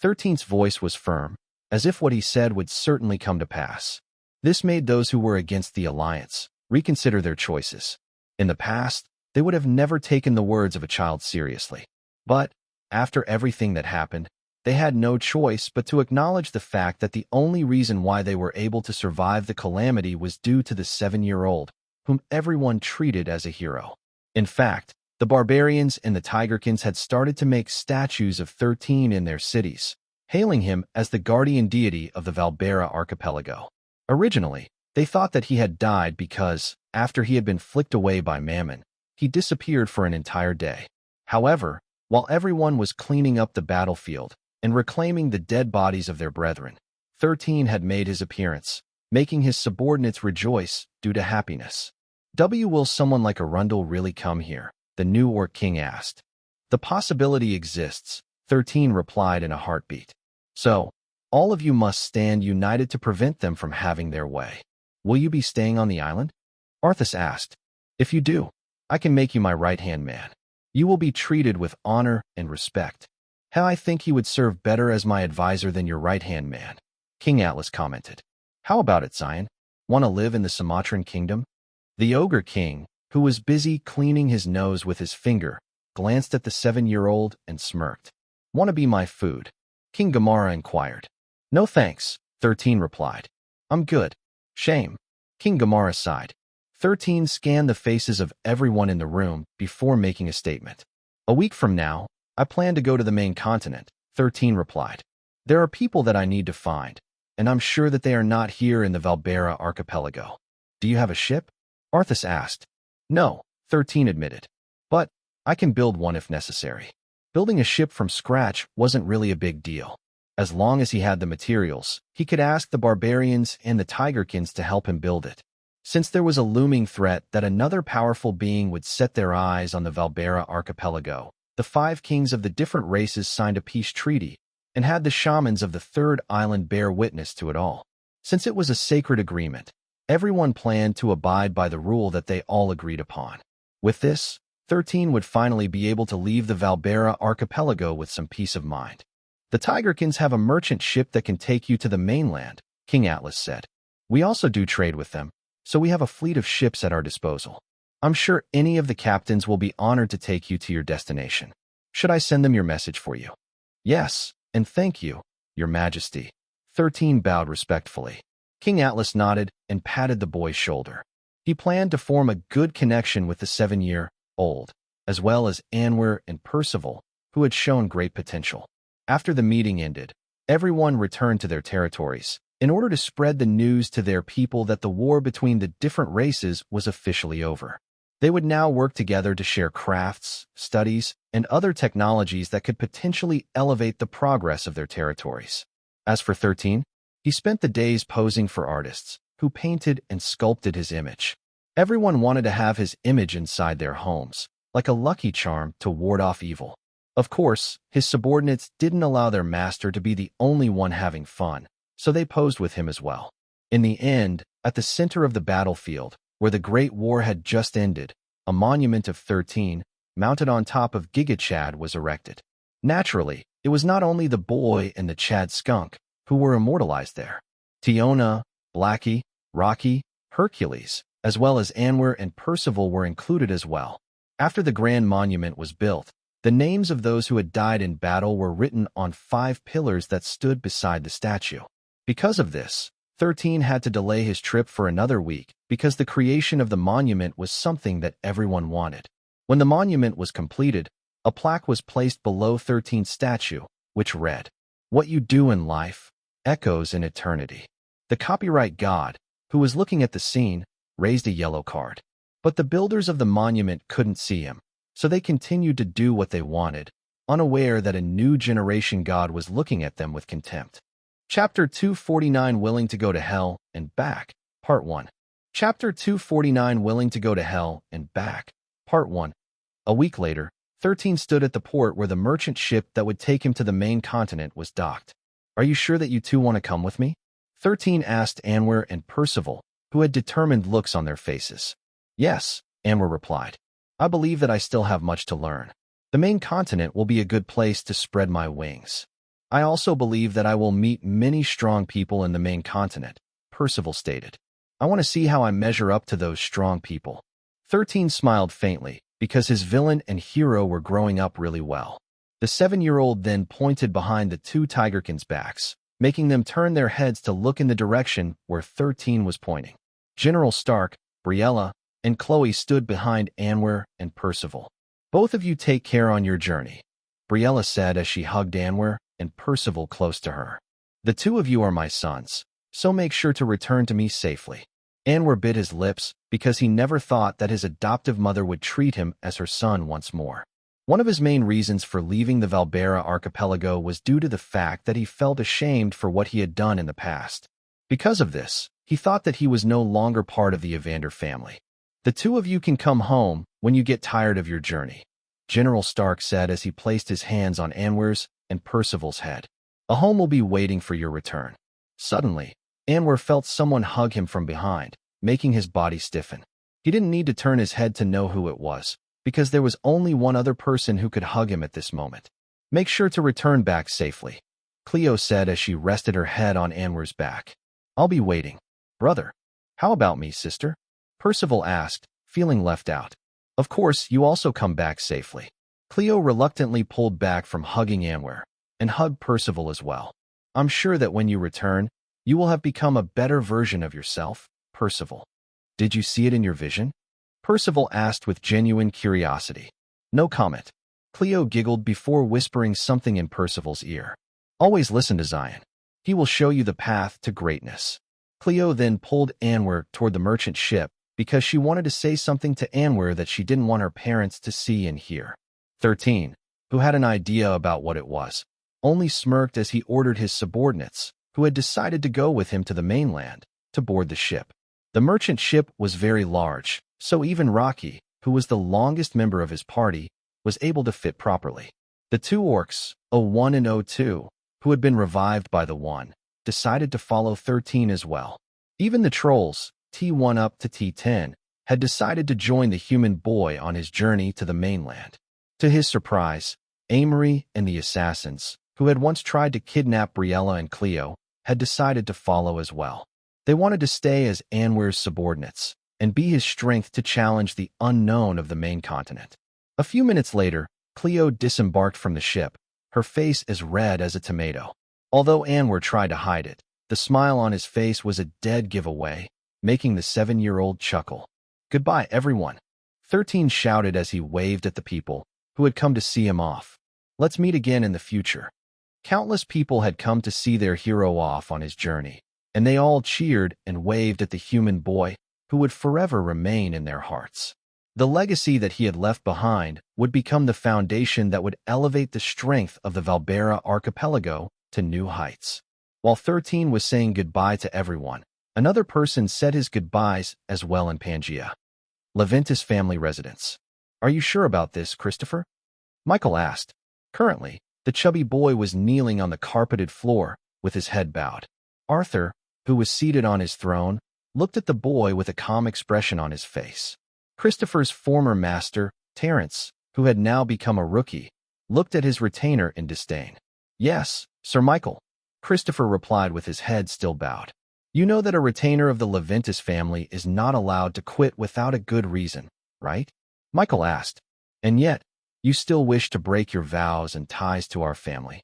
13's voice was firm, as if what he said would certainly come to pass. This made those who were against the alliance reconsider their choices. In the past, they would have never taken the words of a child seriously. But, after everything that happened, they had no choice but to acknowledge the fact that the only reason why they were able to survive the calamity was due to the 7-year-old, whom everyone treated as a hero. In fact, the barbarians and the Tigerkins had started to make statues of 13 in their cities, hailing him as the guardian deity of the Valbera archipelago. Originally, they thought that he had died because, after he had been flicked away by Mammon, he disappeared for an entire day. However, while everyone was cleaning up the battlefield and reclaiming the dead bodies of their brethren, 13 had made his appearance, making his subordinates rejoice due to happiness. Will someone like Arundel really come here? The new Orc King asked. The possibility exists, 13 replied in a heartbeat. So, all of you must stand united to prevent them from having their way. Will you be staying on the island? Arthas asked. If you do, I can make you my right-hand man. You will be treated with honor and respect. How I think he would serve better as my advisor than your right-hand man, King Atlas commented. How about it, Xylen? Want to live in the Sumatran kingdom? The Ogre King, who was busy cleaning his nose with his finger, glanced at the 7-year-old and smirked. Want to be my food? King Gamara inquired. No thanks, 13 replied. I'm good. Shame. King Gamara sighed. 13 scanned the faces of everyone in the room before making a statement. A week from now, I plan to go to the main continent, 13 replied. There are people that I need to find, and I'm sure that they are not here in the Valbera archipelago. Do you have a ship? Arthas asked. No, 13 admitted. But I can build one if necessary. Building a ship from scratch wasn't really a big deal. As long as he had the materials, he could ask the barbarians and the Tigerkins to help him build it. Since there was a looming threat that another powerful being would set their eyes on the Valbera archipelago, the 5 kings of the different races signed a peace treaty and had the shamans of the 3rd island bear witness to it all. Since it was a sacred agreement, everyone planned to abide by the rule that they all agreed upon. With this, 13 would finally be able to leave the Valbera archipelago with some peace of mind. The Tigerkins have a merchant ship that can take you to the mainland, King Atlas said. We also do trade with them, so we have a fleet of ships at our disposal. I'm sure any of the captains will be honored to take you to your destination. Should I send them your message for you? Yes, and thank you, Your Majesty. 13 bowed respectfully. King Atlas nodded and patted the boy's shoulder. He planned to form a good connection with the 7-year-old, as well as Anwer and Percival, who had shown great potential. After the meeting ended, everyone returned to their territories in order to spread the news to their people that the war between the different races was officially over. They would now work together to share crafts, studies, and other technologies that could potentially elevate the progress of their territories. As for 13, he spent the days posing for artists, who painted and sculpted his image. Everyone wanted to have his image inside their homes, like a lucky charm to ward off evil. Of course, his subordinates didn't allow their master to be the only one having fun, so they posed with him as well. In the end, at the center of the battlefield, where the Great War had just ended, a monument of 13, mounted on top of Giga Chad, was erected. Naturally, it was not only the boy and the Chad skunk who were immortalized there. Tiona, Blackie, Rocky, Hercules, as well as Anwer and Percival were included as well. After the grand monument was built, the names of those who had died in battle were written on 5 pillars that stood beside the statue. Because of this, 13 had to delay his trip for another week because the creation of the monument was something that everyone wanted. When the monument was completed, a plaque was placed below 13's statue, which read, "What you do in life echoes in eternity." The copyright god, who was looking at the scene, raised a yellow card. But the builders of the monument couldn't see him, so they continued to do what they wanted, unaware that a new generation god was looking at them with contempt. Chapter 249, Willing to Go to Hell and Back, Part 1. Chapter 249, Willing to Go to Hell and Back, Part 1. A week later, 13 stood at the port where the merchant ship that would take him to the main continent was docked. Are you sure that you two want to come with me? 13 asked Anwer and Percival, who had determined looks on their faces. Yes, Anwer replied. I believe that I still have much to learn. The main continent will be a good place to spread my wings. I also believe that I will meet many strong people in the main continent, Percival stated. I want to see how I measure up to those strong people. 13 smiled faintly, because his villain and hero were growing up really well. The 7-year-old then pointed behind the two tigerkins' backs, making them turn their heads to look in the direction where 13 was pointing. General Stark, Briella, and Chloe stood behind Anwer and Percival. Both of you take care on your journey, Briella said as she hugged Anwer and Percival close to her. The two of you are my sons, so make sure to return to me safely. Anwer bit his lips because he never thought that his adoptive mother would treat him as her son once more. One of his main reasons for leaving the Valbera archipelago was due to the fact that he felt ashamed for what he had done in the past. Because of this, he thought that he was no longer part of the Evander family. The two of you can come home when you get tired of your journey, General Stark said as he placed his hands on Anwer's and Percival's head. A home will be waiting for your return. Suddenly, Anwer felt someone hug him from behind, making his body stiffen. He didn't need to turn his head to know who it was, because there was only one other person who could hug him at this moment. Make sure to return back safely, Cleo said as she rested her head on Anwer's back. I'll be waiting. Brother, how about me, sister? Percival asked, feeling left out. Of course, you also come back safely. Cleo reluctantly pulled back from hugging Anwer and hugged Percival as well. I'm sure that when you return, you will have become a better version of yourself, Percival. Did you see it in your vision? Percival asked with genuine curiosity. No comment. Cleo giggled before whispering something in Percival's ear. Always listen to Xylen. He will show you the path to greatness. Cleo then pulled Anwer toward the merchant ship because she wanted to say something to Anwer that she didn't want her parents to see and hear. 13, who had an idea about what it was, only smirked as he ordered his subordinates, who had decided to go with him to the mainland, to board the ship. The merchant ship was very large, so even Rocky, who was the longest member of his party, was able to fit properly. The two orcs, O1 and O2, who had been revived by the one, decided to follow 13 as well. Even the trolls, T1 up to T10, had decided to join the human boy on his journey to the mainland. To his surprise, Amory and the assassins, who had once tried to kidnap Briella and Cleo, had decided to follow as well. They wanted to stay as Anwer's subordinates and be his strength to challenge the unknown of the main continent. A few minutes later, Cleo disembarked from the ship, her face as red as a tomato. Although Anwer tried to hide it, the smile on his face was a dead giveaway, making the 7-year-old chuckle. Goodbye, everyone, 13 shouted as he waved at the people who had come to see him off. Let's meet again in the future. Countless people had come to see their hero off on his journey, and they all cheered and waved at the human boy who would forever remain in their hearts. The legacy that he had left behind would become the foundation that would elevate the strength of the Valbera archipelago to new heights. While 13 was saying goodbye to everyone, another person said his goodbyes as well in Pangea. Leventis family residence. Are you sure about this, Christopher? Michael asked. Currently, the chubby boy was kneeling on the carpeted floor with his head bowed. Arthur, who was seated on his throne, looked at the boy with a calm expression on his face. Christopher's former master, Terence, who had now become a rookie, looked at his retainer in disdain. Yes, Sir Michael, Christopher replied with his head still bowed. You know that a retainer of the Leventis family is not allowed to quit without a good reason, right? Michael asked. And yet, you still wish to break your vows and ties to our family.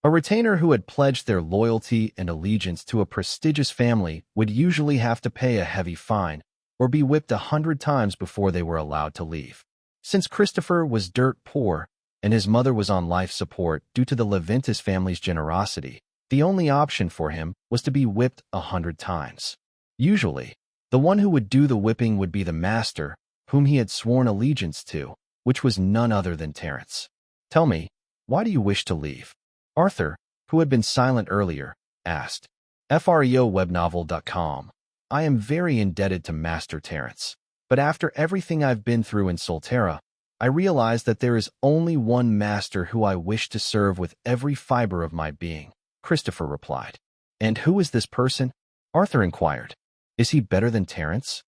A retainer who had pledged their loyalty and allegiance to a prestigious family would usually have to pay a heavy fine or be whipped 100 times before they were allowed to leave. Since Christopher was dirt poor and his mother was on life support due to the Leventis family's generosity, the only option for him was to be whipped 100 times. Usually, the one who would do the whipping would be the master, whom he had sworn allegiance to, which was none other than Terence. Tell me, why do you wish to leave? Arthur, who had been silent earlier, asked. FREOWebnovel.com. I am very indebted to Master Terence, but after everything I've been through in Solterra, I realize that there is only one master who I wish to serve with every fiber of my being, Christopher replied. And who is this person? Arthur inquired. Is he better than Terence?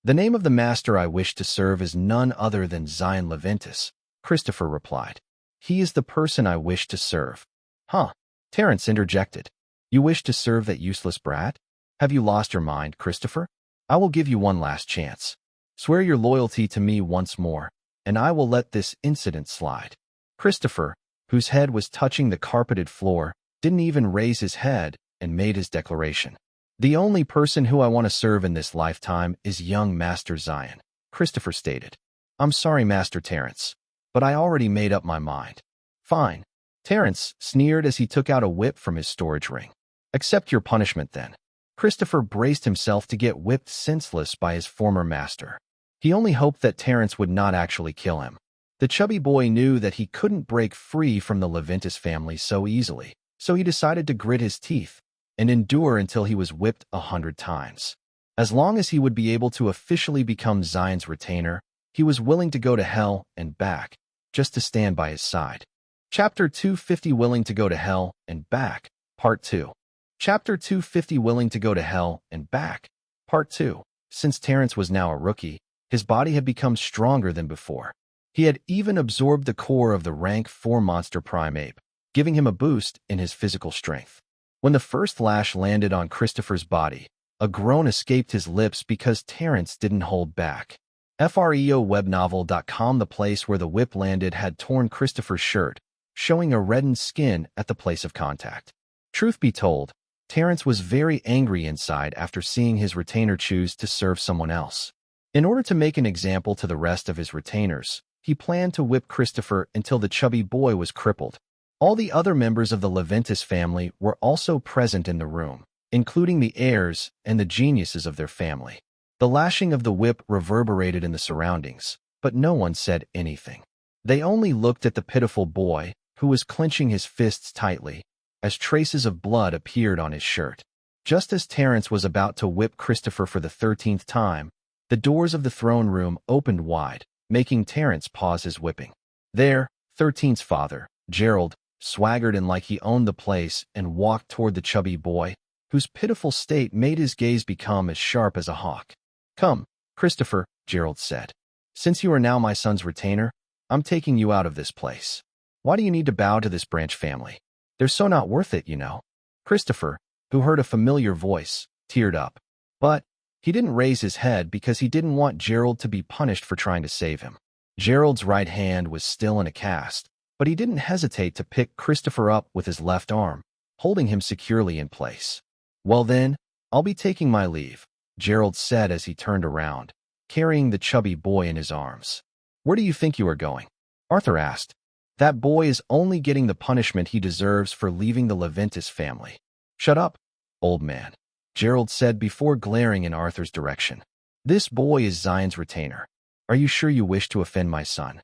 The name of the master I wish to serve is none other than Xylen Leventus, Christopher replied. He is the person I wish to serve. Huh? Terence interjected. You wish to serve that useless brat? Have you lost your mind, Christopher? I will give you one last chance. Swear your loyalty to me once more, and I will let this incident slide. Christopher, whose head was touching the carpeted floor, didn't even raise his head and made his declaration. The only person who I want to serve in this lifetime is young Master Xylen, Christopher stated. I'm sorry, Master Terence, but I already made up my mind. Fine. Terence sneered as he took out a whip from his storage ring. Accept your punishment, then. Christopher braced himself to get whipped senseless by his former master. He only hoped that Terence would not actually kill him. The chubby boy knew that he couldn't break free from the Leventus family so easily, so he decided to grit his teeth and endure until he was whipped 100 times. As long as he would be able to officially become Xylen's retainer, he was willing to go to hell and back, just to stand by his side. Chapter 250 Willing to Go to Hell and Back, Part 2. Chapter 250 Willing to Go to Hell and Back, Part 2. Since Terence was now a rookie, his body had become stronger than before. He had even absorbed the core of the rank 4 monster prime ape, giving him a boost in his physical strength. When the first lash landed on Christopher's body, a groan escaped his lips because Terence didn't hold back. FREOWebnovel.com The place where the whip landed had torn Christopher's shirt, showing a reddened skin at the place of contact. Truth be told, Terence was very angry inside after seeing his retainer choose to serve someone else. In order to make an example to the rest of his retainers, he planned to whip Christopher until the chubby boy was crippled. All the other members of the Leventus family were also present in the room, including the heirs and the geniuses of their family. The lashing of the whip reverberated in the surroundings, but no one said anything. They only looked at the pitiful boy, who was clenching his fists tightly, as traces of blood appeared on his shirt. Just as Terence was about to whip Christopher for the 13th time, the doors of the throne room opened wide, making Terence pause his whipping. There, 13's father, Gerald, swaggered in like he owned the place and walked toward the chubby boy, whose pitiful state made his gaze become as sharp as a hawk. Come, Christopher, Gerald said. Since you are now my son's retainer, I'm taking you out of this place. Why do you need to bow to this branch family? They're so not worth it, you know. Christopher, who heard a familiar voice, teared up. But he didn't raise his head because he didn't want Gerald to be punished for trying to save him. Gerald's right hand was still in a cast, but he didn't hesitate to pick Christopher up with his left arm, holding him securely in place. Well then, I'll be taking my leave, Gerald said as he turned around, carrying the chubby boy in his arms. Where do you think you are going? Arthur asked. That boy is only getting the punishment he deserves for leaving the Leventus family. Shut up, old man, Gerald said before glaring in Arthur's direction. This boy is Xylen's retainer. Are you sure you wish to offend my son?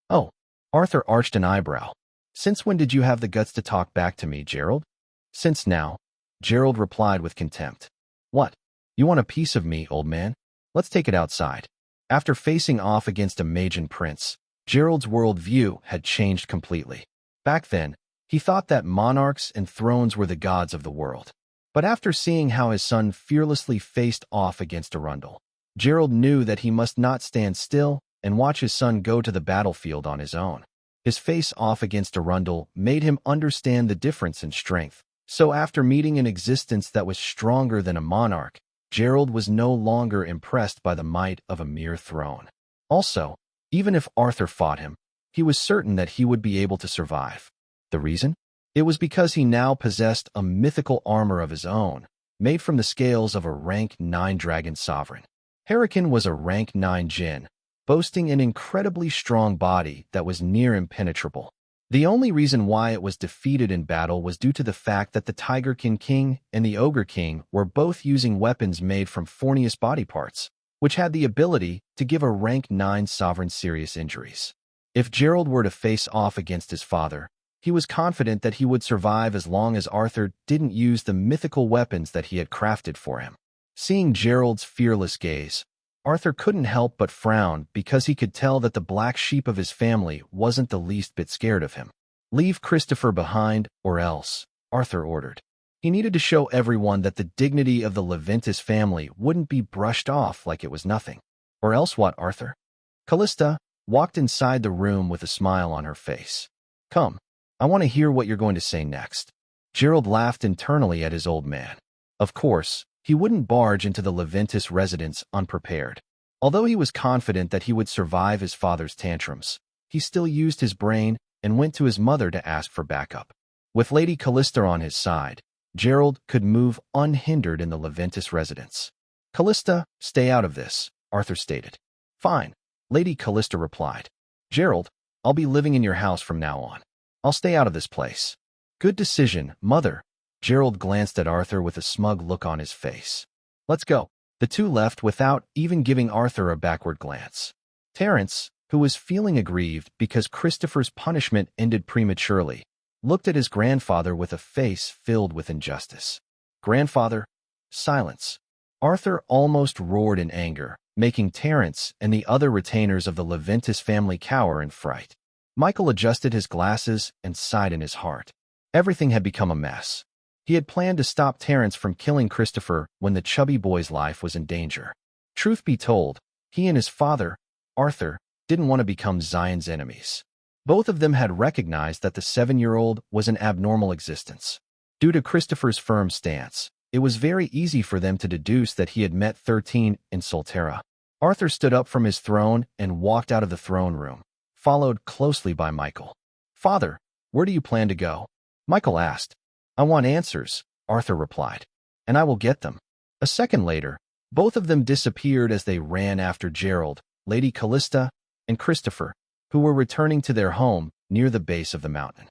Oh, Arthur arched an eyebrow. Since when did you have the guts to talk back to me, Gerald? Since now, Gerald replied with contempt. What? You want a piece of me, old man? Let's take it outside. After facing off against a Magian prince, Gerald's worldview had changed completely. Back then, he thought that monarchs and thrones were the gods of the world. But after seeing how his son fearlessly faced off against Arundel, Gerald knew that he must not stand still and watch his son go to the battlefield on his own. His face-off against Arundel made him understand the difference in strength. So after meeting an existence that was stronger than a monarch, Gerald was no longer impressed by the might of a mere throne. Also, even if Arthur fought him, he was certain that he would be able to survive. The reason? It was because he now possessed a mythical armor of his own, made from the scales of a rank 9 dragon sovereign. Hurricane was a rank 9 djinn, boasting an incredibly strong body that was near impenetrable. The only reason why it was defeated in battle was due to the fact that the Tigerkin King and the Ogre King were both using weapons made from thorniest body parts, which had the ability to give a rank 9 sovereign serious injuries. If Gerald were to face off against his father, he was confident that he would survive as long as Arthur didn't use the mythical weapons that he had crafted for him. Seeing Gerald's fearless gaze, Arthur couldn't help but frown because he could tell that the black sheep of his family wasn't the least bit scared of him. Leave Christopher behind, or else, Arthur ordered. He needed to show everyone that the dignity of the Leventis family wouldn't be brushed off like it was nothing. Or else what, Arthur? Callista walked inside the room with a smile on her face. Come, I want to hear what you're going to say next. Gerald laughed internally at his old man. Of course, he wouldn't barge into the Leventis residence unprepared. Although he was confident that he would survive his father's tantrums, he still used his brain and went to his mother to ask for backup. With Lady Callista on his side, Gerald could move unhindered in the Leventis residence. Callista, stay out of this, Arthur stated. Fine, Lady Callista replied. Gerald, I'll be living in your house from now on. I'll stay out of this place. Good decision, Mother. Gerald glanced at Arthur with a smug look on his face. Let's go. The two left without even giving Arthur a backward glance. Terence, who was feeling aggrieved because Christopher's punishment ended prematurely, looked at his grandfather with a face filled with injustice. Grandfather, silence. Arthur almost roared in anger, making Terence and the other retainers of the Leventis family cower in fright. Michael adjusted his glasses and sighed in his heart. Everything had become a mess. He had planned to stop Terence from killing Christopher when the chubby boy's life was in danger. Truth be told, he and his father, Arthur, didn't want to become Xylen's enemies. Both of them had recognized that the 7-year-old was an abnormal existence. Due to Christopher's firm stance, it was very easy for them to deduce that he had met 13 in Solterra. Arthur stood up from his throne and walked out of the throne room, followed closely by Michael. Father, where do you plan to go? Michael asked. I want answers, Arthur replied, and I will get them. A second later, both of them disappeared as they ran after Gerald, Lady Callista, and Christopher, who were returning to their home near the base of the mountain.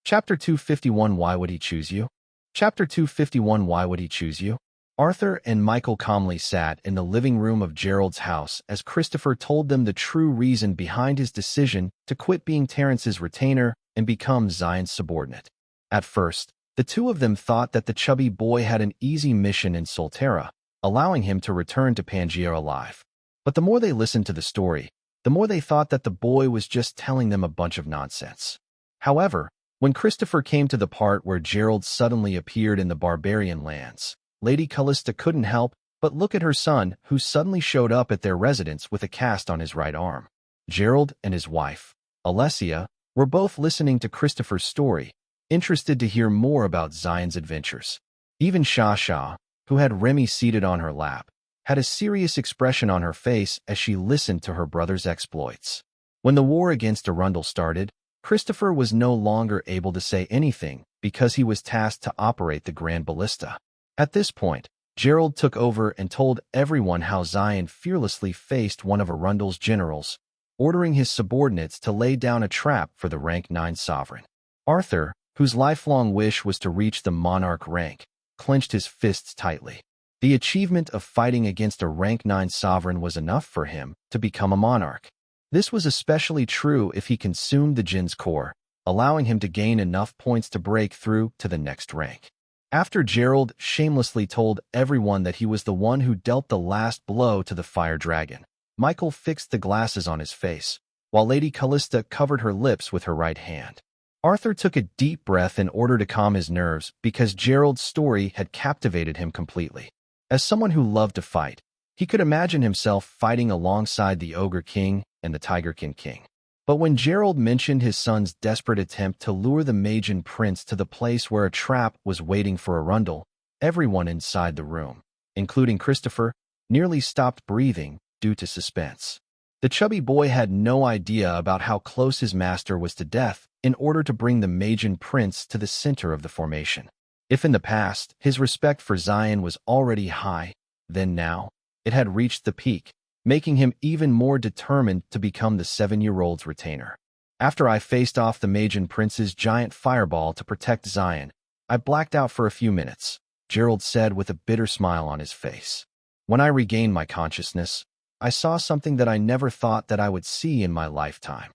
Chapter 251 Why Would He Choose You? Chapter 251 Why Would He Choose You? Arthur and Michael calmly sat in the living room of Gerald's house as Christopher told them the true reason behind his decision to quit being Terence's retainer and become Xylen's subordinate. At first, the two of them thought that the chubby boy had an easy mission in Solterra, allowing him to return to Pangaea alive. But the more they listened to the story, the more they thought that the boy was just telling them a bunch of nonsense. However, when Christopher came to the part where Gerald suddenly appeared in the barbarian lands, Lady Callista couldn't help but look at her son, who suddenly showed up at their residence with a cast on his right arm. Gerald and his wife, Alessia, were both listening to Christopher's story, interested to hear more about Xylen's adventures. Even Shasha, who had Remy seated on her lap, had a serious expression on her face as she listened to her brother's exploits. When the war against Arundel started, Christopher was no longer able to say anything because he was tasked to operate the Grand Ballista. At this point, Gerald took over and told everyone how Xylen fearlessly faced one of Arundel's generals, ordering his subordinates to lay down a trap for the rank 9 sovereign. Arthur, whose lifelong wish was to reach the monarch rank, clenched his fists tightly. The achievement of fighting against a rank 9 sovereign was enough for him to become a monarch. This was especially true if he consumed the Jinn's core, allowing him to gain enough points to break through to the next rank. After Gerald shamelessly told everyone that he was the one who dealt the last blow to the fire dragon, Michael fixed the glasses on his face, while Lady Callista covered her lips with her right hand. Arthur took a deep breath in order to calm his nerves because Gerald's story had captivated him completely. As someone who loved to fight, he could imagine himself fighting alongside the Ogre King and the Tigerkin King. But when Gerald mentioned his son's desperate attempt to lure the Magian Prince to the place where a trap was waiting for Arundel, everyone inside the room, including Christopher, nearly stopped breathing due to suspense. The chubby boy had no idea about how close his master was to death in order to bring the Magian Prince to the center of the formation. If in the past his respect for Xylen was already high, then now it had reached the peak, making him even more determined to become the 7-year-old's retainer. After I faced off the Magian Prince's giant fireball to protect Xylen, I blacked out for a few minutes, Gerald said with a bitter smile on his face. When I regained my consciousness, I saw something that I never thought that I would see in my lifetime.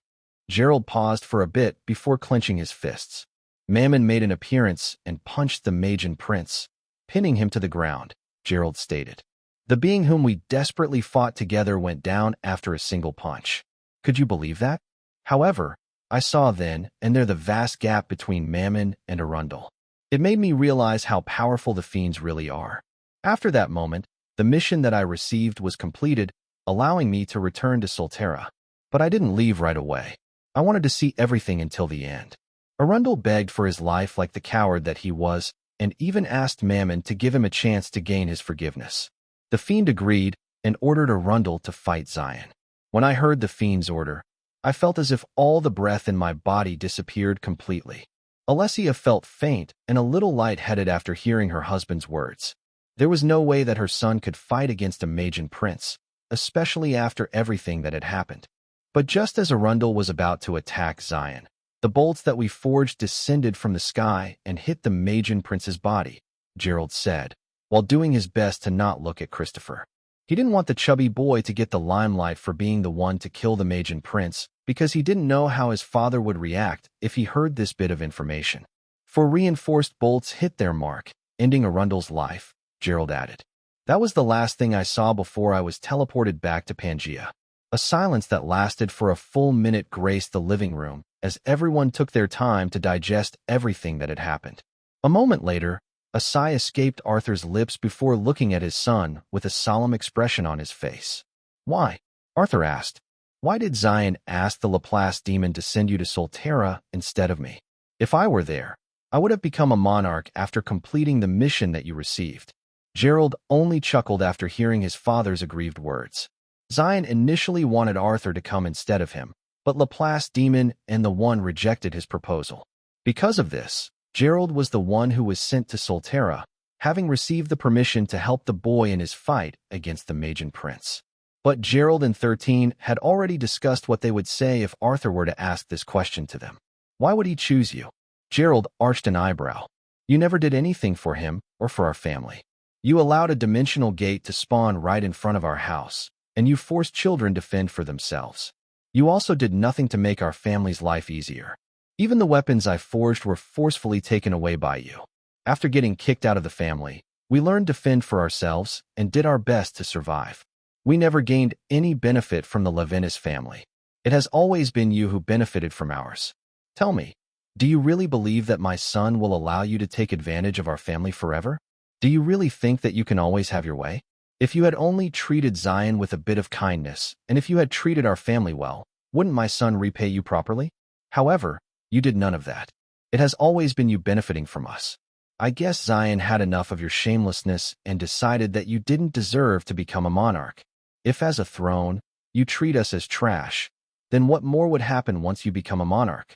Gerald paused for a bit before clenching his fists. Mammon made an appearance and punched the Magian Prince, pinning him to the ground, Gerald stated. The being whom we desperately fought together went down after a single punch. Could you believe that? However, I saw then and there the vast gap between Mammon and Arundel. It made me realize how powerful the fiends really are. After that moment, the mission that I received was completed, allowing me to return to Solterra. But I didn't leave right away. I wanted to see everything until the end. Arundel begged for his life like the coward that he was, and even asked Mammon to give him a chance to gain his forgiveness. The fiend agreed and ordered Arundel to fight Xylen. When I heard the fiend's order, I felt as if all the breath in my body disappeared completely. Alessia felt faint and a little lightheaded after hearing her husband's words. There was no way that her son could fight against a Magian prince, especially after everything that had happened. But just as Arundel was about to attack Xylen, the bolts that we forged descended from the sky and hit the Magian prince's body, Gerald said, while doing his best to not look at Christopher. He didn't want the chubby boy to get the limelight for being the one to kill the Magian prince, because he didn't know how his father would react if he heard this bit of information. For reinforced bolts hit their mark, ending Arundel's life, Gerald added. That was the last thing I saw before I was teleported back to Pangea. A silence that lasted for a full minute graced the living room as everyone took their time to digest everything that had happened. A moment later, a sigh escaped Arthur's lips before looking at his son with a solemn expression on his face. Why? Arthur asked. Why did Xylen ask the Laplace demon to send you to Solterra instead of me? If I were there, I would have become a monarch after completing the mission that you received. Gerald only chuckled after hearing his father's aggrieved words. Xylen initially wanted Arthur to come instead of him, but Laplace demon and the One rejected his proposal. Because of this, Gerald was the one who was sent to Solterra, having received the permission to help the boy in his fight against the Magian prince. But Gerald and 13 had already discussed what they would say if Arthur were to ask this question to them. Why would he choose you? Gerald arched an eyebrow. You never did anything for him or for our family. You allowed a dimensional gate to spawn right in front of our house, and you forced children to fend for themselves. You also did nothing to make our family's life easier. Even the weapons I forged were forcefully taken away by you. After getting kicked out of the family, we learned to fend for ourselves and did our best to survive. We never gained any benefit from the Levinas family. It has always been you who benefited from ours. Tell me, do you really believe that my son will allow you to take advantage of our family forever? Do you really think that you can always have your way? If you had only treated Xylen with a bit of kindness, and if you had treated our family well, wouldn't my son repay you properly? However, you did none of that. It has always been you benefiting from us. I guess Xylen had enough of your shamelessness and decided that you didn't deserve to become a monarch. If as a throne, you treat us as trash, then what more would happen once you become a monarch?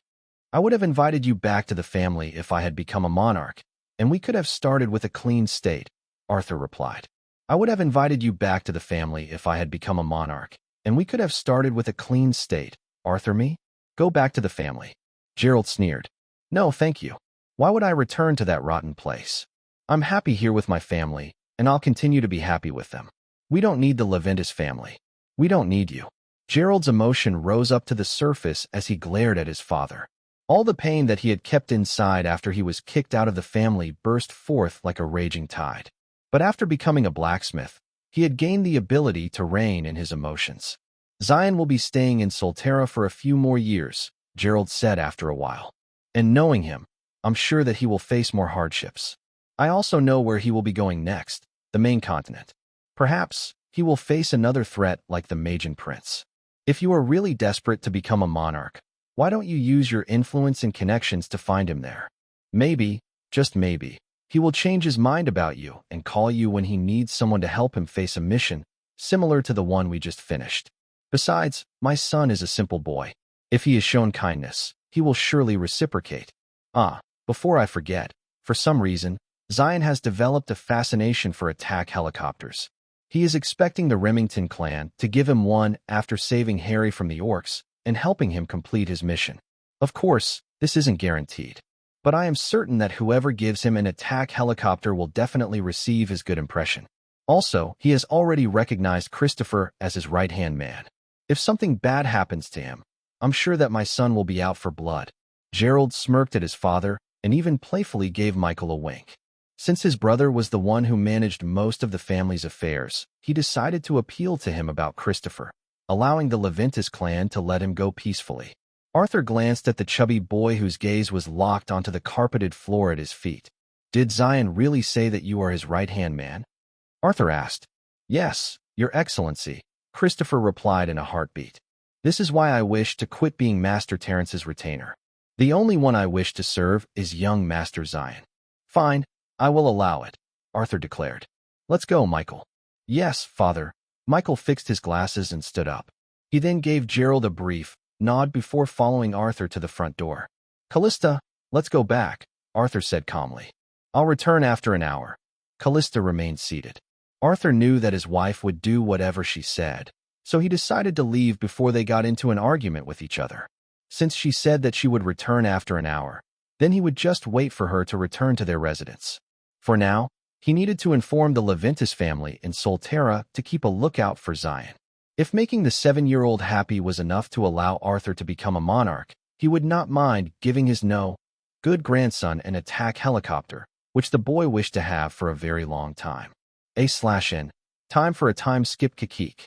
I would have invited you back to the family if I had become a monarch, and we could have started with a clean state, Arthur replied. I would have invited you back to the family if I had become a monarch, and we could have started with a clean state, Arthur me? Go back to the family. Gerald sneered. No, thank you. Why would I return to that rotten place? I'm happy here with my family, and I'll continue to be happy with them. We don't need the Leventis family. We don't need you. Gerald's emotion rose up to the surface as he glared at his father. All the pain that he had kept inside after he was kicked out of the family burst forth like a raging tide. But after becoming a blacksmith, he had gained the ability to rein in his emotions. Xylen will be staying in Solterra for a few more years, Gerald said after a while. And knowing him, I'm sure that he will face more hardships. I also know where he will be going next, the main continent. Perhaps he will face another threat like the Magian prince. If you are really desperate to become a monarch, why don't you use your influence and connections to find him there? Maybe, just maybe, he will change his mind about you and call you when he needs someone to help him face a mission similar to the one we just finished. Besides, my son is a simple boy. If he is shown kindness, he will surely reciprocate. Before I forget, for some reason, Xylen has developed a fascination for attack helicopters. He is expecting the Remington clan to give him one after saving Harry from the orcs and helping him complete his mission. Of course, this isn't guaranteed, but I am certain that whoever gives him an attack helicopter will definitely receive his good impression. Also, he has already recognized Christopher as his right-hand man. If something bad happens to him, I'm sure that my son will be out for blood. Gerald smirked at his father and even playfully gave Michael a wink. Since his brother was the one who managed most of the family's affairs, he decided to appeal to him about Christopher, allowing the Leventis clan to let him go peacefully. Arthur glanced at the chubby boy whose gaze was locked onto the carpeted floor at his feet. Did Xylen really say that you are his right-hand man? Arthur asked. Yes, Your Excellency, Christopher replied in a heartbeat. This is why I wish to quit being Master Terrence's retainer. The only one I wish to serve is young Master Xylen. Fine, I will allow it, Arthur declared. Let's go, Michael. Yes, father. Michael fixed his glasses and stood up. He then gave Gerald a brief nod before following Arthur to the front door. Callista, let's go back, Arthur said calmly. I'll return after an hour. Callista remained seated. Arthur knew that his wife would do whatever she said, so he decided to leave before they got into an argument with each other. Since she said that she would return after an hour, then he would just wait for her to return to their residence. For now, he needed to inform the Leventis family in Solterra to keep a lookout for Xylen. If making the 7-year-old happy was enough to allow Arthur to become a monarch, he would not mind giving his good grandson an attack helicopter, which the boy wished to have for a very long time. A/N. Time for a time skip Kikik.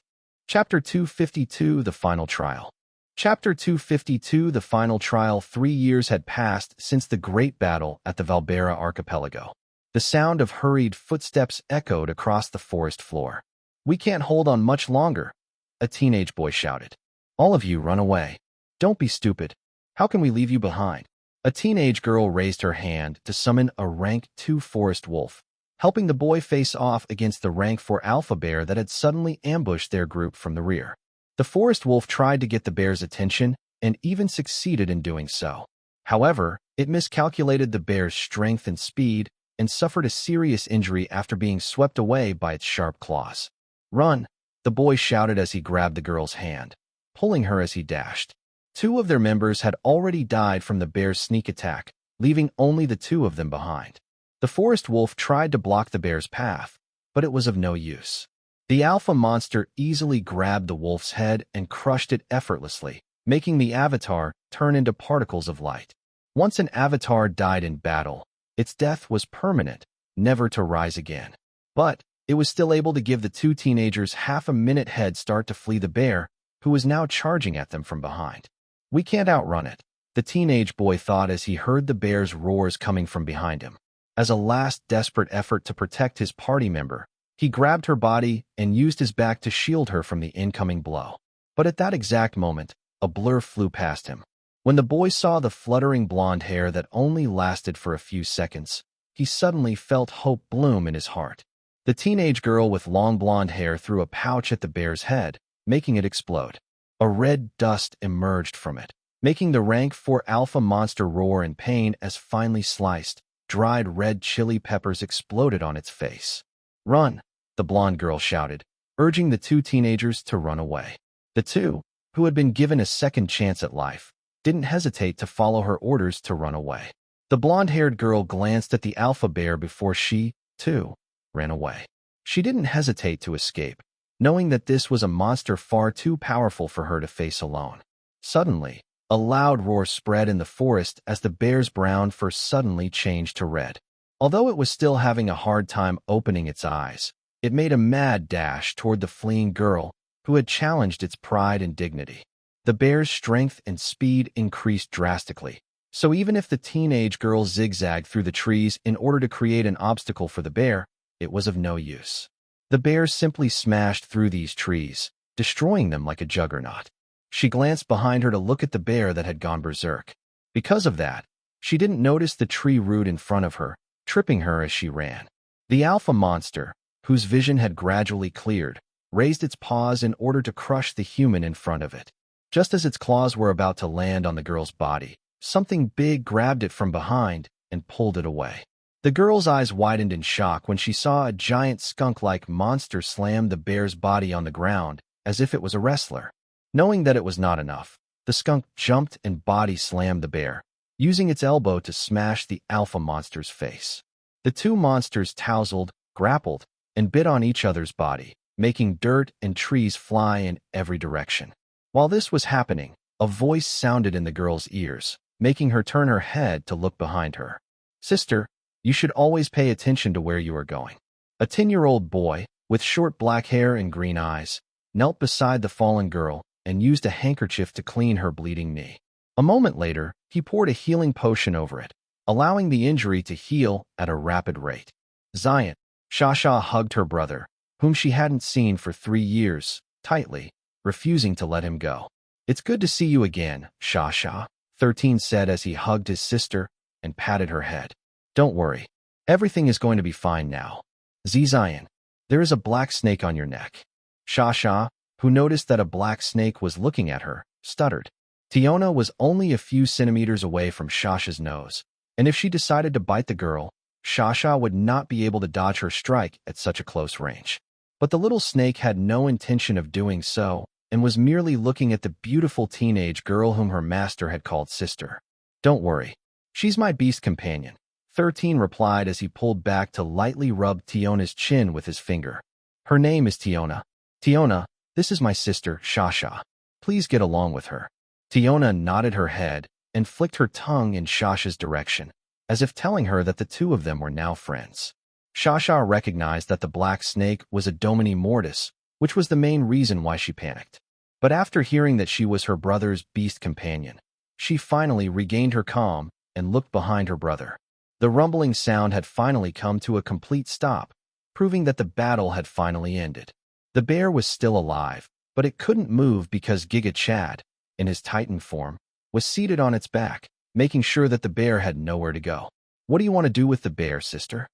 Chapter 252 The Final Trial. Chapter 252 The Final Trial. 3 years had passed since the great battle at the Valbera archipelago. The sound of hurried footsteps echoed across the forest floor. We can't hold on much longer, a teenage boy shouted. All of you run away. Don't be stupid. How can we leave you behind? A teenage girl raised her hand to summon a rank 2 forest wolf, helping the boy face off against the rank 4 alpha bear that had suddenly ambushed their group from the rear. The forest wolf tried to get the bear's attention and even succeeded in doing so. However, it miscalculated the bear's strength and speed and suffered a serious injury after being swept away by its sharp claws. Run, the boy shouted as he grabbed the girl's hand, pulling her as he dashed. 2 of their members had already died from the bear's sneak attack, leaving only the 2 of them behind. The forest wolf tried to block the bear's path, but it was of no use. The alpha monster easily grabbed the wolf's head and crushed it effortlessly, making the avatar turn into particles of light. Once an avatar died in battle, its death was permanent, never to rise again. But it was still able to give the 2 teenagers half a minute head start to flee the bear, who was now charging at them from behind. We can't outrun it, the teenage boy thought as he heard the bear's roars coming from behind him. As a last desperate effort to protect his party member, he grabbed her body and used his back to shield her from the incoming blow. But at that exact moment, a blur flew past him. When the boy saw the fluttering blonde hair that only lasted for a few seconds, he suddenly felt hope bloom in his heart. The teenage girl with long blonde hair threw a pouch at the bear's head, making it explode. A red dust emerged from it, making the rank 4 alpha monster roar in pain as finely sliced, dried red chili peppers exploded on its face. Run, the blonde girl shouted, urging the 2 teenagers to run away. The 2, who had been given a second chance at life, didn't hesitate to follow her orders to run away. The blonde-haired girl glanced at the alpha bear before she, too, ran away. She didn't hesitate to escape, knowing that this was a monster far too powerful for her to face alone. Suddenly, a loud roar spread in the forest as the bear's brown fur suddenly changed to red. Although it was still having a hard time opening its eyes, it made a mad dash toward the fleeing girl, who had challenged its pride and dignity. The bear's strength and speed increased drastically, so even if the teenage girl zigzagged through the trees in order to create an obstacle for the bear, it was of no use. The bear simply smashed through these trees, destroying them like a juggernaut. She glanced behind her to look at the bear that had gone berserk. Because of that, she didn't notice the tree root in front of her, tripping her as she ran. The alpha monster, whose vision had gradually cleared, raised its paws in order to crush the human in front of it. Just as its claws were about to land on the girl's body, something big grabbed it from behind and pulled it away. The girl's eyes widened in shock when she saw a giant skunk-like monster slam the bear's body on the ground as if it was a wrestler. Knowing that it was not enough, the skunk jumped and body slammed the bear, using its elbow to smash the alpha monster's face. The 2 monsters tousled, grappled, and bit on each other's body, making dirt and trees fly in every direction. While this was happening, a voice sounded in the girl's ears, making her turn her head to look behind her. Sister, you should always pay attention to where you are going. A 10-year-old boy, with short black hair and green eyes, knelt beside the fallen girl and used a handkerchief to clean her bleeding knee. A moment later, he poured a healing potion over it, allowing the injury to heal at a rapid rate. Xylen. Shasha hugged her brother, whom she hadn't seen for 3 years, tightly, refusing to let him go. It's good to see you again, Shasha, 13 said as he hugged his sister and patted her head. Don't worry. Everything is going to be fine now. Xylen. There is a black snake on your neck. Shasha, who noticed that a black snake was looking at her, stuttered. Tiona was only a few centimeters away from Shasha's nose, and if she decided to bite the girl, Shasha would not be able to dodge her strike at such a close range. But the little snake had no intention of doing so, and was merely looking at the beautiful teenage girl whom her master had called sister. Don't worry. She's my beast companion, 13 replied as he pulled back to lightly rub Tiona's chin with his finger. Her name is Tiona. Tiona, this is my sister, Shasha. Please get along with her. Tiona nodded her head and flicked her tongue in Shasha's direction, as if telling her that the two of them were now friends. Shasha recognized that the black snake was a Domini Mortis, which was the main reason why she panicked. But after hearing that she was her brother's beast companion, she finally regained her calm and looked behind her brother. The rumbling sound had finally come to a complete stop, proving that the battle had finally ended. The bear was still alive, but it couldn't move because Giga Chad, in his Titan form, was seated on its back, making sure that the bear had nowhere to go. What do you want to do with the bear, sister?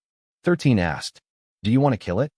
13 asked. Do you want to kill it?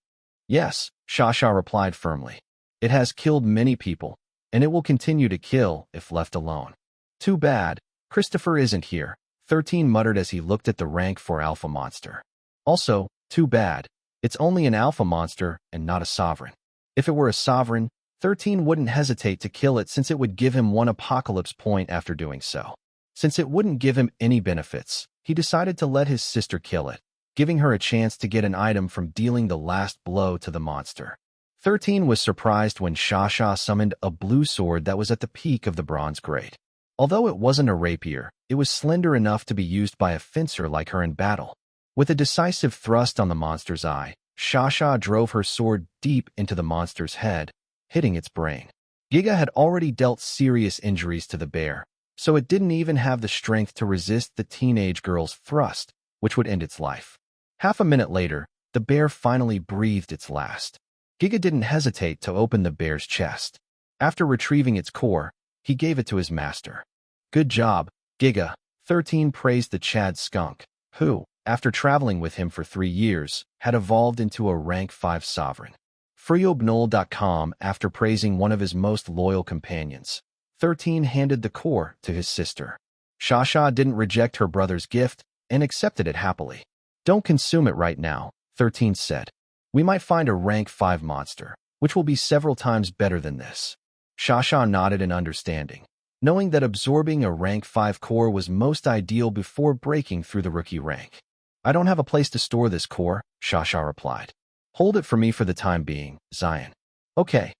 Yes, Shasha replied firmly. It has killed many people, and it will continue to kill if left alone. Too bad, Christopher isn't here, 13 muttered as he looked at the rank 4 alpha monster. Also, too bad, it's only an alpha monster and not a sovereign. If it were a sovereign, 13 wouldn't hesitate to kill it since it would give him 1 apocalypse point after doing so. Since it wouldn't give him any benefits, he decided to let his sister kill it, giving her a chance to get an item from dealing the last blow to the monster. 13 was surprised when Shasha summoned a blue sword that was at the peak of the bronze grade. Although it wasn't a rapier, it was slender enough to be used by a fencer like her in battle. With a decisive thrust on the monster's eye, Shasha drove her sword deep into the monster's head, hitting its brain. Giga had already dealt serious injuries to the bear, so it didn't even have the strength to resist the teenage girl's thrust, which would end its life. Half a minute later, the bear finally breathed its last. Giga didn't hesitate to open the bear's chest. After retrieving its core, he gave it to his master. Good job, Giga, 13 praised the Chad skunk, who, after traveling with him for 3 years, had evolved into a rank 5 sovereign. FreeObnol.com after praising one of his most loyal companions. 13 handed the core to his sister. Shasha didn't reject her brother's gift and accepted it happily. Don't consume it right now, 13 said. We might find a rank 5 monster, which will be several times better than this. Shasha nodded in understanding, knowing that absorbing a rank 5 core was most ideal before breaking through the rookie rank. I don't have a place to store this core, Shasha replied. Hold it for me for the time being, Xylen. Okay.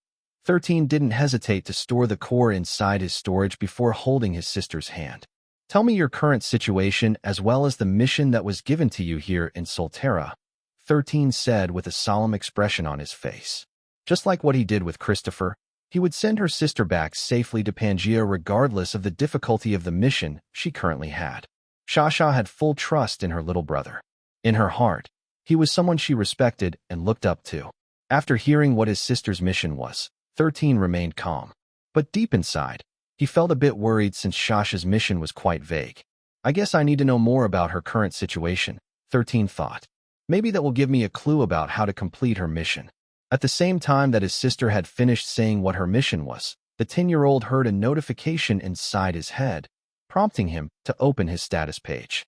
13 didn't hesitate to store the core inside his storage before holding his sister's hand. Tell me your current situation as well as the mission that was given to you here in Solterra, 13 said with a solemn expression on his face. Just like what he did with Christopher, he would send her sister back safely to Pangaea regardless of the difficulty of the mission she currently had. Shasha had full trust in her little brother. In her heart, he was someone she respected and looked up to. After hearing what his sister's mission was, 13 remained calm. But deep inside, he felt a bit worried since Shasha's mission was quite vague. I guess I need to know more about her current situation, 13 thought. Maybe that will give me a clue about how to complete her mission. At the same time that his sister had finished saying what her mission was, the 10-year-old heard a notification inside his head, prompting him to open his status page.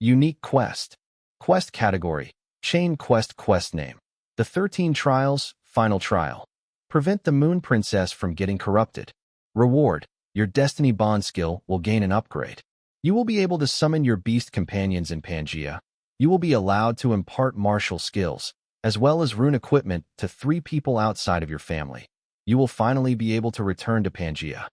Unique quest. Quest category. Chain quest name. The 13 trials, final trial. Prevent the Moon Princess from getting corrupted. Reward. Your Destiny Bond skill will gain an upgrade. You will be able to summon your beast companions in Pangaea. You will be allowed to impart martial skills, as well as rune equipment to 3 people outside of your family. You will finally be able to return to Pangaea.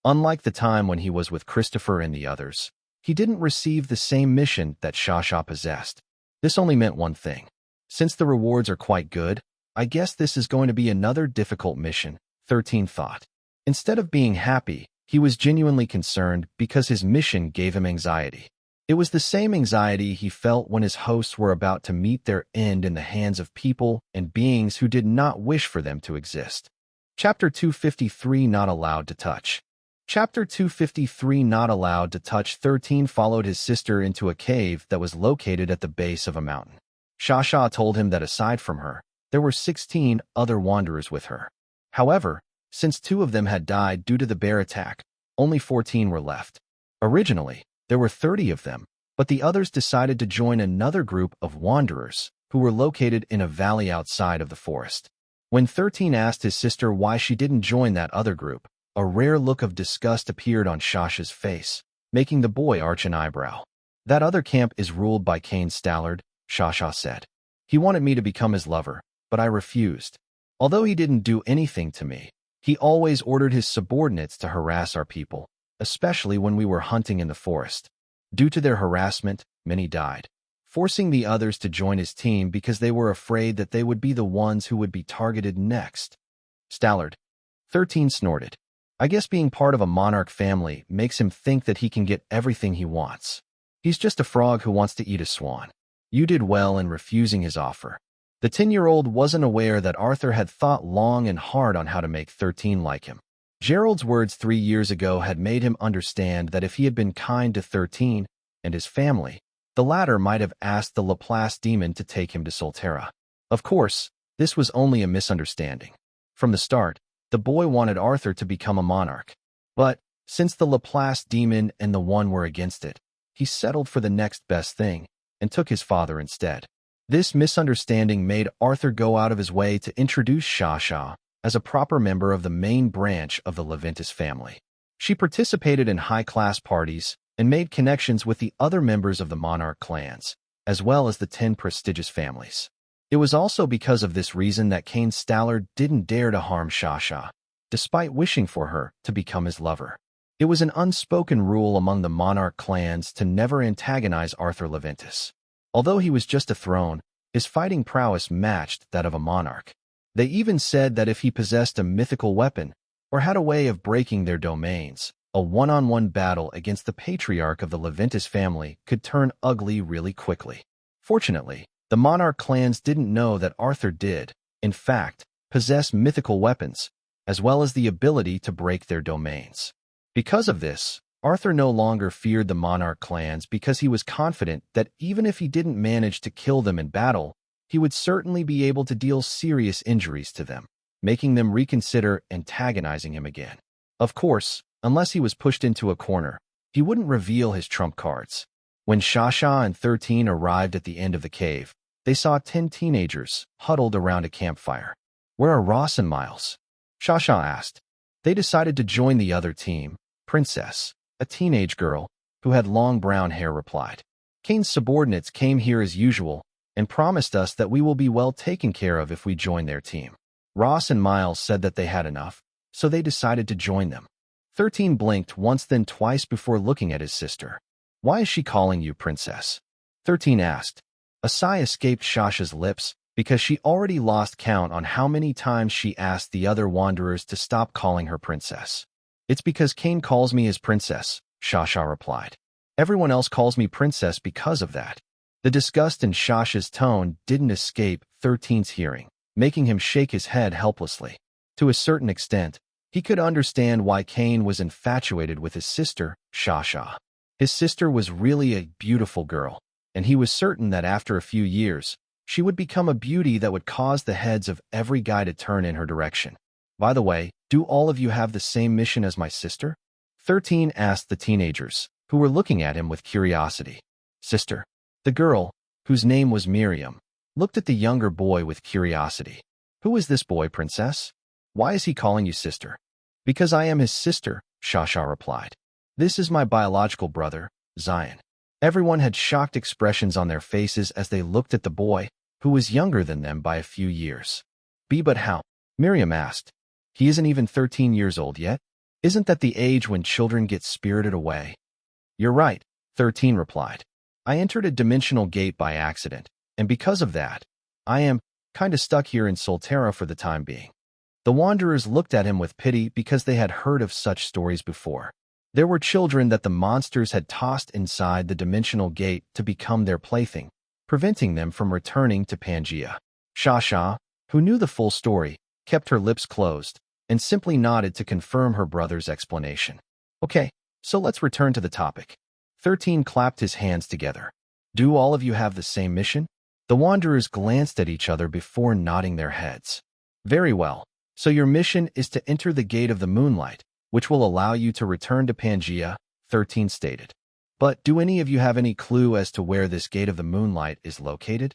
Unlike the time when he was with Christopher and the others, he didn't receive the same mission that Shasha possessed. This only meant one thing. Since the rewards are quite good, I guess this is going to be another difficult mission, 13 thought. Instead of being happy, he was genuinely concerned because his mission gave him anxiety. It was the same anxiety he felt when his hosts were about to meet their end in the hands of people and beings who did not wish for them to exist. Chapter 253 Not Allowed to Touch. Chapter 253 Not Allowed to Touch. 13 followed his sister into a cave that was located at the base of a mountain. Shasha told him that aside from her, there were 16 other wanderers with her. However, since 2 of them had died due to the bear attack, only 14 were left. Originally, there were 30 of them, but the others decided to join another group of wanderers who were located in a valley outside of the forest. When 13 asked his sister why she didn't join that other group, a rare look of disgust appeared on Shasha's face, making the boy arch an eyebrow. That other camp is ruled by Cain Stallard, Shasha said. He wanted me to become his lover, but I refused. Although he didn't do anything to me, he always ordered his subordinates to harass our people, especially when we were hunting in the forest. Due to their harassment, many died, forcing the others to join his team because they were afraid that they would be the ones who would be targeted next. Stallard. 13 snorted. I guess being part of a monarch family makes him think that he can get everything he wants. He's just a frog who wants to eat a swan. You did well in refusing his offer. The 10-year-old wasn't aware that Arthur had thought long and hard on how to make 13 like him. Gerald's words 3 years ago had made him understand that if he had been kind to 13 and his family, the latter might have asked the Laplace demon to take him to Solterra. Of course, this was only a misunderstanding. From the start, the boy wanted Arthur to become a monarch. But, since the Laplace demon and the one were against it, he settled for the next best thing and took his father instead. This misunderstanding made Arthur go out of his way to introduce Shasha as a proper member of the main branch of the Leventis family. She participated in high-class parties and made connections with the other members of the monarch clans, as well as the 10 prestigious families. It was also because of this reason that Cain Stallard didn't dare to harm Shasha, despite wishing for her to become his lover. It was an unspoken rule among the monarch clans to never antagonize Arthur Leventis. Although he was just a throne, his fighting prowess matched that of a monarch. They even said that if he possessed a mythical weapon or had a way of breaking their domains, a one-on-one battle against the patriarch of the Leventis family could turn ugly really quickly. Fortunately, the monarch clans didn't know that Arthur did, in fact, possess mythical weapons, as well as the ability to break their domains. Because of this, Arthur no longer feared the monarch clans because he was confident that even if he didn't manage to kill them in battle, he would certainly be able to deal serious injuries to them, making them reconsider antagonizing him again. Of course, unless he was pushed into a corner, he wouldn't reveal his trump cards. When Shasha and 13 arrived at the end of the cave, they saw 10 teenagers huddled around a campfire. Where are Ross and Miles? Shasha asked. They decided to join the other team. Princess, a teenage girl, who had long brown hair, replied. Cain's subordinates came here as usual and promised us that we will be well taken care of if we join their team. Ross and Miles said that they had enough, so they decided to join them. 13 blinked once then twice before looking at his sister. Why is she calling you princess? 13 asked. A sigh escaped Shasha's lips because she already lost count on how many times she asked the other wanderers to stop calling her princess. It's because Cain calls me his princess, Shasha replied. Everyone else calls me princess because of that. The disgust in Shasha's tone didn't escape 13's hearing, making him shake his head helplessly. To a certain extent, he could understand why Cain was infatuated with his sister, Shasha. His sister was really a beautiful girl, and he was certain that after a few years, she would become a beauty that would cause the heads of every guy to turn in her direction. By the way, do all of you have the same mission as my sister? 13 asked the teenagers, who were looking at him with curiosity. Sister. The girl, whose name was Miriam, looked at the younger boy with curiosity. Who is this boy, princess? Why is he calling you sister? Because I am his sister, Shasha replied. This is my biological brother, Xylen. Everyone had shocked expressions on their faces as they looked at the boy, who was younger than them by a few years. But how? Miriam asked. He isn't even 13 years old yet. Isn't that the age when children get spirited away? You're right, 13 replied. I entered a dimensional gate by accident, and because of that, I am kinda stuck here in Solterra for the time being. The wanderers looked at him with pity because they had heard of such stories before. There were children that the monsters had tossed inside the dimensional gate to become their plaything, preventing them from returning to Pangaea. Shasha, who knew the full story, kept her lips closed and simply nodded to confirm her brother's explanation. Okay, so let's return to the topic. 13 clapped his hands together. Do all of you have the same mission? The wanderers glanced at each other before nodding their heads. Very well. So your mission is to enter the Gate of the Moonlight, which will allow you to return to Pangaea, 13 stated. But do any of you have any clue as to where this Gate of the Moonlight is located?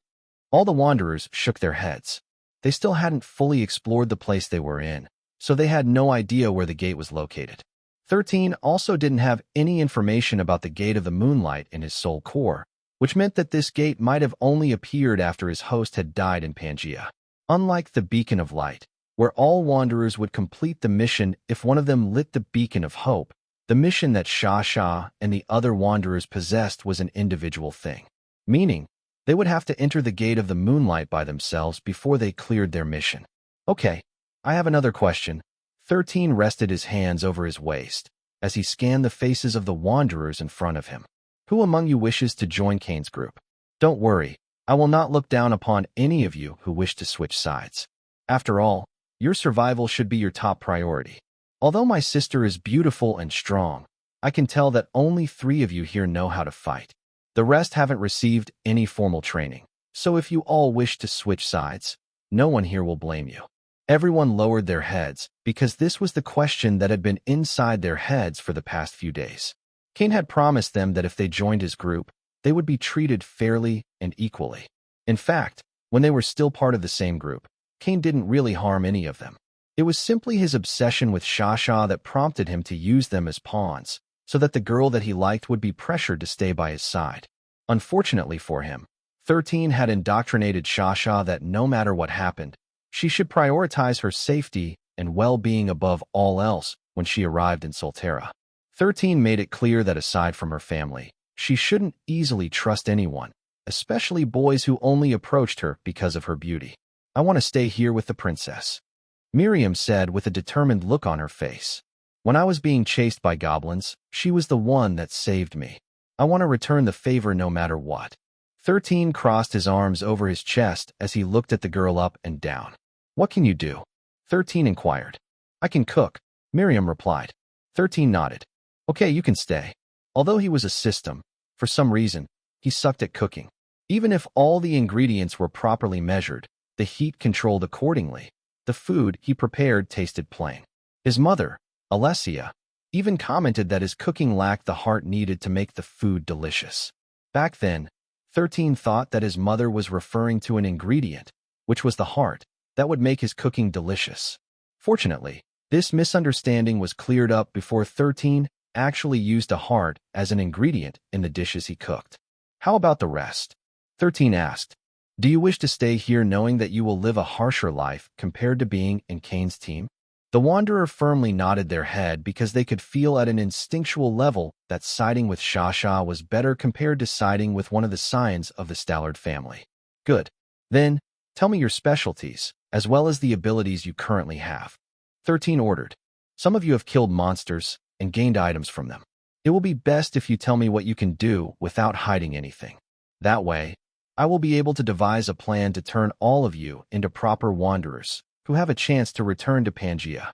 All the wanderers shook their heads. They still hadn't fully explored the place they were in, so they had no idea where the gate was located. 13 also didn't have any information about the Gate of the Moonlight in his soul core, which meant that this gate might have only appeared after his host had died in Pangaea. Unlike the Beacon of Light, where all wanderers would complete the mission if one of them lit the beacon of hope, the mission that Shasha and the other wanderers possessed was an individual thing, meaning they would have to enter the Gate of the Moonlight by themselves before they cleared their mission. Okay, I have another question. 13 rested his hands over his waist as he scanned the faces of the wanderers in front of him. Who among you wishes to join Kane's group? Don't worry, I will not look down upon any of you who wish to switch sides. After all, your survival should be your top priority. Although my sister is beautiful and strong, I can tell that only 3 of you here know how to fight. The rest haven't received any formal training, so if you all wish to switch sides, no one here will blame you. Everyone lowered their heads because this was the question that had been inside their heads for the past few days. Kane had promised them that if they joined his group, they would be treated fairly and equally. In fact, when they were still part of the same group, Kane didn't really harm any of them. It was simply his obsession with Shasha that prompted him to use them as pawns, so that the girl that he liked would be pressured to stay by his side. Unfortunately for him, 13 had indoctrinated Shasha that no matter what happened, she should prioritize her safety and well-being above all else when she arrived in Solterra. 13 made it clear that aside from her family, she shouldn't easily trust anyone, especially boys who only approached her because of her beauty. I want to stay here with the princess, Miriam said with a determined look on her face. When I was being chased by goblins, she was the one that saved me. I want to return the favor no matter what. 13 crossed his arms over his chest as he looked at the girl up and down. What can you do? 13 inquired. I can cook, Miriam replied. 13 nodded. Okay, you can stay. Although he was a system, for some reason, he sucked at cooking. Even if all the ingredients were properly measured, the heat controlled accordingly, the food he prepared tasted plain. His mother, Alessia, even commented that his cooking lacked the heart needed to make the food delicious. Back then, 13 thought that his mother was referring to an ingredient, which was the heart, that would make his cooking delicious. Fortunately, this misunderstanding was cleared up before 13 actually used a heart as an ingredient in the dishes he cooked. How about the rest? 13 asked. Do you wish to stay here knowing that you will live a harsher life compared to being in Kane's team? The Wanderer firmly nodded their head because they could feel at an instinctual level that siding with Shasha was better compared to siding with one of the scions of the Stallard family. Good. Then, tell me your specialties, as well as the abilities you currently have. 13 ordered. Some of you have killed monsters and gained items from them. It will be best if you tell me what you can do without hiding anything. That way, I will be able to devise a plan to turn all of you into proper wanderers who have a chance to return to Pangaea.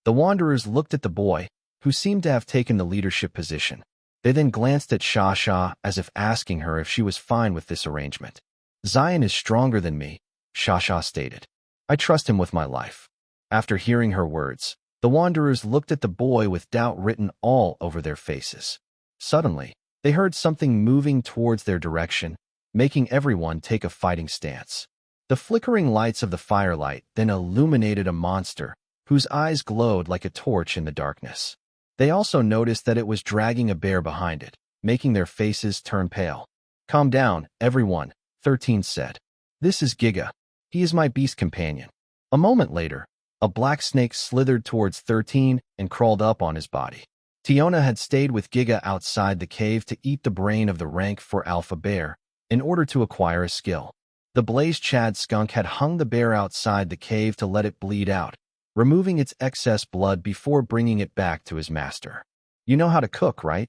The wanderers looked at the boy, who seemed to have taken the leadership position. They then glanced at Shasha as if asking her if she was fine with this arrangement. Xylen is stronger than me, Shasha stated. I trust him with my life. After hearing her words, the wanderers looked at the boy with doubt written all over their faces. Suddenly, they heard something moving towards their direction, making everyone take a fighting stance. The flickering lights of the firelight then illuminated a monster whose eyes glowed like a torch in the darkness. They also noticed that it was dragging a bear behind it, making their faces turn pale. Calm down, everyone, 13 said. This is Giga. He is my beast companion. A moment later, a black snake slithered towards 13 and crawled up on his body. Tiona had stayed with Giga outside the cave to eat the brain of the rank 4 alpha bear in order to acquire a skill. The Blaze Chad skunk had hung the bear outside the cave to let it bleed out, removing its excess blood before bringing it back to his master. You know how to cook, right?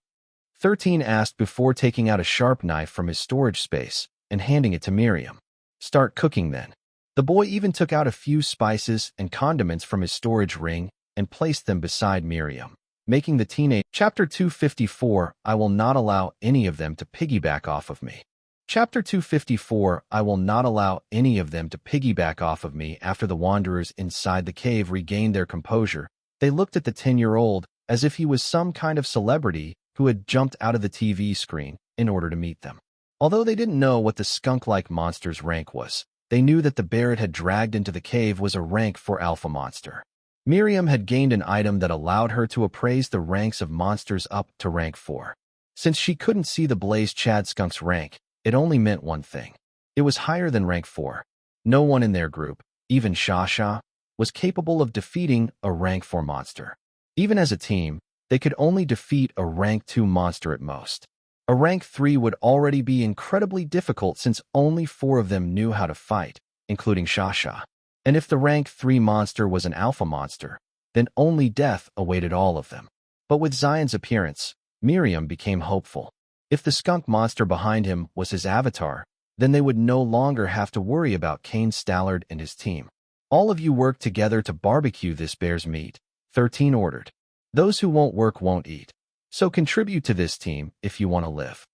13 asked before taking out a sharp knife from his storage space and handing it to Miriam. Start cooking then. The boy even took out a few spices and condiments from his storage ring and placed them beside Miriam, making the teenage. Chapter 254, I will not allow any of them to piggyback off of me. Chapter 254, I will not allow any of them to piggyback off of me. After the wanderers inside the cave regained their composure, they looked at the 10-year-old as if he was some kind of celebrity who had jumped out of the TV screen in order to meet them. Although they didn't know what the skunk-like monster's rank was, they knew that the bear it had dragged into the cave was a rank 4 alpha monster. Miriam had gained an item that allowed her to appraise the ranks of monsters up to rank 4. Since she couldn't see the Blaze Chad skunk's rank, it only meant one thing. It was higher than rank 4. No one in their group, even Shasha, was capable of defeating a rank 4 monster. Even as a team, they could only defeat a rank 2 monster at most. A rank 3 would already be incredibly difficult since only 4 of them knew how to fight, including Shasha. And if the rank 3 monster was an alpha monster, then only death awaited all of them. But with Xylen's appearance, Miriam became hopeful. If the skunk monster behind him was his avatar, then they would no longer have to worry about Kane Stallard and his team. All of you work together to barbecue this bear's meat, 13 ordered. Those who won't work won't eat. So contribute to this team if you want to live.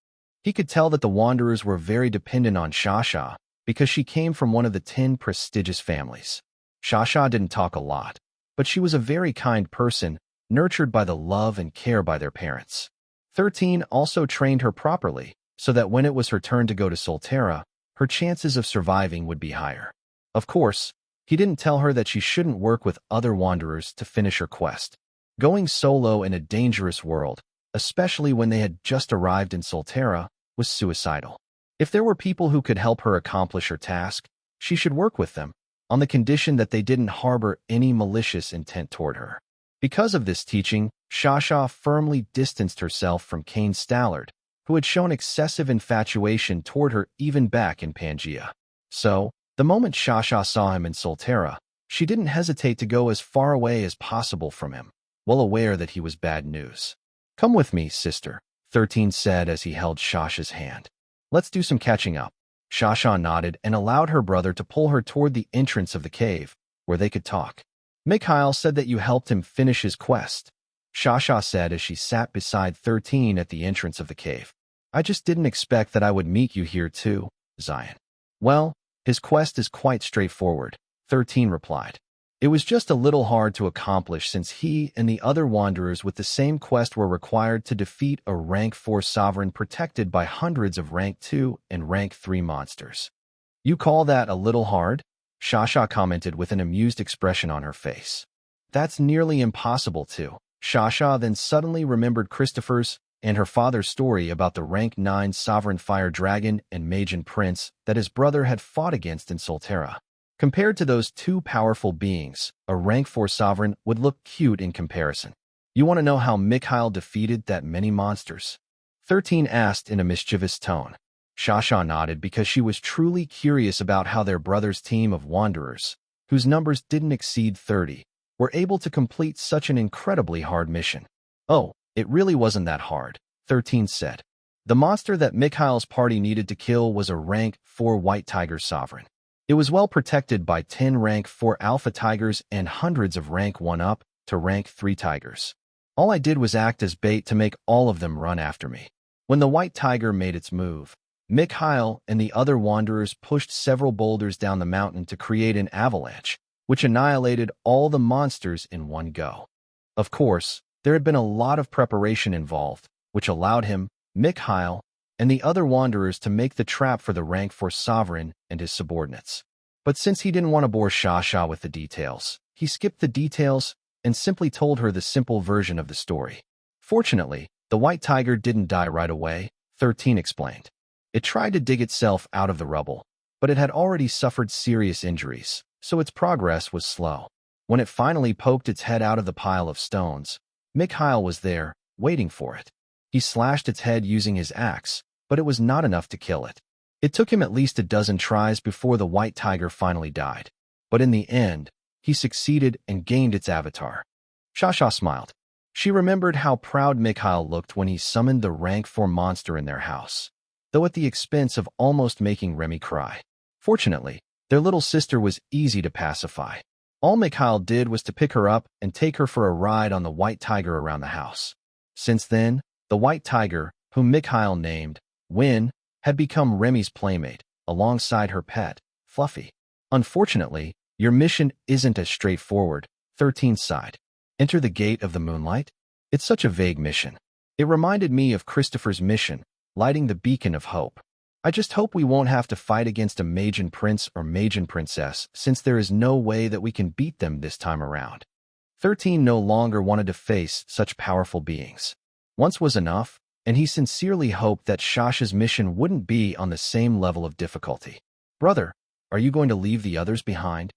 He could tell that the Wanderers were very dependent on Shasha because she came from one of the 10 prestigious families. Shasha didn't talk a lot, but she was a very kind person, nurtured by the love and care by their parents. 13 also trained her properly, so that when it was her turn to go to Solterra, her chances of surviving would be higher. Of course, he didn't tell her that she shouldn't work with other Wanderers to finish her quest. Going solo in a dangerous world, especially when they had just arrived in Solterra, was suicidal. If there were people who could help her accomplish her task, she should work with them, on the condition that they didn't harbor any malicious intent toward her. Because of this teaching, Shasha firmly distanced herself from Kane Stallard, who had shown excessive infatuation toward her even back in Pangaea. So, the moment Shasha saw him in Solterra, she didn't hesitate to go as far away as possible from him, well aware that he was bad news. Come with me, sister, 13 said as he held Shasha's hand. Let's do some catching up. Shasha nodded and allowed her brother to pull her toward the entrance of the cave, where they could talk. Mikhail said that you helped him finish his quest, Shasha said as she sat beside 13 at the entrance of the cave. I just didn't expect that I would meet you here too, Xylen. Well, his quest is quite straightforward, 13 replied. It was just a little hard to accomplish since he and the other wanderers with the same quest were required to defeat a rank 4 sovereign protected by hundreds of rank 2 and rank 3 monsters. You call that a little hard? Shasha commented with an amused expression on her face. That's nearly impossible too. Shasha then suddenly remembered Christopher's and her father's story about the rank 9 sovereign fire dragon and Magian prince that his brother had fought against in Solterra. Compared to those two powerful beings, a rank 4 sovereign would look cute in comparison. You want to know how Mikhail defeated that many monsters? 13 asked in a mischievous tone. Shasha nodded because she was truly curious about how their brother's team of wanderers, whose numbers didn't exceed 30, were able to complete such an incredibly hard mission. Oh, it really wasn't that hard, 13 said. The monster that Mikhail's party needed to kill was a rank 4 white tiger sovereign. It was well protected by 10 rank 4 alpha tigers and hundreds of rank 1 up to rank 3 tigers. All I did was act as bait to make all of them run after me. When the white tiger made its move, Mikhail and the other wanderers pushed several boulders down the mountain to create an avalanche, which annihilated all the monsters in one go. Of course, there had been a lot of preparation involved, which allowed him, Mikhail, and the other wanderers to make the trap for the rank 4 sovereign and his subordinates. But since he didn't want to bore Shasha with the details, he skipped the details and simply told her the simple version of the story. Fortunately, the white tiger didn't die right away, 13 explained. It tried to dig itself out of the rubble, but it had already suffered serious injuries, so its progress was slow. When it finally poked its head out of the pile of stones, Mikhail was there, waiting for it. He slashed its head using his axe, but it was not enough to kill it. It took him at least a dozen tries before the white tiger finally died. But in the end, he succeeded and gained its avatar. Shasha smiled. She remembered how proud Mikhail looked when he summoned the rank 4 monster in their house, though at the expense of almost making Remy cry. Fortunately, their little sister was easy to pacify. All Mikhail did was to pick her up and take her for a ride on the white tiger around the house. Since then, the white tiger, whom Mikhail named Win, had become Remy's playmate, alongside her pet, Fluffy. Unfortunately, your mission isn't as straightforward, 13 sighed. Enter the Gate of the Moonlight? It's such a vague mission. It reminded me of Christopher's mission, lighting the beacon of hope. I just hope we won't have to fight against a Magian prince or Magian princess, since there is no way that we can beat them this time around. 13 no longer wanted to face such powerful beings. Once was enough, and he sincerely hoped that Shasha's mission wouldn't be on the same level of difficulty. Brother, are you going to leave the others behind?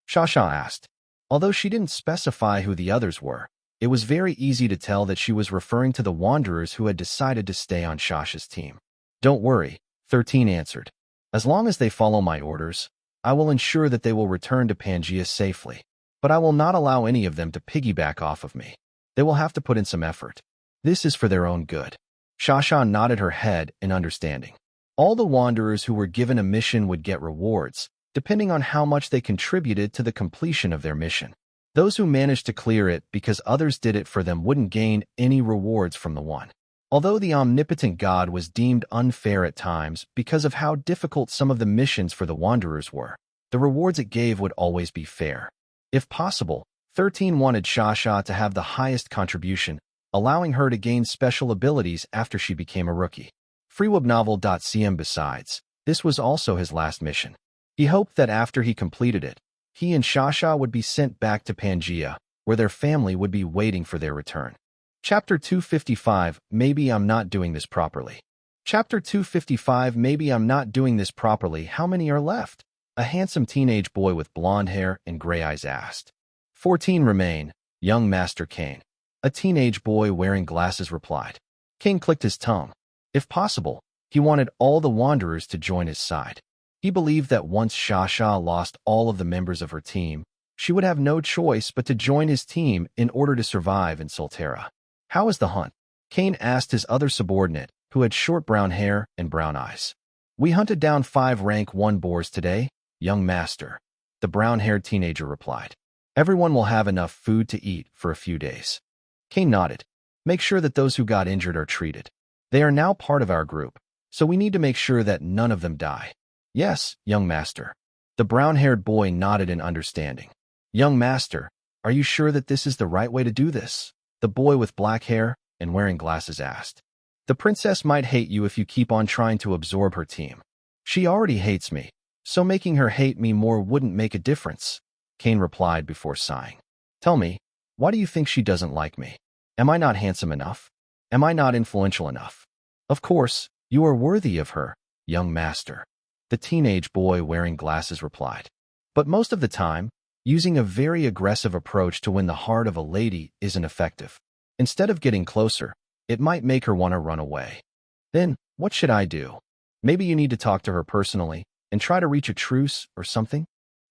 Shasha asked. Although she didn't specify who the others were, it was very easy to tell that she was referring to the Wanderers who had decided to stay on Shasha's team. Don't worry, 13 answered. As long as they follow my orders, I will ensure that they will return to Pangaea safely. But I will not allow any of them to piggyback off of me. They will have to put in some effort. This is for their own good. Shasha nodded her head in understanding. All the Wanderers who were given a mission would get rewards, depending on how much they contributed to the completion of their mission. Those who managed to clear it because others did it for them wouldn't gain any rewards from the one. Although the omnipotent god was deemed unfair at times because of how difficult some of the missions for the Wanderers were, the rewards it gave would always be fair. If possible, 13 wanted Shasha to have the highest contribution, allowing her to gain special abilities after she became a rookie. Freewebnovel.cm. Besides, this was also his last mission. He hoped that after he completed it, he and Shasha would be sent back to Pangaea, where their family would be waiting for their return. Chapter 255, Maybe I'm Not Doing This Properly. Chapter 255, Maybe I'm Not Doing This Properly. How many are left? A handsome teenage boy with blonde hair and gray eyes asked. 14 remain, young Master Kane. A teenage boy wearing glasses replied. Kane clicked his tongue. If possible, he wanted all the Wanderers to join his side. He believed that once Shasha lost all of the members of her team, she would have no choice but to join his team in order to survive in Solterra. How is the hunt? Kane asked his other subordinate, who had short brown hair and brown eyes. We hunted down 5 rank 1 boars today, young master. The brown-haired teenager replied. Everyone will have enough food to eat for a few days. Kane nodded. Make sure that those who got injured are treated. They are now part of our group, so we need to make sure that none of them die. Yes, young master. The brown-haired boy nodded in understanding. Young master, are you sure that this is the right way to do this? The boy with black hair and wearing glasses asked. The princess might hate you if you keep on trying to absorb her team. She already hates me, so making her hate me more wouldn't make a difference, Kane replied before sighing. Tell me, why do you think she doesn't like me? Am I not handsome enough? Am I not influential enough? Of course, you are worthy of her, young master. The teenage boy wearing glasses replied. But most of the time, using a very aggressive approach to win the heart of a lady isn't effective. Instead of getting closer, it might make her want to run away. Then, what should I do? Maybe you need to talk to her personally and try to reach a truce or something?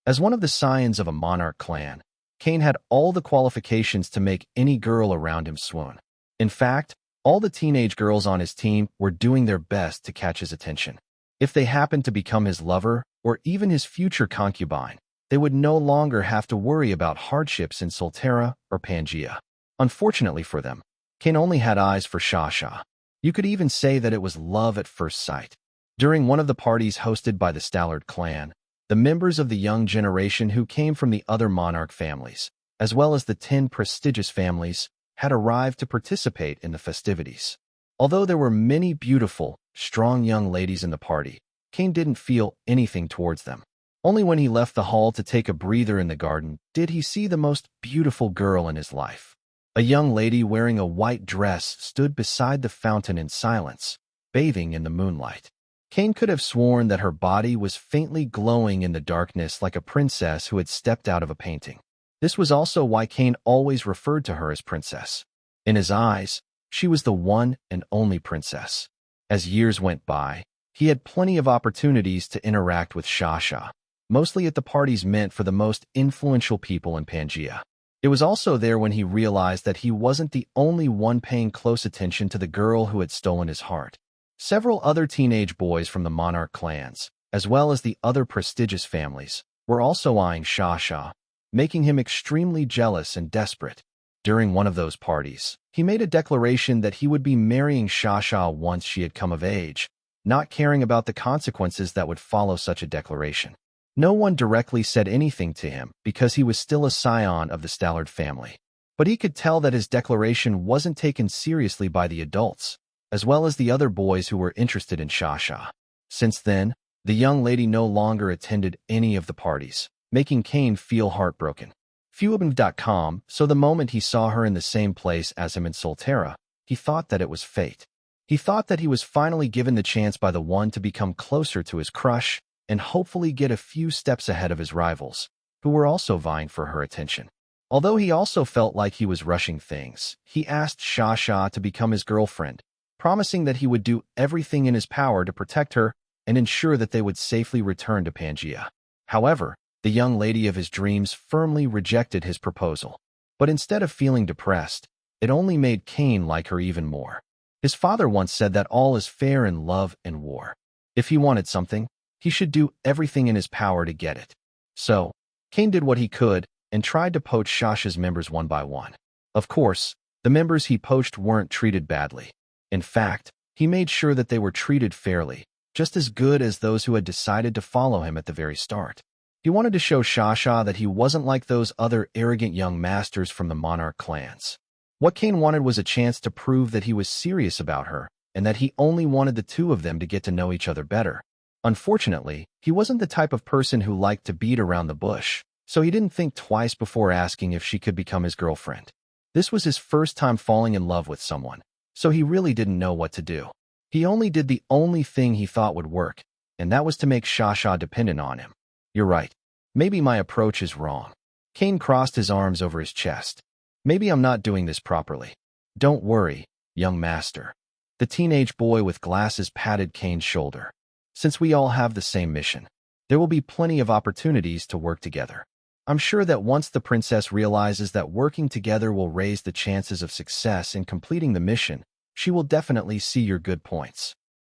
As one of the scions of a monarch clan, Kane had all the qualifications to make any girl around him swoon. In fact, all the teenage girls on his team were doing their best to catch his attention. If they happened to become his lover or even his future concubine, they would no longer have to worry about hardships in Solterra or Pangaea. Unfortunately for them, Kane only had eyes for Shasha. You could even say that it was love at first sight. During one of the parties hosted by the Stallard clan, the members of the young generation who came from the other monarch families, as well as the 10 prestigious families, had arrived to participate in the festivities. Although there were many beautiful, strong young ladies in the party, Kane didn't feel anything towards them. Only when he left the hall to take a breather in the garden did he see the most beautiful girl in his life. A young lady wearing a white dress stood beside the fountain in silence, bathing in the moonlight. Kane could have sworn that her body was faintly glowing in the darkness like a princess who had stepped out of a painting. This was also why Kane always referred to her as princess. In his eyes, she was the one and only princess. As years went by, he had plenty of opportunities to interact with Shasha, mostly at the parties meant for the most influential people in Pangaea. It was also there when he realized that he wasn't the only one paying close attention to the girl who had stolen his heart. Several other teenage boys from the monarch clans, as well as the other prestigious families, were also eyeing Shasha, making him extremely jealous and desperate. During one of those parties, he made a declaration that he would be marrying Shasha once she had come of age, not caring about the consequences that would follow such a declaration. No one directly said anything to him because he was still a scion of the Stallard family. But he could tell that his declaration wasn't taken seriously by the adults, as well as the other boys who were interested in Shasha. Since then, the young lady no longer attended any of the parties, making Cain feel heartbroken. POV.com, so the moment he saw her in the same place as him in Solterra, he thought that it was fate. He thought that he was finally given the chance by the one to become closer to his crush and hopefully get a few steps ahead of his rivals, who were also vying for her attention. Although he also felt like he was rushing things, he asked Shasha to become his girlfriend, promising that he would do everything in his power to protect her and ensure that they would safely return to Pangaea. However, the young lady of his dreams firmly rejected his proposal. But instead of feeling depressed, it only made Cain like her even more. His father once said that all is fair in love and war. If he wanted something, he should do everything in his power to get it. So, Cain did what he could and tried to poach Shasha's members one by one. Of course, the members he poached weren't treated badly. In fact, he made sure that they were treated fairly, just as good as those who had decided to follow him at the very start. He wanted to show Shasha that he wasn't like those other arrogant young masters from the monarch clans. What Cain wanted was a chance to prove that he was serious about her and that he only wanted the two of them to get to know each other better. Unfortunately, he wasn't the type of person who liked to beat around the bush, so he didn't think twice before asking if she could become his girlfriend. This was his first time falling in love with someone, so he really didn't know what to do. He only did the only thing he thought would work, and that was to make Shasha dependent on him. You're right. Maybe my approach is wrong. Cain crossed his arms over his chest. Maybe I'm not doing this properly. Don't worry, young master. The teenage boy with glasses patted Cain's shoulder. Since we all have the same mission, there will be plenty of opportunities to work together. I'm sure that once the princess realizes that working together will raise the chances of success in completing the mission, she will definitely see your good points.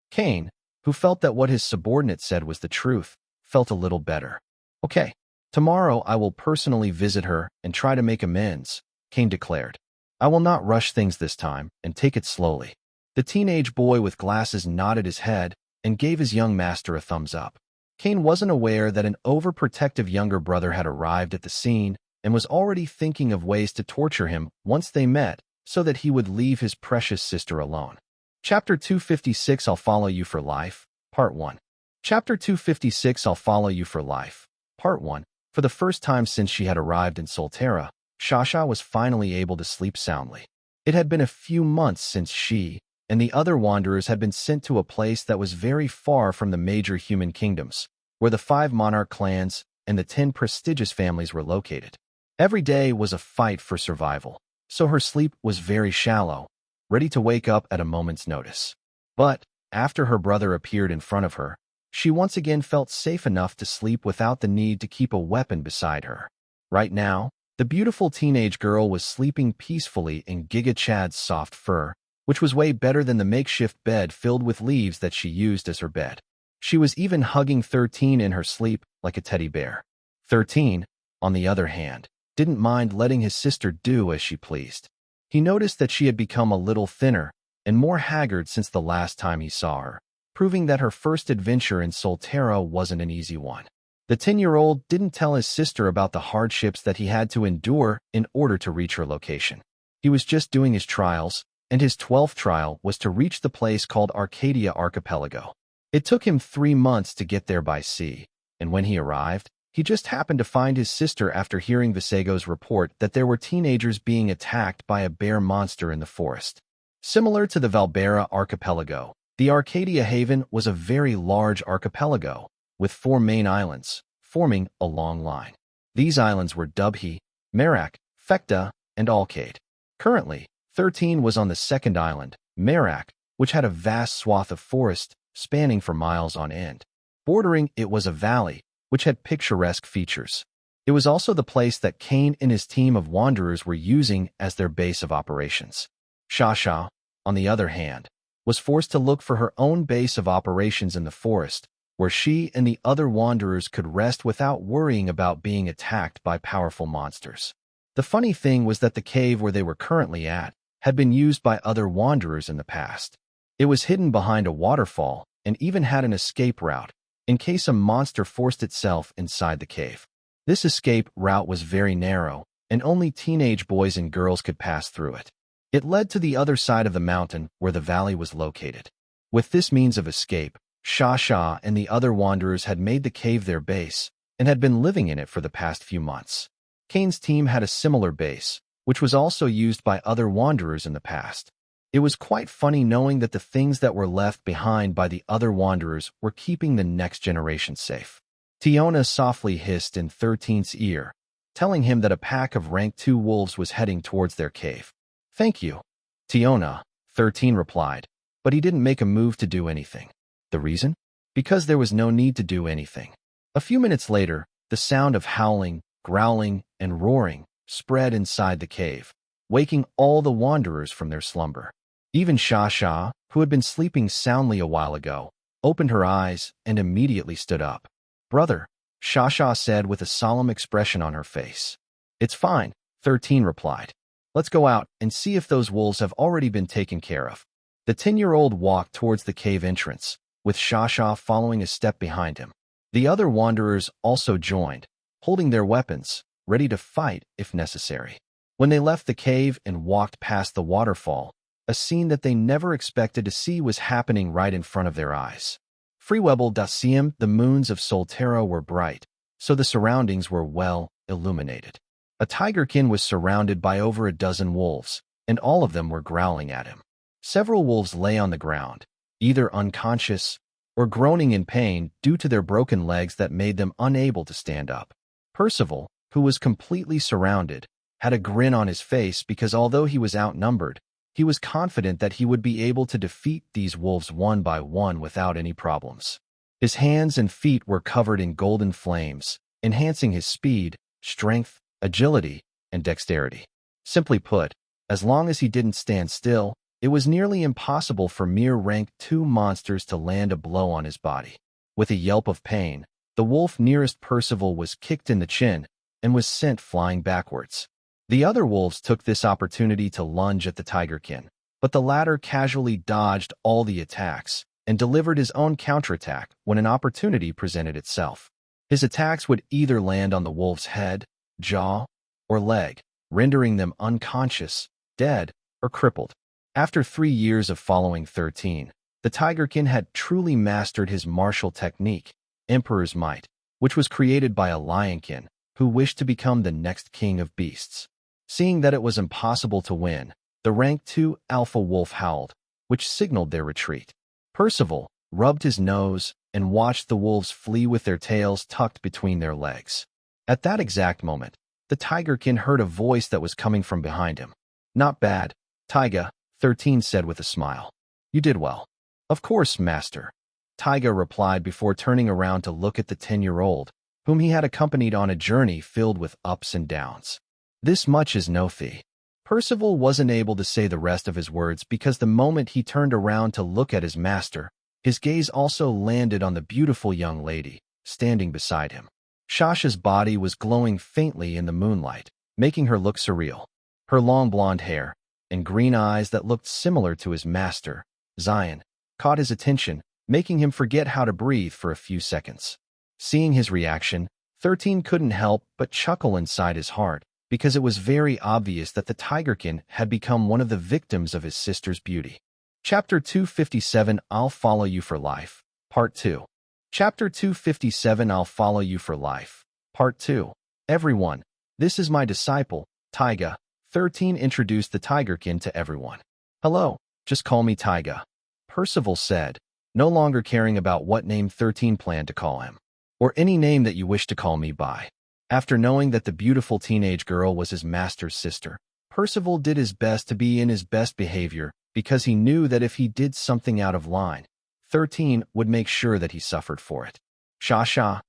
Cain, who felt that what his subordinate said was the truth, felt a little better. Okay, tomorrow I will personally visit her and try to make amends, Cain declared. I will not rush things this time and take it slowly. The teenage boy with glasses nodded his head and gave his young master a thumbs up. Cain wasn't aware that an overprotective younger brother had arrived at the scene and was already thinking of ways to torture him once they met so that he would leave his precious sister alone. Chapter 256 I'll Follow You for Life, Part 1. Chapter 256 I'll Follow You for Life, Part 1. For the first time since she had arrived in Solterra, Shasha was finally able to sleep soundly. It had been a few months since she and the other wanderers had been sent to a place that was very far from the major human kingdoms, where the 5 monarch clans and the 10 prestigious families were located. Every day was a fight for survival, so her sleep was very shallow, ready to wake up at a moment's notice. But, after her brother appeared in front of her, she once again felt safe enough to sleep without the need to keep a weapon beside her. Right now, the beautiful teenage girl was sleeping peacefully in Giga Chad's soft fur, which was way better than the makeshift bed filled with leaves that she used as her bed. She was even hugging 13 in her sleep like a teddy bear. 13, on the other hand, didn't mind letting his sister do as she pleased. He noticed that she had become a little thinner and more haggard since the last time he saw her, proving that her first adventure in Solterra wasn't an easy one. The 10-year-old didn't tell his sister about the hardships that he had to endure in order to reach her location. He was just doing his trials, and his 12th trial was to reach the place called Arcadia Archipelago. It took him 3 months to get there by sea, and when he arrived, he just happened to find his sister after hearing Visego's report that there were teenagers being attacked by a bear monster in the forest. Similar to the Valbera Archipelago, the Arcadia Haven was a very large archipelago, with 4 main islands, forming a long line. These islands were Dubhe, Merak, Fekta, and Alcade. Currently, 13 was on the second island, Merak, which had a vast swath of forest spanning for miles on end. Bordering it was a valley, which had picturesque features. It was also the place that Kane and his team of wanderers were using as their base of operations. Shasha, on the other hand, was forced to look for her own base of operations in the forest, where she and the other wanderers could rest without worrying about being attacked by powerful monsters. The funny thing was that the cave where they were currently at had been used by other wanderers in the past. It was hidden behind a waterfall and even had an escape route, in case a monster forced itself inside the cave. This escape route was very narrow, and only teenage boys and girls could pass through it. It led to the other side of the mountain where the valley was located. With this means of escape, Shasha and the other wanderers had made the cave their base and had been living in it for the past few months. Kane's team had a similar base, which was also used by other wanderers in the past. It was quite funny knowing that the things that were left behind by the other wanderers were keeping the next generation safe. Tiona softly hissed in 13's ear, telling him that a pack of rank 2 wolves was heading towards their cave. "Thank you, Tiona," 13 replied, but he didn't make a move to do anything. The reason? Because there was no need to do anything. A few minutes later, the sound of howling, growling, and roaring spread inside the cave, waking all the wanderers from their slumber. Even Shasha, who had been sleeping soundly a while ago, opened her eyes and immediately stood up. "Brother," Shasha said with a solemn expression on her face. "It's fine," 13 replied. "Let's go out and see if those wolves have already been taken care of." The 10-year-old walked towards the cave entrance, with Shasha following a step behind him. The other wanderers also joined, holding their weapons, ready to fight if necessary. When they left the cave and walked past the waterfall, a scene that they never expected to see was happening right in front of their eyes. Freewebble.cm, the moons of Soltero were bright, so the surroundings were well illuminated. A tigerkin was surrounded by over a dozen wolves, and all of them were growling at him. Several wolves lay on the ground, either unconscious or groaning in pain due to their broken legs that made them unable to stand up. Percival, who was completely surrounded, had a grin on his face because although he was outnumbered, he was confident that he would be able to defeat these wolves one by one without any problems. His hands and feet were covered in golden flames, enhancing his speed, strength, agility, and dexterity. Simply put, as long as he didn't stand still, it was nearly impossible for mere rank 2 monsters to land a blow on his body. With a yelp of pain, the wolf nearest Percival was kicked in the chin and was sent flying backwards. The other wolves took this opportunity to lunge at the tigerkin, but the latter casually dodged all the attacks and delivered his own counterattack when an opportunity presented itself. His attacks would either land on the wolf's head, jaw, or leg, rendering them unconscious, dead, or crippled. After 3 years of following 13, the tigerkin had truly mastered his martial technique, Emperor's Might, which was created by a lionkin who wished to become the next king of beasts. Seeing that it was impossible to win, the rank 2 alpha wolf howled, which signaled their retreat. Percival rubbed his nose and watched the wolves flee with their tails tucked between their legs. At that exact moment, the tigerkin heard a voice that was coming from behind him. "Not bad, Taiga," 13 said with a smile. "You did well." "Of course, master," Taiga replied before turning around to look at the 10-year-old, whom he had accompanied on a journey filled with ups and downs. "This much is no fee." Percival wasn't able to say the rest of his words because the moment he turned around to look at his master, his gaze also landed on the beautiful young lady standing beside him. Shasha's body was glowing faintly in the moonlight, making her look surreal. Her long blonde hair and green eyes that looked similar to his master, Xylen, caught his attention, making him forget how to breathe for a few seconds. Seeing his reaction, 13 couldn't help but chuckle inside his heart, because it was very obvious that the tigerkin had become one of the victims of his sister's beauty. Chapter 257, I'll Follow You for Life, Part 2. Chapter 257, I'll Follow You for Life, Part 2. Everyone, this is my disciple, Taiga. 13 introduced the tigerkin to everyone. "Hello, just call me Taiga," Percival said, no longer caring about what name 13 planned to call him, "or any name that you wish to call me by." After knowing that the beautiful teenage girl was his master's sister, Percival did his best to be in his best behavior because he knew that if he did something out of line, 13 would make sure that he suffered for it. Shasha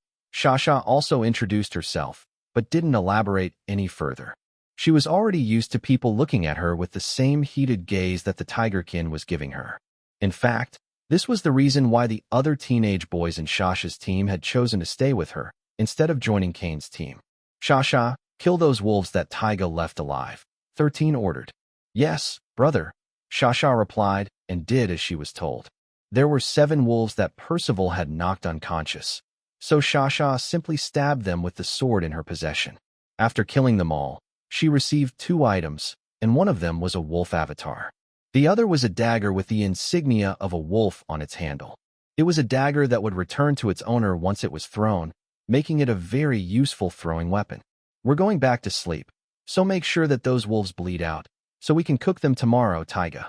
also introduced herself, but didn't elaborate any further. She was already used to people looking at her with the same heated gaze that the tigerkin was giving her. In fact, this was the reason why the other teenage boys in Shasha's team had chosen to stay with her, instead of joining Kane's team. Shasha, kill those wolves that Taiga left alive, 13 ordered. Yes, brother, Shasha replied, and did as she was told. There were 7 wolves that Percival had knocked unconscious, so Shasha simply stabbed them with the sword in her possession. After killing them all, she received 2 items, and one of them was a wolf avatar. The other was a dagger with the insignia of a wolf on its handle. It was a dagger that would return to its owner once it was thrown, making it a very useful throwing weapon. We're going back to sleep, so make sure that those wolves bleed out, so we can cook them tomorrow, Taiga.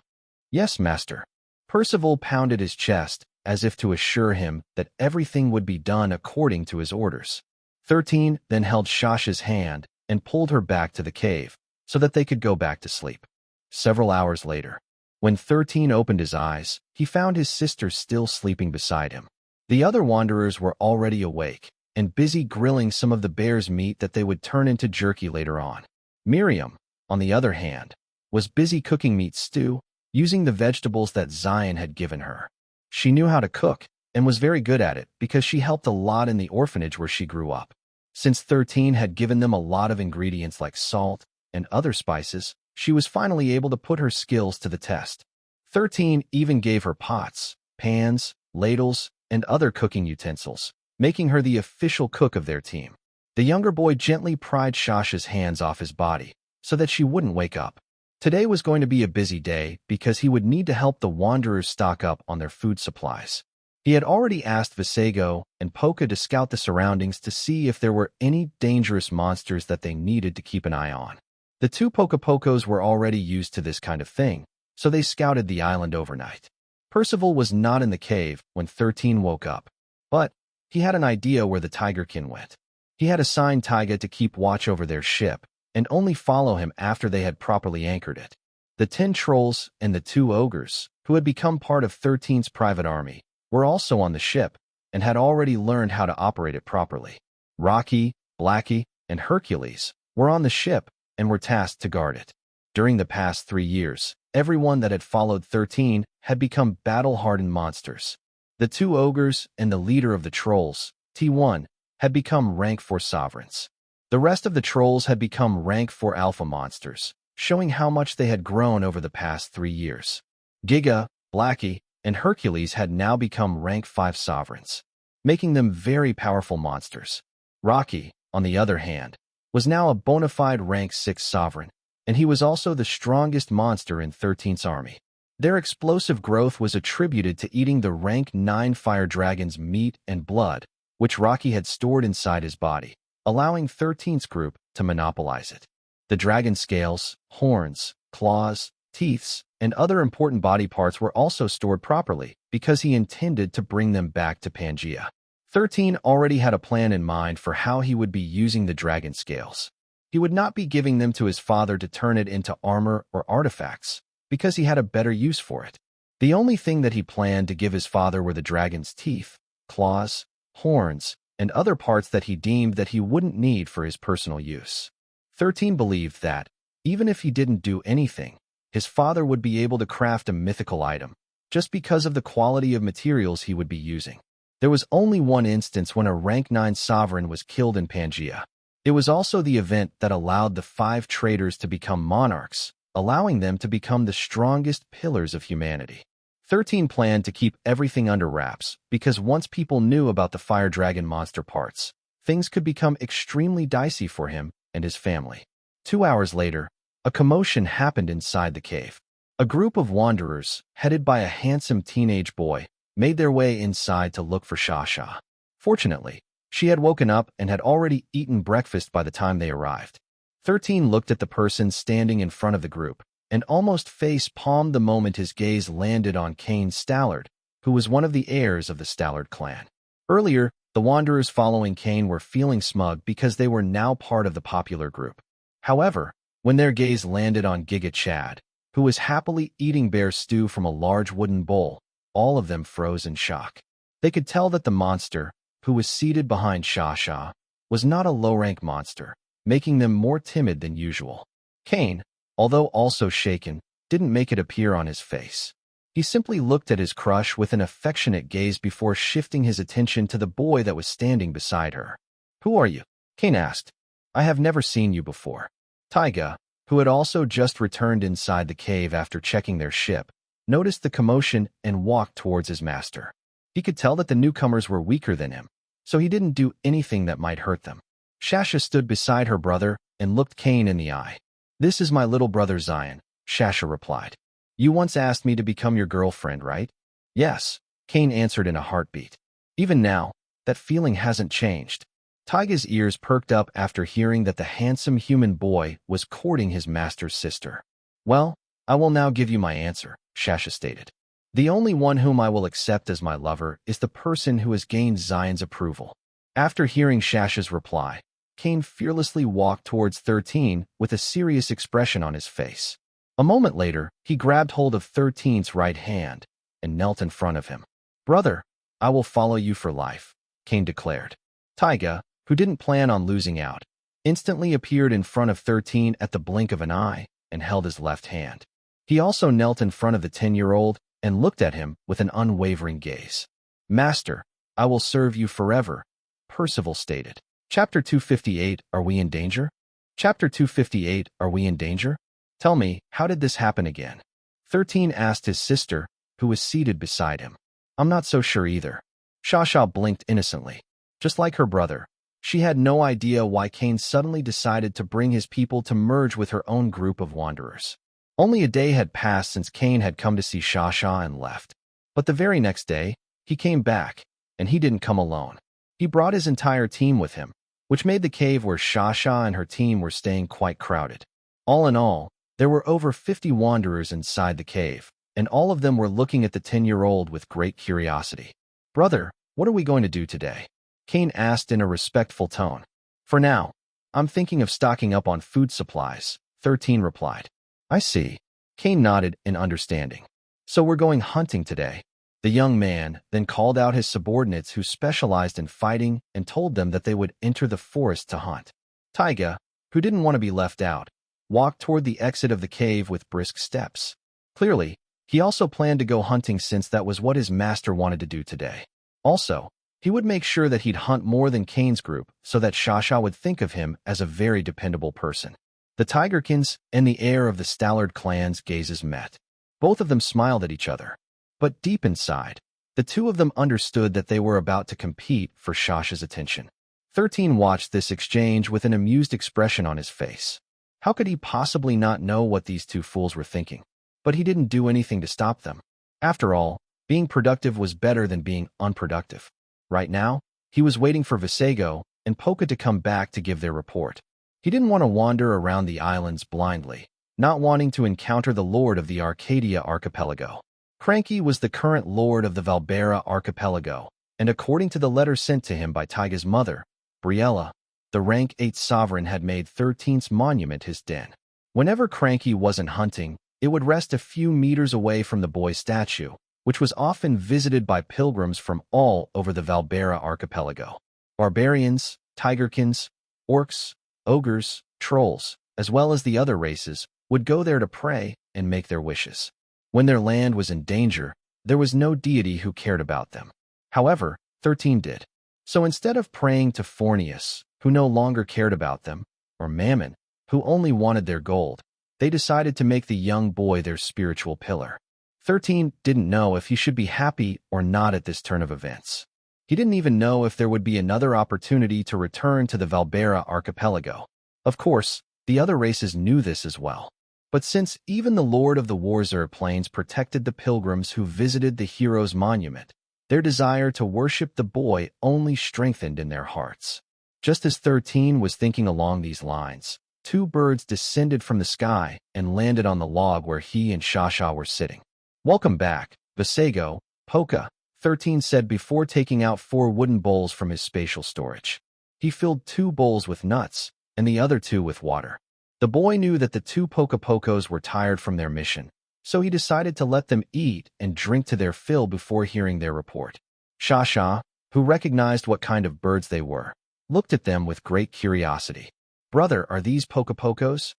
Yes, master. Percival pounded his chest, as if to assure him that everything would be done according to his orders. 13 then held Shasha's hand and pulled her back to the cave, so that they could go back to sleep. Several hours later, when 13 opened his eyes, he found his sister still sleeping beside him. The other wanderers were already awake, and busy grilling some of the bear's meat that they would turn into jerky later on. Miriam, on the other hand, was busy cooking meat stew, using the vegetables that Xylen had given her. She knew how to cook, and was very good at it because she helped a lot in the orphanage where she grew up. Since 13 had given them a lot of ingredients like salt and other spices, she was finally able to put her skills to the test. 13 even gave her pots, pans, ladles, and other cooking utensils, making her the official cook of their team. The younger boy gently pried Shasha's hands off his body so that she wouldn't wake up. Today was going to be a busy day because he would need to help the wanderers stock up on their food supplies. He had already asked Visego and Poca to scout the surroundings to see if there were any dangerous monsters that they needed to keep an eye on. The 2 Pocos were already used to this kind of thing, so they scouted the island overnight. Percival was not in the cave when 13 woke up, but he had an idea where the tigerkin went. He had assigned Taiga to keep watch over their ship and only follow him after they had properly anchored it. The 10 trolls and the 2 ogres, who had become part of 13's private army, were also on the ship and had already learned how to operate it properly. Rocky, Blackie, and Hercules were on the ship and were tasked to guard it. During the past 3 years, everyone that had followed 13 had become battle-hardened monsters. The 2 ogres and the leader of the trolls, T1, had become rank 4 sovereigns. The rest of the trolls had become rank 4 alpha monsters, showing how much they had grown over the past 3 years. Giga, Blackie, and Hercules had now become rank 5 sovereigns, making them very powerful monsters. Rocky, on the other hand, was now a bona fide rank 6 sovereign, and he was also the strongest monster in 13's army. Their explosive growth was attributed to eating the rank 9 fire dragon's meat and blood, which Rocky had stored inside his body, allowing 13's group to monopolize it. The dragon scales, horns, claws, teeth, and other important body parts were also stored properly because he intended to bring them back to Pangaea. 13 already had a plan in mind for how he would be using the dragon scales. He would not be giving them to his father to turn it into armor or artifacts, because he had a better use for it. The only thing that he planned to give his father were the dragon's teeth, claws, horns, and other parts that he deemed that he wouldn't need for his personal use. 13 believed that, even if he didn't do anything, his father would be able to craft a mythical item, just because of the quality of materials he would be using. There was only one instance when a rank 9 sovereign was killed in Pangaea. It was also the event that allowed the 5 traitors to become monarchs, allowing them to become the strongest pillars of humanity. 13 planned to keep everything under wraps, because once people knew about the fire dragon monster parts, things could become extremely dicey for him and his family. 2 hours later, a commotion happened inside the cave. A group of wanderers, headed by a handsome teenage boy, made their way inside to look for Shasha. Fortunately, she had woken up and had already eaten breakfast by the time they arrived. 13 looked at the person standing in front of the group and almost face-palmed the moment his gaze landed on Cain Stallard, who was one of the heirs of the Stallard clan. Earlier, the wanderers following Cain were feeling smug because they were now part of the popular group. However, when their gaze landed on Giga Chad, who was happily eating bear stew from a large wooden bowl, all of them froze in shock. They could tell that the monster, who was seated behind Shasha, was not a low-rank monster, making them more timid than usual. Cain, although also shaken, didn't make it appear on his face. He simply looked at his crush with an affectionate gaze before shifting his attention to the boy that was standing beside her. "Who are you?" Cain asked. "I have never seen you before." Taiga, who had also just returned inside the cave after checking their ship, noticed the commotion and walked towards his master. He could tell that the newcomers were weaker than him, so he didn't do anything that might hurt them. Shasha stood beside her brother and looked Cain in the eye. "This is my little brother Xylen," Shasha replied. "You once asked me to become your girlfriend, right?" "Yes," Cain answered in a heartbeat. Even now, that feeling hasn't changed. Taiga's ears perked up after hearing that the handsome human boy was courting his master's sister. "Well, I will now give you my answer," Shasha stated. "The only one whom I will accept as my lover is the person who has gained Xylen's approval." After hearing Shasha's reply, Cain fearlessly walked towards 13 with a serious expression on his face. A moment later, he grabbed hold of 13's right hand and knelt in front of him. "Brother, I will follow you for life," Cain declared. Taiga, who didn't plan on losing out, instantly appeared in front of 13 at the blink of an eye and held his left hand. He also knelt in front of the 10-year-old and looked at him with an unwavering gaze. "Master, I will serve you forever," Percival stated. Chapter 258, Are We in Danger? Chapter 258, Are We in Danger? "Tell me, how did this happen again?" 13 asked his sister, who was seated beside him. "I'm not so sure either." Shasha blinked innocently. Just like her brother, she had no idea why Cain suddenly decided to bring his people to merge with her own group of wanderers. Only a day had passed since Cain had come to see Shasha and left. But the very next day, he came back, and he didn't come alone. He brought his entire team with him, which made the cave where Shasha and her team were staying quite crowded. All in all, there were over 50 wanderers inside the cave, and all of them were looking at the 10-year-old with great curiosity. "Brother, what are we going to do today?" Cain asked in a respectful tone. "For now, I'm thinking of stocking up on food supplies," 13 replied. "I see." Cain nodded in understanding. "So we're going hunting today." The young man then called out his subordinates who specialized in fighting and told them that they would enter the forest to hunt. Taiga, who didn't want to be left out, walked toward the exit of the cave with brisk steps. Clearly, he also planned to go hunting since that was what his master wanted to do today. Also, he would make sure that he'd hunt more than Cain's group so that Shasha would think of him as a very dependable person. The Tigerkins and the heir of the Stallard clan's gazes met. Both of them smiled at each other. But deep inside, the two of them understood that they were about to compete for Shasha's attention. 13 watched this exchange with an amused expression on his face. How could he possibly not know what these two fools were thinking? But he didn't do anything to stop them. After all, being productive was better than being unproductive. Right now, he was waiting for Visego and Poca to come back to give their report. He didn't want to wander around the islands blindly, not wanting to encounter the lord of the Arcadia archipelago. Cranky was the current lord of the Valbera archipelago, and according to the letter sent to him by Taiga's mother, Briella, the rank 8 sovereign had made 13's monument his den. Whenever Cranky wasn't hunting, it would rest a few meters away from the boy's statue, which was often visited by pilgrims from all over the Valbera archipelago. Barbarians, Tigerkins, orcs, ogres, trolls, as well as the other races, would go there to pray and make their wishes. When their land was in danger, there was no deity who cared about them. However, 13 did. So instead of praying to Fornius, who no longer cared about them, or Mammon, who only wanted their gold, they decided to make the young boy their spiritual pillar. 13 didn't know if he should be happy or not at this turn of events. He didn't even know if there would be another opportunity to return to the Valbera archipelago. Of course, the other races knew this as well. But since even the Lord of the Warzur Plains protected the pilgrims who visited the hero's monument, their desire to worship the boy only strengthened in their hearts. Just as 13 was thinking along these lines, 2 birds descended from the sky and landed on the log where he and Shasha were sitting. "Welcome back, Visego, Poca," 13 said before taking out 4 wooden bowls from his spatial storage. He filled 2 bowls with nuts and the other 2 with water. The boy knew that the 2 Pocos were tired from their mission, so he decided to let them eat and drink to their fill before hearing their report. Shasha, who recognized what kind of birds they were, looked at them with great curiosity. "Brother, are these Pocopocos?"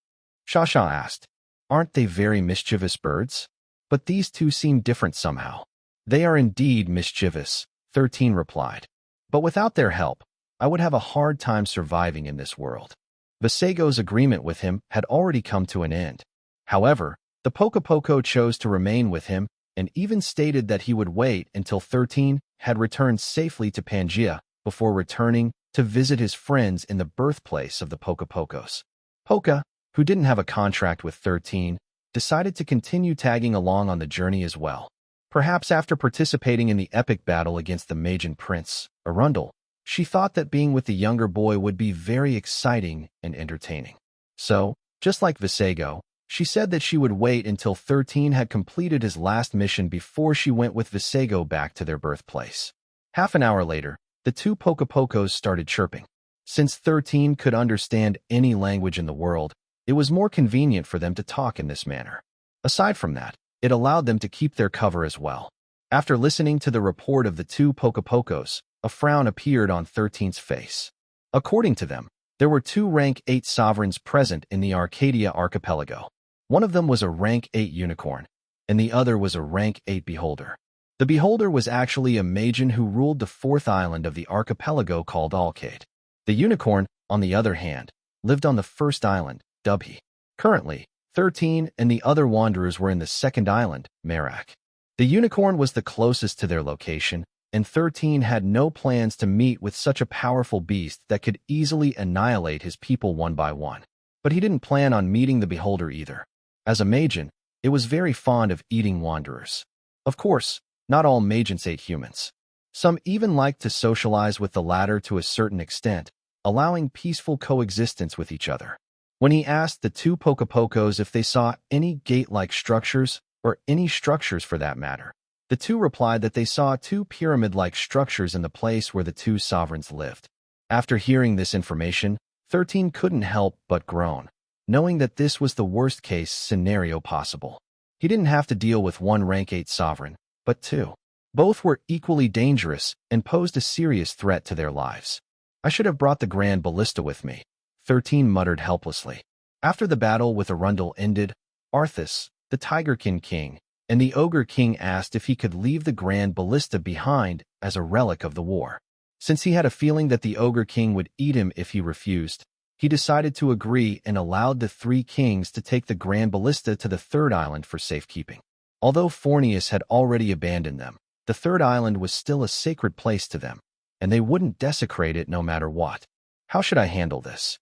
Shasha asked. "Aren't they very mischievous birds?" "But these two seem different somehow." "They are indeed mischievous," 13 replied. "But without their help, I would have a hard time surviving in this world." Visego's agreement with him had already come to an end. However, the Pocopoco chose to remain with him and even stated that he would wait until 13 had returned safely to Pangaea before returning to visit his friends in the birthplace of the Pocopocos. Poca, who didn't have a contract with 13, decided to continue tagging along on the journey as well. Perhaps after participating in the epic battle against the Magian prince, Arundel, she thought that being with the younger boy would be very exciting and entertaining. So, just like Visego, she said that she would wait until 13 had completed his last mission before she went with Visego back to their birthplace. Half an hour later, the two Pocopocos started chirping. Since 13 could understand any language in the world, it was more convenient for them to talk in this manner. Aside from that, it allowed them to keep their cover as well. After listening to the report of the two Pocopocos, a frown appeared on 13's face. According to them, there were two rank 8 sovereigns present in the Arcadia archipelago. One of them was a rank 8 unicorn, and the other was a rank 8 beholder. The beholder was actually a Magian who ruled the fourth island of the archipelago called Alcade. The unicorn, on the other hand, lived on the first island, Dubhi. Currently, 13 and the other wanderers were in the second island, Merak. The unicorn was the closest to their location, and 13 had no plans to meet with such a powerful beast that could easily annihilate his people one by one. But he didn't plan on meeting the beholder either. As a Magian, it was very fond of eating wanderers. Of course, not all Magians ate humans. Some even liked to socialize with the latter to a certain extent, allowing peaceful coexistence with each other. When he asked the two Pocopocos if they saw any gate-like structures, or any structures for that matter, the two replied that they saw two pyramid-like structures in the place where the two sovereigns lived. After hearing this information, 13 couldn't help but groan, knowing that this was the worst-case scenario possible. He didn't have to deal with one rank 8 sovereign, but two. Both were equally dangerous and posed a serious threat to their lives. "I should have brought the Grand Ballista with me," 13 muttered helplessly. After the battle with Arundel ended, Arthas, the Tigerkin King, and the Ogre King asked if he could leave the Grand Ballista behind as a relic of the war. Since he had a feeling that the Ogre King would eat him if he refused, he decided to agree and allowed the three kings to take the Grand Ballista to the third island for safekeeping. Although Fornius had already abandoned them, the third island was still a sacred place to them, and they wouldn't desecrate it no matter what. How should I handle this?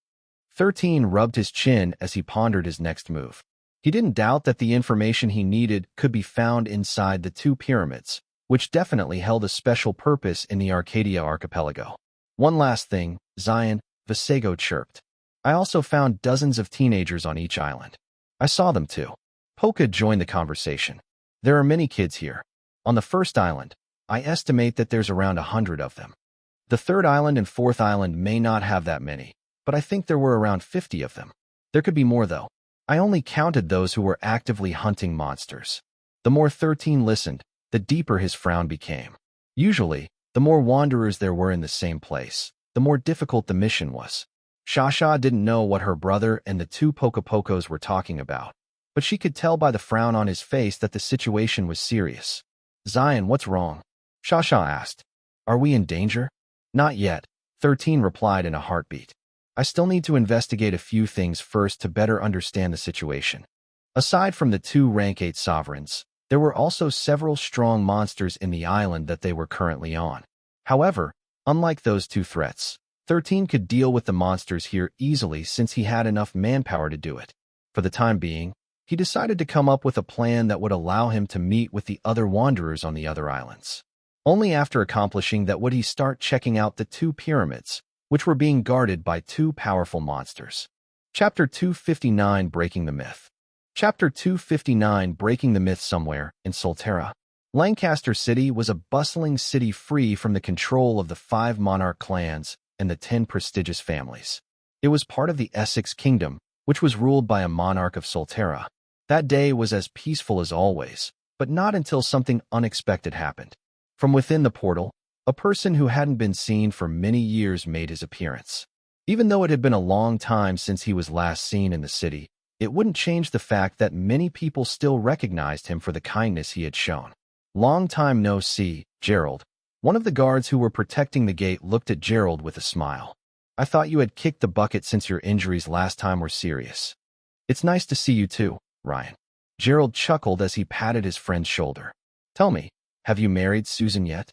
13 rubbed his chin as he pondered his next move. He didn't doubt that the information he needed could be found inside the two pyramids, which definitely held a special purpose in the Arcadia archipelago. "One last thing, Xylen," Visego chirped. "I also found dozens of teenagers on each island." "I saw them too." Poca joined the conversation. "There are many kids here. On the first island, I estimate that there's around 100 of them. The third island and fourth island may not have that many, but I think there were around 50 of them. There could be more though. I only counted those who were actively hunting monsters." The more 13 listened, the deeper his frown became. Usually, the more wanderers there were in the same place, the more difficult the mission was. Shasha didn't know what her brother and the two Pocopocos were talking about, but she could tell by the frown on his face that the situation was serious. "Xylen, what's wrong?" Shasha asked. "Are we in danger?" "Not yet," 13 replied in a heartbeat. "I still need to investigate a few things first to better understand the situation." Aside from the two rank 8 sovereigns, there were also several strong monsters in the island that they were currently on. However, unlike those two threats, 13 could deal with the monsters here easily since he had enough manpower to do it. For the time being, he decided to come up with a plan that would allow him to meet with the other wanderers on the other islands. Only after accomplishing that would he start checking out the two pyramids, which were being guarded by two powerful monsters. Chapter 259, Breaking the Myth. Chapter 259, Breaking the Myth. Somewhere in Solterra, Lancaster City was a bustling city free from the control of the 5 monarch clans and the 10 prestigious families. It was part of the Essex Kingdom, which was ruled by a monarch of Solterra. That day was as peaceful as always, but not until something unexpected happened. From within the portal, A person who hadn't been seen for many years made his appearance. Even though it had been a long time since he was last seen in the city, it wouldn't change the fact that many people still recognized him for the kindness he had shown. "Long time no see, Gerald." One of the guards who were protecting the gate looked at Gerald with a smile. "I thought you had kicked the bucket since your injuries last time were serious." "It's nice to see you too, Ryan." Gerald chuckled as he patted his friend's shoulder. "Tell me, have you married Susan yet?"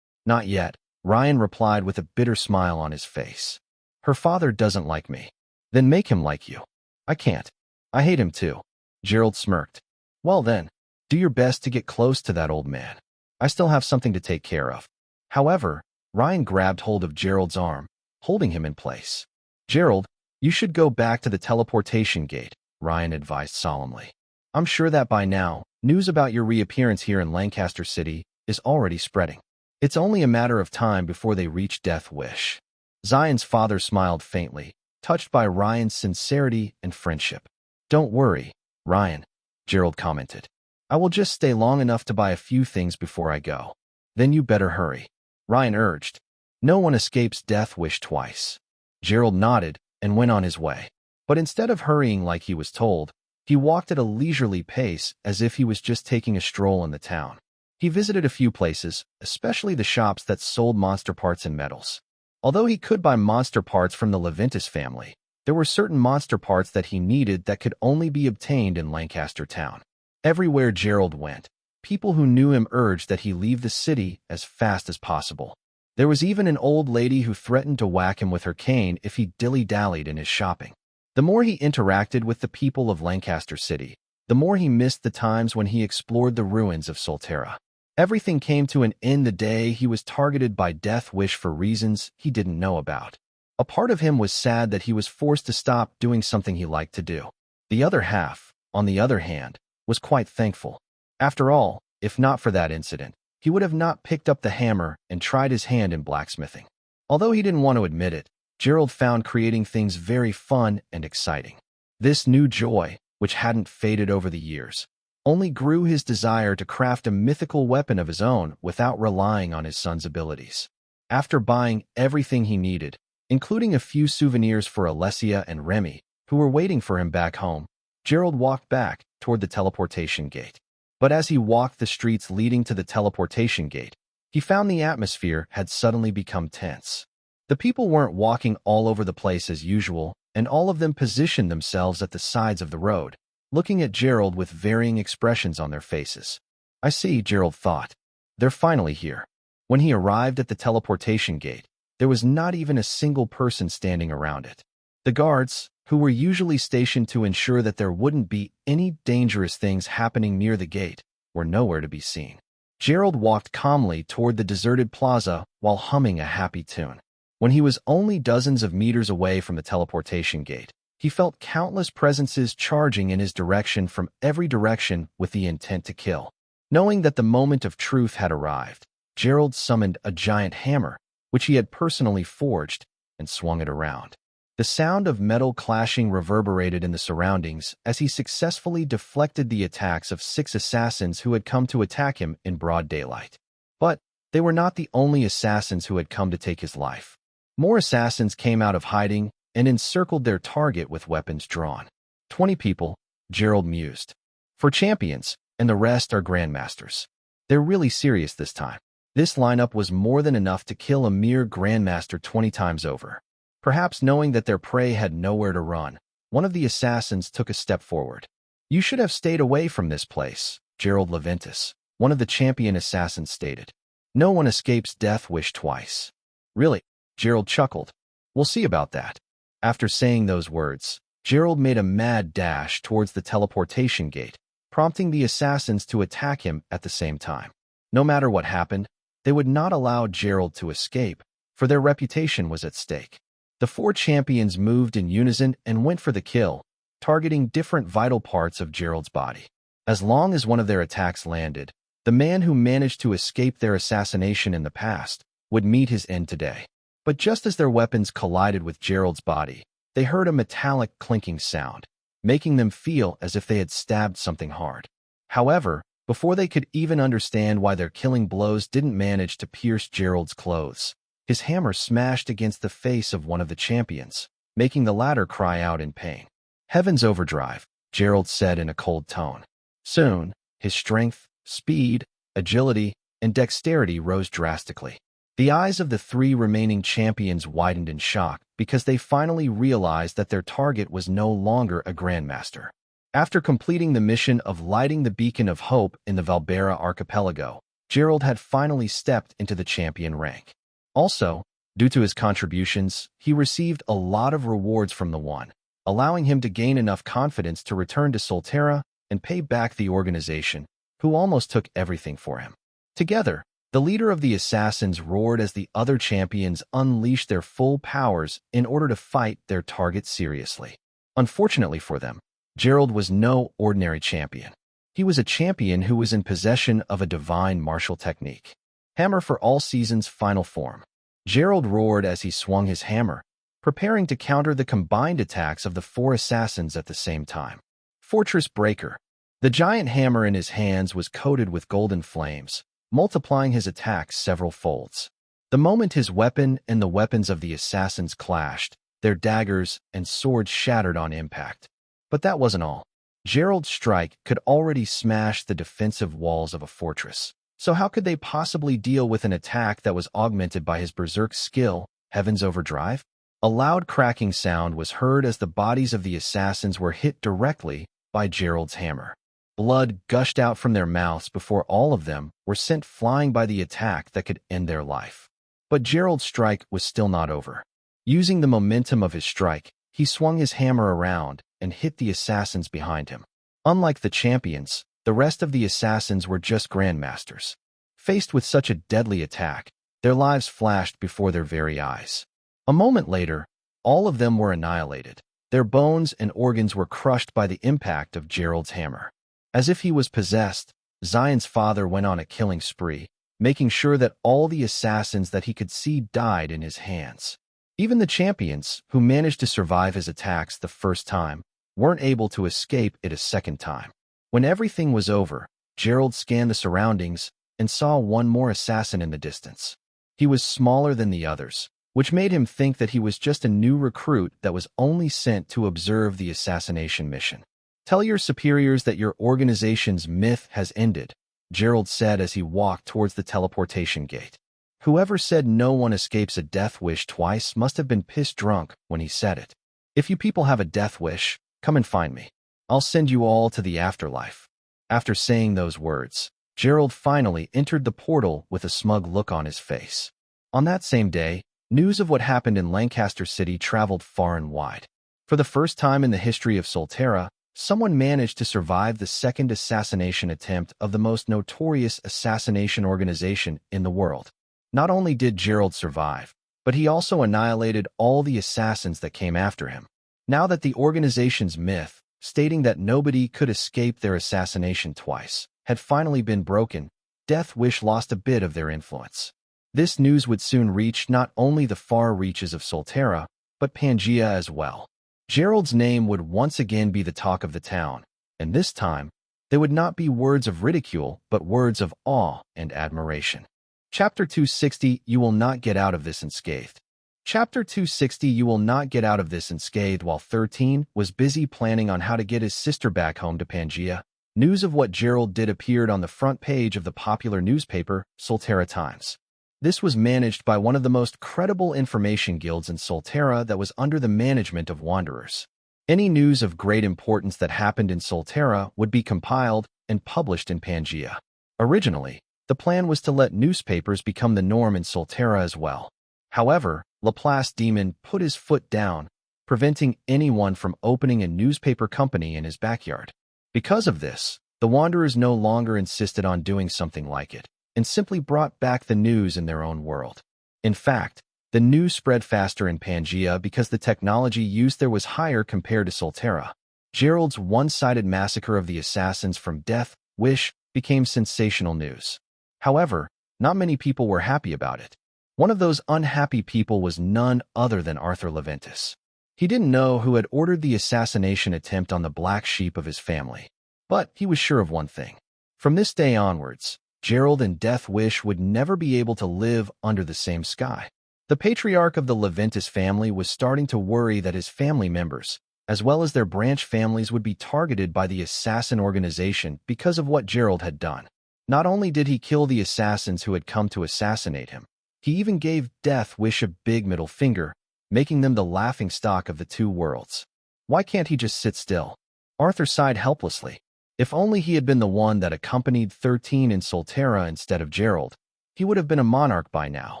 "Not yet," Ryan replied with a bitter smile on his face. "Her father doesn't like me." "Then make him like you." "I can't. I hate him too." Gerald smirked. "Well then, do your best to get close to that old man. I still have something to take care of." However, Ryan grabbed hold of Gerald's arm, holding him in place. "Gerald, you should go back to the teleportation gate," Ryan advised solemnly. "I'm sure that by now, news about your reappearance here in Lancaster City is already spreading. It's only a matter of time before they reach Death Wish." Xylen's father smiled faintly, touched by Ryan's sincerity and friendship. "Don't worry, Ryan," Gerald commented. "I will just stay long enough to buy a few things before I go. Then you better hurry," Ryan urged. "No one escapes Death Wish twice." Gerald nodded and went on his way. But instead of hurrying like he was told, he walked at a leisurely pace as if he was just taking a stroll in the town. He visited a few places, especially the shops that sold monster parts and metals. Although he could buy monster parts from the Leventis family, there were certain monster parts that he needed that could only be obtained in Lancaster town. Everywhere Gerald went, people who knew him urged that he leave the city as fast as possible. There was even an old lady who threatened to whack him with her cane if he dilly-dallied in his shopping. The more he interacted with the people of Lancaster City, the more he missed the times when he explored the ruins of Solterra. Everything came to an end the day he was targeted by Death Wish for reasons he didn't know about. A part of him was sad that he was forced to stop doing something he liked to do. The other half, on the other hand, was quite thankful. After all, if not for that incident, he would have not picked up the hammer and tried his hand in blacksmithing. Although he didn't want to admit it, Gerald found creating things very fun and exciting. This new joy, which hadn't faded over the years, only grew his desire to craft a mythical weapon of his own without relying on his son's abilities. After buying everything he needed, including a few souvenirs for Alessia and Remy, who were waiting for him back home, Gerald walked back toward the teleportation gate. But as he walked the streets leading to the teleportation gate, he found the atmosphere had suddenly become tense. The people weren't walking all over the place as usual, and all of them positioned themselves at the sides of the road, looking at Gerald with varying expressions on their faces. "I see," Gerald thought. "They're finally here." When he arrived at the teleportation gate, there was not even a single person standing around it. The guards, who were usually stationed to ensure that there wouldn't be any dangerous things happening near the gate, were nowhere to be seen. Gerald walked calmly toward the deserted plaza while humming a happy tune. When he was only dozens of meters away from the teleportation gate, he felt countless presences charging in his direction from every direction with the intent to kill. Knowing that the moment of truth had arrived, Gerald summoned a giant hammer, which he had personally forged, and swung it around. The sound of metal clashing reverberated in the surroundings as he successfully deflected the attacks of 6 assassins who had come to attack him in broad daylight. But they were not the only assassins who had come to take his life. More assassins came out of hiding and encircled their target with weapons drawn. 20 people, Gerald mused. For champions, and the rest are grandmasters. They're really serious this time. This lineup was more than enough to kill a mere grandmaster 20 times over. Perhaps knowing that their prey had nowhere to run, one of the assassins took a step forward. "You should have stayed away from this place," Gerald Leventis, one of the champion assassins, stated. "No one escapes Death Wish twice." "Really?" Gerald chuckled. "We'll see about that." After saying those words, Gerald made a mad dash towards the teleportation gate, prompting the assassins to attack him at the same time. No matter what happened, they would not allow Gerald to escape, for their reputation was at stake. The 4 champions moved in unison and went for the kill, targeting different vital parts of Gerald's body. As long as one of their attacks landed, the man who managed to escape their assassination in the past would meet his end today. But just as their weapons collided with Gerald's body, they heard a metallic clinking sound, making them feel as if they had stabbed something hard. However, Before they could even understand why their killing blows didn't manage to pierce Gerald's clothes, his hammer smashed against the face of one of the champions, making the latter cry out in pain. "Heaven's overdrive," Gerald said in a cold tone. Soon, his strength, speed, agility, and dexterity rose drastically. The eyes of the three remaining champions widened in shock because they finally realized that their target was no longer a grandmaster. After completing the mission of lighting the beacon of hope in the Valbera archipelago, Gerald had finally stepped into the champion rank. Also, due to his contributions, he received a lot of rewards from the One, allowing him to gain enough confidence to return to Solterra and pay back the organization, who almost took everything for him. Together, the leader of the assassins roared as the other champions unleashed their full powers in order to fight their target seriously. Unfortunately for them, Gerald was no ordinary champion. He was a champion who was in possession of a divine martial technique. Hammer for all seasons final form. Gerald roared as he swung his hammer, preparing to counter the combined attacks of the four assassins at the same time. Fortress Breaker. The giant hammer in his hands was coated with golden flames, multiplying his attacks several folds. The moment his weapon and the weapons of the assassins clashed, their daggers and swords shattered on impact. But that wasn't all. Gerald's strike could already smash the defensive walls of a fortress. So how could they possibly deal with an attack that was augmented by his berserk skill, Heaven's Overdrive? A loud cracking sound was heard as the bodies of the assassins were hit directly by Gerald's hammer. Blood gushed out from their mouths before all of them were sent flying by the attack that could end their life. But Gerald's strike was still not over. Using the momentum of his strike, he swung his hammer around and hit the assassins behind him. Unlike the champions, the rest of the assassins were just grandmasters. Faced with such a deadly attack, their lives flashed before their very eyes. A moment later, all of them were annihilated. Their bones and organs were crushed by the impact of Gerald's hammer. As if he was possessed, Xylen's father went on a killing spree, making sure that all the assassins that he could see died in his hands. Even the champions, who managed to survive his attacks the first time, weren't able to escape it a second time. When everything was over, Gerald scanned the surroundings and saw one more assassin in the distance. He was smaller than the others, which made him think that he was just a new recruit that was only sent to observe the assassination mission. "Tell your superiors that your organization's myth has ended," Gerald said as he walked towards the teleportation gate. Whoever said no one escapes a death wish twice must have been pissed drunk when he said it. "If you people have a death wish, come and find me. I'll send you all to the afterlife." After saying those words, Gerald finally entered the portal with a smug look on his face. On that same day, news of what happened in Lancaster City traveled far and wide. For the first time in the history of Solterra, someone managed to survive the second assassination attempt of the most notorious assassination organization in the world. Not only did Gerald survive, but he also annihilated all the assassins that came after him. Now that the organization's myth, stating that nobody could escape their assassination twice, had finally been broken, Death Wish lost a bit of their influence. This news would soon reach not only the far reaches of Solterra, but Pangea as well. Gerald's name would once again be the talk of the town, and this time, they would not be words of ridicule, but words of awe and admiration. Chapter 260, You Will Not Get Out of This Unscathed. Chapter 260, You Will Not Get Out of This Unscathed. While 13 was busy planning on how to get his sister back home to Pangea, news of what Gerald did appeared on the front page of the popular newspaper, Solterra Times. This was managed by one of the most credible information guilds in Solterra that was under the management of Wanderers. Any news of great importance that happened in Solterra would be compiled and published in Pangea. Originally, the plan was to let newspapers become the norm in Solterra as well. However, Laplace Demon put his foot down, preventing anyone from opening a newspaper company in his backyard. Because of this, the Wanderers no longer insisted on doing something like it, and simply brought back the news in their own world. In fact, the news spread faster in Pangea because the technology used there was higher compared to Solterra. Gerald's one-sided massacre of the assassins from Death Wish became sensational news. However, not many people were happy about it. One of those unhappy people was none other than Arthur Leventus. He didn't know who had ordered the assassination attempt on the black sheep of his family. But he was sure of one thing. From this day onwards, Gerald and Death Wish would never be able to live under the same sky. The patriarch of the Leventis family was starting to worry that his family members, as well as their branch families, would be targeted by the assassin organization because of what Gerald had done. Not only did he kill the assassins who had come to assassinate him, he even gave Death Wish a big middle finger, making them the laughingstock of the two worlds. Why can't he just sit still? Arthur sighed helplessly. If only he had been the one that accompanied 13 in Solterra instead of Gerald, he would have been a monarch by now.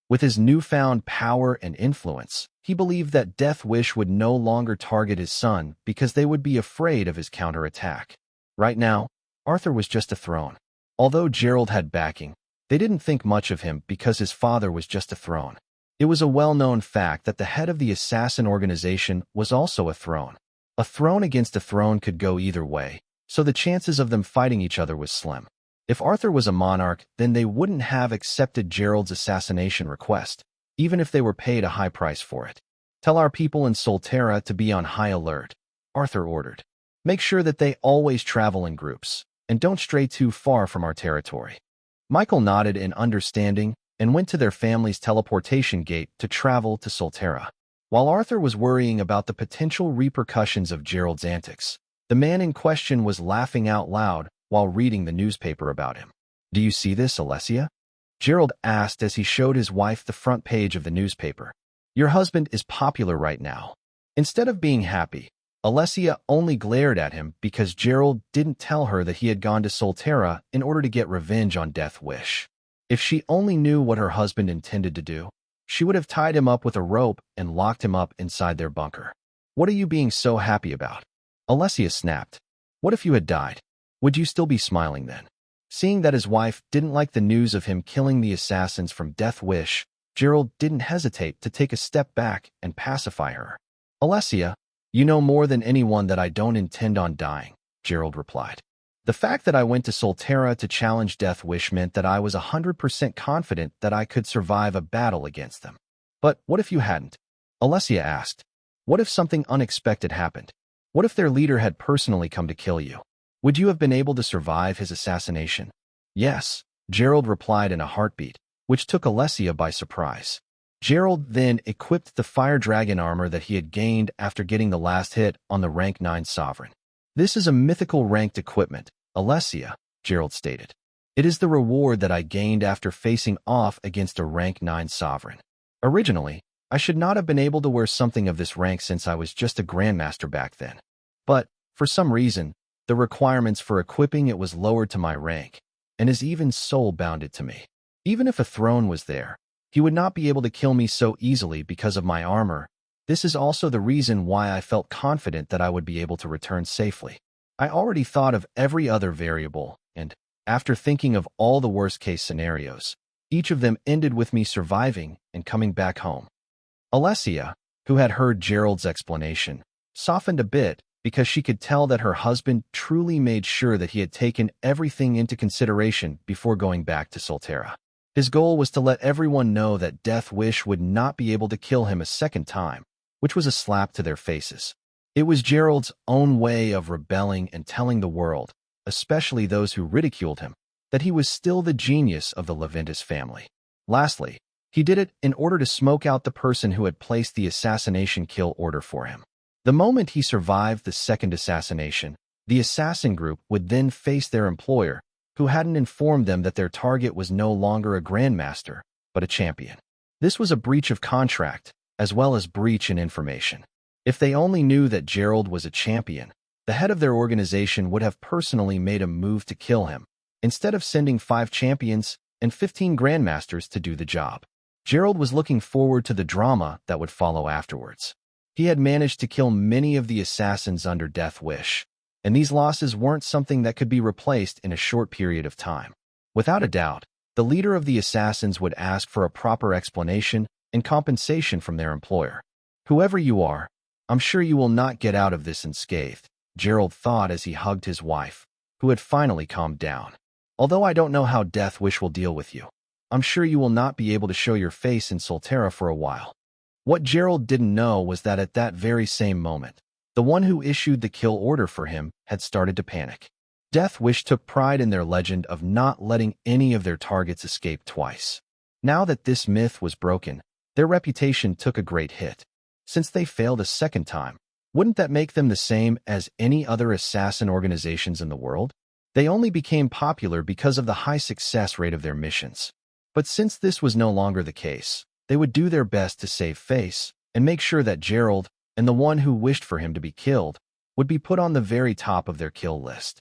With his newfound power and influence, he believed that Death Wish would no longer target his son because they would be afraid of his counterattack. Right now, Arthur was just a throne. Although Gerald had backing, they didn't think much of him because his father was just a throne. It was a well-known fact that the head of the assassin organization was also a throne. A throne against a throne could go either way, so the chances of them fighting each other was slim. If Arthur was a monarch, then they wouldn't have accepted Gerald's assassination request, even if they were paid a high price for it. Tell our people in Solterra to be on high alert, Arthur ordered. Make sure that they always travel in groups, and don't stray too far from our territory. Michael nodded in understanding and went to their family's teleportation gate to travel to Solterra. While Arthur was worrying about the potential repercussions of Gerald's antics, the man in question was laughing out loud while reading the newspaper about him. Do you see this, Alessia? Gerald asked as he showed his wife the front page of the newspaper. Your husband is popular right now. Instead of being happy, Alessia only glared at him because Gerald didn't tell her that he had gone to Solterra in order to get revenge on Death Wish. If she only knew what her husband intended to do, she would have tied him up with a rope and locked him up inside their bunker. What are you being so happy about? Alessia snapped. What if you had died? Would you still be smiling then? Seeing that his wife didn't like the news of him killing the assassins from Death Wish, Gerald didn't hesitate to take a step back and pacify her. Alessia, you know more than anyone that I don't intend on dying, Gerald replied. The fact that I went to Solterra to challenge Death Wish meant that I was 100% confident that I could survive a battle against them. But what if you hadn't? Alessia asked. What if something unexpected happened? What if their leader had personally come to kill you? Would you have been able to survive his assassination? Yes, Gerald replied in a heartbeat, which took Alessia by surprise. Gerald then equipped the fire dragon armor that he had gained after getting the last hit on the rank 9 sovereign. This is a mythical ranked equipment, Alessia, Gerald stated. It is the reward that I gained after facing off against a rank 9 sovereign. Originally, I should not have been able to wear something of this rank since I was just a grandmaster back then. But, for some reason, the requirements for equipping it was lowered to my rank, and is even soul-bounded to me. Even if a throne was there, he would not be able to kill me so easily because of my armor. This is also the reason why I felt confident that I would be able to return safely. I already thought of every other variable, and, after thinking of all the worst-case scenarios, each of them ended with me surviving and coming back home. Alessia, who had heard Gerald's explanation, softened a bit because she could tell that her husband truly made sure that he had taken everything into consideration before going back to Solterra. His goal was to let everyone know that Death Wish would not be able to kill him a second time, which was a slap to their faces. It was Gerald's own way of rebelling and telling the world, especially those who ridiculed him, that he was still the genius of the Leventis family. Lastly, he did it in order to smoke out the person who had placed the assassination kill order for him. The moment he survived the second assassination, the assassin group would then face their employer, who hadn't informed them that their target was no longer a grandmaster, but a champion. This was a breach of contract, as well as breach in information. If they only knew that Gerald was a champion, the head of their organization would have personally made a move to kill him, instead of sending 5 champions and 15 grandmasters to do the job. Gerald was looking forward to the drama that would follow afterwards. He had managed to kill many of the assassins under Death Wish, and these losses weren't something that could be replaced in a short period of time. Without a doubt, the leader of the assassins would ask for a proper explanation and compensation from their employer. Whoever you are, I'm sure you will not get out of this unscathed, Gerald thought as he hugged his wife, who had finally calmed down. Although I don't know how Death Wish will deal with you, I'm sure you will not be able to show your face in Solterra for a while. What Gerald didn't know was that at that very same moment, the one who issued the kill order for him had started to panic. Death Wish took pride in their legend of not letting any of their targets escape twice. Now that this myth was broken, their reputation took a great hit. Since they failed a second time, wouldn't that make them the same as any other assassin organizations in the world? They only became popular because of the high success rate of their missions. But since this was no longer the case, they would do their best to save face and make sure that Gerald and the one who wished for him to be killed would be put on the very top of their kill list.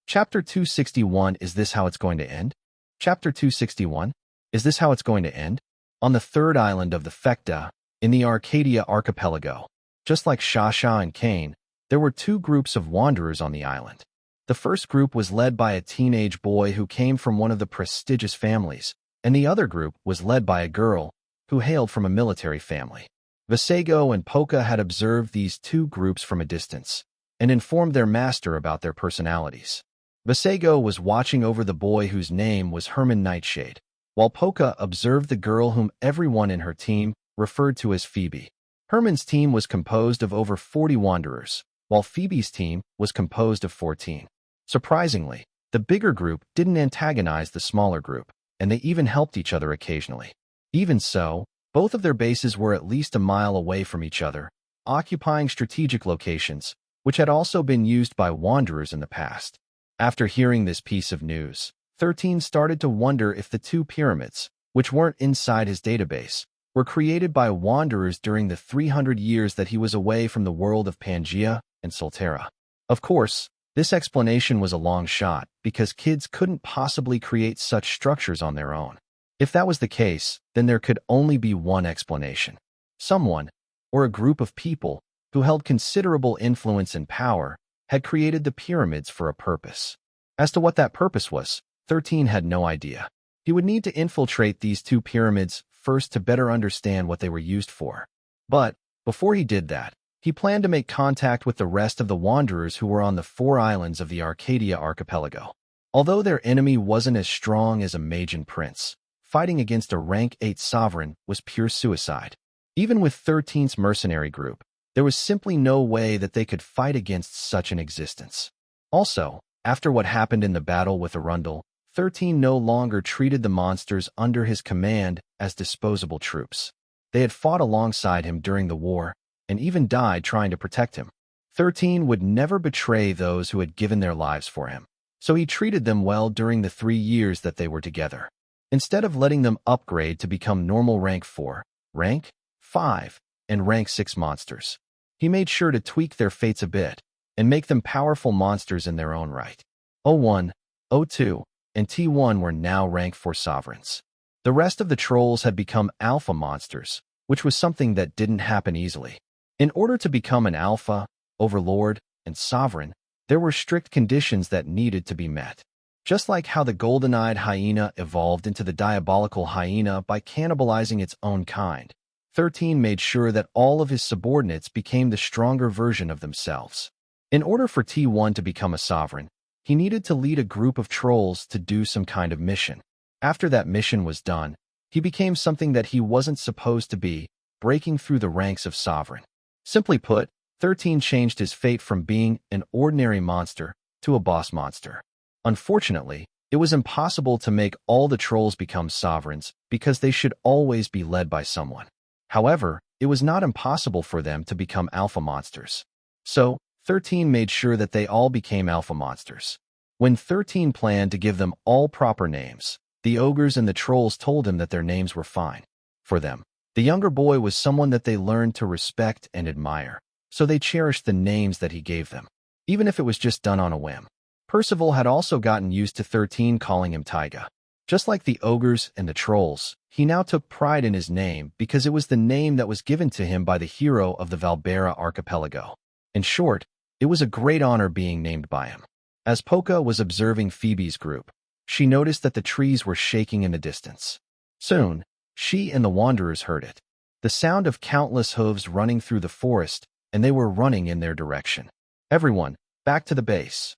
Chapter 261. Is this how it's going to end? Chapter 261. Is this how it's going to end? On the third island of the Fekta, in the Arcadia archipelago, just like Shasha and Cain, there were two groups of wanderers on the island. The first group was led by a teenage boy who came from one of the prestigious families, and the other group was led by a girl who hailed from a military family. Vasego and Poca had observed these two groups from a distance and informed their master about their personalities. Vasego was watching over the boy whose name was Herman Nightshade, while Poca observed the girl whom everyone in her team referred to as Phoebe. Herman's team was composed of over 40 wanderers, while Phoebe's team was composed of 14. Surprisingly, the bigger group didn't antagonize the smaller group, and they even helped each other occasionally. Even so, both of their bases were at least a mile away from each other, occupying strategic locations, which had also been used by wanderers in the past. After hearing this piece of news, 13 started to wonder if the two pyramids, which weren't inside his database, were created by wanderers during the 300 years that he was away from the world of Pangaea and Solterra. Of course, this explanation was a long shot because kids couldn't possibly create such structures on their own. If that was the case, then there could only be one explanation. Someone, or a group of people, who held considerable influence and power, had created the pyramids for a purpose. As to what that purpose was, 13 had no idea. He would need to infiltrate these two pyramids first to better understand what they were used for. But, before he did that, he planned to make contact with the rest of the wanderers who were on the 4 islands of the Arcadia archipelago. Although their enemy wasn't as strong as a Magian prince, fighting against a rank 8 sovereign was pure suicide. Even with 13's mercenary group, there was simply no way that they could fight against such an existence. Also, after what happened in the battle with Arundel, 13 no longer treated the monsters under his command as disposable troops. They had fought alongside him during the war, and even died trying to protect him. 13 would never betray those who had given their lives for him, so he treated them well during the 3 years that they were together. Instead of letting them upgrade to become normal rank 4, rank 5, and rank 6 monsters, he made sure to tweak their fates a bit and make them powerful monsters in their own right. O1, O2, and T1 were now rank 4 sovereigns. The rest of the trolls had become alpha monsters, which was something that didn't happen easily. In order to become an alpha, overlord, and sovereign, there were strict conditions that needed to be met. Just like how the golden-eyed hyena evolved into the diabolical hyena by cannibalizing its own kind, 13 made sure that all of his subordinates became the stronger version of themselves. In order for T1 to become a sovereign, he needed to lead a group of trolls to do some kind of mission. After that mission was done, he became something that he wasn't supposed to be, breaking through the ranks of sovereign. Simply put, 13 changed his fate from being an ordinary monster to a boss monster. Unfortunately, it was impossible to make all the trolls become sovereigns because they should always be led by someone. However, it was not impossible for them to become alpha monsters. So, 13 made sure that they all became alpha monsters. When 13 planned to give them all proper names, the ogres and the trolls told him that their names were fine. For them, the younger boy was someone that they learned to respect and admire, so they cherished the names that he gave them, even if it was just done on a whim. Percival had also gotten used to 13 calling him Taiga. Just like the ogres and the trolls, he now took pride in his name because it was the name that was given to him by the hero of the Valbera archipelago. In short, it was a great honor being named by him. As Poca was observing Phoebe's group, she noticed that the trees were shaking in the distance. Soon, she and the wanderers heard it. The sound of countless hooves running through the forest, and they were running in their direction. Everyone, back to the base.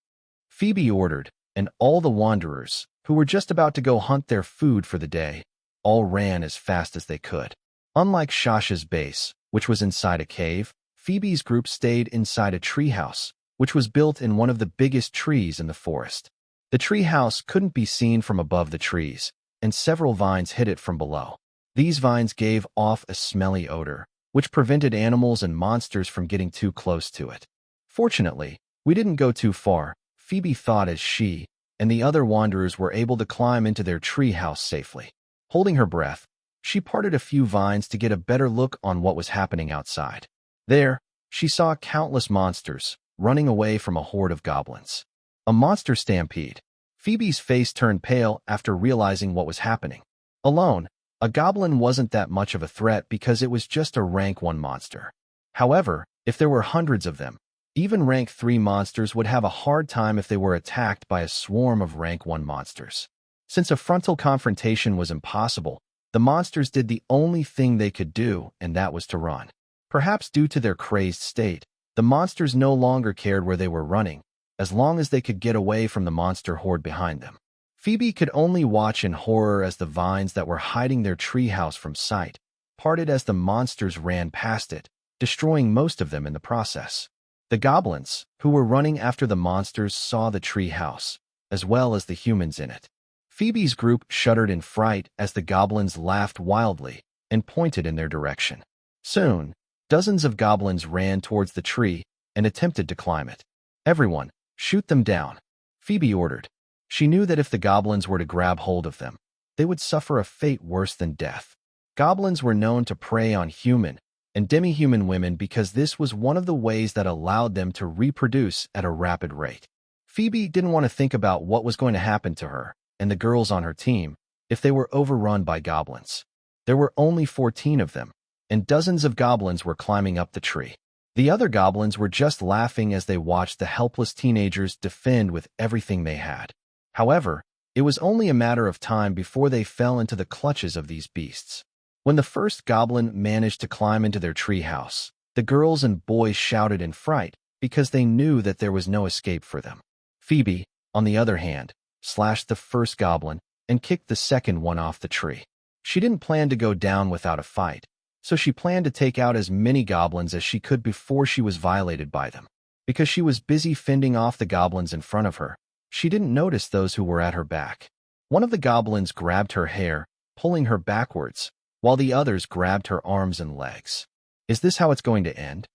Phoebe ordered, and all the wanderers, who were just about to go hunt their food for the day, all ran as fast as they could. Unlike Shasha's base, which was inside a cave, Phoebe's group stayed inside a treehouse, which was built in one of the biggest trees in the forest. The tree house couldn't be seen from above the trees, and several vines hid it from below. These vines gave off a smelly odor, which prevented animals and monsters from getting too close to it. Fortunately, we didn't go too far, Phoebe thought as she and the other wanderers were able to climb into their tree house safely. Holding her breath, she parted a few vines to get a better look on what was happening outside. There, she saw countless monsters running away from a horde of goblins. A monster stampede. Phoebe's face turned pale after realizing what was happening. Alone, a goblin wasn't that much of a threat because it was just a rank 1 monster. However, if there were hundreds of them, even rank 3 monsters would have a hard time if they were attacked by a swarm of rank 1 monsters. Since a frontal confrontation was impossible, the monsters did the only thing they could do, and that was to run. Perhaps due to their crazed state, the monsters no longer cared where they were running, as long as they could get away from the monster horde behind them. Phoebe could only watch in horror as the vines that were hiding their treehouse from sight parted as the monsters ran past it, destroying most of them in the process. The goblins, who were running after the monsters, saw the treehouse, as well as the humans in it. Phoebe's group shuddered in fright as the goblins laughed wildly and pointed in their direction. Soon, dozens of goblins ran towards the tree and attempted to climb it. "Everyone, shoot them down," Phoebe ordered. She knew that if the goblins were to grab hold of them, they would suffer a fate worse than death. Goblins were known to prey on human and demi-human women because this was one of the ways that allowed them to reproduce at a rapid rate. Phoebe didn't want to think about what was going to happen to her and the girls on her team if they were overrun by goblins. There were only 14 of them, and dozens of goblins were climbing up the tree. The other goblins were just laughing as they watched the helpless teenagers defend with everything they had. However, it was only a matter of time before they fell into the clutches of these beasts. When the first goblin managed to climb into their treehouse, the girls and boys shouted in fright because they knew that there was no escape for them. Phoebe, on the other hand, slashed the first goblin and kicked the second one off the tree. She didn't plan to go down without a fight, so she planned to take out as many goblins as she could before she was violated by them. Because she was busy fending off the goblins in front of her, she didn't notice those who were at her back. One of the goblins grabbed her hair, pulling her backwards, while the others grabbed her arms and legs. Is this how it's going to end?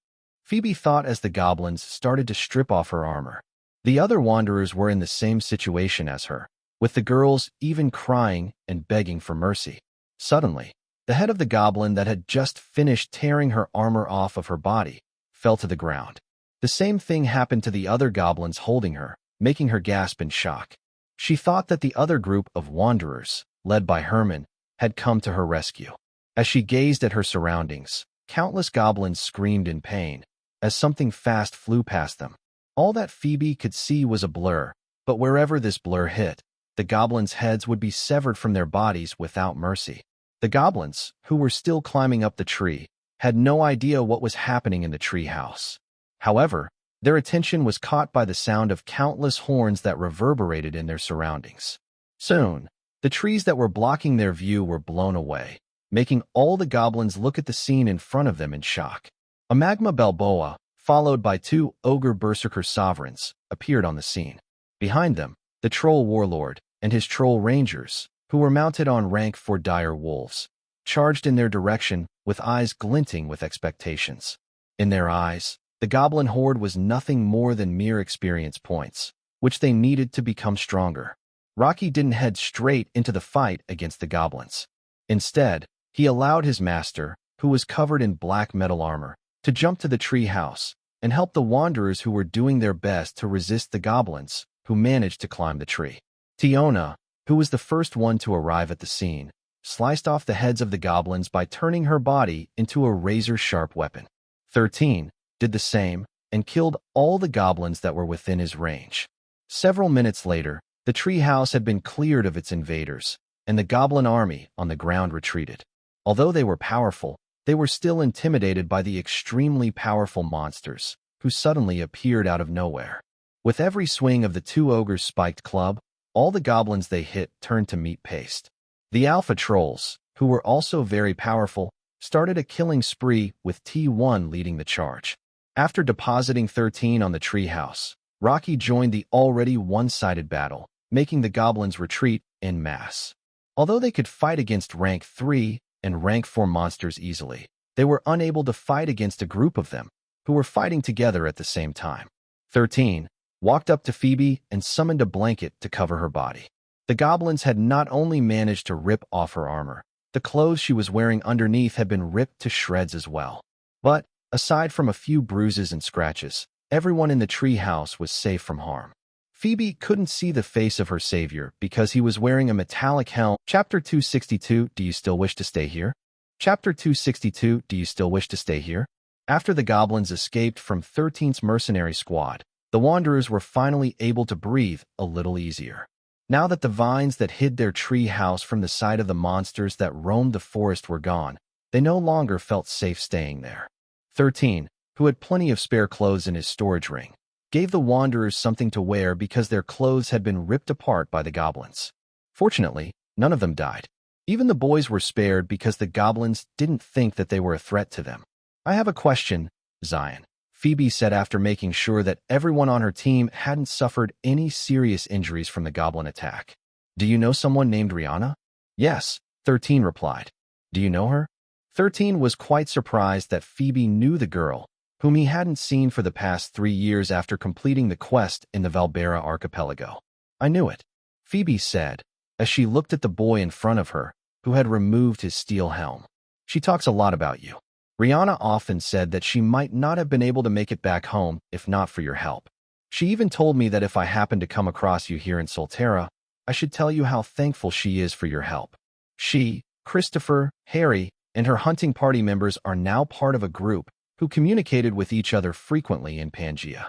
Phoebe thought as the goblins started to strip off her armor. The other wanderers were in the same situation as her, with the girls even crying and begging for mercy. Suddenly, the head of the goblin that had just finished tearing her armor off of her body fell to the ground. The same thing happened to the other goblins holding her, making her gasp in shock. She thought that the other group of wanderers, led by Herman, had come to her rescue. As she gazed at her surroundings, countless goblins screamed in pain as something fast flew past them. All that Phoebe could see was a blur, but wherever this blur hit, the goblins' heads would be severed from their bodies without mercy. The goblins, who were still climbing up the tree, had no idea what was happening in the tree house. However, their attention was caught by the sound of countless horns that reverberated in their surroundings. Soon, the trees that were blocking their view were blown away, making all the goblins look at the scene in front of them in shock. A magma Balboa, followed by 2 ogre berserker sovereigns, appeared on the scene. Behind them, the troll warlord and his troll rangers, who were mounted on rank 4 dire wolves, charged in their direction with eyes glinting with expectations. In their eyes, the goblin horde was nothing more than mere experience points, which they needed to become stronger. Rocky didn't head straight into the fight against the goblins. Instead, he allowed his master, who was covered in black metal armor, to jump to the tree house and help the wanderers who were doing their best to resist the goblins, who managed to climb the tree. Tiona, who was the first one to arrive at the scene, sliced off the heads of the goblins by turning her body into a razor-sharp weapon. 13 did the same and killed all the goblins that were within his range. Several minutes later, the tree house had been cleared of its invaders, and the goblin army on the ground retreated. Although they were powerful, they were still intimidated by the extremely powerful monsters, who suddenly appeared out of nowhere. With every swing of the 2 ogres' spiked club, all the goblins they hit turned to meat paste. The alpha trolls, who were also very powerful, started a killing spree with T1 leading the charge. After depositing 13 on the treehouse, Rocky joined the already one-sided battle, making the goblins retreat en masse. Although they could fight against rank 3 and rank 4 monsters easily, they were unable to fight against a group of them, who were fighting together at the same time. 13 walked up to Phoebe and summoned a blanket to cover her body. The goblins had not only managed to rip off her armor, the clothes she was wearing underneath had been ripped to shreds as well. But, aside from a few bruises and scratches, everyone in the treehouse was safe from harm. Phoebe couldn't see the face of her savior because he was wearing a metallic helm. Chapter 262, Do you still wish to stay here? Chapter 262, Do you still wish to stay here? After the goblins escaped from 13's mercenary squad, the Wanderers were finally able to breathe a little easier. Now that the vines that hid their tree house from the sight of the monsters that roamed the forest were gone, they no longer felt safe staying there. 13, who had plenty of spare clothes in his storage ring, gave the Wanderers something to wear because their clothes had been ripped apart by the goblins. Fortunately, none of them died. Even the boys were spared because the goblins didn't think that they were a threat to them. I have a question, Xylen, Phoebe said after making sure that everyone on her team hadn't suffered any serious injuries from the goblin attack. Do you know someone named Rihanna? Yes, 13 replied. Do you know her? 13 was quite surprised that Phoebe knew the girl, whom he hadn't seen for the past 3 years after completing the quest in the Valbera archipelago. I knew it, Phoebe said, as she looked at the boy in front of her, who had removed his steel helm. She talks a lot about you. Rihanna often said that she might not have been able to make it back home if not for your help. She even told me that if I happened to come across you here in Solterra, I should tell you how thankful she is for your help. She, Christopher, Harry, and her hunting party members are now part of a group who communicated with each other frequently in Pangaea.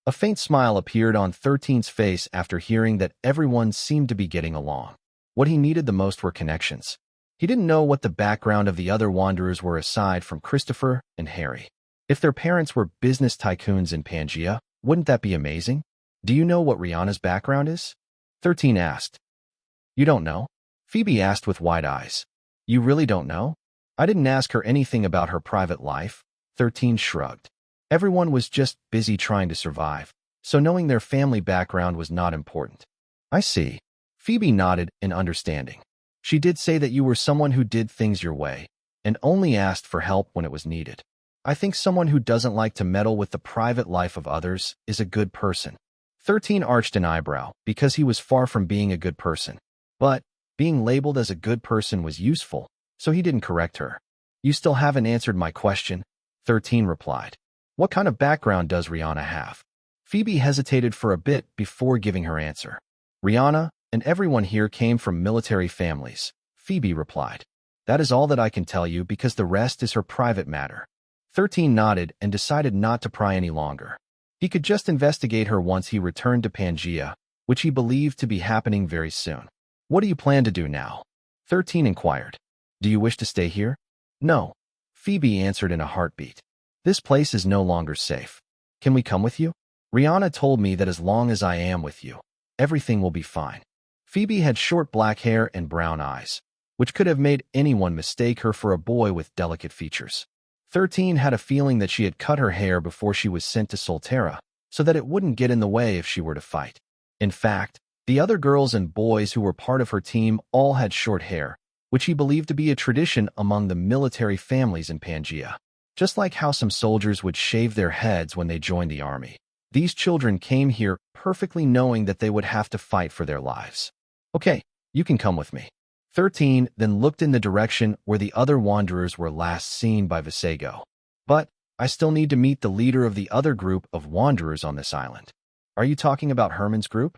A faint smile appeared on 13's face after hearing that everyone seemed to be getting along. What he needed the most were connections. He didn't know what the background of the other Wanderers were aside from Christopher and Harry. If their parents were business tycoons in Pangaea, wouldn't that be amazing? Do you know what Rihanna's background is? 13 asked. You don't know? Phoebe asked with wide eyes. You really don't know? I didn't ask her anything about her private life. 13 shrugged. Everyone was just busy trying to survive, so knowing their family background was not important. I see. Phoebe nodded in understanding. She did say that you were someone who did things your way, and only asked for help when it was needed. I think someone who doesn't like to meddle with the private life of others is a good person. 13 arched an eyebrow because he was far from being a good person. But being labeled as a good person was useful, so he didn't correct her. You still haven't answered my question, 13 replied. What kind of background does Rihanna have? Phoebe hesitated for a bit before giving her answer. Rihanna and everyone here came from military families, Phoebe replied. That is all that I can tell you because the rest is her private matter. 13 nodded and decided not to pry any longer. He could just investigate her once he returned to Pangaea, which he believed to be happening very soon. What do you plan to do now? 13 inquired. Do you wish to stay here? No, Phoebe answered in a heartbeat. This place is no longer safe. Can we come with you? Rihanna told me that as long as I am with you, everything will be fine. Phoebe had short black hair and brown eyes, which could have made anyone mistake her for a boy with delicate features. 13 had a feeling that she had cut her hair before she was sent to Solterra, so that it wouldn't get in the way if she were to fight. In fact, the other girls and boys who were part of her team all had short hair, which he believed to be a tradition among the military families in Pangaea. Just like how some soldiers would shave their heads when they joined the army, these children came here perfectly knowing that they would have to fight for their lives. Okay, you can come with me. 13 then looked in the direction where the other Wanderers were last seen by Visago. But I still need to meet the leader of the other group of Wanderers on this island. Are you talking about Herman's group?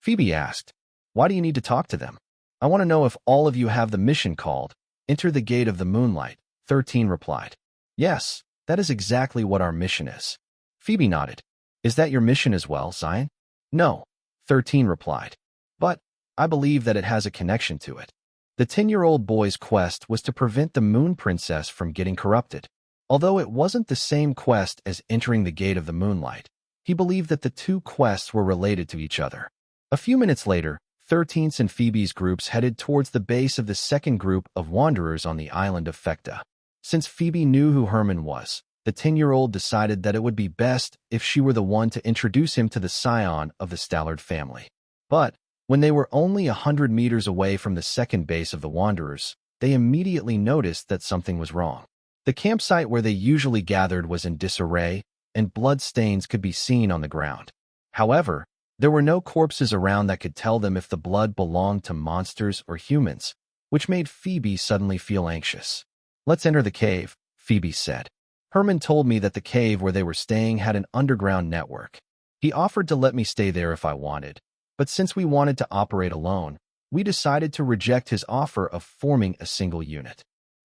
Phoebe asked. Why do you need to talk to them? I want to know if all of you have the mission called, Enter the Gate of the Moonlight, 13 replied. Yes, that is exactly what our mission is. Phoebe nodded. Is that your mission as well, Xylen? No, 13 replied. But I believe that it has a connection to it. The 10-year-old boy's quest was to prevent the Moon Princess from getting corrupted. Although it wasn't the same quest as entering the Gate of the Moonlight, he believed that the two quests were related to each other. A few minutes later, 13's and Phoebe's groups headed towards the base of the second group of Wanderers on the island of Fecta. Since Phoebe knew who Herman was, the 10-year-old decided that it would be best if she were the one to introduce him to the scion of the Stallard family. But when they were only 100 meters away from the second base of the Wanderers, they immediately noticed that something was wrong. The campsite where they usually gathered was in disarray, and blood stains could be seen on the ground. However, there were no corpses around that could tell them if the blood belonged to monsters or humans, which made Phoebe suddenly feel anxious. "Let's enter the cave," Phoebe said. "Herman told me that the cave where they were staying had an underground network. He offered to let me stay there if I wanted, but since we wanted to operate alone, we decided to reject his offer of forming a single unit."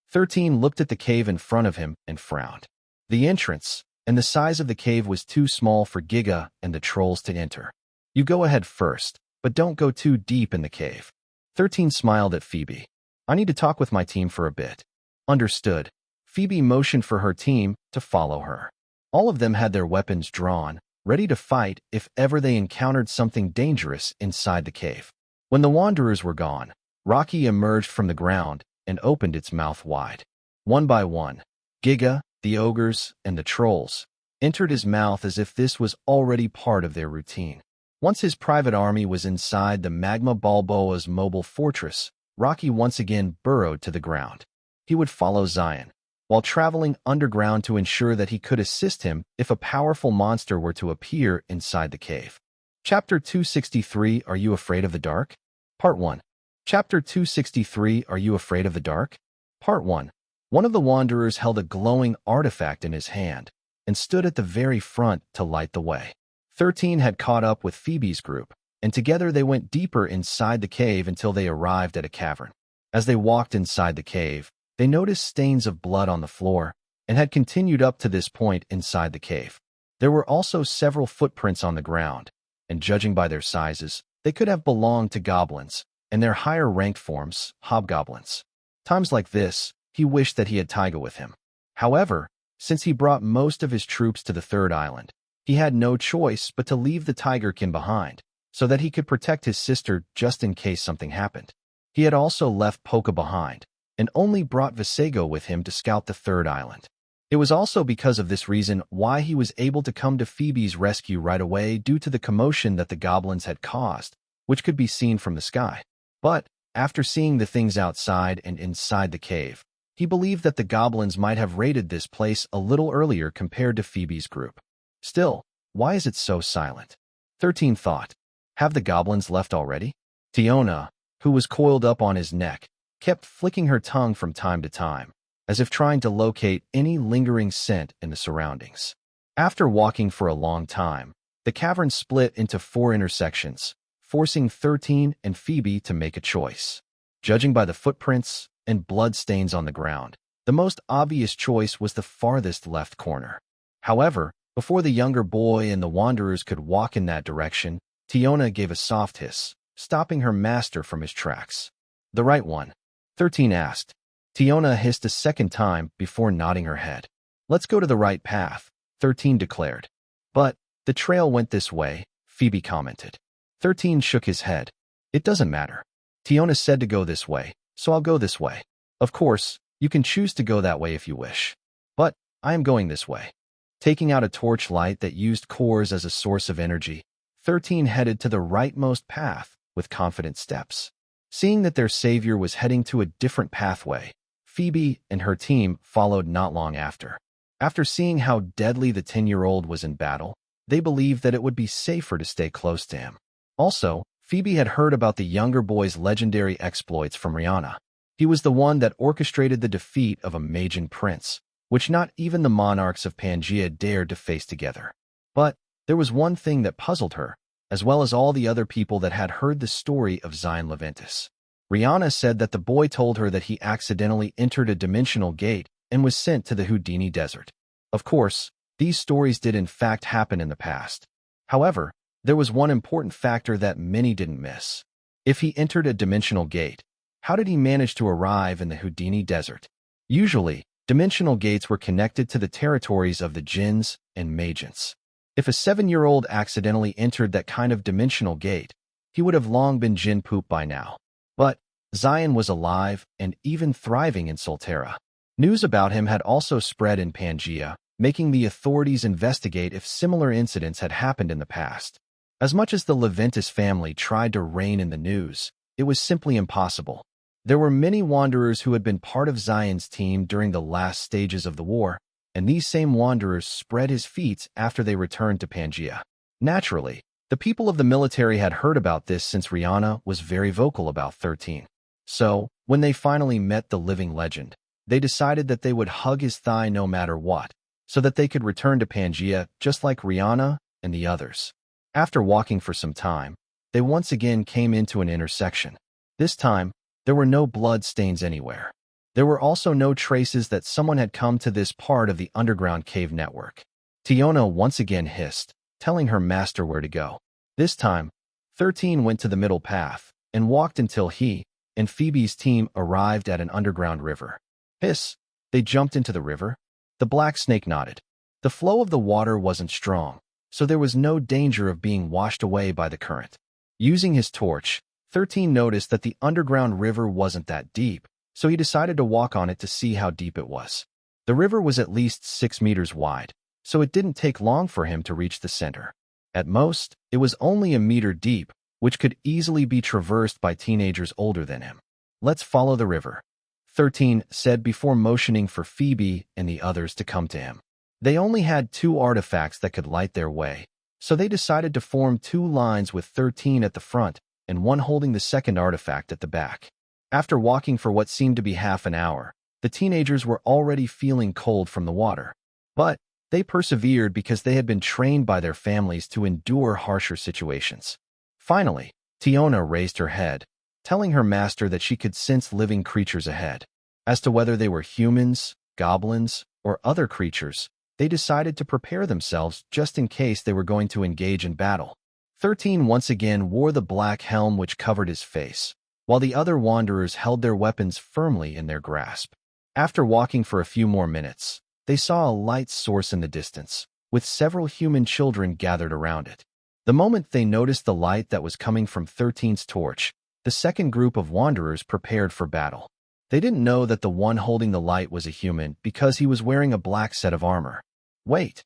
13 looked at the cave in front of him and frowned. The entrance and the size of the cave was too small for Giga and the trolls to enter. "You go ahead first, but don't go too deep in the cave." 13 smiled at Phoebe. "I need to talk with my team for a bit." "Understood." Phoebe motioned for her team to follow her. All of them had their weapons drawn, ready to fight if ever they encountered something dangerous inside the cave. When the Wanderers were gone, Rocky emerged from the ground and opened its mouth wide. One by one, Giga, the ogres, and the trolls entered his mouth as if this was already part of their routine. Once his private army was inside the Magma Balboa's mobile fortress, Rocky once again burrowed to the ground. He would follow Xylen, while traveling underground to ensure that he could assist him if a powerful monster were to appear inside the cave. Chapter 263, Are You Afraid of the Dark? Part 1. Chapter 263, Are You Afraid of the Dark? Part 1. One of the Wanderers held a glowing artifact in his hand and stood at the very front to light the way. 13 had caught up with Phoebe's group, and together they went deeper inside the cave until they arrived at a cavern. As they walked inside the cave, they noticed stains of blood on the floor and had continued up to this point inside the cave. There were also several footprints on the ground, and judging by their sizes, they could have belonged to goblins, and their higher-ranked forms, hobgoblins. Times like this, he wished that he had Taiga with him. However, since he brought most of his troops to the third island, he had no choice but to leave the Tigerkin behind, so that he could protect his sister just in case something happened. He had also left Poca behind, and only brought Visego with him to scout the third island. It was also because of this reason why he was able to come to Phoebe's rescue right away due to the commotion that the goblins had caused, which could be seen from the sky. But, after seeing the things outside and inside the cave, he believed that the goblins might have raided this place a little earlier compared to Phoebe's group. Still, why is it so silent? 13 thought. Have the goblins left already? Tiona, who was coiled up on his neck, kept flicking her tongue from time to time, as if trying to locate any lingering scent in the surroundings. After walking for a long time, the cavern split into 4 intersections, forcing 13 and Phoebe to make a choice. Judging by the footprints and blood stains on the ground, the most obvious choice was the farthest left corner. However, before the younger boy and the Wanderers could walk in that direction, Tiona gave a soft hiss, stopping her master from his tracks. "The right one?" 13 asked. Tiona hissed a second time before nodding her head. "Let's go to the right path," 13 declared. "But the trail went this way," Phoebe commented. 13 shook his head. "It doesn't matter. Tiona said to go this way, so I'll go this way. Of course, you can choose to go that way if you wish. But I am going this way." Taking out a torchlight that used cores as a source of energy, 13 headed to the rightmost path with confident steps. Seeing that their savior was heading to a different pathway, Phoebe and her team followed not long after. After seeing how deadly the 10-year-old was in battle, they believed that it would be safer to stay close to him. Also, Phoebe had heard about the younger boy's legendary exploits from Rihanna. He was the one that orchestrated the defeat of a Magian prince, which not even the monarchs of Pangaea dared to face together. But there was one thing that puzzled her, as well as all the other people that had heard the story of Xylen Leventus. Rihanna said that the boy told her that he accidentally entered a dimensional gate and was sent to the Houdini Desert. Of course, these stories did in fact happen in the past. However, there was one important factor that many didn't miss. If he entered a dimensional gate, how did he manage to arrive in the Houdini Desert? Usually, dimensional gates were connected to the territories of the Jinns and Magians. If a 7-year-old accidentally entered that kind of dimensional gate, he would have long been Jinn poop by now. But Xylen was alive and even thriving in Solterra. News about him had also spread in Pangaea, making the authorities investigate if similar incidents had happened in the past. As much as the Leventis family tried to rein in the news, it was simply impossible. There were many Wanderers who had been part of Xylen's team during the last stages of the war, and these same Wanderers spread his feats after they returned to Pangaea. Naturally, the people of the military had heard about this since Rihanna was very vocal about 13. So, when they finally met the living legend, they decided that they would hug his thigh no matter what, so that they could return to Pangaea just like Rihanna and the others. After walking for some time, they once again came into an intersection. This time, there were no blood stains anywhere. There were also no traces that someone had come to this part of the underground cave network. Tiona once again hissed, telling her master where to go. This time, 13 went to the middle path and walked until he and Phoebe's team arrived at an underground river. Hiss! They jumped into the river. The black snake nodded. The flow of the water wasn't strong, so there was no danger of being washed away by the current. Using his torch, 13 noticed that the underground river wasn't that deep, so he decided to walk on it to see how deep it was. The river was at least 6 meters wide, so it didn't take long for him to reach the center. At most, it was only a meter deep, which could easily be traversed by teenagers older than him. Let's follow the river, 13 said before motioning for Phoebe and the others to come to him. They only had 2 artifacts that could light their way, so they decided to form 2 lines with 13 at the front and one holding the second artifact at the back. After walking for what seemed to be half an hour, the teenagers were already feeling cold from the water. But they persevered because they had been trained by their families to endure harsher situations. Finally, Tiona raised her head, telling her master that she could sense living creatures ahead. As to whether they were humans, goblins, or other creatures, they decided to prepare themselves just in case they were going to engage in battle. 13 once again wore the black helm which covered his face, while the other Wanderers held their weapons firmly in their grasp. After walking for a few more minutes, they saw a light source in the distance, with several human children gathered around it. The moment they noticed the light that was coming from 13's torch, the second group of Wanderers prepared for battle. They didn't know that the one holding the light was a human because he was wearing a black set of armor. Wait!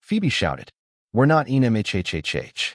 Phoebe shouted. We're not NMHHHH.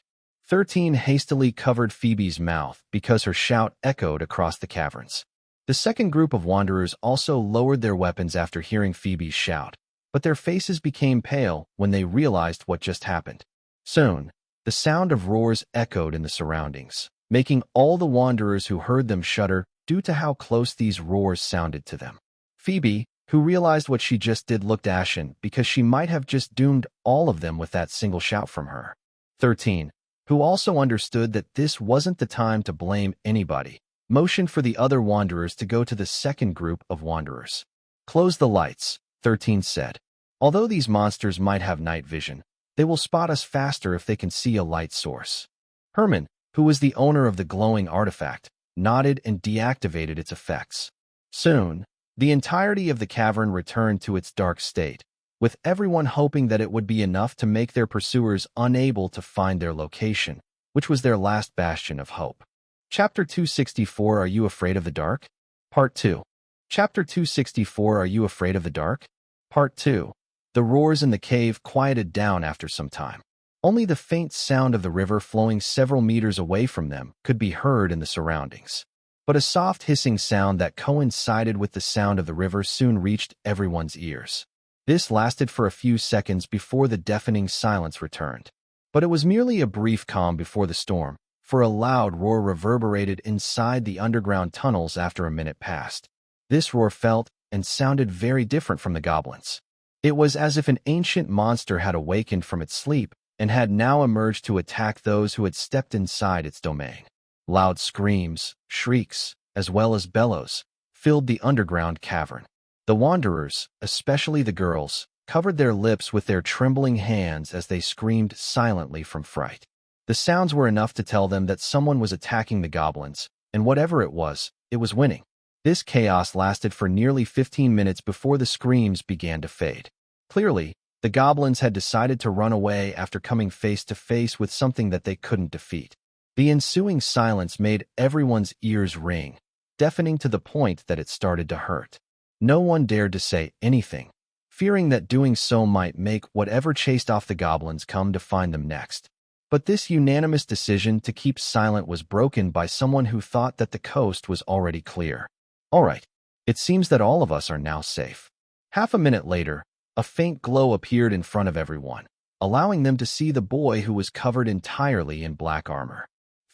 13 hastily covered Phoebe's mouth because her shout echoed across the caverns. The second group of Wanderers also lowered their weapons after hearing Phoebe's shout, but their faces became pale when they realized what just happened. Soon, the sound of roars echoed in the surroundings, making all the Wanderers who heard them shudder due to how close these roars sounded to them. Phoebe, who realized what she just did, looked ashen because she might have just doomed all of them with that single shout from her. 13, who also understood that this wasn't the time to blame anybody, motioned for the other Wanderers to go to the second group of Wanderers. Close the lights, 13 said. Although these monsters might have night vision, they will spot us faster if they can see a light source. Herman, who was the owner of the glowing artifact, nodded and deactivated its effects. Soon, the entirety of the cavern returned to its dark state, with everyone hoping that it would be enough to make their pursuers unable to find their location, which was their last bastion of hope. Chapter 264 Are You Afraid of the Dark? Part 2. Chapter 264 Are You Afraid of the Dark? Part 2. The roars in the cave quieted down after some time. Only the faint sound of the river flowing several meters away from them could be heard in the surroundings. But a soft hissing sound that coincided with the sound of the river soon reached everyone's ears. This lasted for a few seconds before the deafening silence returned. But it was merely a brief calm before the storm, for a loud roar reverberated inside the underground tunnels after a minute passed. This roar felt and sounded very different from the goblins. It was as if an ancient monster had awakened from its sleep and had now emerged to attack those who had stepped inside its domain. Loud screams, shrieks, as well as bellows, filled the underground cavern. The Wanderers, especially the girls, covered their lips with their trembling hands as they screamed silently from fright. The sounds were enough to tell them that someone was attacking the goblins, and whatever it was winning. This chaos lasted for nearly 15 minutes before the screams began to fade. Clearly, the goblins had decided to run away after coming face to face with something that they couldn't defeat. The ensuing silence made everyone's ears ring, deafening to the point that it started to hurt. No one dared to say anything. fearing that doing so might make whatever chased off the goblins come to find them next. But this unanimous decision to keep silent was broken by someone who thought that the coast was already clear. All right, it seems that all of us are now safe. Half a minute later, a faint glow appeared in front of everyone, allowing them to see the boy who was covered entirely in black armor.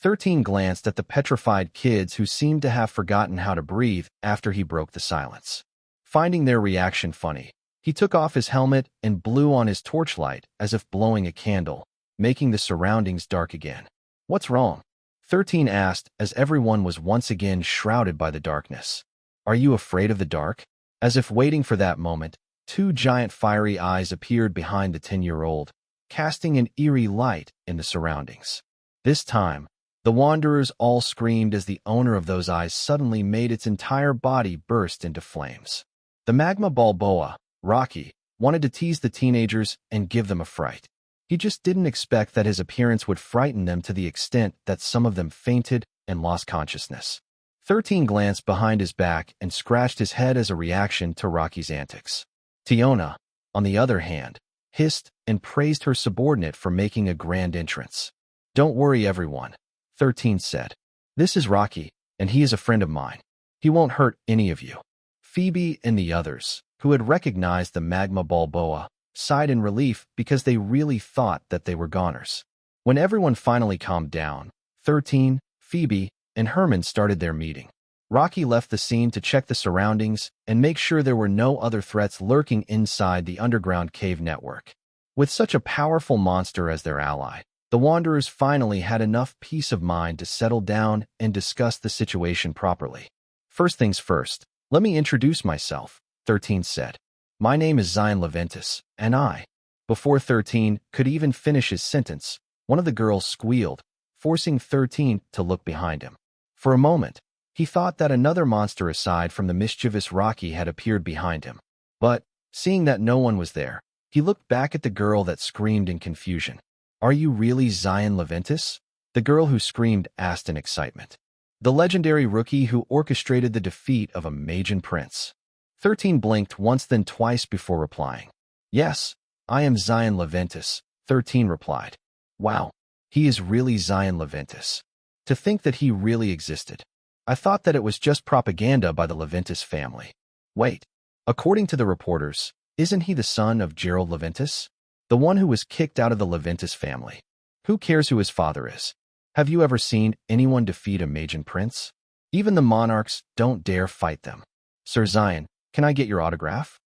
13 glanced at the petrified kids who seemed to have forgotten how to breathe after he broke the silence. Finding their reaction funny, he took off his helmet and blew on his torchlight as if blowing a candle, making the surroundings dark again. "What's wrong?" 13 asked as everyone was once again shrouded by the darkness. "Are you afraid of the dark?" As if waiting for that moment, two giant fiery eyes appeared behind the 10-year-old, casting an eerie light in the surroundings. This time, the Wanderers all screamed as the owner of those eyes suddenly made its entire body burst into flames. The magma Balboa, Rocky, wanted to tease the teenagers and give them a fright. He just didn't expect that his appearance would frighten them to the extent that some of them fainted and lost consciousness. 13 glanced behind his back and scratched his head as a reaction to Rocky's antics. Tiona, on the other hand, hissed and praised her subordinate for making a grand entrance. "Don't worry, everyone," 13 said. "This is Rocky, and he is a friend of mine. He won't hurt any of you." Phoebe and the others, who had recognized the magma Balboa, sighed in relief because they really thought that they were goners. When everyone finally calmed down, 13, Phoebe, and Herman started their meeting. Rocky left the scene to check the surroundings and make sure there were no other threats lurking inside the underground cave network. With such a powerful monster as their ally, the Wanderers finally had enough peace of mind to settle down and discuss the situation properly. "First things first, let me introduce myself," 13 said. "My name is Xylen Leventis, and I—" Before 13 could even finish his sentence, one of the girls squealed, forcing 13 to look behind him. For a moment, he thought that another monster aside from the mischievous Rocky had appeared behind him. But, seeing that no one was there, he looked back at the girl that screamed in confusion. "Are you really Xylen Leventis?" the girl who screamed asked in excitement. "The legendary rookie who orchestrated the defeat of a Magian prince." 13 blinked once then twice before replying. "Yes, I am Xylen Leventis," 13 replied. "Wow, he is really Xylen Leventis. To think that he really existed. I thought that it was just propaganda by the Leventis family. Wait, according to the reporters, isn't he the son of Gerald Leventis? The one who was kicked out of the Leventis family? Who cares who his father is? Have you ever seen anyone defeat a Magian prince? Even the monarchs don't dare fight them. Sir Xylen, can I get your autograph?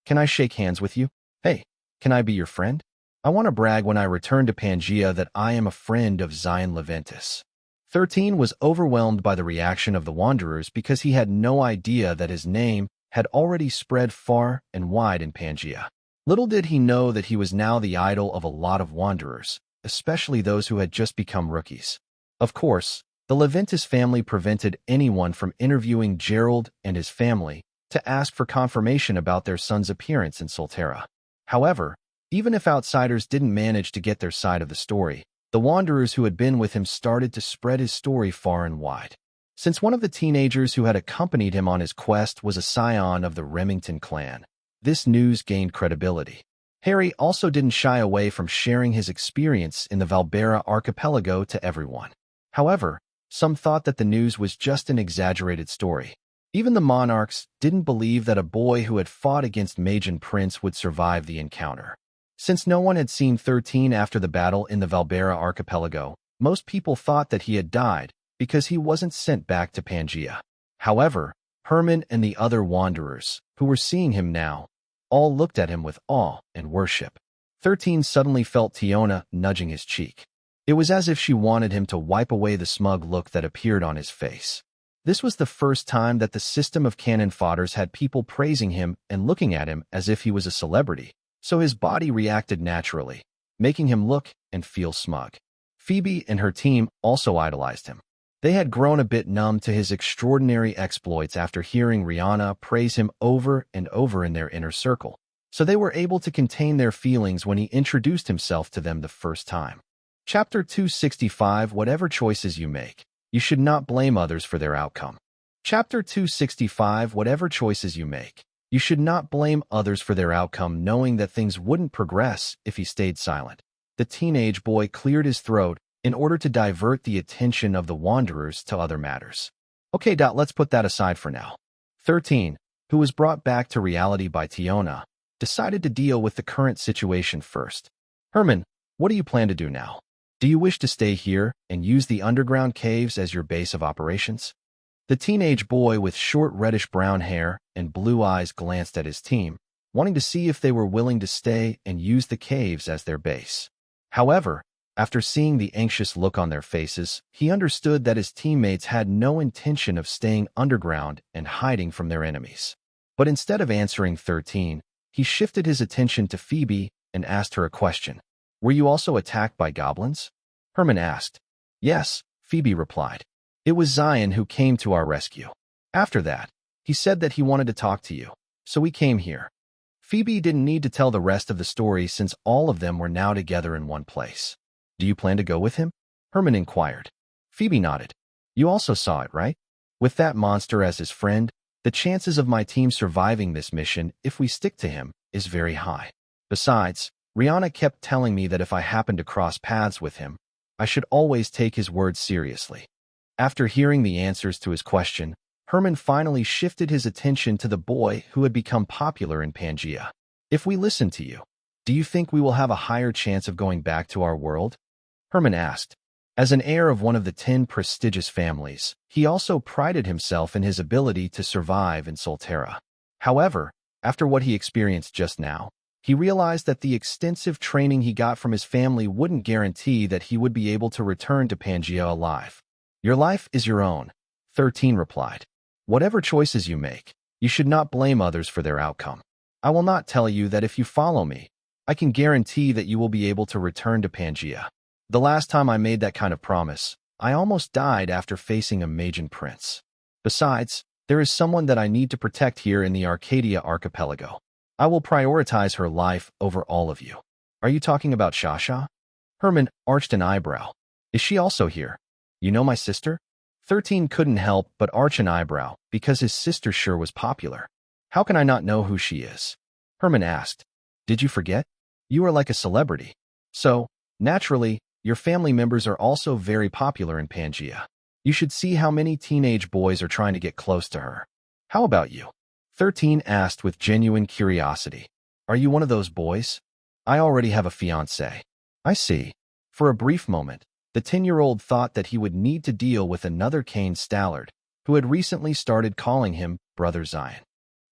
Can I shake hands with you? Hey, can I be your friend? I want to brag when I return to Pangaea that I am a friend of Xylen Leventis." 13 was overwhelmed by the reaction of the Wanderers because he had no idea that his name had already spread far and wide in Pangaea. Little did he know that he was now the idol of a lot of Wanderers, especially those who had just become rookies. Of course, the Leventis family prevented anyone from interviewing Gerald and his family to ask for confirmation about their son's appearance in Solterra. However, even if outsiders didn't manage to get their side of the story, the Wanderers who had been with him started to spread his story far and wide. Since one of the teenagers who had accompanied him on his quest was a scion of the Remington clan, this news gained credibility. Harry also didn't shy away from sharing his experience in the Valbera archipelago to everyone. However, some thought that the news was just an exaggerated story. Even the monarchs didn't believe that a boy who had fought against Magian Prince would survive the encounter. Since no one had seen 13 after the battle in the Valbera archipelago, most people thought that he had died because he wasn't sent back to Pangaea. However, Herman and the other Wanderers, who were seeing him now, all looked at him with awe and worship. 13 suddenly felt Tiona nudging his cheek. It was as if she wanted him to wipe away the smug look that appeared on his face. This was the first time that the system of cannon fodders had people praising him and looking at him as if he was a celebrity, so his body reacted naturally, making him look and feel smug. Phoebe and her team also idolized him. They had grown a bit numb to his extraordinary exploits after hearing Rihanna praise him over and over in their inner circle, so they were able to contain their feelings when he introduced himself to them the first time. Chapter 265. Whatever choices you make, you should not blame others for their outcome. Chapter 265. Whatever choices you make, You should not blame others for their outcome, knowing that things wouldn't progress if he stayed silent. The teenage boy cleared his throat in order to divert the attention of the wanderers to other matters. Okay, let's put that aside for now. 13, who was brought back to reality by Tiona, decided to deal with the current situation first. Herman, what do you plan to do now? Do you wish to stay here and use the underground caves as your base of operations? The teenage boy with short reddish-brown hair and blue eyes glanced at his team, wanting to see if they were willing to stay and use the caves as their base. However, after seeing the anxious look on their faces, he understood that his teammates had no intention of staying underground and hiding from their enemies. But instead of answering 13, he shifted his attention to Phoebe and asked her a question. Were you also attacked by goblins? Herman asked. Yes, Phoebe replied. It was Xylen who came to our rescue. After that, he said that he wanted to talk to you, so we came here. Phoebe didn't need to tell the rest of the story since all of them were now together in one place. Do you plan to go with him? Herman inquired. Phoebe nodded. You also saw it, right? With that monster as his friend, the chances of my team surviving this mission, if we stick to him, is very high. Besides, Rihanna kept telling me that if I happened to cross paths with him, I should always take his words seriously. After hearing the answers to his question, Herman finally shifted his attention to the boy who had become popular in Pangaea. If we listen to you, do you think we will have a higher chance of going back to our world? Herman asked. As an heir of one of the 10 prestigious families, he also prided himself in his ability to survive in Solterra. However, after what he experienced just now, he realized that the extensive training he got from his family wouldn't guarantee that he would be able to return to Pangaea alive. Your life is your own, 13 replied. Whatever choices you make, you should not blame others for their outcome. I will not tell you that if you follow me, I can guarantee that you will be able to return to Pangaea. The last time I made that kind of promise, I almost died after facing a Magian prince. Besides, there is someone that I need to protect here in the Arcadia archipelago. I will prioritize her life over all of you. Are you talking about Shasha? Herman arched an eyebrow. Is she also here? You know my sister? 13 couldn't help but arch an eyebrow because his sister sure was popular. How can I not know who she is? Herman asked. Did you forget? You are like a celebrity. So, naturally, your family members are also very popular in Pangaea. You should see how many teenage boys are trying to get close to her. How about you? 13 asked with genuine curiosity. Are you one of those boys? I already have a fiancé. I see. For a brief moment, the 10-year-old thought that he would need to deal with another Cain Stallard, who had recently started calling him Brother Xylen.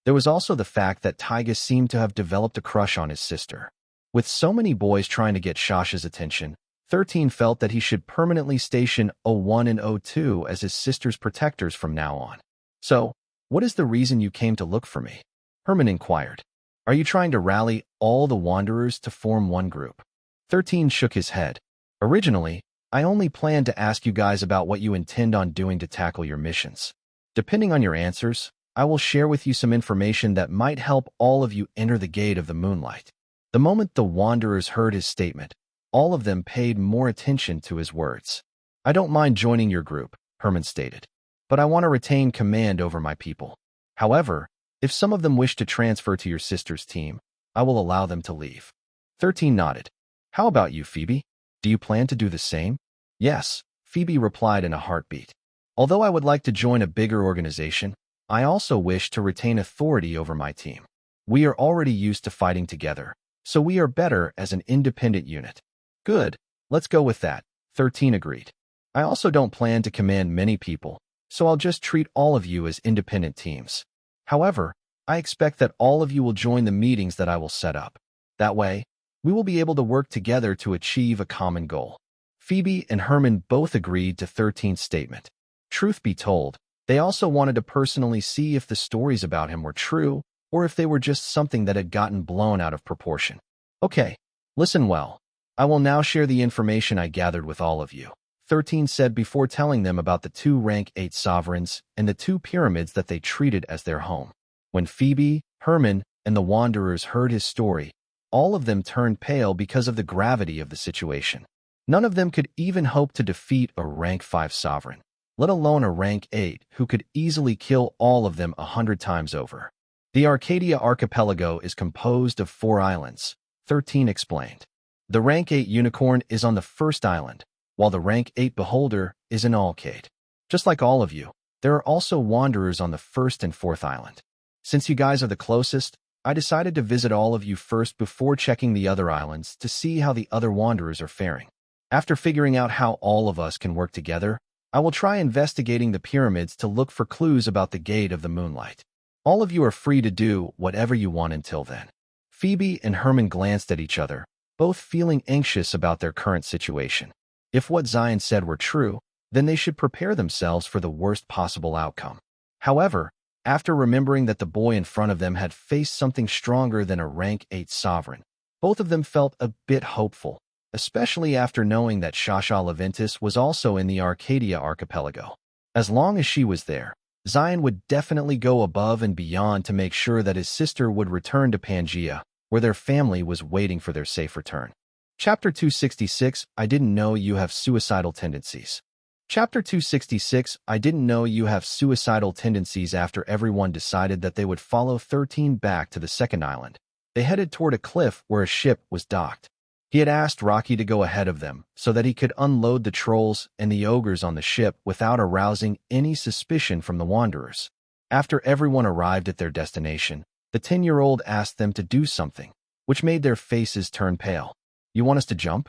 There was also the fact that Tyga seemed to have developed a crush on his sister. With so many boys trying to get Shasha's attention, 13 felt that he should permanently station 01 and 02 as his sister's protectors from now on. So, what is the reason you came to look for me? Herman inquired. Are you trying to rally all the wanderers to form one group? 13 shook his head. Originally, I only planned to ask you guys about what you intend on doing to tackle your missions. Depending on your answers, I will share with you some information that might help all of you enter the gate of the moonlight. The moment the wanderers heard his statement, all of them paid more attention to his words. I don't mind joining your group, Herman stated, but I want to retain command over my people. However, if some of them wish to transfer to your sister's team, I will allow them to leave. 13 nodded. How about you, Phoebe? Do you plan to do the same? Yes, Phoebe replied in a heartbeat. Although I would like to join a bigger organization, I also wish to retain authority over my team. We are already used to fighting together, so we are better as an independent unit. Good, let's go with that, 13 agreed. I also don't plan to command many people, so I'll just treat all of you as independent teams. However, I expect that all of you will join the meetings that I will set up. That way, we will be able to work together to achieve a common goal. Phoebe and Herman both agreed to 13's statement. Truth be told, they also wanted to personally see if the stories about him were true or if they were just something that had gotten blown out of proportion. Okay, listen well. I will now share the information I gathered with all of you, 13 said before telling them about the 2 rank 8 sovereigns and the 2 pyramids that they treated as their home. When Phoebe, Herman, and the wanderers heard his story, all of them turned pale because of the gravity of the situation. None of them could even hope to defeat a rank 5 sovereign, let alone a rank 8 who could easily kill all of them 100 times over. The Arcadia archipelago is composed of 4 islands, 13 explained. The rank 8 unicorn is on the first island, while the rank 8 beholder is in Alcade. Just like all of you, there are also wanderers on the first and fourth island. Since you guys are the closest, I decided to visit all of you first before checking the other islands to see how the other wanderers are faring. After figuring out how all of us can work together, I will try investigating the pyramids to look for clues about the Gate of the Moonlight. All of you are free to do whatever you want until then. Phoebe and Herman glanced at each other, both feeling anxious about their current situation. If what Xylen said were true, then they should prepare themselves for the worst possible outcome. However, after remembering that the boy in front of them had faced something stronger than a rank 8 sovereign, both of them felt a bit hopeful, especially after knowing that Shasha Leventis was also in the Arcadia archipelago. As long as she was there, Xylen would definitely go above and beyond to make sure that his sister would return to Pangaea, where their family was waiting for their safe return. Chapter 266, I didn't know you have suicidal tendencies. Chapter 266, I didn't know you have suicidal tendencies. After everyone decided that they would follow 13 back to the second island, they headed toward a cliff where a ship was docked. He had asked Rocky to go ahead of them so that he could unload the trolls and the ogres on the ship without arousing any suspicion from the wanderers. After everyone arrived at their destination, the 10-year-old asked them to do something, which made their faces turn pale. You want us to jump?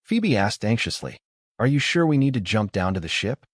Phoebe asked anxiously. Are you sure we need to jump down to the ship?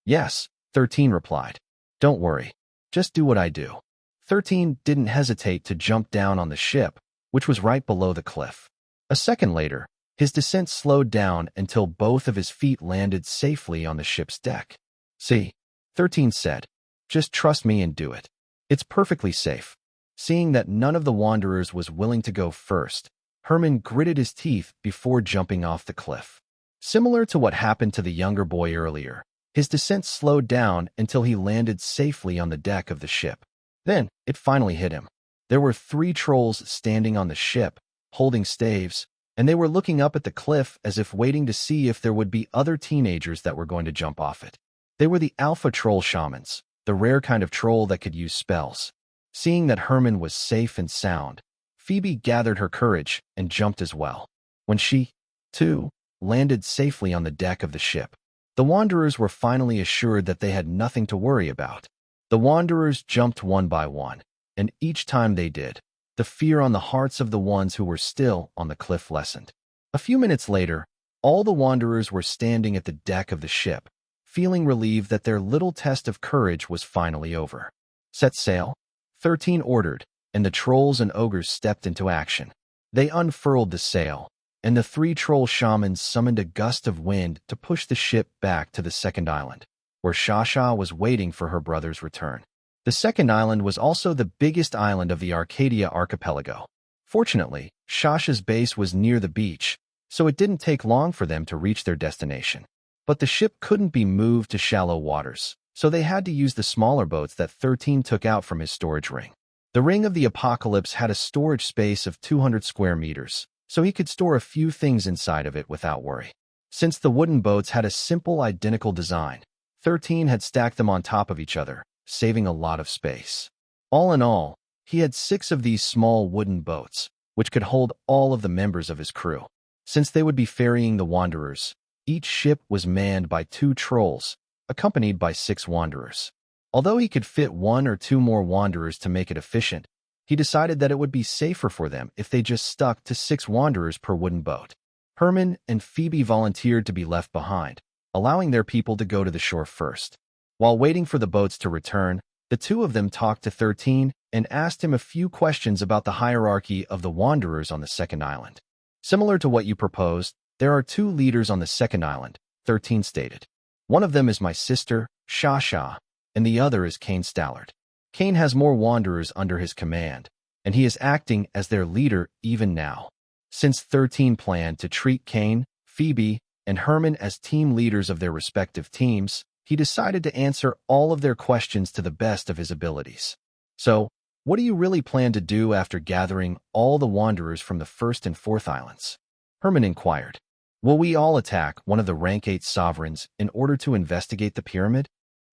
Yes, 13 replied. Don't worry. Just do what I do. 13 didn't hesitate to jump down on the ship, which was right below the cliff. A second later, his descent slowed down until both of his feet landed safely on the ship's deck. See, 13 said, just trust me and do it. It's perfectly safe. Seeing that none of the wanderers was willing to go first, Herman gritted his teeth before jumping off the cliff. Similar to what happened to the younger boy earlier, his descent slowed down until he landed safely on the deck of the ship. Then, it finally hit him. There were 3 trolls standing on the ship, holding staves, and they were looking up at the cliff as if waiting to see if there would be other teenagers that were going to jump off it. They were the alpha troll shamans, the rare kind of troll that could use spells. Seeing that Herman was safe and sound, Phoebe gathered her courage and jumped as well. When she, too, landed safely on the deck of the ship, the wanderers were finally assured that they had nothing to worry about. The wanderers jumped one by one, and each time they did, the fear on the hearts of the ones who were still on the cliff lessened. A few minutes later, all the wanderers were standing at the deck of the ship, feeling relieved that their little test of courage was finally over. Set sail, 13 ordered, and the trolls and ogres stepped into action. They unfurled the sail, and the 3 troll shamans summoned a gust of wind to push the ship back to the second island, where Shasha was waiting for her brother's return. The second island was also the biggest island of the Arcadia archipelago. Fortunately, Shasha's base was near the beach, so it didn't take long for them to reach their destination. But the ship couldn't be moved to shallow waters, so they had to use the smaller boats that 13 took out from his storage ring. The Ring of the Apocalypse had a storage space of 200 square meters, so he could store a few things inside of it without worry. Since the wooden boats had a simple identical design, 13 had stacked them on top of each other, saving a lot of space. All in all, he had 6 of these small wooden boats, which could hold all of the members of his crew. Since they would be ferrying the wanderers, each ship was manned by 2 trolls, accompanied by 6 wanderers. Although he could fit 1 or 2 more wanderers to make it efficient, he decided that it would be safer for them if they just stuck to 6 wanderers per wooden boat. Herman and Phoebe volunteered to be left behind, allowing their people to go to the shore first. While waiting for the boats to return, the 2 of them talked to 13 and asked him a few questions about the hierarchy of the wanderers on the second island. Similar to what you proposed, there are 2 leaders on the second island, 13 stated. One of them is my sister, Shasha, and the other is Kane Stallard. Kane has more wanderers under his command, and he is acting as their leader even now. Since 13 planned to treat Kane, Phoebe, and Herman as team leaders of their respective teams, he decided to answer all of their questions to the best of his abilities. So, what do you really plan to do after gathering all the wanderers from the first and fourth islands? Herman inquired. Will we all attack one of the rank 8 sovereigns in order to investigate the pyramid?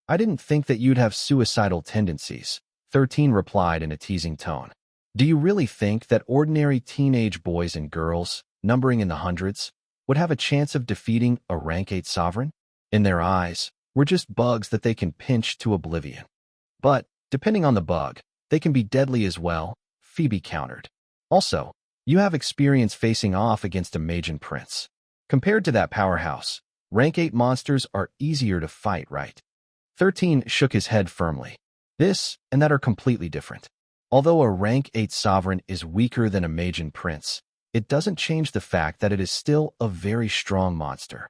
I didn't think that you'd have suicidal tendencies, 13 replied in a teasing tone. Do you really think that ordinary teenage boys and girls, numbering in the hundreds, would have a chance of defeating a rank 8 sovereign? In their eyes, we're just bugs that they can pinch to oblivion. But, depending on the bug, they can be deadly as well, Phoebe countered. Also, you have experience facing off against a Magian prince. Compared to that powerhouse, rank 8 monsters are easier to fight, right? 13 shook his head firmly. This and that are completely different. Although a rank 8 sovereign is weaker than a Magian prince, it doesn't change the fact that it is still a very strong monster.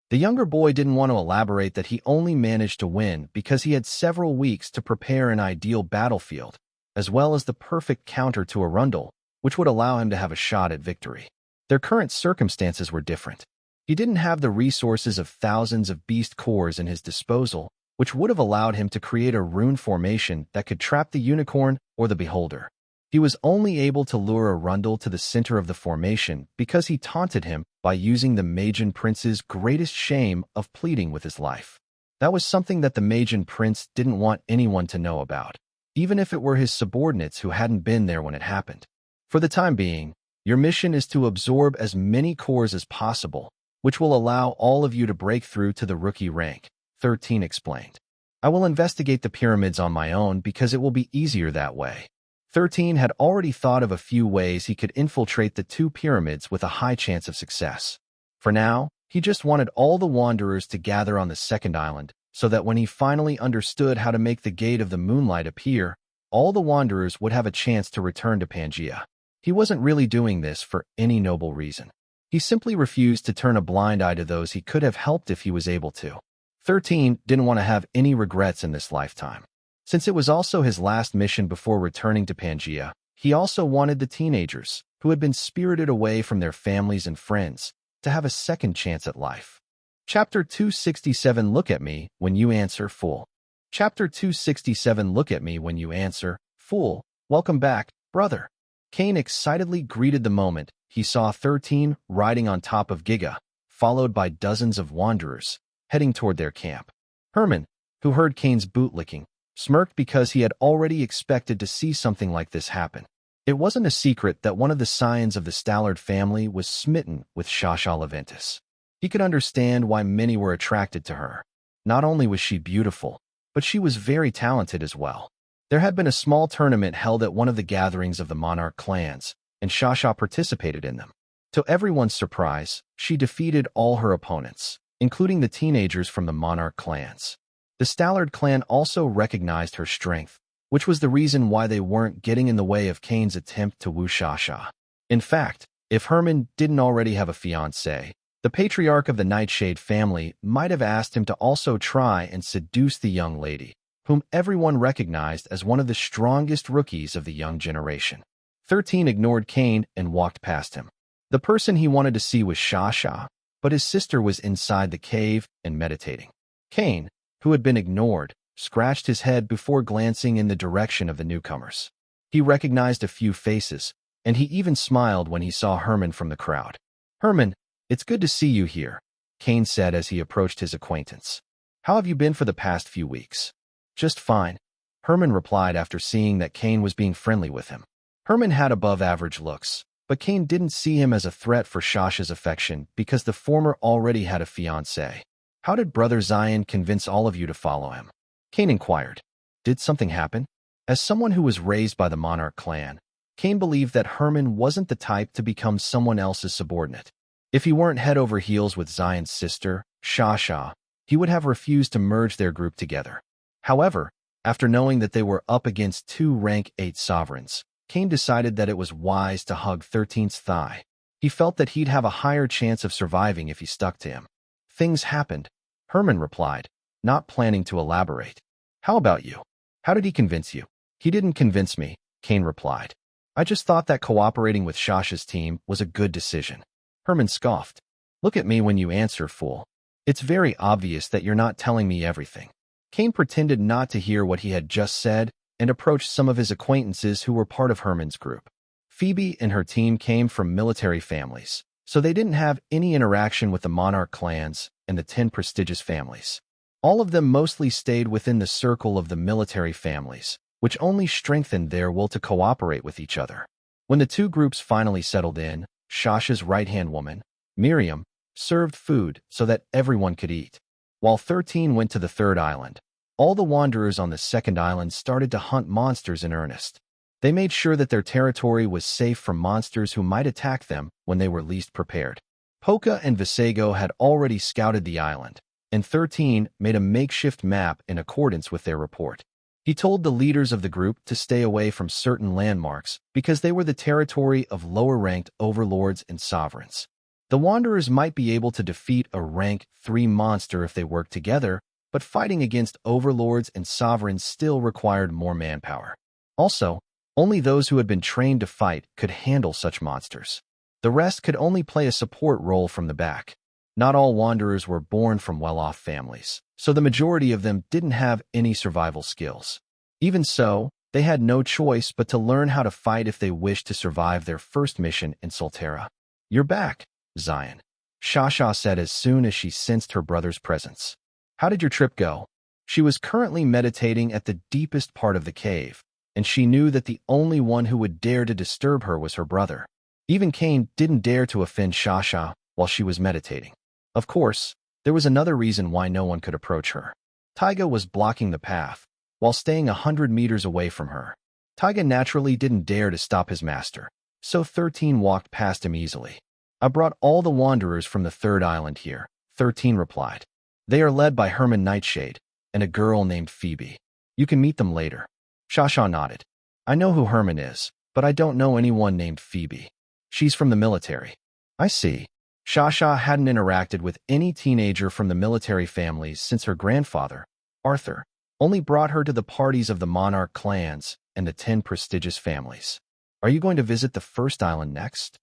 The younger boy didn't want to elaborate that he only managed to win because he had several weeks to prepare an ideal battlefield, as well as the perfect counter to Arundel, which would allow him to have a shot at victory. Their current circumstances were different. He didn't have the resources of thousands of beast cores in his disposal, which would have allowed him to create a rune formation that could trap the unicorn or the beholder. He was only able to lure Arundel to the center of the formation because he taunted him by using the Magian Prince's greatest shame of pleading with his life. That was something that the Magian Prince didn't want anyone to know about, even if it were his subordinates who hadn't been there when it happened. For the time being, your mission is to absorb as many cores as possible, which will allow all of you to break through to the rookie rank, 13 explained. I will investigate the pyramids on my own because it will be easier that way. 13 had already thought of a few ways he could infiltrate the 2 pyramids with a high chance of success. For now, he just wanted all the wanderers to gather on the second island, so that when he finally understood how to make the Gate of the Moonlight appear, all the wanderers would have a chance to return to Pangaea. He wasn't really doing this for any noble reason. He simply refused to turn a blind eye to those he could have helped if he was able to. 13 didn't want to have any regrets in this lifetime. Since it was also his last mission before returning to Pangaea, he also wanted the teenagers, who had been spirited away from their families and friends, to have a second chance at life. Chapter 267 Look at me when you answer, fool. Chapter 267 Look at me when you answer, fool. Welcome back, brother. Cain excitedly greeted the moment he saw 13 riding on top of Giga, followed by dozens of wanderers, heading toward their camp. Herman, who heard Cain's bootlicking, smirked because he had already expected to see something like this happen. It wasn't a secret that one of the scions of the Stallard family was smitten with Shasha Leventis. He could understand why many were attracted to her. Not only was she beautiful, but she was very talented as well. There had been a small tournament held at one of the gatherings of the Monarch clans, and Shasha participated in them. To everyone's surprise, she defeated all her opponents, including the teenagers from the Monarch clans. The Stallard clan also recognized her strength, which was the reason why they weren't getting in the way of Cain's attempt to woo Shasha. In fact, if Herman didn't already have a fiancée, the patriarch of the Nightshade family might have asked him to also try and seduce the young lady, whom everyone recognized as one of the strongest rookies of the young generation. 13 ignored Cain and walked past him. The person he wanted to see was Shasha, but his sister was inside the cave and meditating. Cain, who had been ignored, scratched his head before glancing in the direction of the newcomers. He recognized a few faces, and he even smiled when he saw Herman from the crowd. Herman, it's good to see you here, Cain said as he approached his acquaintance. How have you been for the past few weeks? Just fine, Herman replied after seeing that Cain was being friendly with him. Herman had above-average looks, but Cain didn't see him as a threat for Shasha's affection because the former already had a fiancée. How did Brother Xylen convince all of you to follow him? Cain inquired. Did something happen? As someone who was raised by the Monarch clan, Cain believed that Herman wasn't the type to become someone else's subordinate. If he weren't head over heels with Xylen's sister, Shasha, he would have refused to merge their group together. However, after knowing that they were up against 2 rank 8 sovereigns, Cain decided that it was wise to hug 13's thigh. He felt that he'd have a higher chance of surviving if he stuck to him. Things happened, Herman replied, not planning to elaborate. How about you? How did he convince you? He didn't convince me, Cain replied. I just thought that cooperating with Shasha's team was a good decision. Herman scoffed. Look at me when you answer, fool. It's very obvious that you're not telling me everything. Cain pretended not to hear what he had just said and approached some of his acquaintances who were part of Herman's group. Phoebe and her team came from military families, so they didn't have any interaction with the Monarch clans and the 10 prestigious families. All of them mostly stayed within the circle of the military families, which only strengthened their will to cooperate with each other. When the two groups finally settled in, Shasha's right-hand woman, Miriam, served food so that everyone could eat. While 13 went to the third island, all the wanderers on the second island started to hunt monsters in earnest. They made sure that their territory was safe from monsters who might attack them when they were least prepared. Poca and Visago had already scouted the island, and 13 made a makeshift map in accordance with their report. He told the leaders of the group to stay away from certain landmarks because they were the territory of lower-ranked overlords and sovereigns. The wanderers might be able to defeat a rank 3 monster if they worked together, but fighting against overlords and sovereigns still required more manpower. Also, only those who had been trained to fight could handle such monsters. The rest could only play a support role from the back. Not all wanderers were born from well-off families, so the majority of them didn't have any survival skills. Even so, they had no choice but to learn how to fight if they wished to survive their first mission in Solterra. "You're back, Xylen," Shasha said as soon as she sensed her brother's presence. "How did your trip go?" She was currently meditating at the deepest part of the cave, and she knew that the only one who would dare to disturb her was her brother. Even Cain didn't dare to offend Shasha while she was meditating. Of course, there was another reason why no one could approach her. Taiga was blocking the path, while staying 100 meters away from her. Taiga naturally didn't dare to stop his master, so 13 walked past him easily. "I brought all the wanderers from the third island here," 13 replied. "They are led by Herman Nightshade and a girl named Phoebe. You can meet them later." Shasha nodded. "I know who Herman is, but I don't know anyone named Phoebe. She's from the military." "I see." Shasha hadn't interacted with any teenager from the military families since her grandfather, Arthur, only brought her to the parties of the monarch clans and the 10 prestigious families. "Are you going to visit the first island next?"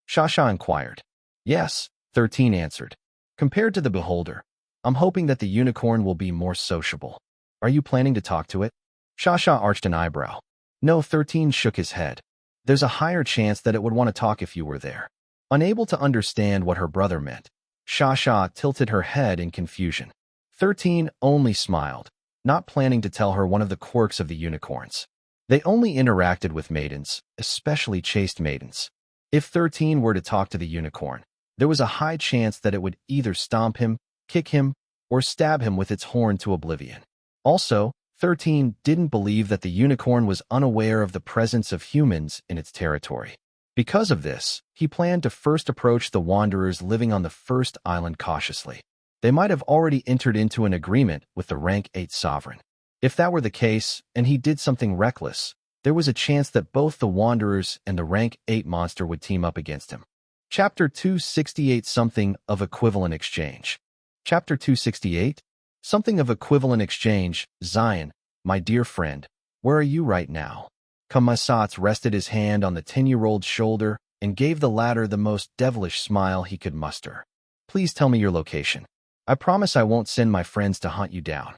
Shasha inquired. "Yes," 13 answered. "Compared to the beholder, I'm hoping that the unicorn will be more sociable. Are you planning to talk to it?" Shasha arched an eyebrow. "No," 13 shook his head. "There's a higher chance that it would want to talk if you were there." Unable to understand what her brother meant, Shasha tilted her head in confusion. 13 only smiled, not planning to tell her one of the quirks of the unicorns. They only interacted with maidens, especially chaste maidens. If 13 were to talk to the unicorn, there was a high chance that it would either stomp him, kick him, or stab him with its horn to oblivion. Also, 13 didn't believe that the unicorn was unaware of the presence of humans in its territory. Because of this, he planned to first approach the wanderers living on the first island cautiously. They might have already entered into an agreement with the rank 8 sovereign. If that were the case, and he did something reckless, there was a chance that both the wanderers and the rank 8 monster would team up against him. Chapter 268 Something of Equivalent Exchange. Chapter 268 Something of Equivalent Exchange. Xylen, my dear friend, where are you right now? Kamaisatz rested his hand on the 10-year-old's shoulder and gave the latter the most devilish smile he could muster. "Please tell me your location. I promise I won't send my friends to hunt you down."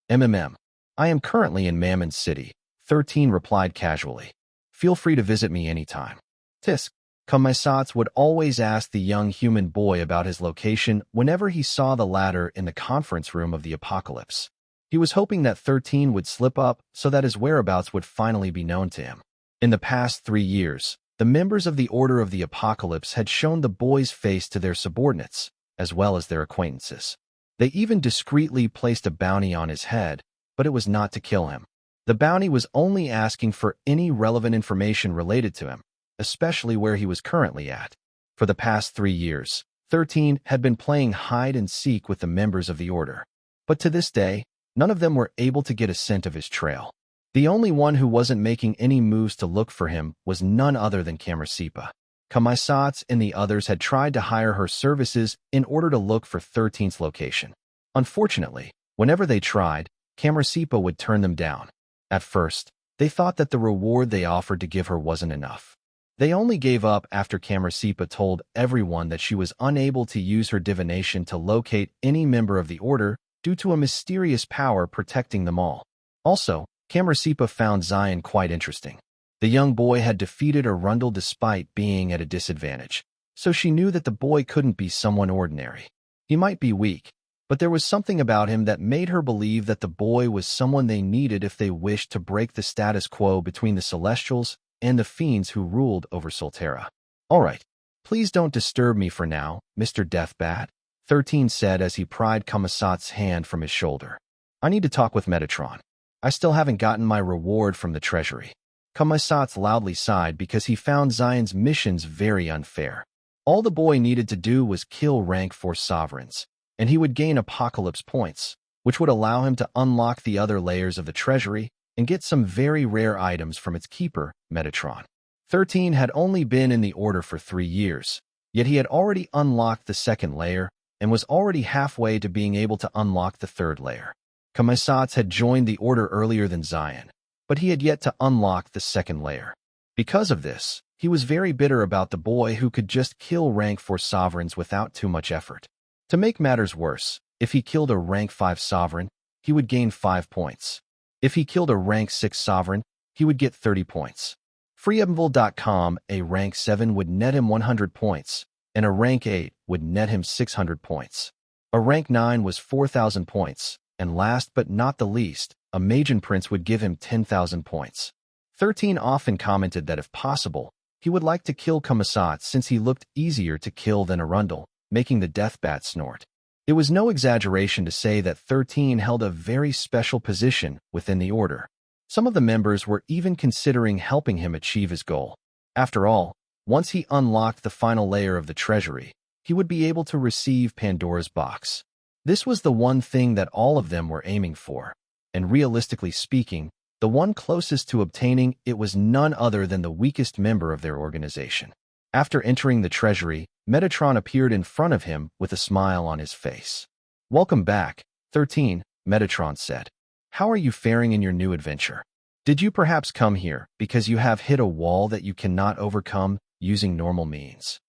I am currently in Mammon City," 13 replied casually. "Feel free to visit me anytime." Tisk. Kamaisatz would always ask the young human boy about his location whenever he saw the latter in the conference room of the apocalypse. He was hoping that 13 would slip up so that his whereabouts would finally be known to him. In the past 3 years, the members of the Order of the Apocalypse had shown the boy's face to their subordinates, as well as their acquaintances. They even discreetly placed a bounty on his head, but it was not to kill him. The bounty was only asking for any relevant information related to him, especially where he was currently at. For the past 3 years, 13 had been playing hide and seek with the members of the Order. But to this day, none of them were able to get a scent of his trail. The only one who wasn't making any moves to look for him was none other than Camarasipa. Kamaisatz and the others had tried to hire her services in order to look for 13's location. Unfortunately, whenever they tried, Camarasipa would turn them down. At first, they thought that the reward they offered to give her wasn't enough. They only gave up after Camarasipa told everyone that she was unable to use her divination to locate any member of the Order due to a mysterious power protecting them all. Also, Camarasipa found Xylen quite interesting. The young boy had defeated Arundel despite being at a disadvantage, so she knew that the boy couldn't be someone ordinary. He might be weak, But there was something about him that made her believe that the boy was someone they needed if they wished to break the status quo between the Celestials and the fiends who ruled over Solterra. "All right, please don't disturb me for now, Mr. Deathbat," 13 said as he pried Kamisat's hand from his shoulder. "I need to talk with Metatron. I still haven't gotten my reward from the treasury." Kamisat loudly sighed because he found Xylen's missions very unfair. All the boy needed to do was kill rank 4 sovereigns, and he would gain Apocalypse points, which would allow him to unlock the other layers of the treasury and get some very rare items from its keeper, Metatron. 13 had only been in the Order for 3 years, yet he had already unlocked the second layer and was already halfway to being able to unlock the third layer. Kamisat had joined the Order earlier than Xylen, but he had yet to unlock the second layer. Because of this, he was very bitter about the boy who could just kill rank 4 sovereigns without too much effort. To make matters worse, if he killed a rank 5 sovereign, he would gain 5 points. If he killed a rank 6 sovereign, he would get 30 points. Freeable.com, a rank 7 would net him 100 points, and a rank 8 would net him 600 points. A rank 9 was 4,000 points, and last but not the least, a Magian Prince would give him 10,000 points. 13 often commented that if possible, he would like to kill Kamisat since he looked easier to kill than Arundel, making the Deathbat snort. It was no exaggeration to say that 13 held a very special position within the Order. Some of the members were even considering helping him achieve his goal. After all, once he unlocked the final layer of the treasury, he would be able to receive Pandora's box. This was the one thing that all of them were aiming for, and realistically speaking, the one closest to obtaining it was none other than the weakest member of their organization. After entering the treasury, Metatron appeared in front of him with a smile on his face. "Welcome back, 13, Metatron said. "How are you faring in your new adventure? Did you perhaps come here because you have hit a wall that you cannot overcome using normal means?"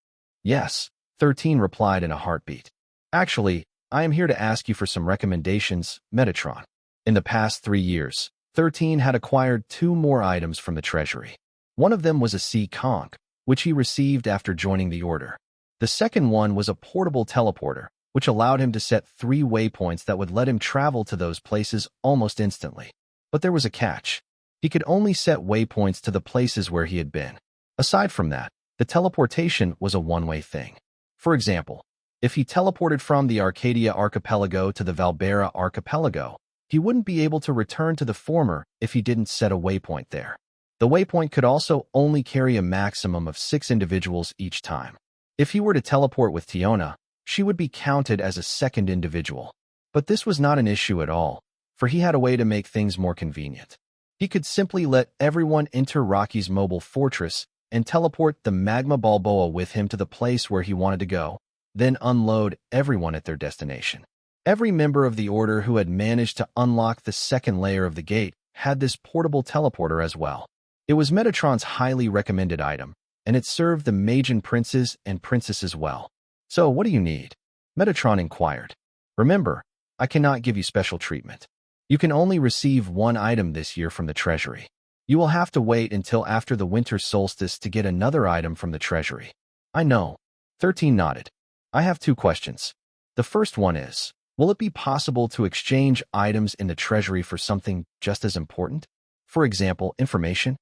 "Yes," 13 replied in a heartbeat. "Actually, I am here to ask you for some recommendations, Metatron." In the past 3 years, 13 had acquired 2 more items from the treasury. One of them was a sea conch, which he received after joining the Order. The second one was a portable teleporter, which allowed him to set 3 waypoints that would let him travel to those places almost instantly. But there was a catch. He could only set waypoints to the places where he had been. Aside from that, the teleportation was a one-way thing. For example, if he teleported from the Arcadia Archipelago to the Valbera Archipelago, he wouldn't be able to return to the former if he didn't set a waypoint there. The waypoint could also only carry a maximum of 6 individuals each time. If he were to teleport with Tiona, she would be counted as a second individual. But this was not an issue at all, for he had a way to make things more convenient. He could simply let everyone enter Rocky's mobile fortress and teleport the Magma Balboa with him to the place where he wanted to go, then unload everyone at their destination. Every member of the Order who had managed to unlock the second layer of the gate had this portable teleporter as well. It was Metatron's highly recommended item, and it served the Magian princes and princesses well. "So, what do you need?" Metatron inquired. "Remember, I cannot give you special treatment. You can only receive 1 item this year from the treasury. You will have to wait until after the winter solstice to get another item from the treasury." "I know." 13 nodded. "I have 2 questions. The first one is, will it be possible to exchange items in the treasury for something just as important? For example, information?"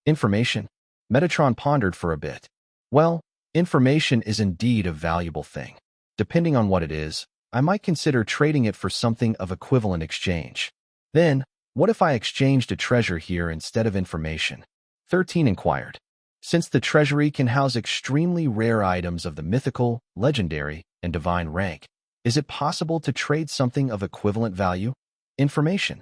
"Information?" Metatron pondered for a bit. "Well, information is indeed a valuable thing. Depending on what it is, I might consider trading it for something of equivalent exchange." "Then, what if I exchanged a treasure here instead of information?" 13 inquired. "Since the treasury can house extremely rare items of the mythical, legendary, and divine rank, is it possible to trade something of equivalent value? Information?"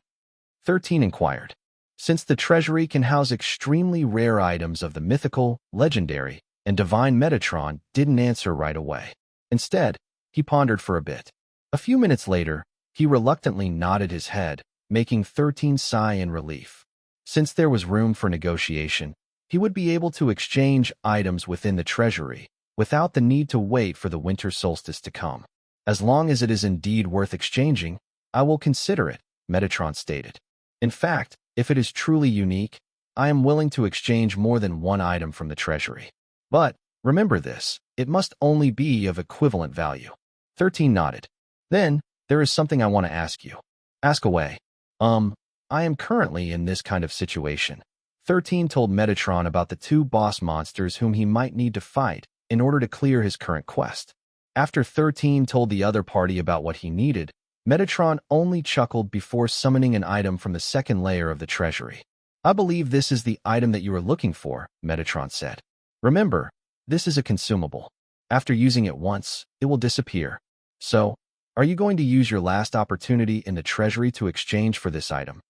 13 inquired. "Since the treasury can house extremely rare items of the mythical, legendary, and divine," Metatron didn't answer right away. Instead, he pondered for a bit. A few minutes later, he reluctantly nodded his head, making 13 sigh in relief. Since there was room for negotiation, he would be able to exchange items within the treasury without the need to wait for the winter solstice to come. "As long as it is indeed worth exchanging, I will consider it," Metatron stated. "In fact, if it is truly unique, I am willing to exchange more than 1 item from the treasury. But, remember this, it must only be of equivalent value." 13 nodded. Then, there is something I want to ask you. Ask away. I am currently in this kind of situation. 13 told Metatron about the two boss monsters whom he might need to fight in order to clear his current quest. After 13 told the other party about what he needed, Metatron only chuckled before summoning an item from the second layer of the treasury. I believe this is the item that you are looking for, Metatron said. Remember, this is a consumable. After using it once, it will disappear. So, are you going to use your last opportunity in the treasury to exchange for this item?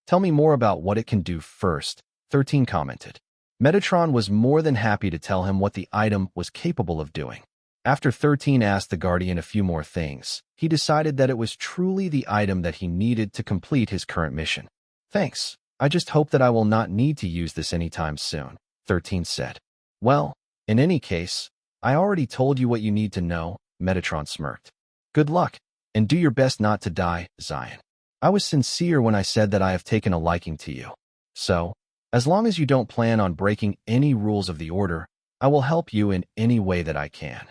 Tell me more about what it can do first, 13 commented. Metatron was more than happy to tell him what the item was capable of doing. After 13 asked the Guardian a few more things, he decided that it was truly the item that he needed to complete his current mission. Thanks. I just hope that I will not need to use this anytime soon, 13 said. Well, in any case, I already told you what you need to know, Metatron smirked. Good luck, and do your best not to die, Xylen. I was sincere when I said that I have taken a liking to you. So, as long as you don't plan on breaking any rules of the Order, I will help you in any way that I can.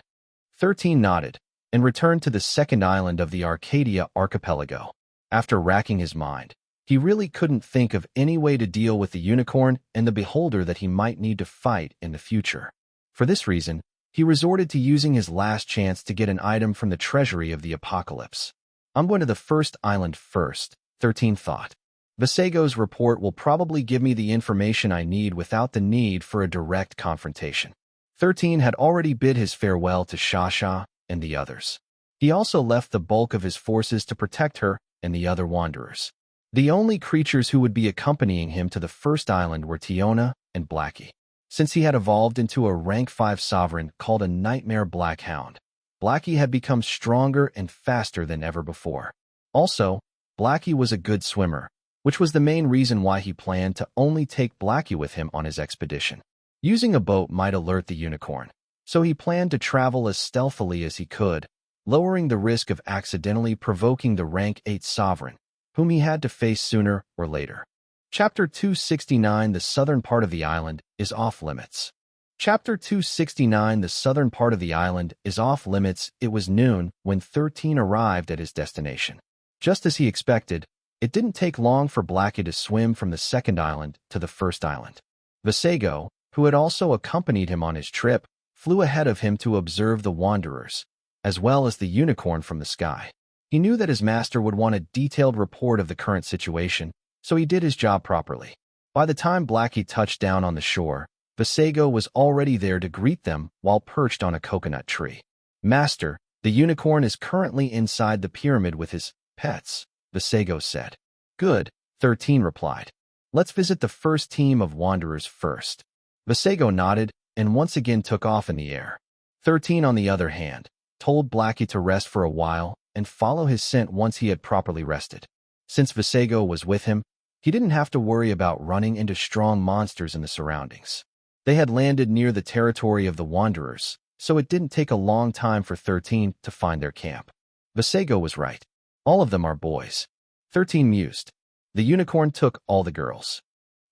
13 nodded, and returned to the second island of the Arcadia archipelago. After racking his mind, he really couldn't think of any way to deal with the unicorn and the beholder that he might need to fight in the future. For this reason, he resorted to using his last chance to get an item from the treasury of the apocalypse. I'm going to the first island first, 13 thought. Visego's report will probably give me the information I need without the need for a direct confrontation. 13 had already bid his farewell to Shasha and the others. He also left the bulk of his forces to protect her and the other wanderers. The only creatures who would be accompanying him to the first island were Tiona and Blackie. Since he had evolved into a rank 5 sovereign called a Nightmare Blackhound, Blackie had become stronger and faster than ever before. Also, Blackie was a good swimmer, which was the main reason why he planned to only take Blackie with him on his expedition. Using a boat might alert the unicorn, so he planned to travel as stealthily as he could, lowering the risk of accidentally provoking the rank 8 sovereign, whom he had to face sooner or later. Chapter 269 The southern part of the island is off limits. Chapter 269 The southern part of the island is off limits. It was noon when 13 arrived at his destination. Just as he expected, it didn't take long for Blackie to swim from the second island to the first island. Visego, who had also accompanied him on his trip, flew ahead of him to observe the wanderers, as well as the unicorn from the sky. He knew that his master would want a detailed report of the current situation, so he did his job properly. By the time Blackie touched down on the shore, Visego was already there to greet them while perched on a coconut tree. Master, the unicorn is currently inside the pyramid with his pets, Visego said. Good, 13 replied. Let's visit the first team of wanderers first. Visego nodded and once again took off in the air. 13, on the other hand, told Blackie to rest for a while and follow his scent once he had properly rested. Since Visego was with him, he didn't have to worry about running into strong monsters in the surroundings. They had landed near the territory of the wanderers, so it didn't take a long time for 13 to find their camp. Visego was right. All of them are boys. 13 mused. The unicorn took all the girls.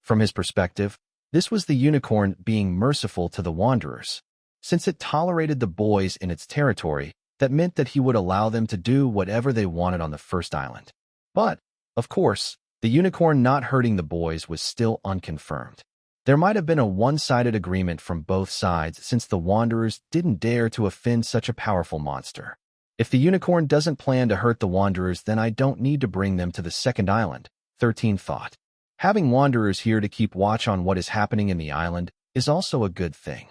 From his perspective, this was the unicorn being merciful to the wanderers. Since it tolerated the boys in its territory, that meant that he would allow them to do whatever they wanted on the first island. But, of course, the unicorn not hurting the boys was still unconfirmed. There might have been a one-sided agreement from both sides since the wanderers didn't dare to offend such a powerful monster. If the unicorn doesn't plan to hurt the wanderers, then I don't need to bring them to the second island, 13 thought. Having wanderers here to keep watch on what is happening in the island is also a good thing.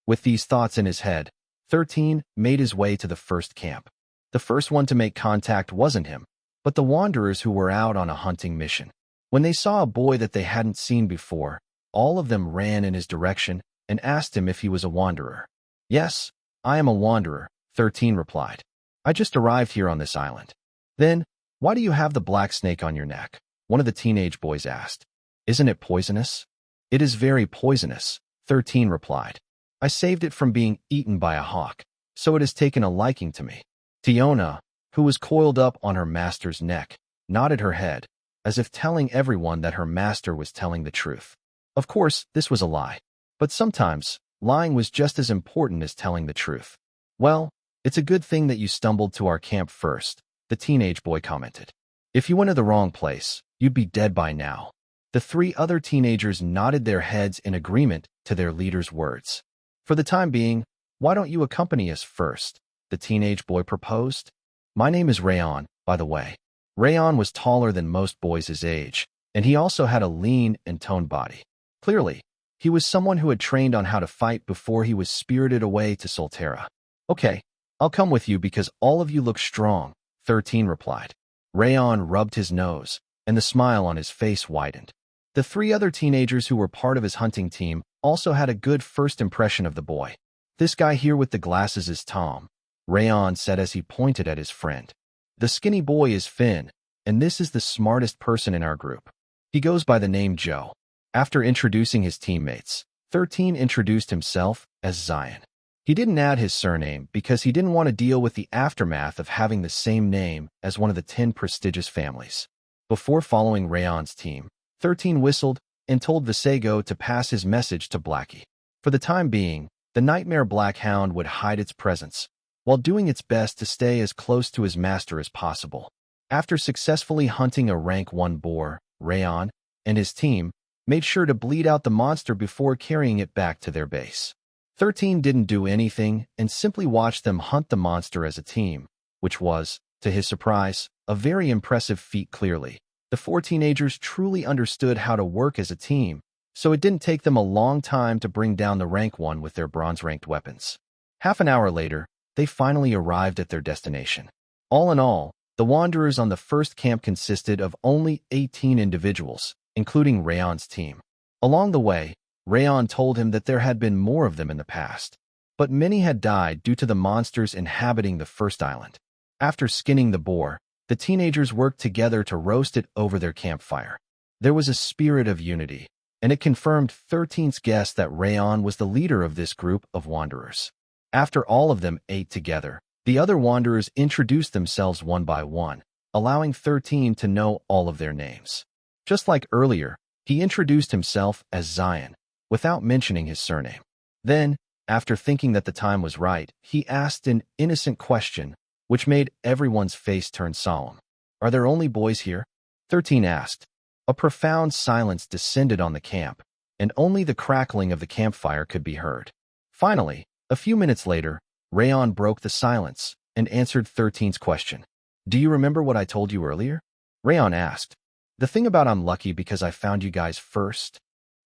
With these thoughts in his head, 13 made his way to the first camp. The first one to make contact wasn't him, but the wanderers who were out on a hunting mission. When they saw a boy that they hadn't seen before, all of them ran in his direction and asked him if he was a wanderer. Yes, I am a wanderer, 13 replied. I just arrived here on this island. Then, why do you have the black snake on your neck? One of the teenage boys asked. Isn't it poisonous? It is very poisonous, 13 replied. I saved it from being eaten by a hawk, so it has taken a liking to me. Tiona, who was coiled up on her master's neck, nodded her head, as if telling everyone that her master was telling the truth. Of course, this was a lie, but sometimes, lying was just as important as telling the truth. Well, it's a good thing that you stumbled to our camp first, the teenage boy commented. If you went to the wrong place, you'd be dead by now. The three other teenagers nodded their heads in agreement to their leader's words. For the time being, why don't you accompany us first? The teenage boy proposed. My name is Rayon, by the way. Rayon was taller than most boys his age, and he also had a lean and toned body. Clearly, he was someone who had trained on how to fight before he was spirited away to Solterra. Okay, I'll come with you because all of you look strong, 13 replied. Rayon rubbed his nose, and the smile on his face widened. The three other teenagers who were part of his hunting team also had a good first impression of the boy. This guy here with the glasses is Tom, Rayon said as he pointed at his friend. The skinny boy is Finn, and this is the smartest person in our group. He goes by the name Joe. After introducing his teammates, 13 introduced himself as Xylen. He didn't add his surname because he didn't want to deal with the aftermath of having the same name as one of the 10 prestigious families. Before following Rayon's team, 13 whistled and told Visego to pass his message to Blackie. For the time being, the nightmare black hound would hide its presence, while doing its best to stay as close to his master as possible. After successfully hunting a rank 1 boar, Rayon and his team made sure to bleed out the monster before carrying it back to their base. 13 didn't do anything and simply watched them hunt the monster as a team, which was, to his surprise, a very impressive feat. Clearly, the 4 teenagers truly understood how to work as a team, so it didn't take them a long time to bring down the rank 1 with their bronze-ranked weapons. Half an hour later, they finally arrived at their destination. All in all, the Wanderers on the first camp consisted of only 18 individuals, including Rayon's team. Along the way, Rayon told him that there had been more of them in the past, but many had died due to the monsters inhabiting the first island. After skinning the boar, the teenagers worked together to roast it over their campfire. There was a spirit of unity, and it confirmed 13's guess that Rayon was the leader of this group of wanderers. After all of them ate together, the other wanderers introduced themselves one by one, allowing 13 to know all of their names. Just like earlier, he introduced himself as Xylen, without mentioning his surname. Then, after thinking that the time was right, he asked an innocent question, which made everyone's face turn solemn. Are there only boys here? 13 asked. A profound silence descended on the camp, and only the crackling of the campfire could be heard. Finally, a few minutes later, Rayon broke the silence and answered 13's question. Do you remember what I told you earlier? Rayon asked. The thing about I'm lucky because I found you guys first?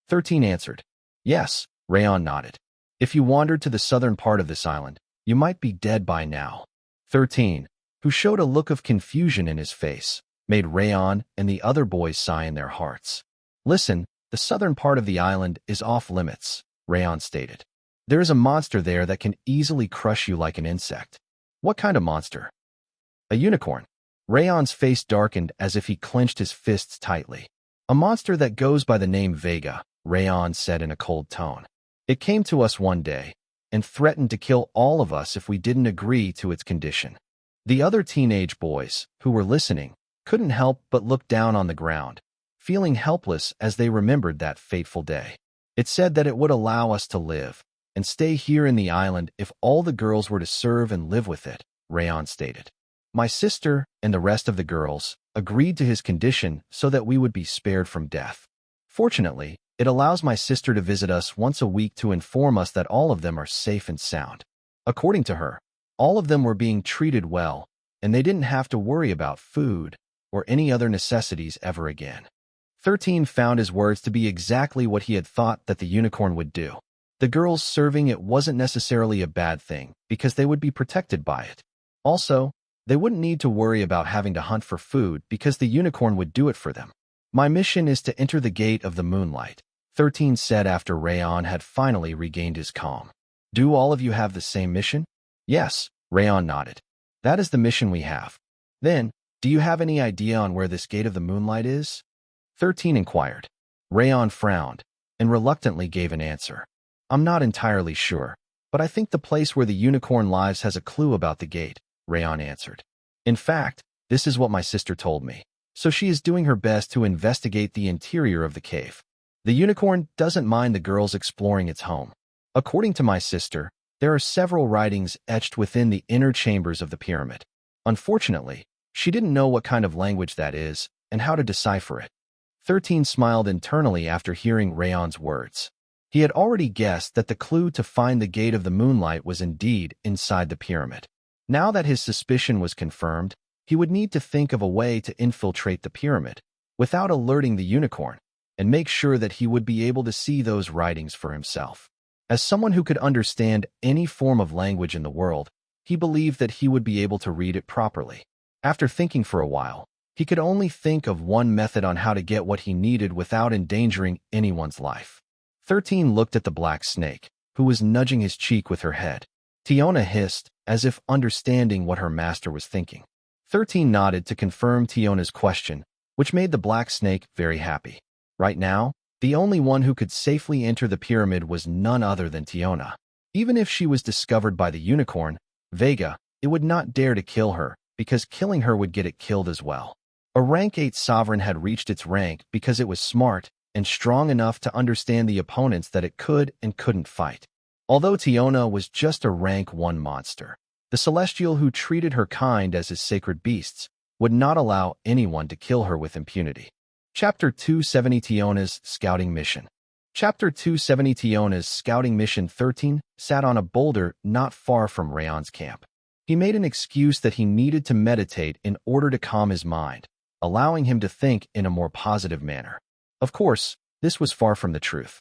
13 answered. Yes, Rayon nodded. If you wandered to the southern part of this island, you might be dead by now. 13, who showed a look of confusion in his face, made Rayon and the other boys sigh in their hearts. Listen, the southern part of the island is off limits, Rayon stated. There is a monster there that can easily crush you like an insect. What kind of monster? A unicorn. Rayon's face darkened as if he clenched his fists tightly. A monster that goes by the name Vega, Rayon said in a cold tone. It came to us one day and threatened to kill all of us if we didn't agree to its condition. The other teenage boys, who were listening, couldn't help but look down on the ground, feeling helpless as they remembered that fateful day. It said that it would allow us to live and stay here in the island if all the girls were to serve and live with it, Rayon stated. My sister and the rest of the girls agreed to his condition so that we would be spared from death. Fortunately, it allows my sister to visit us once a week to inform us that all of them are safe and sound. According to her, all of them were being treated well, and they didn't have to worry about food or any other necessities ever again. 13 found his words to be exactly what he had thought that the unicorn would do. The girls serving it wasn't necessarily a bad thing because they would be protected by it. Also, they wouldn't need to worry about having to hunt for food because the unicorn would do it for them. My mission is to enter the gate of the moonlight, 13 said after Rayon had finally regained his calm. Do all of you have the same mission? Yes, Rayon nodded. That is the mission we have. Then, do you have any idea on where this gate of the moonlight is? 13 inquired. Rayon frowned and reluctantly gave an answer. I'm not entirely sure, but I think the place where the unicorn lives has a clue about the gate, Rayon answered. In fact, this is what my sister told me, so she is doing her best to investigate the interior of the cave. The unicorn doesn't mind the girls exploring its home. According to my sister, there are several writings etched within the inner chambers of the pyramid. Unfortunately, She didn't know what kind of language that is and how to decipher it. 13 smiled internally after hearing Rayon's words. He had already guessed that the clue to find the Gate of the Moonlight was indeed inside the pyramid. Now that his suspicion was confirmed, he would need to think of a way to infiltrate the pyramid without alerting the unicorn and make sure that he would be able to see those writings for himself. As someone who could understand any form of language in the world, he believed that he would be able to read it properly. After thinking for a while, he could only think of one method on how to get what he needed without endangering anyone's life. 13 looked at the black snake, who was nudging his cheek with her head. Tiona hissed, as if understanding what her master was thinking. 13 nodded to confirm Tiona's question, which made the black snake very happy. Right now, the only one who could safely enter the pyramid was none other than Tiona. Even if she was discovered by the unicorn, Vega, it would not dare to kill her, because killing her would get it killed as well. A rank 8 sovereign had reached its rank because it was smart and strong enough to understand the opponents that it could and couldn't fight. Although Tiona was just a rank 1 monster, the celestial who treated her kind as his sacred beasts would not allow anyone to kill her with impunity. Chapter 270 Tiona's Scouting Mission. Chapter 270 Tiona's Scouting Mission. 13 sat on a boulder not far from Rayon's camp. He made an excuse that he needed to meditate in order to calm his mind, allowing him to think in a more positive manner. Of course, this was far from the truth.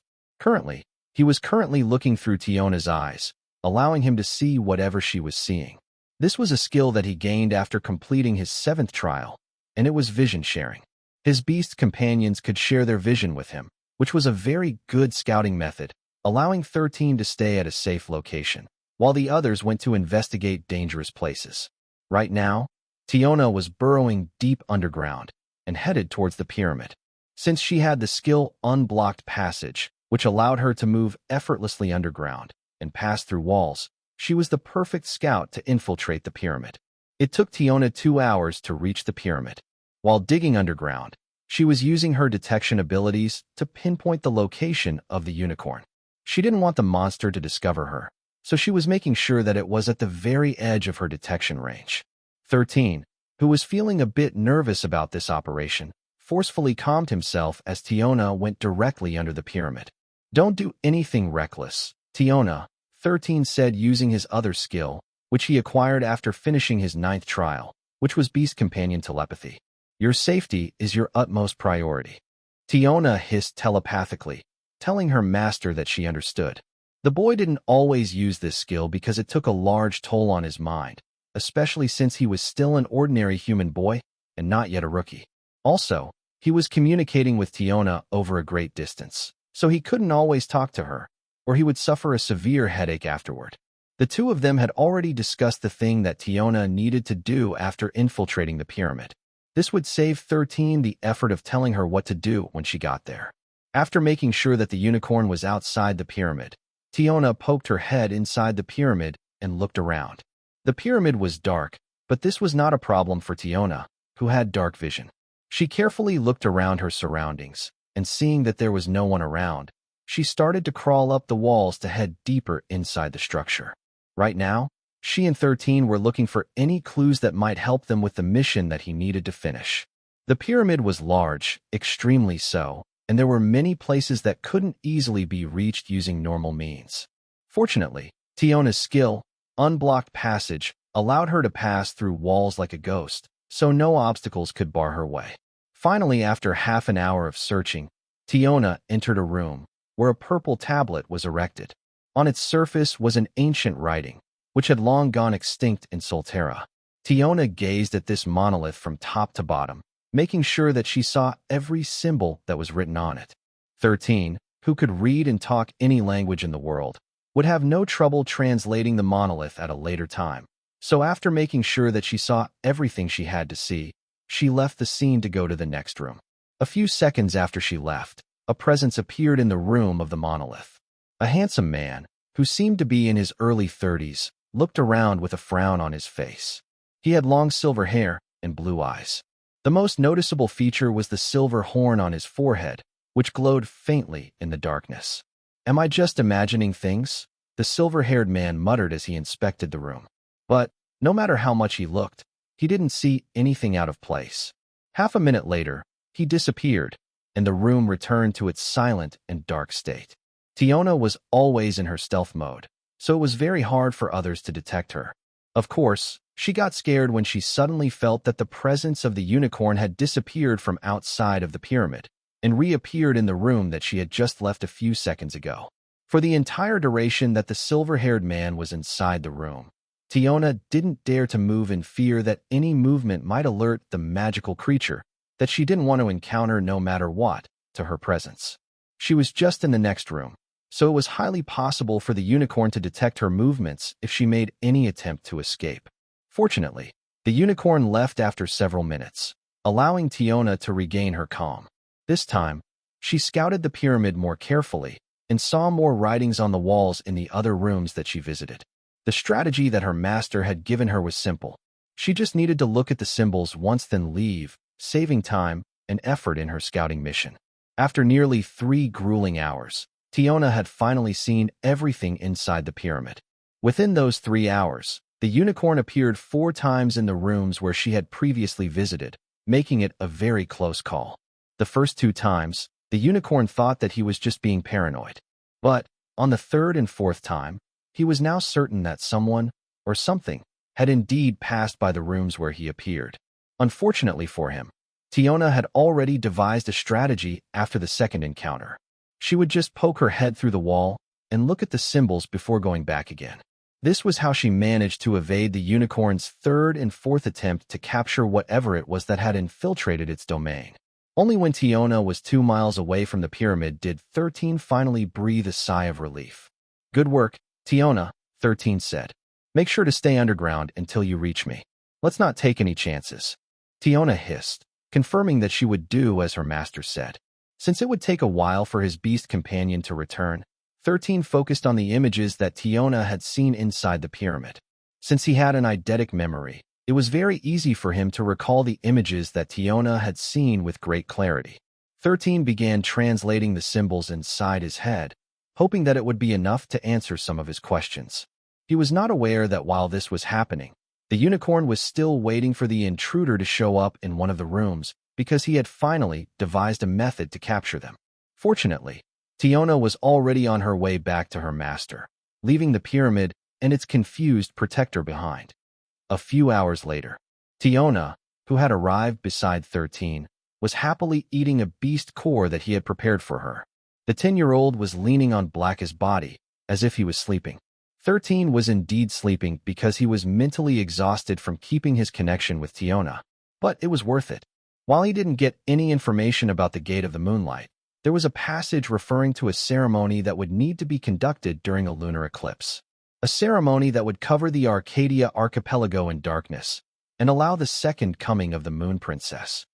He was currently looking through Tiona's eyes, allowing him to see whatever she was seeing. This was a skill that he gained after completing his 7th trial, and it was vision sharing. His beast companions could share their vision with him, which was a very good scouting method, allowing 13 to stay at a safe location, while the others went to investigate dangerous places. Right now, Tiona was burrowing deep underground and headed towards the pyramid. Since she had the skill Unblocked Passage, which allowed her to move effortlessly underground and pass through walls, she was the perfect scout to infiltrate the pyramid. It took Tiona 2 hours to reach the pyramid. While digging underground, she was using her detection abilities to pinpoint the location of the unicorn. She didn't want the monster to discover her, so she was making sure that it was at the very edge of her detection range. 13, who was feeling a bit nervous about this operation, forcefully calmed himself as Tiona went directly under the pyramid. "Don't do anything reckless, Tiona," 13 said using his other skill, which he acquired after finishing his 9th trial, which was Beast Companion Telepathy. "Your safety is your utmost priority." Tiona hissed telepathically, telling her master that she understood. The boy didn't always use this skill because it took a large toll on his mind, especially since he was still an ordinary human boy and not yet a rookie. Also, he was communicating with Tiona over a great distance, so he couldn't always talk to her, or he would suffer a severe headache afterward. The two of them had already discussed the thing that Tiona needed to do after infiltrating the pyramid. This would save 13 the effort of telling her what to do when she got there. After making sure that the unicorn was outside the pyramid, Tiona poked her head inside the pyramid and looked around. The pyramid was dark, but this was not a problem for Tiona, who had dark vision. She carefully looked around her surroundings, and seeing that there was no one around, she started to crawl up the walls to head deeper inside the structure. Right now, she and 13 were looking for any clues that might help them with the mission that he needed to finish. The pyramid was large, extremely so, and there were many places that couldn't easily be reached using normal means. Fortunately, Tiona's skill, Unblocked Passage, allowed her to pass through walls like a ghost, so no obstacles could bar her way. Finally, after half an hour of searching, Tiona entered a room where a purple tablet was erected. On its surface was an ancient writing, which had long gone extinct in Solterra. Tiona gazed at this monolith from top to bottom, making sure that she saw every symbol that was written on it. 13, who could read and talk any language in the world, would have no trouble translating the monolith at a later time. So after making sure that she saw everything she had to see, she left the scene to go to the next room. A few seconds after she left, a presence appeared in the room of the monolith. A handsome man, who seemed to be in his early 30s, looked around with a frown on his face. He had long silver hair and blue eyes. The most noticeable feature was the silver horn on his forehead, which glowed faintly in the darkness. "Am I just imagining things?" the silver-haired man muttered as he inspected the room. But, no matter how much he looked, he didn't see anything out of place. Half a minute later, he disappeared, and the room returned to its silent and dark state. Tiona was always in her stealth mode, so it was very hard for others to detect her. Of course, she got scared when she suddenly felt that the presence of the unicorn had disappeared from outside of the pyramid and reappeared in the room that she had just left a few seconds ago. For the entire duration that the silver-haired man was inside the room, Tiona didn't dare to move in fear that any movement might alert the magical creature that she didn't want to encounter no matter what to her presence. She was just in the next room, so it was highly possible for the unicorn to detect her movements if she made any attempt to escape. Fortunately, the unicorn left after several minutes, allowing Tiona to regain her calm. This time, she scouted the pyramid more carefully and saw more writings on the walls in the other rooms that she visited. The strategy that her master had given her was simple. She just needed to look at the symbols once then leave, saving time and effort in her scouting mission. After nearly 3 grueling hours, Tiona had finally seen everything inside the pyramid. Within those 3 hours, the unicorn appeared 4 times in the rooms where she had previously visited, making it a very close call. The first 2 times, the unicorn thought that he was just being paranoid. But, on the 3rd and 4th time, he was now certain that someone, or something, had indeed passed by the rooms where he appeared. Unfortunately for him, Tiona had already devised a strategy after the second encounter. She would just poke her head through the wall and look at the symbols before going back again. This was how she managed to evade the unicorn's 3rd and 4th attempt to capture whatever it was that had infiltrated its domain. Only when Tiona was 2 miles away from the pyramid did 13 finally breathe a sigh of relief. "Good work, Tiona," 13 said. "Make sure to stay underground until you reach me. Let's not take any chances." Tiona hissed, confirming that she would do as her master said. Since it would take a while for his beast companion to return, 13 focused on the images that Tiona had seen inside the pyramid. Since he had an eidetic memory, it was very easy for him to recall the images that Tiona had seen with great clarity. 13 began translating the symbols inside his head, hoping that it would be enough to answer some of his questions. He was not aware that while this was happening, the unicorn was still waiting for the intruder to show up in one of the rooms because he had finally devised a method to capture them. Fortunately, Tiona was already on her way back to her master, leaving the pyramid and its confused protector behind. A few hours later, Tiona, who had arrived beside 13, was happily eating a beast core that he had prepared for her. The 10-year-old was leaning on Black's body, as if he was sleeping. 13 was indeed sleeping because he was mentally exhausted from keeping his connection with Tiona, but it was worth it. While he didn't get any information about the Gate of the Moonlight, there was a passage referring to a ceremony that would need to be conducted during a lunar eclipse. A ceremony that would cover the Arcadia archipelago in darkness and allow the second coming of the Moon Princess.